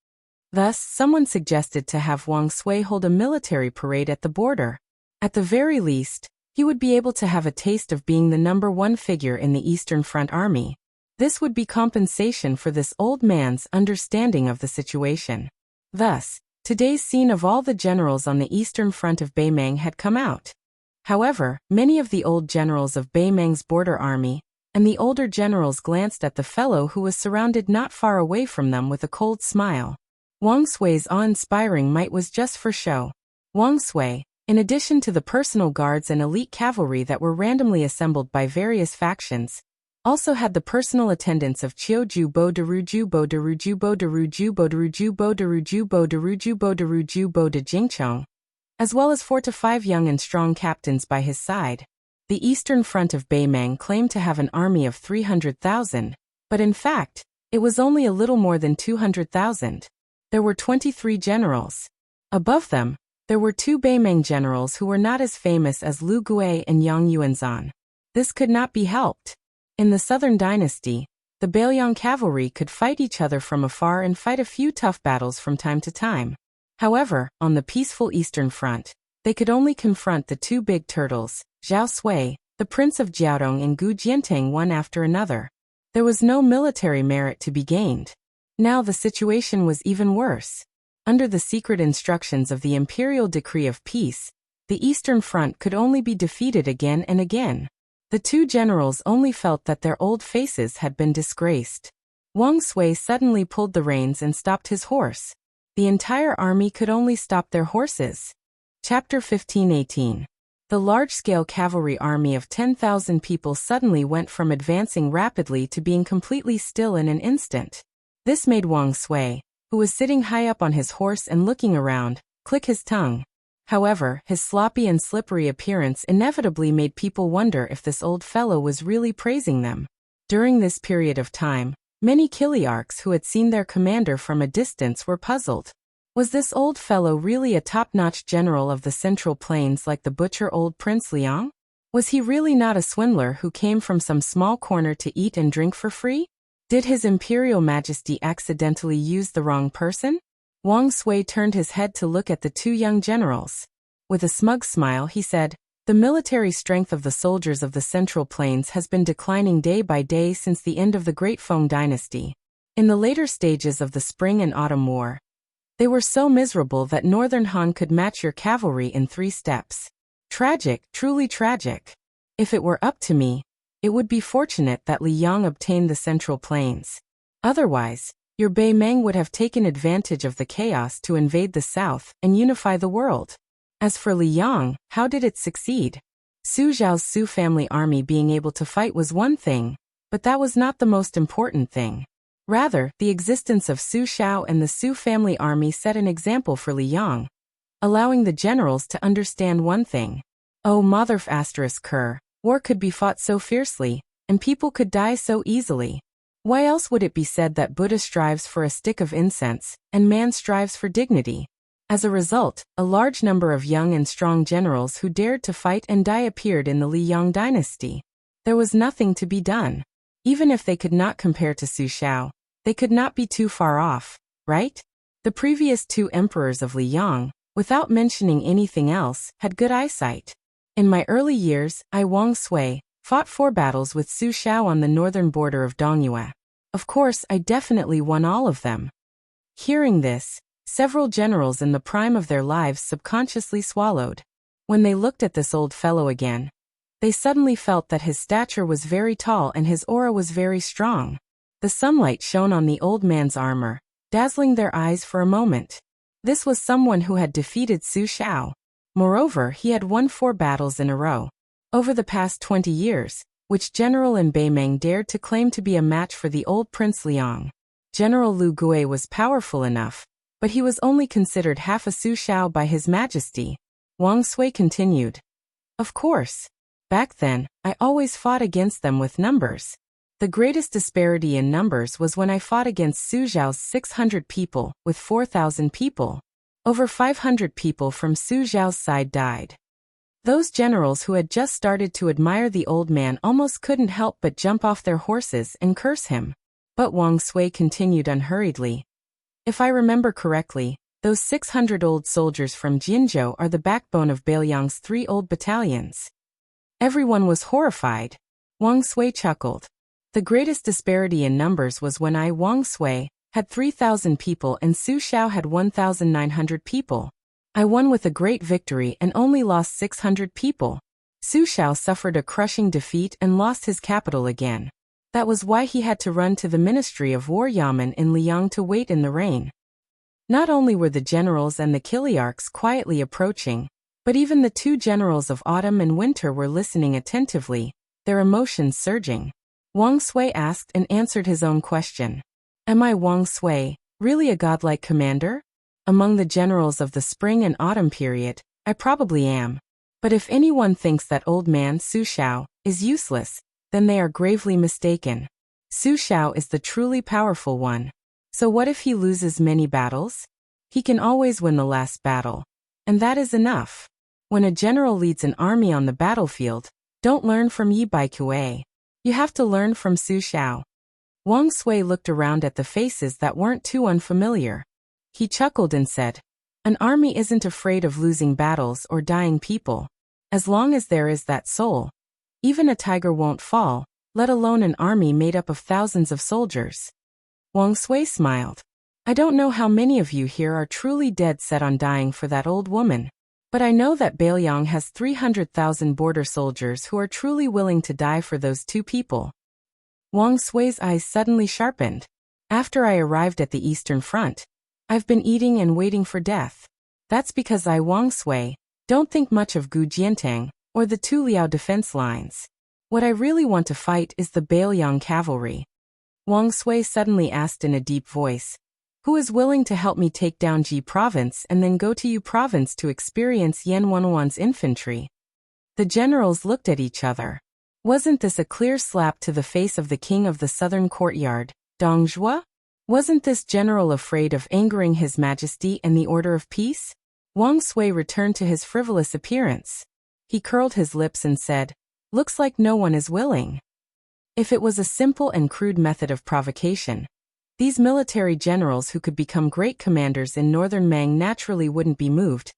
Thus, someone suggested to have Wang Sui hold a military parade at the border. At the very least, he would be able to have a taste of being the number one figure in the Eastern Front Army. This would be compensation for this old man's understanding of the situation. Thus, today's scene of all the generals on the Eastern Front of Beimang had come out. However, many of the old generals of Beimang's border army, and the older generals glanced at the fellow who was surrounded not far away from them with a cold smile. Wang Sui's awe-inspiring might was just for show. Wang Sui, in addition to the personal guards and elite cavalry that were randomly assembled by various factions, also had the personal attendants of Qiuju Bo Deruju Bo Deruju Bo Deruju Bo Deruju Bo Deruju Bo Deruju Bo Deruju Bo de Jingchong, as well as 4 to 5 young and strong captains by his side. The Eastern Front of Beimang claimed to have an army of 300,000, but in fact, it was only a little more than 200,000. There were 23 generals. Above them, There were two Beimeng generals who were not as famous as Lu Gui and Yang Yuanzhan. This could not be helped. In the Southern Dynasty, the Bailiang cavalry could fight each other from afar and fight a few tough battles from time to time. However, on the peaceful Eastern Front, they could only confront the two big turtles, Zhao Sui, the Prince of Jiaodong, and Gu Jiantang, one after another. There was no military merit to be gained. Now the situation was even worse. Under the secret instructions of the Imperial Decree of Peace, the Eastern Front could only be defeated again and again. The two generals only felt that their old faces had been disgraced. Wang Sui suddenly pulled the reins and stopped his horse. The entire army could only stop their horses. Chapter 15:18. The large-scale cavalry army of 10,000 people suddenly went from advancing rapidly to being completely still in an instant. This made Wang Sui, who was sitting high up on his horse and looking around, click his tongue. However, his sloppy and slippery appearance inevitably made people wonder if this old fellow was really praising them. During this period of time, many Kiliarchs who had seen their commander from a distance were puzzled. Was this old fellow really a top-notch general of the Central Plains like the butcher old Prince Liang? Was he really not a swindler who came from some small corner to eat and drink for free? Did His Imperial Majesty accidentally use the wrong person? Wang Sui turned his head to look at the two young generals. With a smug smile he said, "The military strength of the soldiers of the Central Plains has been declining day by day since the end of the Great Feng Dynasty. In the later stages of the Spring and Autumn War, they were so miserable that Northern Han could match your cavalry in 3 steps. Tragic, truly tragic. If it were up to me, it would be fortunate that Li Yang obtained the Central Plains. Otherwise, your Beimeng would have taken advantage of the chaos to invade the south and unify the world. As for Li Yang, how did it succeed? Su Zhao's Su family army being able to fight was one thing, but that was not the most important thing. Rather, the existence of Su Xiao and the Su family army set an example for Li Yang, allowing the generals to understand one thing. Oh, motherf ***, war could be fought so fiercely, and people could die so easily. Why else would it be said that Buddha strives for a stick of incense, and man strives for dignity? As a result, a large number of young and strong generals who dared to fight and die appeared in the Liang dynasty. There was nothing to be done. Even if they could not compare to Su Xiao, they could not be too far off, right? The previous 2 emperors of Liang, without mentioning anything else, had good eyesight. In my early years, I, Wang Sui, fought 4 battles with Su Xiao on the northern border of Dongyue. Of course, I definitely won all of them. Hearing this, several generals in the prime of their lives subconsciously swallowed. When they looked at this old fellow again, they suddenly felt that his stature was very tall and his aura was very strong. The sunlight shone on the old man's armor, dazzling their eyes for a moment. This was someone who had defeated Su Xiao. Moreover, he had won 4 battles in a row. Over the past 20 years, which general in Beimeng dared to claim to be a match for the old Prince Liang? General Lu Gui was powerful enough, but he was only considered half a Su Xiao by His Majesty. Wang Sui continued. Of course. Back then, I always fought against them with numbers. The greatest disparity in numbers was when I fought against Su Zhao's 600 people, with 4,000 people. Over 500 people from Su Zhao's side died. Those generals who had just started to admire the old man almost couldn't help but jump off their horses and curse him. But Wang Sui continued unhurriedly. If I remember correctly, those 600 old soldiers from Jinzhou are the backbone of Bailiang's 3 old battalions. Everyone was horrified. Wang Sui chuckled. The greatest disparity in numbers was when I, Wang Sui, had 3,000 people and Su Xiao had 1,900 people. I won with a great victory and only lost 600 people. Su Xiao suffered a crushing defeat and lost his capital again. That was why he had to run to the Ministry of War Yamen in Liang to wait in the rain. Not only were the generals and the Kiliarchs quietly approaching, but even the 2 generals of autumn and winter were listening attentively, their emotions surging. Wang Sui asked and answered his own question. Am I, Wang Sui, really a godlike commander? Among the generals of the spring and autumn period, I probably am. But if anyone thinks that old man Su Xiao is useless, then they are gravely mistaken. Su Xiao is the truly powerful one. So what if he loses many battles? He can always win the last battle. And that is enough. When a general leads an army on the battlefield, don't learn from Yi Baikue. You have to learn from Su Xiao. Wang Sui looked around at the faces that weren't too unfamiliar. He chuckled and said, "An army isn't afraid of losing battles or dying people. As long as there is that soul, even a tiger won't fall, let alone an army made up of thousands of soldiers." Wang Sui smiled. "I don't know how many of you here are truly dead set on dying for that old woman. But I know that Bailiang has 300,000 border soldiers who are truly willing to die for those two people." Wang Sui's eyes suddenly sharpened. "After I arrived at the Eastern Front, I've been eating and waiting for death. That's because I, Wang Sui, don't think much of Gu Jiantang or the two Liao defense lines. What I really want to fight is the Bailiang cavalry." Wang Sui suddenly asked in a deep voice, "Who is willing to help me take down Ji province and then go to Yu province to experience Yan Wanwan's infantry?" The generals looked at each other. Wasn't this a clear slap to the face of the king of the southern courtyard, Dong Zhuo? Wasn't this general afraid of angering his majesty and the order of peace? Wang Sui returned to his frivolous appearance. He curled his lips and said, "Looks like no one is willing." If it was a simple and crude method of provocation, these military generals who could become great commanders in northern Mang naturally wouldn't be moved.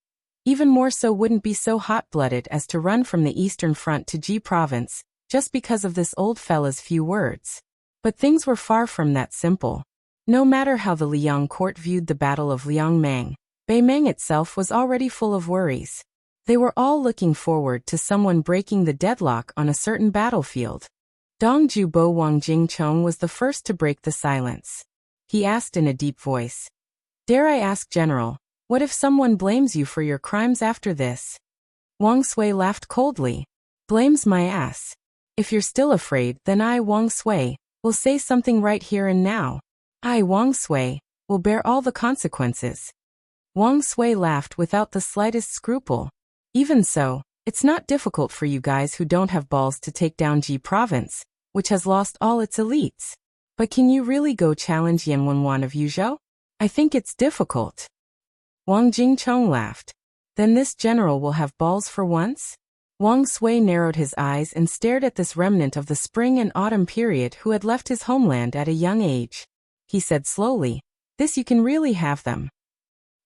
Even more so wouldn't be so hot-blooded as to run from the Eastern Front to Ji province, just because of this old fella's few words. But things were far from that simple. No matter how the Liang court viewed the Battle of Liangmang, Beimang itself was already full of worries. They were all looking forward to someone breaking the deadlock on a certain battlefield. Dongju Bo Wang Jingchong was the first to break the silence. He asked in a deep voice, "Dare I ask, General, what if someone blames you for your crimes after this?" Wang Sui laughed coldly. "Blames my ass. If you're still afraid, then I, Wang Sui, will say something right here and now. I, Wang Sui, will bear all the consequences." Wang Sui laughed without the slightest scruple. "Even so, it's not difficult for you guys who don't have balls to take down Ji province, which has lost all its elites. But can you really go challenge Yan Wanwan of Yuzhou? I think it's difficult." Wang Jingchong laughed. "Then this general will have balls for once?" Wang Sui narrowed his eyes and stared at this remnant of the spring and autumn period who had left his homeland at a young age. He said slowly, "This you can really have them."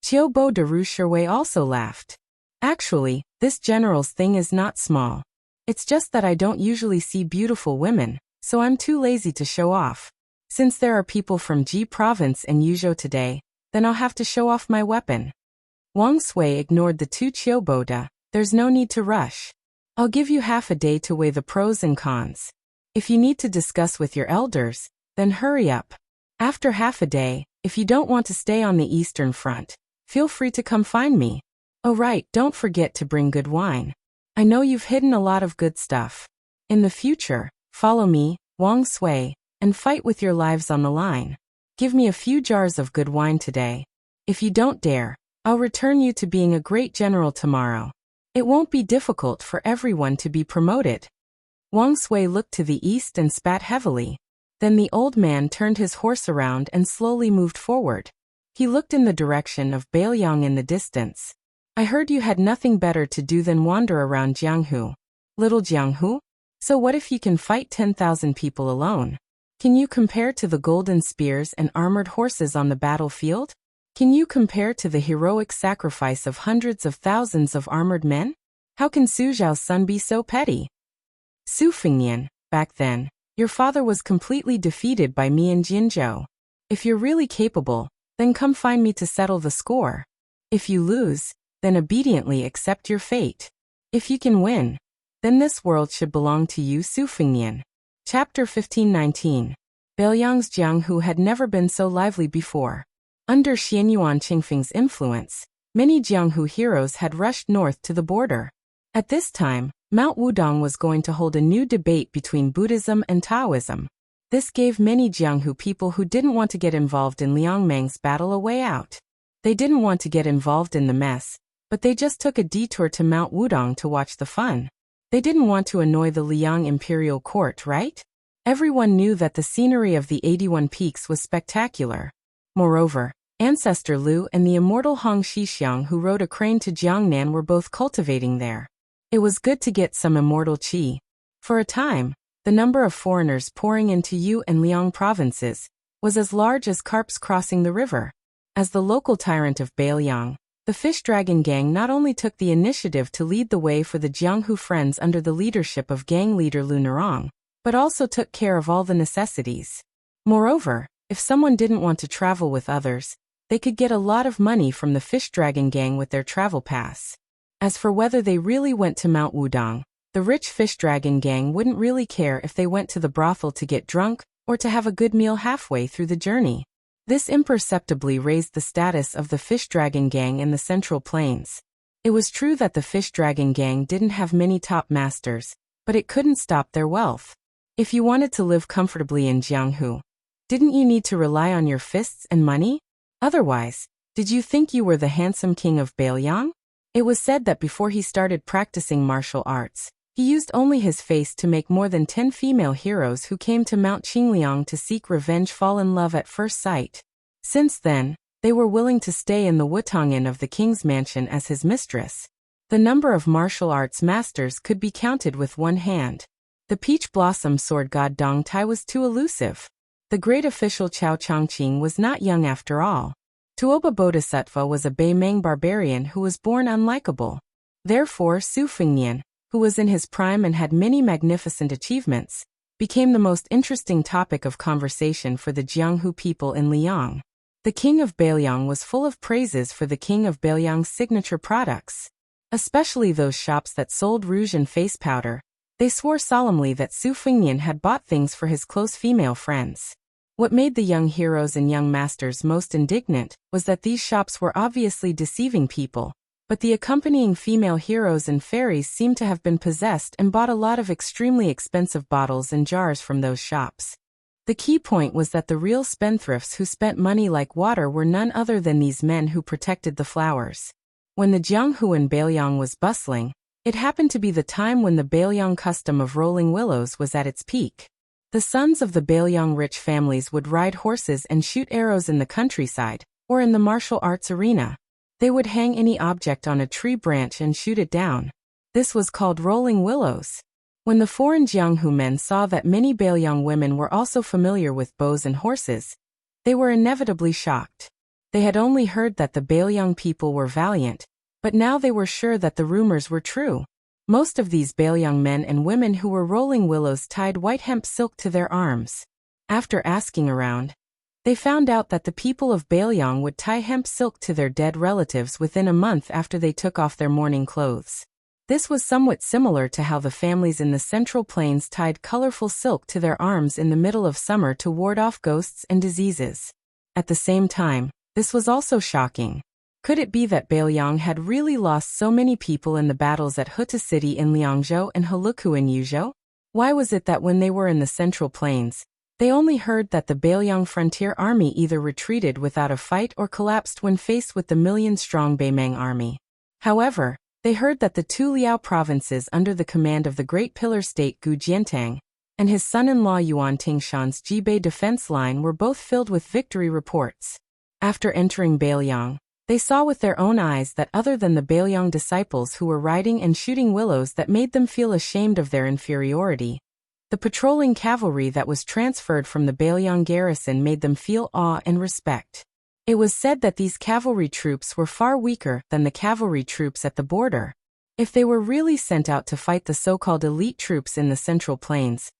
Qiu Bo Daru Sherwei also laughed. "Actually, this general's thing is not small. It's just that I don't usually see beautiful women, so I'm too lazy to show off. Since there are people from Ji province and Yuzhou today, then I'll have to show off my weapon." Wang Sui ignored the two Qiu Boda. "There's no need to rush. I'll give you half a day to weigh the pros and cons. If you need to discuss with your elders, then hurry up. After half a day, if you don't want to stay on the Eastern Front, feel free to come find me. Oh right, don't forget to bring good wine. I know you've hidden a lot of good stuff. In the future, follow me, Wang Sui, and fight with your lives on the line. Give me a few jars of good wine today. If you don't dare, I'll return you to being a great general tomorrow. It won't be difficult for everyone to be promoted." Wang Sui looked to the east and spat heavily. Then the old man turned his horse around and slowly moved forward. He looked in the direction of Bailiang in the distance. "I heard you had nothing better to do than wander around Jianghu. Little Jianghu? So what if you can fight 10,000 people alone? Can you compare to the golden spears and armored horses on the battlefield? Can you compare to the heroic sacrifice of hundreds of thousands of armored men? How can Su Zhao's son be so petty? Su Fengnian, back then, your father was completely defeated by me and Jinzhou. If you're really capable, then come find me to settle the score. If you lose, then obediently accept your fate. If you can win, then this world should belong to you, Su Fengnian." Chapter 1519. Bailiang's Jianghu had never been so lively before. Under Xianyuan Qingfeng's influence, many Jianghu heroes had rushed north to the border. At this time, Mount Wudong was going to hold a new debate between Buddhism and Taoism. This gave many Jianghu people who didn't want to get involved in Liangmang's battle a way out. They didn't want to get involved in the mess, but they just took a detour to Mount Wudong to watch the fun. They didn't want to annoy the Liang imperial court, right? Everyone knew that the scenery of the 81 peaks was spectacular. Moreover, Ancestor Liu and the immortal Hong Shixiang who rode a crane to Jiangnan were both cultivating there. It was good to get some immortal qi. For a time, the number of foreigners pouring into Yu and Liang provinces was as large as carps crossing the river. As the local tyrant of Beiliang, the Fish Dragon Gang not only took the initiative to lead the way for the Jianghu Friends under the leadership of gang leader Lu Nerong, but also took care of all the necessities. Moreover, if someone didn't want to travel with others, they could get a lot of money from the Fish Dragon Gang with their travel pass. As for whether they really went to Mount Wudong, the rich Fish Dragon Gang wouldn't really care if they went to the brothel to get drunk or to have a good meal halfway through the journey. This imperceptibly raised the status of the Fish Dragon Gang in the Central Plains. It was true that the Fish Dragon Gang didn't have many top masters, but it couldn't stop their wealth. If you wanted to live comfortably in Jianghu, didn't you need to rely on your fists and money? Otherwise, did you think you were the handsome king of Beiliang? It was said that before he started practicing martial arts, he used only his face to make more than 10 female heroes who came to Mount Qingliang to seek revenge fall in love at first sight. Since then, they were willing to stay in the Wutong Inn of the king's mansion as his mistress. The number of martial arts masters could be counted with one hand. The peach blossom sword god Dong Tai was too elusive. The great official Chao Chongqing was not young after all. Tuoba Bodhisattva was a Beimeng barbarian who was born unlikable. Therefore Su Fengnian, who was in his prime and had many magnificent achievements, became the most interesting topic of conversation for the Jianghu people in Liang. The king of Beiliang was full of praises for the king of Beiliang's signature products, especially those shops that sold rouge and face powder. They swore solemnly that Su Fengnian had bought things for his close female friends. What made the young heroes and young masters most indignant was that these shops were obviously deceiving people, but the accompanying female heroes and fairies seemed to have been possessed and bought a lot of extremely expensive bottles and jars from those shops. The key point was that the real spendthrifts who spent money like water were none other than these men who protected the flowers. When the Jianghu in Beiliang was bustling, it happened to be the time when the Beiliang custom of rolling willows was at its peak. The sons of the Beiliang rich families would ride horses and shoot arrows in the countryside, or in the martial arts arena. They would hang any object on a tree branch and shoot it down. This was called rolling willows. When the foreign Jianghu men saw that many Beiliang women were also familiar with bows and horses, they were inevitably shocked. They had only heard that the Beiliang people were valiant, but now they were sure that the rumors were true. Most of these Beiliang men and women who were rolling willows tied white hemp silk to their arms. After asking around, they found out that the people of Beiliang would tie hemp silk to their dead relatives within a month after they took off their mourning clothes. This was somewhat similar to how the families in the Central Plains tied colorful silk to their arms in the middle of summer to ward off ghosts and diseases. At the same time, this was also shocking. Could it be that Beiliang had really lost so many people in the battles at Huta City in Liangzhou and Heluku in Yuzhou? Why was it that when they were in the Central Plains, they only heard that the Beiliang frontier army either retreated without a fight or collapsed when faced with the million-strong Beimeng army? However, they heard that the two Liao provinces under the command of the great pillar state Gu Jiantang and his son-in-law Yuan Tingshan's Jibei defense line were both filled with victory reports. After entering Beiliang, they saw with their own eyes that other than the Beiliang disciples who were riding and shooting willows that made them feel ashamed of their inferiority, the patrolling cavalry that was transferred from the Beiliang garrison made them feel awe and respect. It was said that these cavalry troops were far weaker than the cavalry troops at the border. If they were really sent out to fight the so-called elite troops in the Central Plains,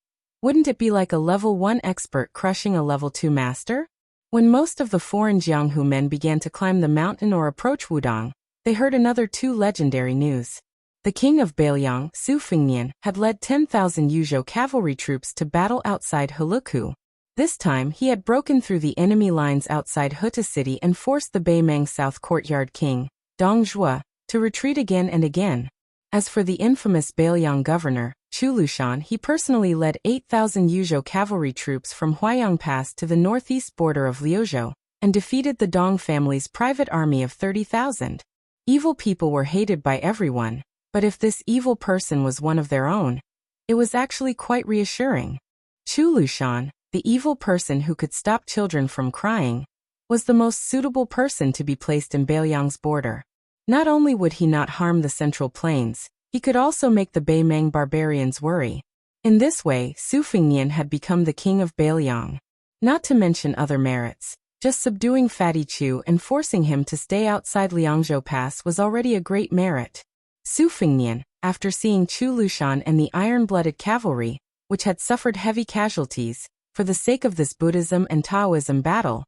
wouldn't it be like a level 1 expert crushing a level 2 master? When most of the foreign Jianghu men began to climb the mountain or approach Wudong, they heard another two legendary news. The king of Beiliang, Su Fengnian, had led 10,000 Yuzhou cavalry troops to battle outside Heluku. This time he had broken through the enemy lines outside Huta City and forced the Beimeng South Courtyard king, Dong Zhuo, to retreat again and again. As for the infamous Beiliang governor, Chu Lushan, he personally led 8,000 Yuzhou cavalry troops from Huaiyang Pass to the northeast border of Liuzhou, and defeated the Dong family's private army of 30,000. Evil people were hated by everyone, but if this evil person was one of their own, it was actually quite reassuring. Chu Lushan, the evil person who could stop children from crying, was the most suitable person to be placed in Beiliang's border. Not only would he not harm the Central Plains, he could also make the Beimang barbarians worry. In this way, Su Fengnian had become the king of Beiliang. Not to mention other merits, just subduing Fatty Chu and forcing him to stay outside Liangzhou Pass was already a great merit. Su Fengnian, after seeing Chu Lushan and the iron-blooded cavalry, which had suffered heavy casualties, for the sake of this Buddhism and Taoism battle,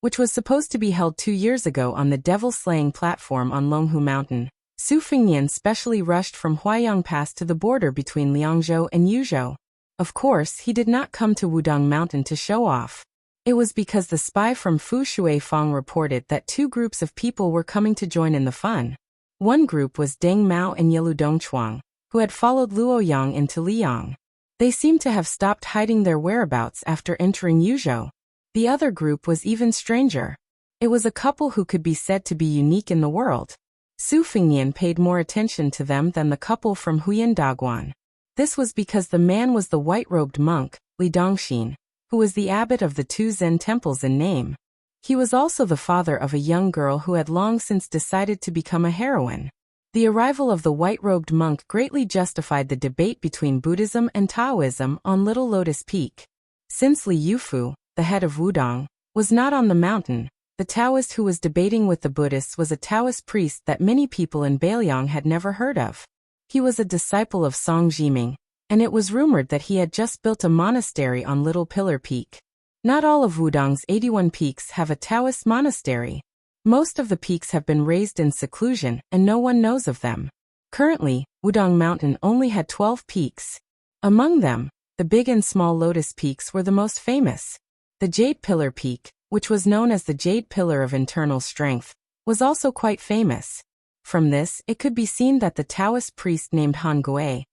which was supposed to be held 2 years ago on the devil-slaying platform on Longhu Mountain, Su Fengnian specially rushed from Huaiyang Pass to the border between Liangzhou and Yuzhou. Of course, he did not come to Wudong Mountain to show off. It was because the spy from Fu Shuifang reported that 2 groups of people were coming to join in the fun. One group was Deng Mao and Yelu Dongchuang, who had followed Luo Yang into Liang. They seemed to have stopped hiding their whereabouts after entering Yuzhou. The other group was even stranger. It was a couple who could be said to be unique in the world. Su Fengnian paid more attention to them than the couple from Huyan Daguan. This was because the man was the white-robed monk, Li Dongxin, who was the abbot of the 2 Zen temples in name. He was also the father of a young girl who had long since decided to become a heroine. The arrival of the white-robed monk greatly justified the debate between Buddhism and Taoism on Little Lotus Peak. Since Li Yufu, the head of Wudong, was not on the mountain, the Taoist who was debating with the Buddhists was a Taoist priest that many people in Beiliang had never heard of. He was a disciple of Song Jiming, and it was rumored that he had just built a monastery on Little Pillar Peak. Not all of Wudong's 81 peaks have a Taoist monastery. Most of the peaks have been raised in seclusion and no one knows of them. Currently, Wudong Mountain only had 12 peaks. Among them, the Big and Small Lotus Peaks were the most famous. The Jade Pillar Peak, which was known as the Jade Pillar of Internal Strength, was also quite famous. From this, it could be seen that the Taoist priest named Han Gui,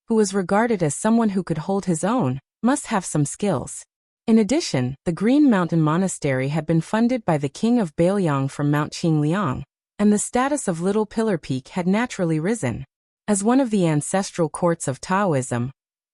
who was regarded as someone who could hold his own, must have some skills. In addition, the Green Mountain Monastery had been funded by the king of Beiliang from Mount Qingliang, and the status of Little Pillar Peak had naturally risen. As one of the ancestral courts of Taoism,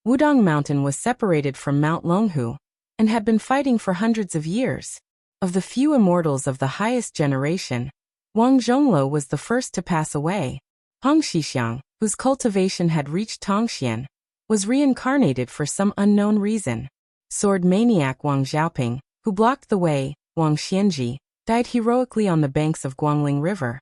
Wudong Mountain was separated from Mount Longhu, and had been fighting for hundreds of years. Of the few immortals of the highest generation, Wang Zhongluo was the first to pass away. Hong Xixiang, whose cultivation had reached Tongxian, was reincarnated for some unknown reason. Sword maniac Wang Xiaoping, who blocked the way, Wang Xianji, died heroically on the banks of Guangling River.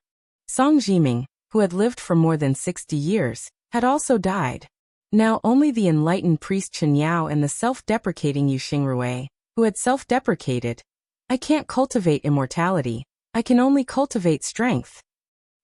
Song Jiming, who had lived for more than 60 years, had also died. Now only the enlightened priest Chen Yao and the self-deprecating Yu Xingrui, who had self-deprecated. I can't cultivate immortality, I can only cultivate strength.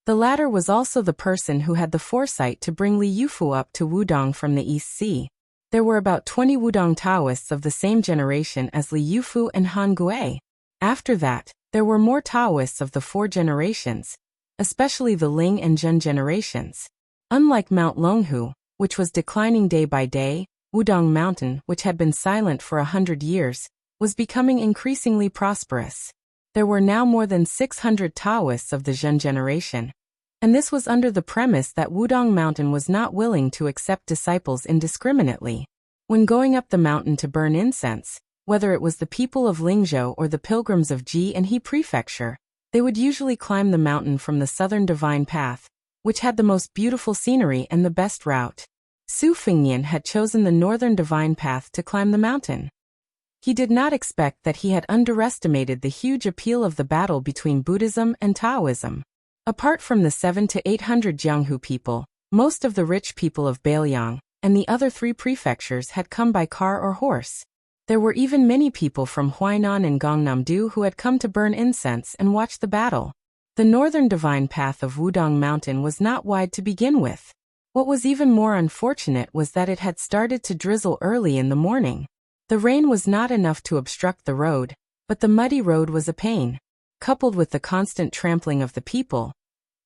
The latter was also the person who had the foresight to bring Li Yufu up to Wudong from the East Sea. There were about 20 Wudong Taoists of the same generation as Li Yufu and Han Gui. After that, there were more Taoists of the 4 generations, especially the Ling and Zhen generations. Unlike Mount Longhu, which was declining day by day, Wudong Mountain, which had been silent for 100 years, was becoming increasingly prosperous. There were now more than 600 Taoists of the Zhen generation, and this was under the premise that Wudong Mountain was not willing to accept disciples indiscriminately. When going up the mountain to burn incense, whether it was the people of Lingzhou or the pilgrims of Ji and He Prefecture, they would usually climb the mountain from the southern divine path, which had the most beautiful scenery and the best route. Su Fengnian had chosen the northern divine path to climb the mountain. He did not expect that he had underestimated the huge appeal of the battle between Buddhism and Taoism. Apart from the 700 to 800 Jianghu people, most of the rich people of Beiliang and the other 3 prefectures had come by car or horse. There were even many people from Huainan and Gangnam-do who had come to burn incense and watch the battle. The northern divine path of Wudong Mountain was not wide to begin with. What was even more unfortunate was that it had started to drizzle early in the morning. The rain was not enough to obstruct the road, but the muddy road was a pain. Coupled with the constant trampling of the people,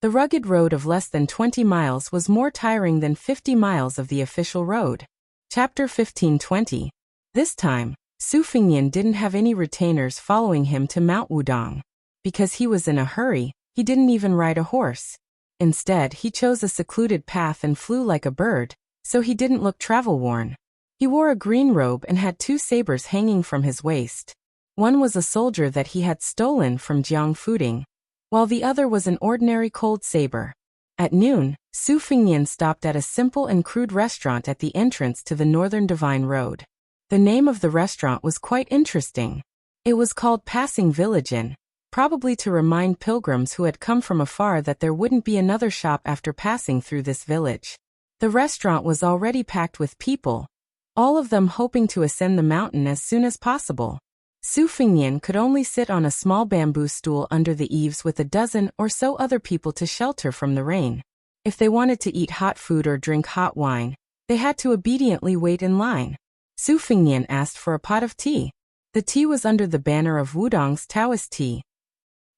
the rugged road of less than 20 miles was more tiring than 50 miles of the official road. Chapter 1520. This time, Su Fengnian didn't have any retainers following him to Mount Wudong. Because he was in a hurry, he didn't even ride a horse. Instead, he chose a secluded path and flew like a bird, so he didn't look travel-worn. He wore a green robe and had 2 sabers hanging from his waist. One was a soldier that he had stolen from Jiang Fuding, while the other was an ordinary cold saber. At noon, Su Fingnian stopped at a simple and crude restaurant at the entrance to the Northern Divine Road. The name of the restaurant was quite interesting. It was called Passing Village Inn, probably to remind pilgrims who had come from afar that there wouldn't be another shop after passing through this village. The restaurant was already packed with people, all of them hoping to ascend the mountain as soon as possible. Su Fingnian could only sit on a small bamboo stool under the eaves with a dozen or so other people to shelter from the rain. If they wanted to eat hot food or drink hot wine, they had to obediently wait in line. Su Fingnian asked for a pot of tea. The tea was under the banner of Wudong's Taoist tea.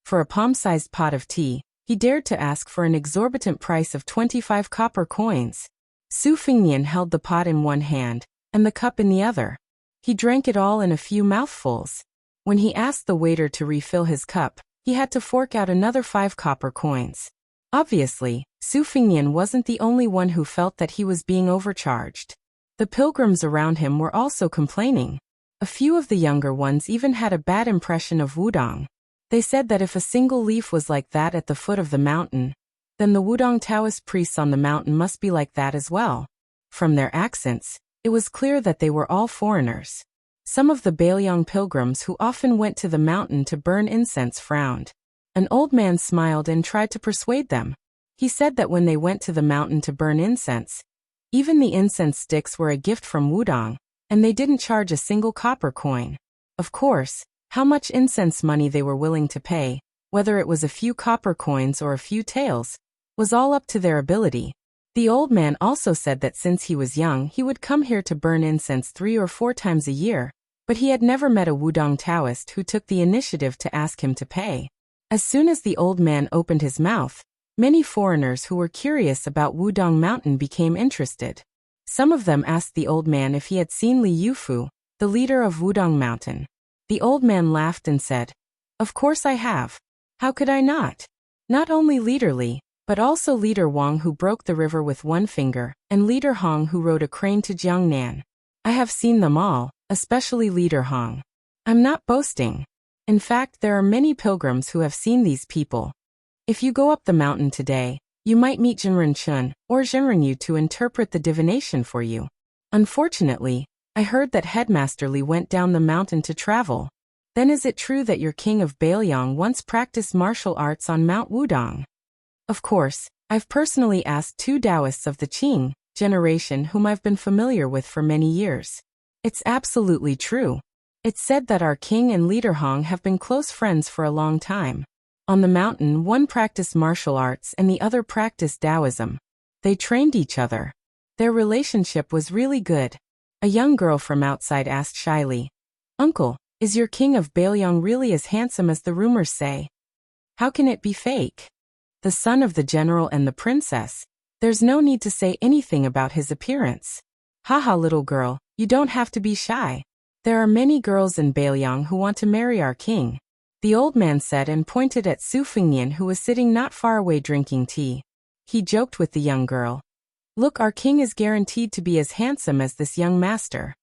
For a palm-sized pot of tea, he dared to ask for an exorbitant price of 25 copper coins. Su Fingnian held the pot in one hand and the cup in the other. He drank it all in a few mouthfuls. When he asked the waiter to refill his cup, he had to fork out another 5 copper coins. Obviously, Su Fingnian wasn't the only one who felt that he was being overcharged. The pilgrims around him were also complaining. A few of the younger ones even had a bad impression of Wudong. They said that if a single leaf was like that at the foot of the mountain, then the Wudong Taoist priests on the mountain must be like that as well. From their accents, it was clear that they were all foreigners. Some of the Bailiang pilgrims who often went to the mountain to burn incense frowned. An old man smiled and tried to persuade them. He said that when they went to the mountain to burn incense, even the incense sticks were a gift from Wudong, and they didn't charge a single copper coin. Of course, how much incense money they were willing to pay, whether it was a few copper coins or a few taels, was all up to their ability. The old man also said that since he was young he would come here to burn incense 3 or 4 times a year, but he had never met a Wudong Taoist who took the initiative to ask him to pay. As soon as the old man opened his mouth, many foreigners who were curious about Wudong Mountain became interested. Some of them asked the old man if he had seen Li Yufu, the leader of Wudong Mountain. The old man laughed and said, "Of course I have. How could I not? Not only Leader Li, but also Leader Wang who broke the river with one finger, and Leader Hong who rode a crane to Jiangnan. I have seen them all, especially Leader Hong. I'm not boasting. In fact, there are many pilgrims who have seen these people. If you go up the mountain today, you might meet Jinren Chun or Jinren Yu to interpret the divination for you. Unfortunately, I heard that Headmaster Li went down the mountain to travel. Then is it true that your king of Bailiang once practiced martial arts on Mount Wudong?" Of course, I've personally asked 2 Taoists of the Qing generation whom I've been familiar with for many years. It's absolutely true. It's said that our king and Leader Hong have been close friends for a long time. On the mountain, one practiced martial arts and the other practiced Taoism. They trained each other. Their relationship was really good. A young girl from outside asked shyly, "Uncle, is your king of Bailiang really as handsome as the rumors say? How can it be fake? The son of the general and the princess. There's no need to say anything about his appearance. Haha, little girl, you don't have to be shy. There are many girls in Bailiang who want to marry our king," the old man said and pointed at Su Fingnian who was sitting not far away drinking tea. He joked with the young girl. "Look, our king is guaranteed to be as handsome as this young master."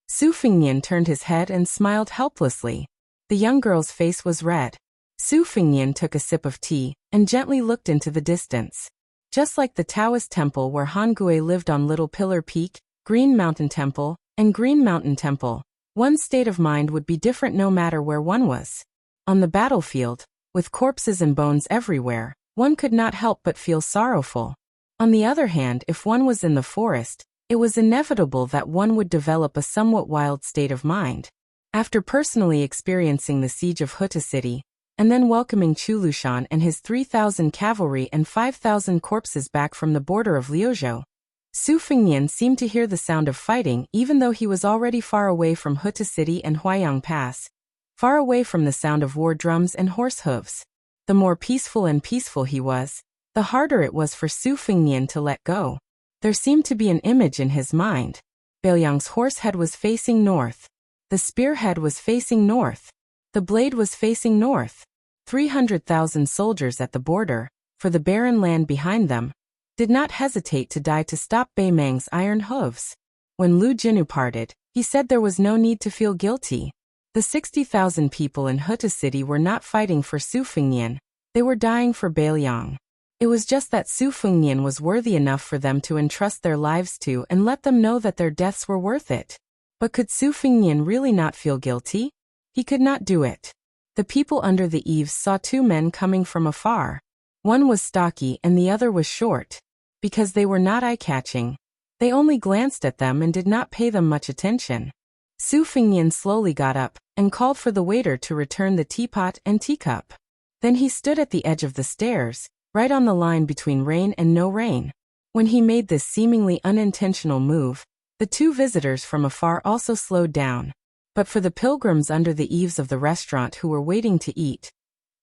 Su Fingnian turned his head and smiled helplessly. The young girl's face was red. Su Fingnian took a sip of tea and gently looked into the distance. Just like the Taoist temple where Han Gui lived on Little Pillar Peak, Green Mountain Temple, and Green Mountain Temple, one's state of mind would be different no matter where one was. On the battlefield, with corpses and bones everywhere, one could not help but feel sorrowful. On the other hand, if one was in the forest, it was inevitable that one would develop a somewhat wild state of mind. After personally experiencing the siege of Huta City, and then welcoming Chulushan and his 3,000 cavalry and 5,000 corpses back from the border of Liuzhou, Su Fingnian seemed to hear the sound of fighting even though he was already far away from Huta City and Huayang Pass, far away from the sound of war drums and horse hooves. The more peaceful he was, the harder it was for Su Fingnian to let go. There seemed to be an image in his mind. Bailiang's horse head was facing north. The spearhead was facing north. The blade was facing north. 300,000 soldiers at the border, for the barren land behind them, did not hesitate to die to stop Bei Meng's iron hooves. When Lu Jinu parted, he said there was no need to feel guilty. The 60,000 people in Huta City were not fighting for Su Fengnian, they were dying for Beiliang. It was just that Su Fengnian was worthy enough for them to entrust their lives to and let them know that their deaths were worth it. But could Su Fengnian really not feel guilty? He could not do it. The people under the eaves saw two men coming from afar. One was stocky and the other was short. Because they were not eye-catching, they only glanced at them and did not pay them much attention. Su Fengnian slowly got up and called for the waiter to return the teapot and teacup. Then he stood at the edge of the stairs, right on the line between rain and no rain. When he made this seemingly unintentional move, the two visitors from afar also slowed down. But for the pilgrims under the eaves of the restaurant who were waiting to eat,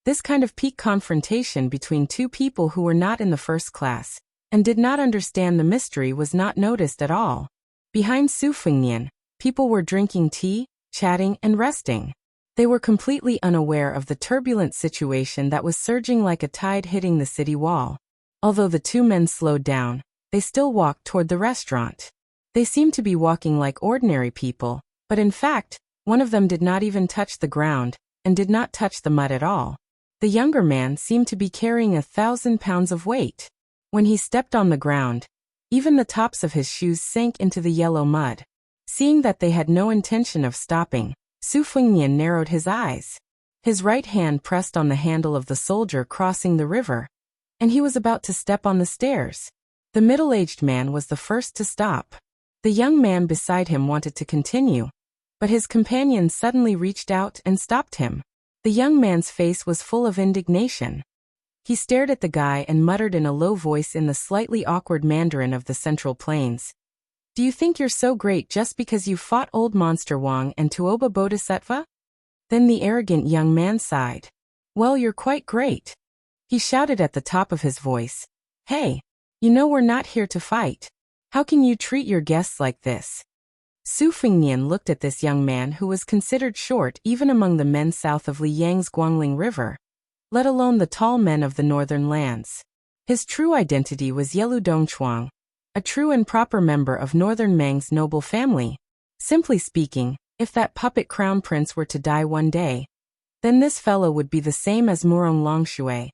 this kind of peak confrontation between two people who were not in the first class and did not understand the mystery was not noticed at all. Behind Su Fengnian, people were drinking tea, chatting, and resting. They were completely unaware of the turbulent situation that was surging like a tide hitting the city wall. Although the two men slowed down, they still walked toward the restaurant. They seemed to be walking like ordinary people, but in fact, one of them did not even touch the ground, and did not touch the mud at all. The younger man seemed to be carrying 1,000 pounds of weight. When he stepped on the ground, even the tops of his shoes sank into the yellow mud. Seeing that they had no intention of stopping, Su Fengnian narrowed his eyes. His right hand pressed on the handle of the soldier crossing the river, and he was about to step on the stairs. The middle-aged man was the first to stop. The young man beside him wanted to continue, but his companion suddenly reached out and stopped him. The young man's face was full of indignation. He stared at the guy and muttered in a low voice in the slightly awkward Mandarin of the Central Plains. Do you think you're so great just because you fought Old Monster Wang and Tuoba Bodhisattva? Then the arrogant young man sighed. Well, you're quite great. He shouted at the top of his voice. Hey, you know we're not here to fight. How can you treat your guests like this? Su Fengnian looked at this young man who was considered short even among the men south of Liyang's Guangling River, let alone the tall men of the northern lands. His true identity was Yelu Dongchuang, a true and proper member of Northern Mang's noble family. Simply speaking, if that puppet crown prince were to die one day, then this fellow would be the same as Murong Longshui,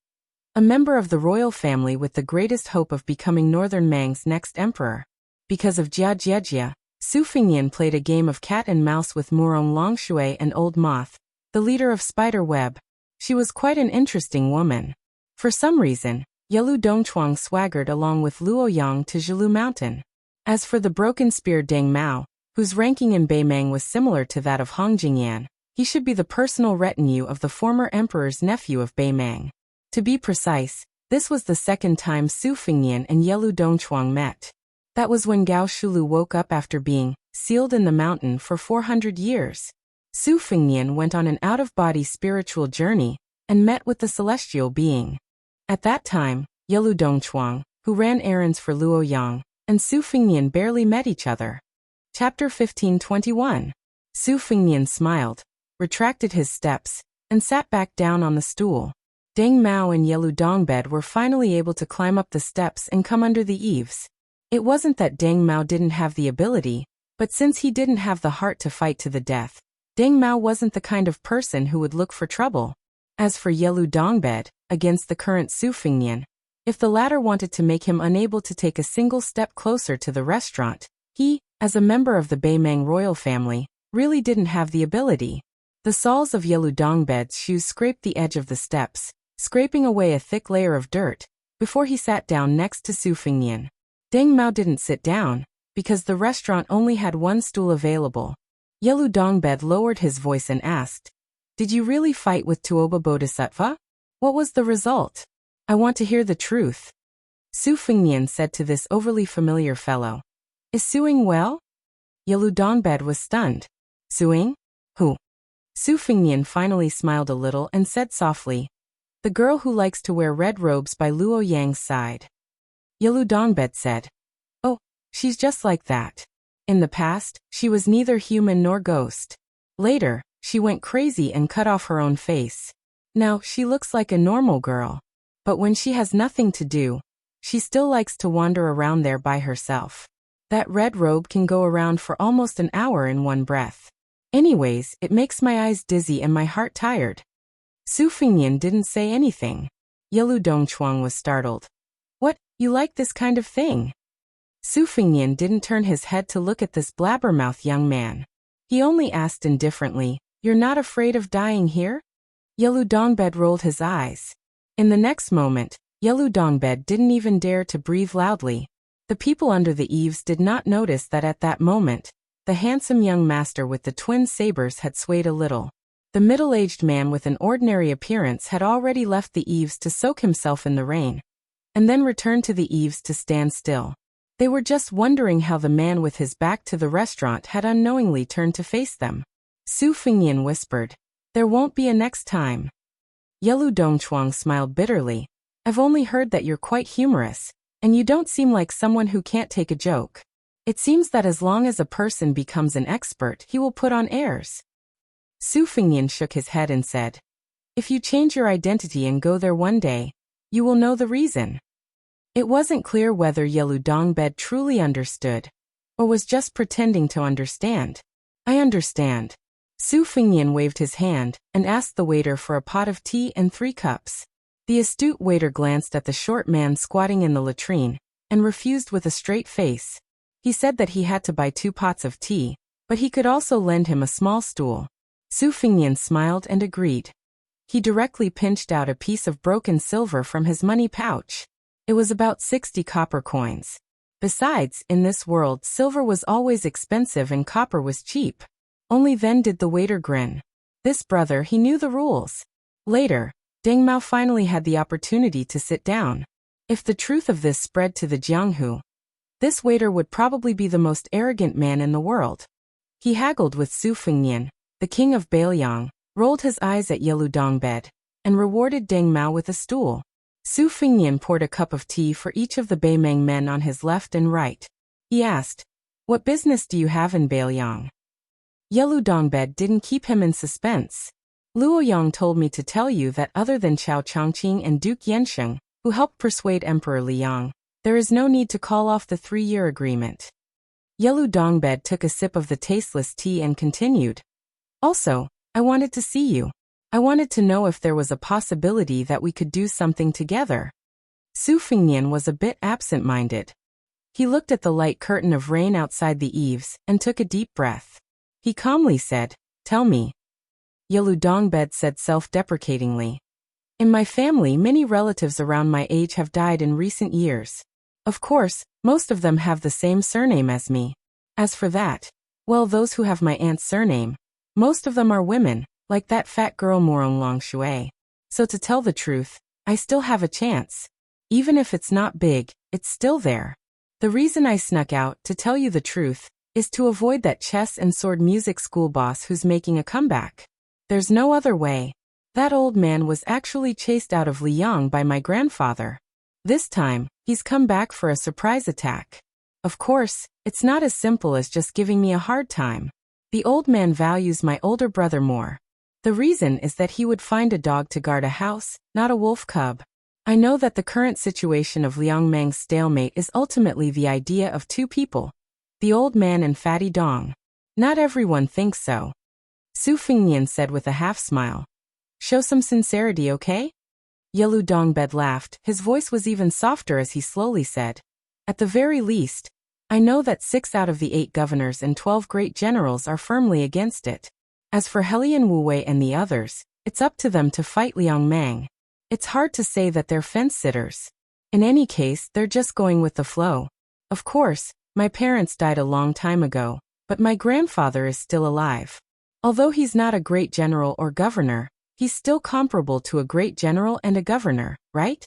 a member of the royal family with the greatest hope of becoming Northern Mang's next emperor. Because of Jia Jiejia, Su Fengnian played a game of cat and mouse with Murong Longshui and Old Moth, the leader of Spider Web. She was quite an interesting woman. For some reason, Yelu Dongchuang swaggered along with Luoyang to Zhilu Mountain. As for the broken spear Deng Mao, whose ranking in Beimang was similar to that of Hong Jingyan, he should be the personal retinue of the former emperor's nephew of Beimang. To be precise, this was the second time Su Fengnian and Yelu Dongchuang met. That was when Gao Shulu woke up after being sealed in the mountain for 400 years. Su Fengnian went on an out-of-body spiritual journey and met with the celestial being. At that time, Yelu Dongchuang, who ran errands for Luoyang, and Su Fengnian barely met each other. Chapter 1521. Su Fengnian smiled, retracted his steps, and sat back down on the stool. Deng Mao and Yelu Dongbed were finally able to climb up the steps and come under the eaves. It wasn't that Deng Mao didn't have the ability, but since he didn't have the heart to fight to the death, Deng Mao wasn't the kind of person who would look for trouble. As for Yelu Dongbed, against the current Su Fengnian, if the latter wanted to make him unable to take a single step closer to the restaurant, he, as a member of the Beimang royal family, really didn't have the ability. The soles of Yelu Dongbed's shoes scraped the edge of the steps, scraping away a thick layer of dirt, before he sat down next to Su Fengnian. Deng Mao didn't sit down, because the restaurant only had one stool available. Yelu Dongbed lowered his voice and asked, Did you really fight with Tuoba Bodhisattva? What was the result? I want to hear the truth. Su Fengnian said to this overly familiar fellow. Is Suing well? Yelu Dongbed was stunned. Suing? Who? Su Fengnian finally smiled a little and said softly, The girl who likes to wear red robes by Luo Yang's side. Yelu Dongbed said, Oh, she's just like that. In the past, she was neither human nor ghost. Later, she went crazy and cut off her own face. Now, she looks like a normal girl. But when she has nothing to do, she still likes to wander around there by herself. That red robe can go around for almost an hour in one breath. Anyways, it makes my eyes dizzy and my heart tired. Su Fingyan didn't say anything. Yelu Dongchuang was startled. What, you like this kind of thing? Su Fingyan didn't turn his head to look at this blabbermouth young man. He only asked indifferently, you're not afraid of dying here? Yelu Dongbed rolled his eyes. In the next moment, Yelu Dongbed didn't even dare to breathe loudly. The people under the eaves did not notice that at that moment, the handsome young master with the twin sabers had swayed a little. The middle-aged man with an ordinary appearance had already left the eaves to soak himself in the rain, and then returned to the eaves to stand still. They were just wondering how the man with his back to the restaurant had unknowingly turned to face them. Su Fingyan whispered, there won't be a next time. Yelu Dongchuang smiled bitterly. I've only heard that you're quite humorous, and you don't seem like someone who can't take a joke. It seems that as long as a person becomes an expert, he will put on airs. Su Fingyan shook his head and said, if you change your identity and go there one day, you will know the reason. It wasn't clear whether Yelu Dongbed truly understood, or was just pretending to understand. I understand. Su Fingyan waved his hand and asked the waiter for a pot of tea and 3 cups. The astute waiter glanced at the short man squatting in the latrine and refused with a straight face. He said that he had to buy 2 pots of tea, but he could also lend him a small stool. Su Fingyan smiled and agreed. He directly pinched out a piece of broken silver from his money pouch. It was about 60 copper coins. Besides, in this world, silver was always expensive and copper was cheap. Only then did the waiter grin. This brother, he knew the rules. Later, Deng Mao finally had the opportunity to sit down. If the truth of this spread to the Jianghu, this waiter would probably be the most arrogant man in the world. He haggled with Su Fingyan, the king of Bailiang, rolled his eyes at Yelu Dongbed, and rewarded Deng Mao with a stool. Su Fingyan poured a cup of tea for each of the Beimeng men on his left and right. He asked, what business do you have in Bailiang? Yelu Dongbed didn't keep him in suspense. Luo Yang told me to tell you that other than Chao Chongqing and Duke Yansheng, who helped persuade Emperor Liang, there is no need to call off the 3-year agreement. Yelu Dongbed took a sip of the tasteless tea and continued. Also, I wanted to see you. I wanted to know if there was a possibility that we could do something together. Su Fingyan was a bit absent-minded. He looked at the light curtain of rain outside the eaves and took a deep breath. He calmly said, tell me. Yelu Dongbed said self-deprecatingly. In my family, many relatives around my age have died in recent years. Of course, most of them have the same surname as me. As for that, well, those who have my aunt's surname, most of them are women, like that fat girl Morong Long Shui. So to tell the truth, I still have a chance. Even if it's not big, it's still there. The reason I snuck out, to tell you the truth, is to avoid that chess and sword music school boss who's making a comeback. There's no other way. That old man was actually chased out of Liang by my grandfather. This time, he's come back for a surprise attack. Of course, it's not as simple as just giving me a hard time. The old man values my older brother more. The reason is that he would find a dog to guard a house, not a wolf cub. I know that the current situation of Liang Meng's stalemate is ultimately the idea of 2 people. The old man and Fatty Dong. Not everyone thinks so. Su Fingyan said with a half-smile. Show some sincerity, okay? Yelu Dongbed laughed. His voice was even softer as he slowly said. At the very least, I know that 6 out of the 8 governors and 12 great generals are firmly against it. As for Helian Wu-wei and the others, it's up to them to fight Liang Meng. It's hard to say that they're fence-sitters. In any case, they're just going with the flow. Of course, my parents died a long time ago, but my grandfather is still alive. Although he's not a great general or governor, he's still comparable to a great general and a governor, right?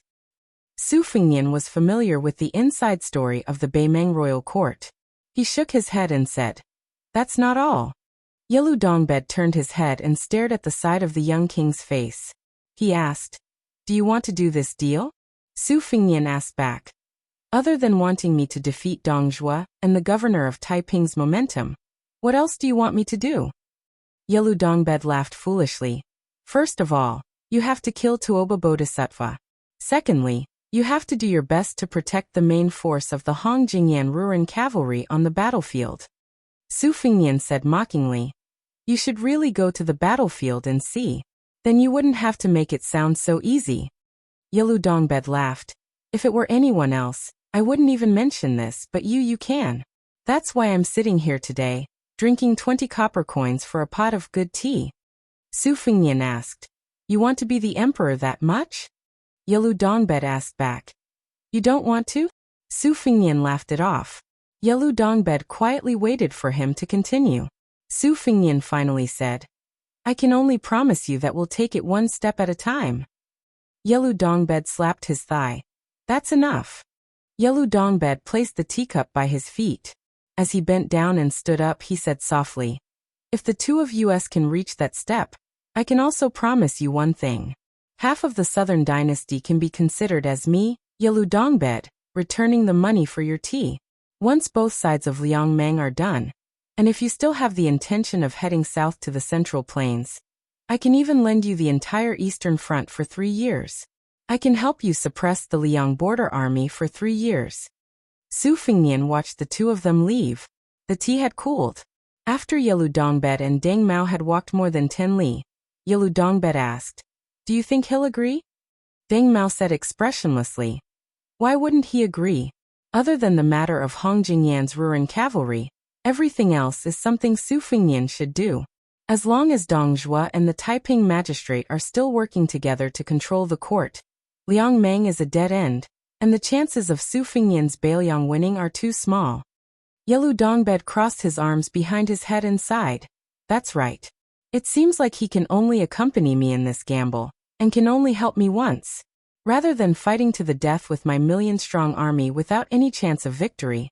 Su Fingyan was familiar with the inside story of the Beimeng royal court. He shook his head and said, that's not all. Yelu Dongbed turned his head and stared at the side of the young king's face. He asked, do you want to do this deal? Su Fingyan asked back. Other than wanting me to defeat Dong Zhuo and the governor of Taiping's momentum, what else do you want me to do? Yelu Dongbed laughed foolishly. First of all, you have to kill Tuoba Bodhisattva. Secondly, you have to do your best to protect the main force of the Hong Jingyan Ruren cavalry on the battlefield. Su Fingyan said mockingly. You should really go to the battlefield and see. Then you wouldn't have to make it sound so easy. Yelu Dongbed laughed. If it were anyone else, I wouldn't even mention this, but you can. That's why I'm sitting here today, drinking 20 copper coins for a pot of good tea. Su Fingnian asked. You want to be the emperor that much? Yelu Dongbed asked back. You don't want to? Su Fingnian laughed it off. Yelu Dongbed quietly waited for him to continue. Su Fingnian finally said, I can only promise you that we'll take it one step at a time. Yelu Dongbed slapped his thigh. That's enough. Yelu Dongbed placed the teacup by his feet. As he bent down and stood up, he said softly, If the two of us can reach that step, I can also promise you one thing. Half of the southern dynasty can be considered as me, Yelu Dongbed, returning the money for your tea. Once both sides of Liangmeng are done, and if you still have the intention of heading south to the Central Plains, I can even lend you the entire Eastern Front for 3 years. I can help you suppress the Liang border army for 3 years. Su Fingnian watched the two of them leave. The tea had cooled. After Yelu Dongbed and Deng Mao had walked more than 10 li, Yelu Dongbed asked, Do you think he'll agree? Deng Mao said expressionlessly. Why wouldn't he agree? Other than the matter of Hong Jingyan's Ruren cavalry, everything else is something Su Fingnian should do. As long as Dong Zhuo and the Taiping magistrate are still working together to control the court, Liangmeng is a dead end, and the chances of Su Fingnian's Bailiang winning are too small. Yelu Dongbed crossed his arms behind his head and sighed. That's right. It seems like he can only accompany me in this gamble, and can only help me once. Rather than fighting to the death with my million-strong army without any chance of victory,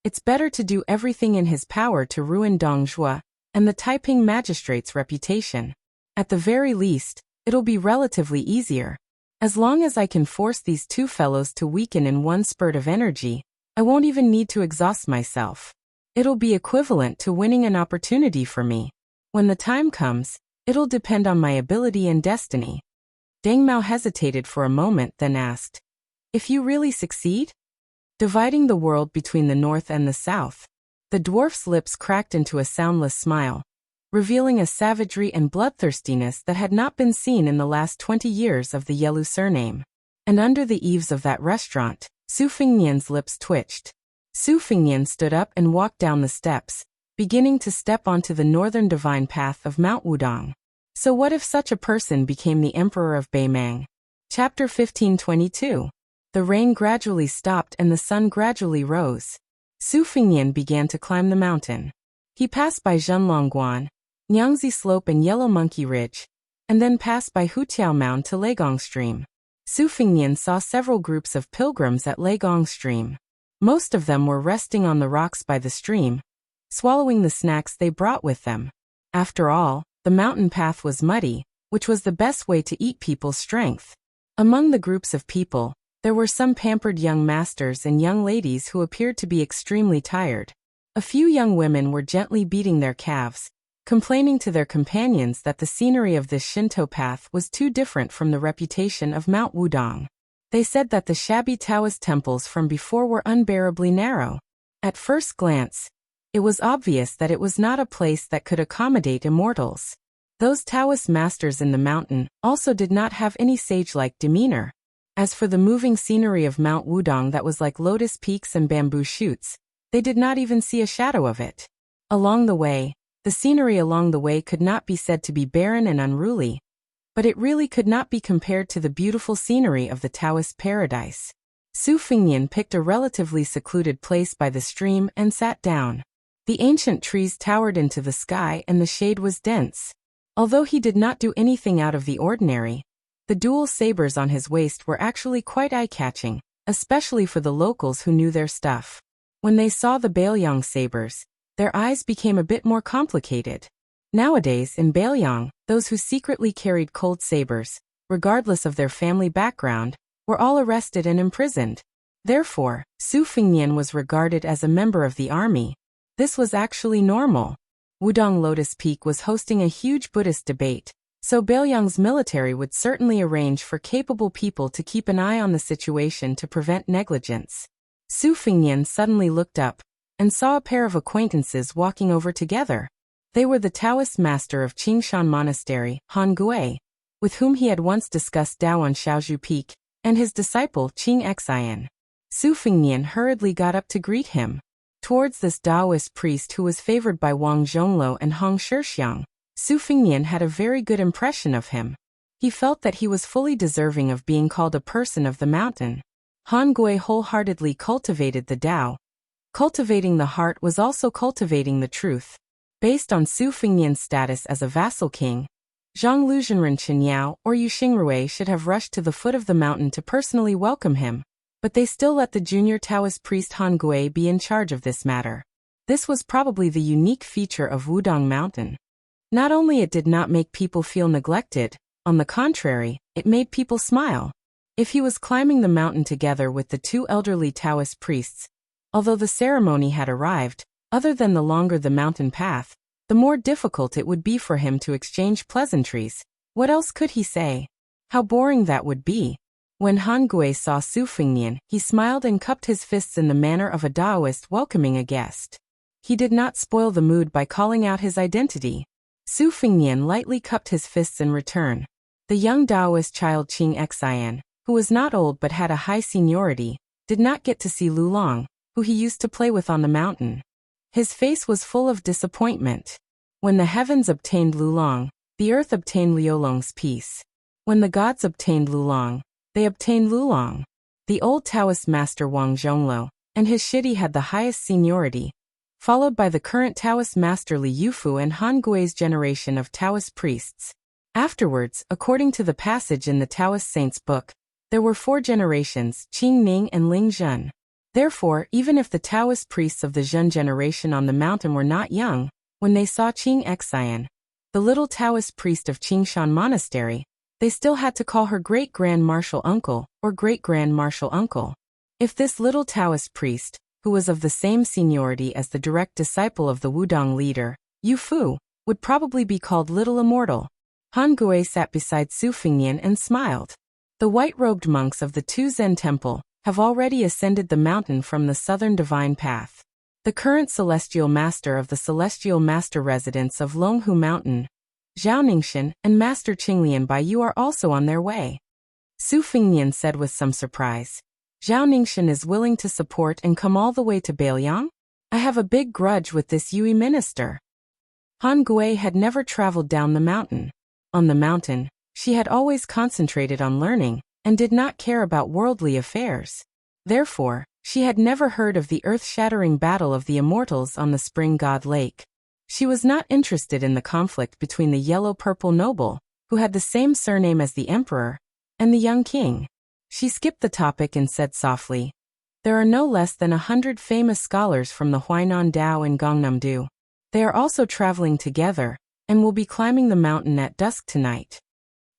it's better to do everything in his power to ruin Dong Zhuo and the Taiping magistrate's reputation. At the very least, it'll be relatively easier. As long as I can force these two fellows to weaken in one spurt of energy, I won't even need to exhaust myself. It'll be equivalent to winning an opportunity for me. When the time comes, it'll depend on my ability and destiny. Deng Mao hesitated for a moment, then asked, If you really succeed? Dividing the world between the north and the south. The dwarf's lips cracked into a soundless smile, revealing a savagery and bloodthirstiness that had not been seen in the last 20 years of the Yelu surname. And under the eaves of that restaurant, Su Fingnian's lips twitched. Su Fingnian stood up and walked down the steps, beginning to step onto the northern divine path of Mount Wudong. So what if such a person became the emperor of Beimang? Chapter 1522. The rain gradually stopped and the sun gradually rose. Su Fingnian began to climb the mountain. He passed by Zhenlongguan, Nyangzi Slope and Yellow Monkey Ridge, and then passed by Hutiao Mound to Leigong Stream. Su Fingnian saw several groups of pilgrims at Leigong Stream. Most of them were resting on the rocks by the stream, swallowing the snacks they brought with them. After all, the mountain path was muddy, which was the best way to eat people's strength. Among the groups of people, there were some pampered young masters and young ladies who appeared to be extremely tired. A few young women were gently beating their calves, complaining to their companions that the scenery of this Shinto path was too different from the reputation of Mount Wudong. They said that the shabby Taoist temples from before were unbearably narrow. At first glance, it was obvious that it was not a place that could accommodate immortals. Those Taoist masters in the mountain also did not have any sage-like demeanor. As for the moving scenery of Mount Wudong that was like lotus peaks and bamboo shoots, they did not even see a shadow of it. The scenery along the way could not be said to be barren and unruly, but it really could not be compared to the beautiful scenery of the Taoist paradise. Su Fingnian picked a relatively secluded place by the stream and sat down. The ancient trees towered into the sky and the shade was dense. Although he did not do anything out of the ordinary, the dual sabers on his waist were actually quite eye-catching, especially for the locals who knew their stuff. When they saw the Bailiang sabers, their eyes became a bit more complicated. Nowadays in Bailiang, those who secretly carried cold sabers, regardless of their family background, were all arrested and imprisoned. Therefore, Su Fingnian was regarded as a member of the army. This was actually normal. Wudong Lotus Peak was hosting a huge Buddhist debate, so Bailiang's military would certainly arrange for capable people to keep an eye on the situation to prevent negligence. Su Fingnian suddenly looked up and saw a pair of acquaintances walking over together. They were the Taoist master of Qingshan Monastery, Han Gui, with whom he had once discussed Tao on Shaozhu Peak, and his disciple Qing Xian. Su Fengnian hurriedly got up to greet him. Towards this Taoist priest who was favored by Wang Zhongluo and Hong Shixiang, Su Fengnian had a very good impression of him. He felt that he was fully deserving of being called a person of the mountain. Han Gui wholeheartedly cultivated the Tao. Cultivating the heart was also cultivating the truth. Based on Su Fengnian's status as a vassal king, Zhang Luzhenren Qinyao or Yu Xingrui should have rushed to the foot of the mountain to personally welcome him, but they still let the junior Taoist priest Han Gui be in charge of this matter. This was probably the unique feature of Wudong Mountain. Not only it did not make people feel neglected, on the contrary, it made people smile. If he was climbing the mountain together with the two elderly Taoist priests, although the ceremony had arrived, other than the longer the mountain path, the more difficult it would be for him to exchange pleasantries. What else could he say? How boring that would be. When Han Gui saw Su Fengnian, he smiled and cupped his fists in the manner of a Taoist welcoming a guest. He did not spoil the mood by calling out his identity. Su Fengnian lightly cupped his fists in return. The young Taoist child Qing Xian, who was not old but had a high seniority, did not get to see Lu Long, who he used to play with on the mountain. His face was full of disappointment. When the heavens obtained Lu Long, the earth obtained Liu Long's peace. When the gods obtained Lu Long, they obtained Lu Long. The old Taoist master Wang Zhongluo and his shidi had the highest seniority, followed by the current Taoist master Li Yufu and Han Gui's generation of Taoist priests. Afterwards, according to the passage in the Taoist Saints book, there were 4 generations, Qing Ning and Ling Zhen. Therefore, even if the Taoist priests of the Zhen generation on the mountain were not young, when they saw Qing Xian, the little Taoist priest of Qingshan Monastery, they still had to call her great-grand martial uncle or great-grand martial uncle. If this little Taoist priest, who was of the same seniority as the direct disciple of the Wudong leader, Yu Fu, would probably be called Little Immortal. Han Gui sat beside Su Fengnian and smiled. The white-robed monks of the Tu Zen Temple have already ascended the mountain from the southern divine path. The current celestial master of the celestial master residence of Longhu Mountain, Zhao Ningxian, and Master Qinglian Baiyu are also on their way. Su Fengnian said with some surprise. Zhao Ningxian is willing to support and come all the way to Beiliang? I have a big grudge with this Yui minister. Han Gui had never traveled down the mountain. On the mountain, she had always concentrated on learning, and did not care about worldly affairs. Therefore, she had never heard of the earth-shattering battle of the immortals on the Spring God Lake. She was not interested in the conflict between the yellow-purple noble, who had the same surname as the emperor, and the young king. She skipped the topic and said softly, "There are no less than 100 famous scholars from the Huainan Dao and Gangnam-do. They are also traveling together, and will be climbing the mountain at dusk tonight."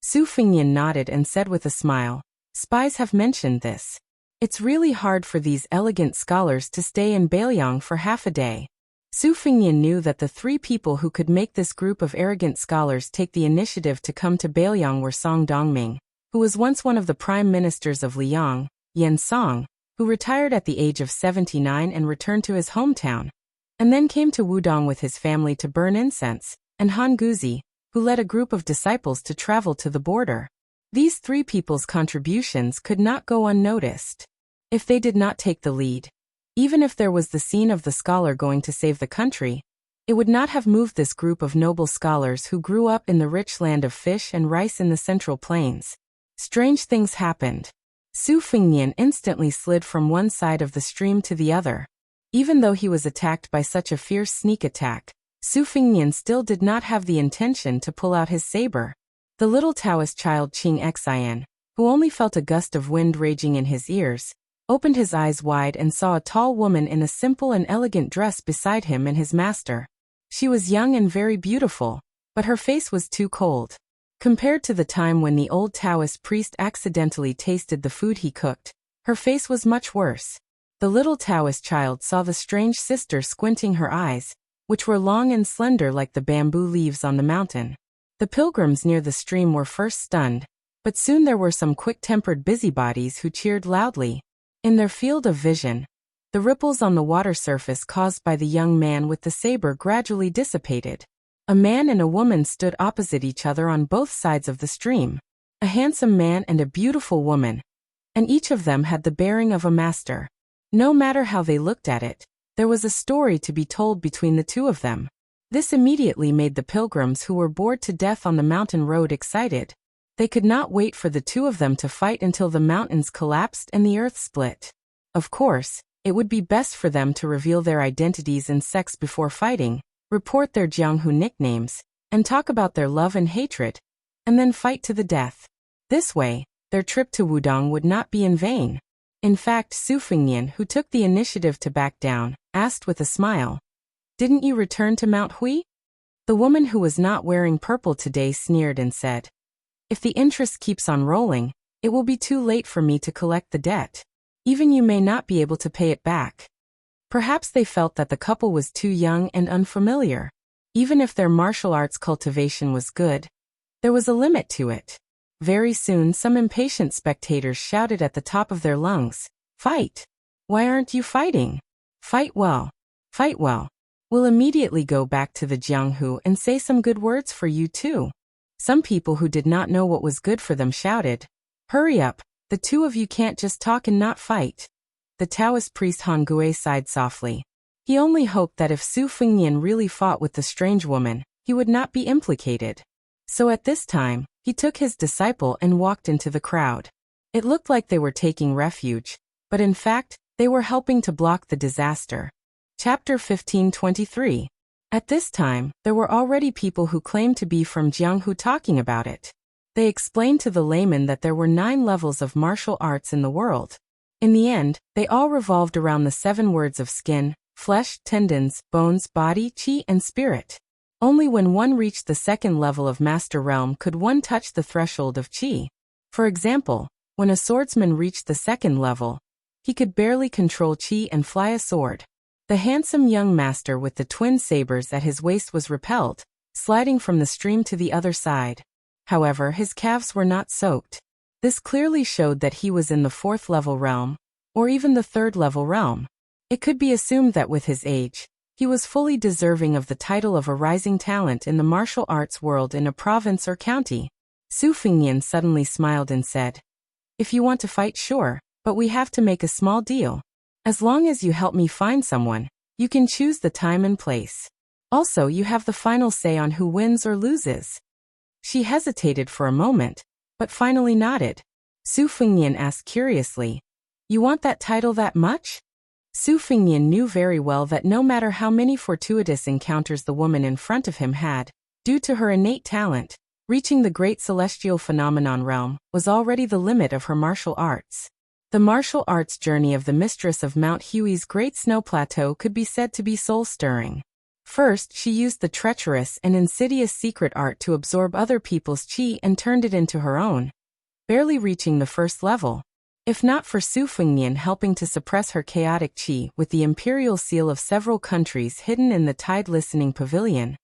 Su Fengnian nodded and said with a smile, "Spies have mentioned this. It's really hard for these elegant scholars to stay in Beiliang for half a day." Su Fengnian knew that the 3 people who could make this group of arrogant scholars take the initiative to come to Beiliang were Song Dongming, who was once one of the prime ministers of Liang, Yen Song, who retired at the age of 79 and returned to his hometown, and then came to Wudong with his family to burn incense, and Han Guzi, who led a group of disciples to travel to the border. These 3 people's contributions could not go unnoticed. If they did not take the lead, even if there was the scene of the scholar going to save the country, it would not have moved this group of noble scholars who grew up in the rich land of fish and rice in the Central Plains. Strange things happened. Su Fengnian instantly slid from one side of the stream to the other. Even though he was attacked by such a fierce sneak attack, Su Fengnian still did not have the intention to pull out his saber. The little Taoist child Qing Xian, who only felt a gust of wind raging in his ears, opened his eyes wide and saw a tall woman in a simple and elegant dress beside him and his master. She was young and very beautiful, but her face was too cold. Compared to the time when the old Taoist priest accidentally tasted the food he cooked, her face was much worse. The little Taoist child saw the strange sister squinting her eyes, which were long and slender like the bamboo leaves on the mountain. The pilgrims near the stream were first stunned, but soon there were some quick-tempered busybodies who cheered loudly. In their field of vision, the ripples on the water surface caused by the young man with the saber gradually dissipated. A man and a woman stood opposite each other on both sides of the stream. A handsome man and a beautiful woman, and each of them had the bearing of a master. No matter how they looked at it, there was a story to be told between the two of them. This immediately made the pilgrims who were bored to death on the mountain road excited. They could not wait for the two of them to fight until the mountains collapsed and the earth split. Of course, it would be best for them to reveal their identities and sex before fighting, report their Jianghu nicknames, and talk about their love and hatred, and then fight to the death. This way, their trip to Wudong would not be in vain. In fact, Su Fengnian, who took the initiative to back down, asked with a smile, "Didn't you return to Mount Hui?" The woman who was not wearing purple today sneered and said, "If the interest keeps on rolling, it will be too late for me to collect the debt. Even you may not be able to pay it back." Perhaps they felt that the couple was too young and unfamiliar. Even if their martial arts cultivation was good, there was a limit to it. Very soon some impatient spectators shouted at the top of their lungs, "Fight! Why aren't you fighting? Fight well! Fight well! We'll immediately go back to the Jianghu and say some good words for you too." Some people who did not know what was good for them shouted, "Hurry up, the two of you can't just talk and not fight." The Taoist priest Han Gui sighed softly. He only hoped that if Su Fengnian really fought with the strange woman, he would not be implicated. So at this time, he took his disciple and walked into the crowd. It looked like they were taking refuge, but in fact, they were helping to block the disaster. Chapter 15:23. At this time, there were already people who claimed to be from Jianghu talking about it. They explained to the layman that there were 9 levels of martial arts in the world. In the end, they all revolved around the 7 words of skin, flesh, tendons, bones, body, qi, and spirit. Only when one reached the 2nd level of Master Realm could one touch the threshold of qi. For example, when a swordsman reached the 2nd level, he could barely control qi and fly a sword. The handsome young master with the twin sabers at his waist was repelled, sliding from the stream to the other side. However, his calves were not soaked. This clearly showed that he was in the 4th level realm, or even the 3rd level realm. It could be assumed that with his age, he was fully deserving of the title of a rising talent in the martial arts world in a province or county. Su Fengnian suddenly smiled and said, "If you want to fight, sure, but we have to make a small deal. As long as you help me find someone, you can choose the time and place. Also, you have the final say on who wins or loses." She hesitated for a moment, but finally nodded. Su Fengnian asked curiously, "You want that title that much?" Su Fengnian knew very well that no matter how many fortuitous encounters the woman in front of him had, due to her innate talent, reaching the great celestial phenomenon realm was already the limit of her martial arts. The martial arts journey of the mistress of Mount Hui's Great Snow Plateau could be said to be soul-stirring. First, she used the treacherous and insidious secret art to absorb other people's qi and turned it into her own, barely reaching the 1st level. If not for Su Fengnian helping to suppress her chaotic qi with the imperial seal of several countries hidden in the Tide Listening Pavilion,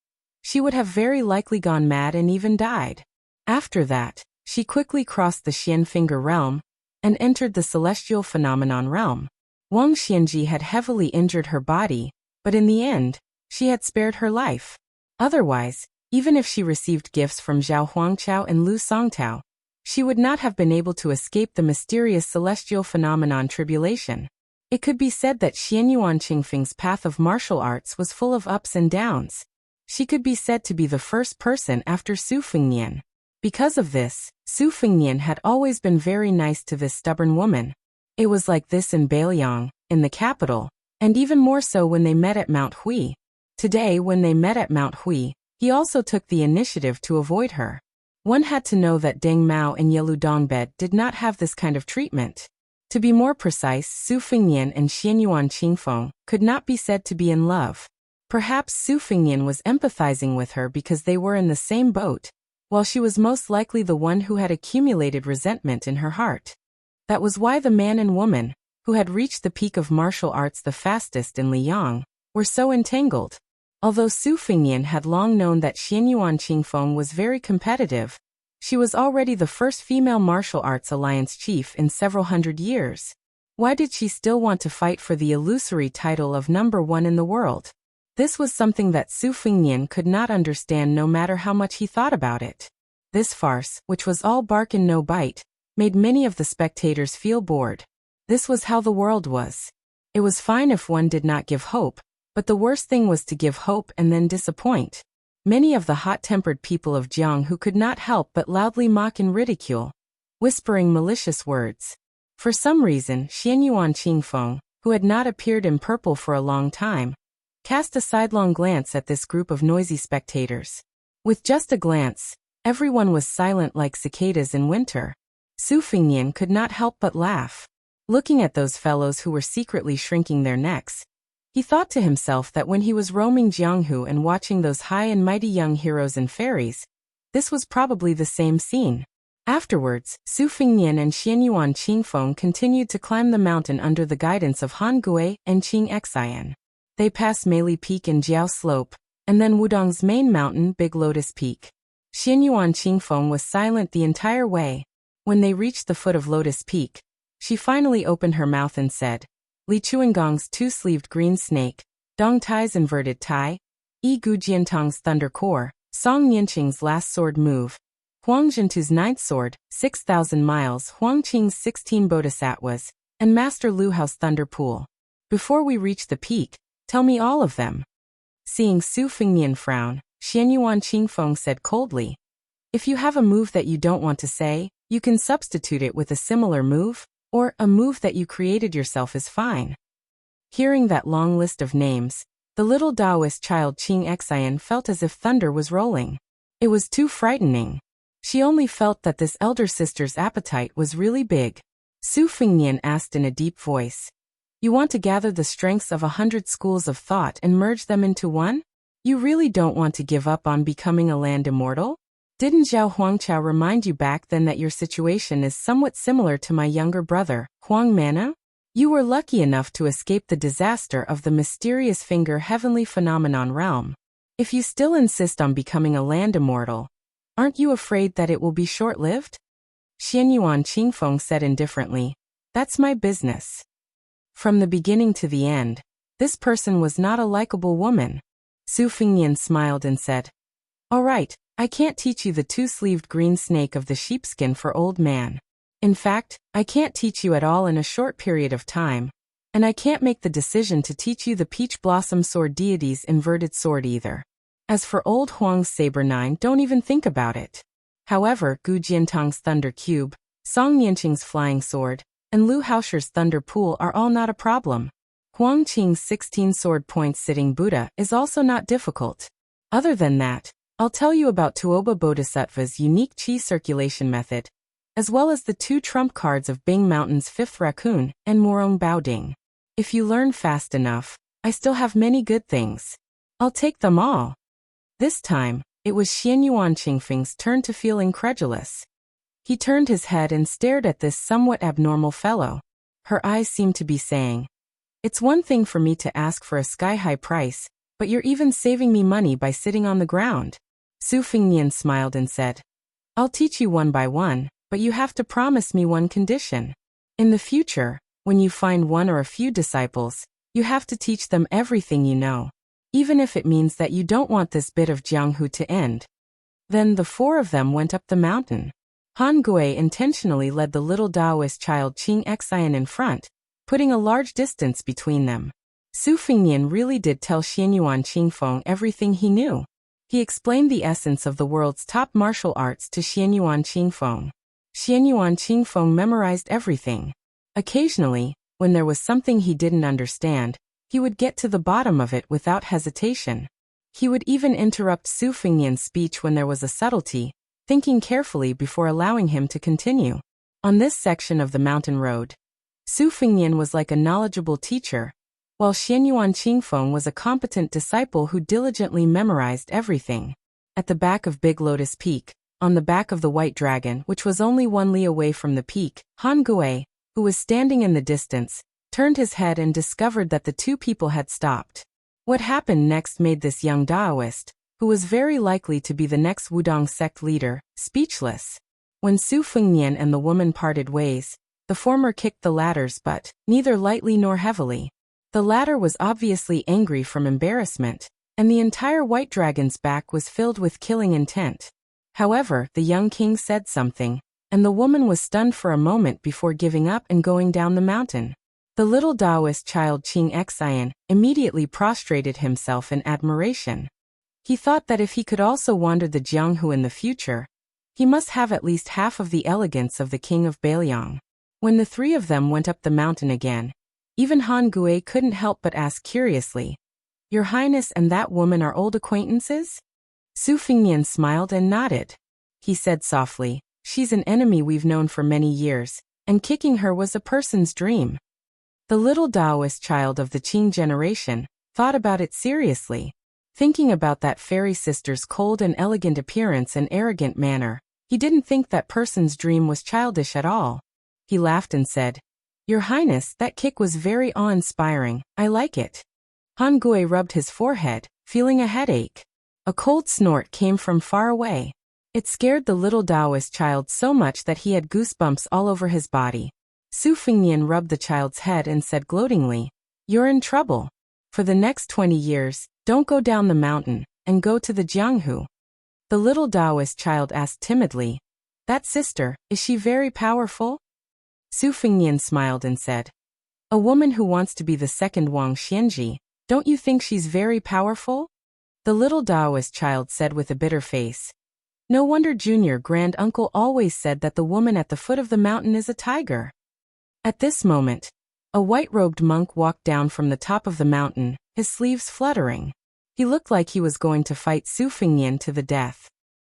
she would have very likely gone mad and even died. After that, she quickly crossed the Xian Finger realm and entered the celestial phenomenon realm. Wang Xianji had heavily injured her body, but in the end, she had spared her life. Otherwise, even if she received gifts from Zhao Huangqiao and Lu Songtao, she would not have been able to escape the mysterious celestial phenomenon tribulation. It could be said that Xianyuan Qingfeng's path of martial arts was full of ups and downs. She could be said to be the first person after Su Fengnian. Because of this, Su Fengnian had always been very nice to this stubborn woman. It was like this in Beiliang, in the capital, and even more so when they met at Mount Hui. Today, when they met at Mount Hui, he also took the initiative to avoid her. One had to know that Deng Mao and Yelu Dongbed did not have this kind of treatment. To be more precise, Su Fengnian and Xianyuan Qingfeng could not be said to be in love. Perhaps Su Fengnian was empathizing with her because they were in the same boat, while she was most likely the one who had accumulated resentment in her heart. That was why the man and woman, who had reached the peak of martial arts the fastest in Liang, were so entangled. Although Su Fengnian had long known that Xianyuan Qingfeng was very competitive, she was already the first female martial arts alliance chief in several hundred years. Why did she still want to fight for the illusory title of #1 in the world? This was something that Su Fengnian could not understand no matter how much he thought about it. This farce, which was all bark and no bite, made many of the spectators feel bored. This was how the world was. It was fine if one did not give hope, but the worst thing was to give hope and then disappoint. Many of the hot-tempered people of Jianghu could not help but loudly mock and ridicule, whispering malicious words. For some reason, Xianyuan Qingfeng, who had not appeared in purple for a long time, cast a sidelong glance at this group of noisy spectators. With just a glance, everyone was silent like cicadas in winter. Su Fengnian could not help but laugh. Looking at those fellows who were secretly shrinking their necks, he thought to himself that when he was roaming Jianghu and watching those high and mighty young heroes and fairies, this was probably the same scene. Afterwards, Su Fengnian and Xianyuan Qingfeng continued to climb the mountain under the guidance of Han Gui and Qing Xian. They passed Meili Peak and Jiao Slope, and then Wudong's main mountain, Big Lotus Peak. Xianyuan Qingfeng was silent the entire way. When they reached the foot of Lotus Peak, she finally opened her mouth and said, Li Chuangong's two-sleeved green snake, Dong Tai's inverted tie, Yi Gu Jiantong's thunder core, Song Nianqing's last sword move, Huang Zhentu's ninth sword, 6,000 miles, Huang Qing's 16 bodhisattvas, and Master Lu Hao's thunder pool. Before we reach the peak, tell me all of them. Seeing Su Fengnian frown, Xianyuan Qingfeng said coldly, if you have a move that you don't want to say, you can substitute it with a similar move, or a move that you created yourself is fine. Hearing that long list of names, the little Taoist child Qing Xian felt as if thunder was rolling. It was too frightening. She only felt that this elder sister's appetite was really big. Su Fengnian asked in a deep voice, you want to gather the strengths of 100 schools of thought and merge them into one? You really don't want to give up on becoming a land immortal? Didn't Zhao Huangqiao remind you back then that your situation is somewhat similar to my younger brother, Huang Mana? You were lucky enough to escape the disaster of the mysterious finger heavenly phenomenon realm. If you still insist on becoming a land immortal, aren't you afraid that it will be short-lived? Xianyuan Qingfeng said indifferently, that's my business. From the beginning to the end, this person was not a likable woman. Su Fengnian smiled and said, all right, I can't teach you the two-sleeved green snake of the sheepskin for old man. In fact, I can't teach you at all in a short period of time, and I can't make the decision to teach you the peach blossom sword deity's inverted sword either. As for old Huang's saber 9, don't even think about it. However, Gu Jiantong's thunder cube, Song Nianqing's flying sword, and Lu Haosher's thunder pool are all not a problem. Huang Qing's 16 sword points sitting Buddha is also not difficult. Other than that, I'll tell you about Tuoba Bodhisattva's unique chi circulation method, as well as the 2 trump cards of Bing Mountain's 5th raccoon and Morong Baoding. If you learn fast enough, I still have many good things. I'll take them all. This time, it was Xianyuan Qingfeng's turn to feel incredulous. He turned his head and stared at this somewhat abnormal fellow. Her eyes seemed to be saying, it's one thing for me to ask for a sky-high price, but you're even saving me money by sitting on the ground. Su Fengnian smiled and said, I'll teach you one by one, but you have to promise me one condition. In the future, when you find one or a few disciples, you have to teach them everything you know, even if it means that you don't want this bit of Jianghu to end. Then the 4 of them went up the mountain. Han Gui intentionally led the little Taoist child Qing Xian in front, putting a large distance between them. Su Fengnian really did tell Xianyuan Qingfeng everything he knew. He explained the essence of the world's top martial arts to Xianyuan Qingfeng. Xianyuan Qingfeng memorized everything. Occasionally, when there was something he didn't understand, he would get to the bottom of it without hesitation. He would even interrupt Su Fengnian's speech when there was a subtlety, thinking carefully before allowing him to continue. On this section of the mountain road, Su Fengnian was like a knowledgeable teacher, while Xianyuan Qingfeng was a competent disciple who diligently memorized everything. At the back of Big Lotus Peak, on the back of the White Dragon, which was only 1 li away from the peak, Han Gui, who was standing in the distance, turned his head and discovered that the 2 people had stopped. What happened next made this young Taoist, who was very likely to be the next Wudong sect leader, speechless. When Su Fengnian and the woman parted ways, the former kicked the latter's butt, neither lightly nor heavily. The latter was obviously angry from embarrassment, and the entire white dragon's back was filled with killing intent. However, the young king said something, and the woman was stunned for a moment before giving up and going down the mountain. The little Taoist child Qing Xian immediately prostrated himself in admiration. He thought that if he could also wander the Jianghu in the future, he must have at least half of the elegance of the king of Bailiang. When the three of them went up the mountain again, even Han Gui couldn't help but ask curiously, "Your Highness and that woman are old acquaintances?" Su Fingnian smiled and nodded. He said softly, "She's an enemy we've known for many years, and kicking her was a person's dream." The little Taoist child of the Qing generation thought about it seriously. Thinking about that fairy sister's cold and elegant appearance and arrogant manner, he didn't think that person's dream was childish at all. He laughed and said, "Your Highness, that kick was very awe-inspiring, I like it." Han Gui rubbed his forehead, feeling a headache. A cold snort came from far away. It scared the little Taoist child so much that he had goosebumps all over his body. Su Fingnian rubbed the child's head and said gloatingly, "You're in trouble. For the next 20 years, don't go down the mountain, and go to the Jianghu." The little Taoist child asked timidly, "That sister, is she very powerful?" Su Fingnian smiled and said, "A woman who wants to be the second Wang Xianji, don't you think she's very powerful?" The little Taoist child said with a bitter face, "No wonder Junior Grand Uncle always said that the woman at the foot of the mountain is a tiger." At this moment, a white-robed monk walked down from the top of the mountain, his sleeves fluttering. He looked like he was going to fight Su Fingnian to the death.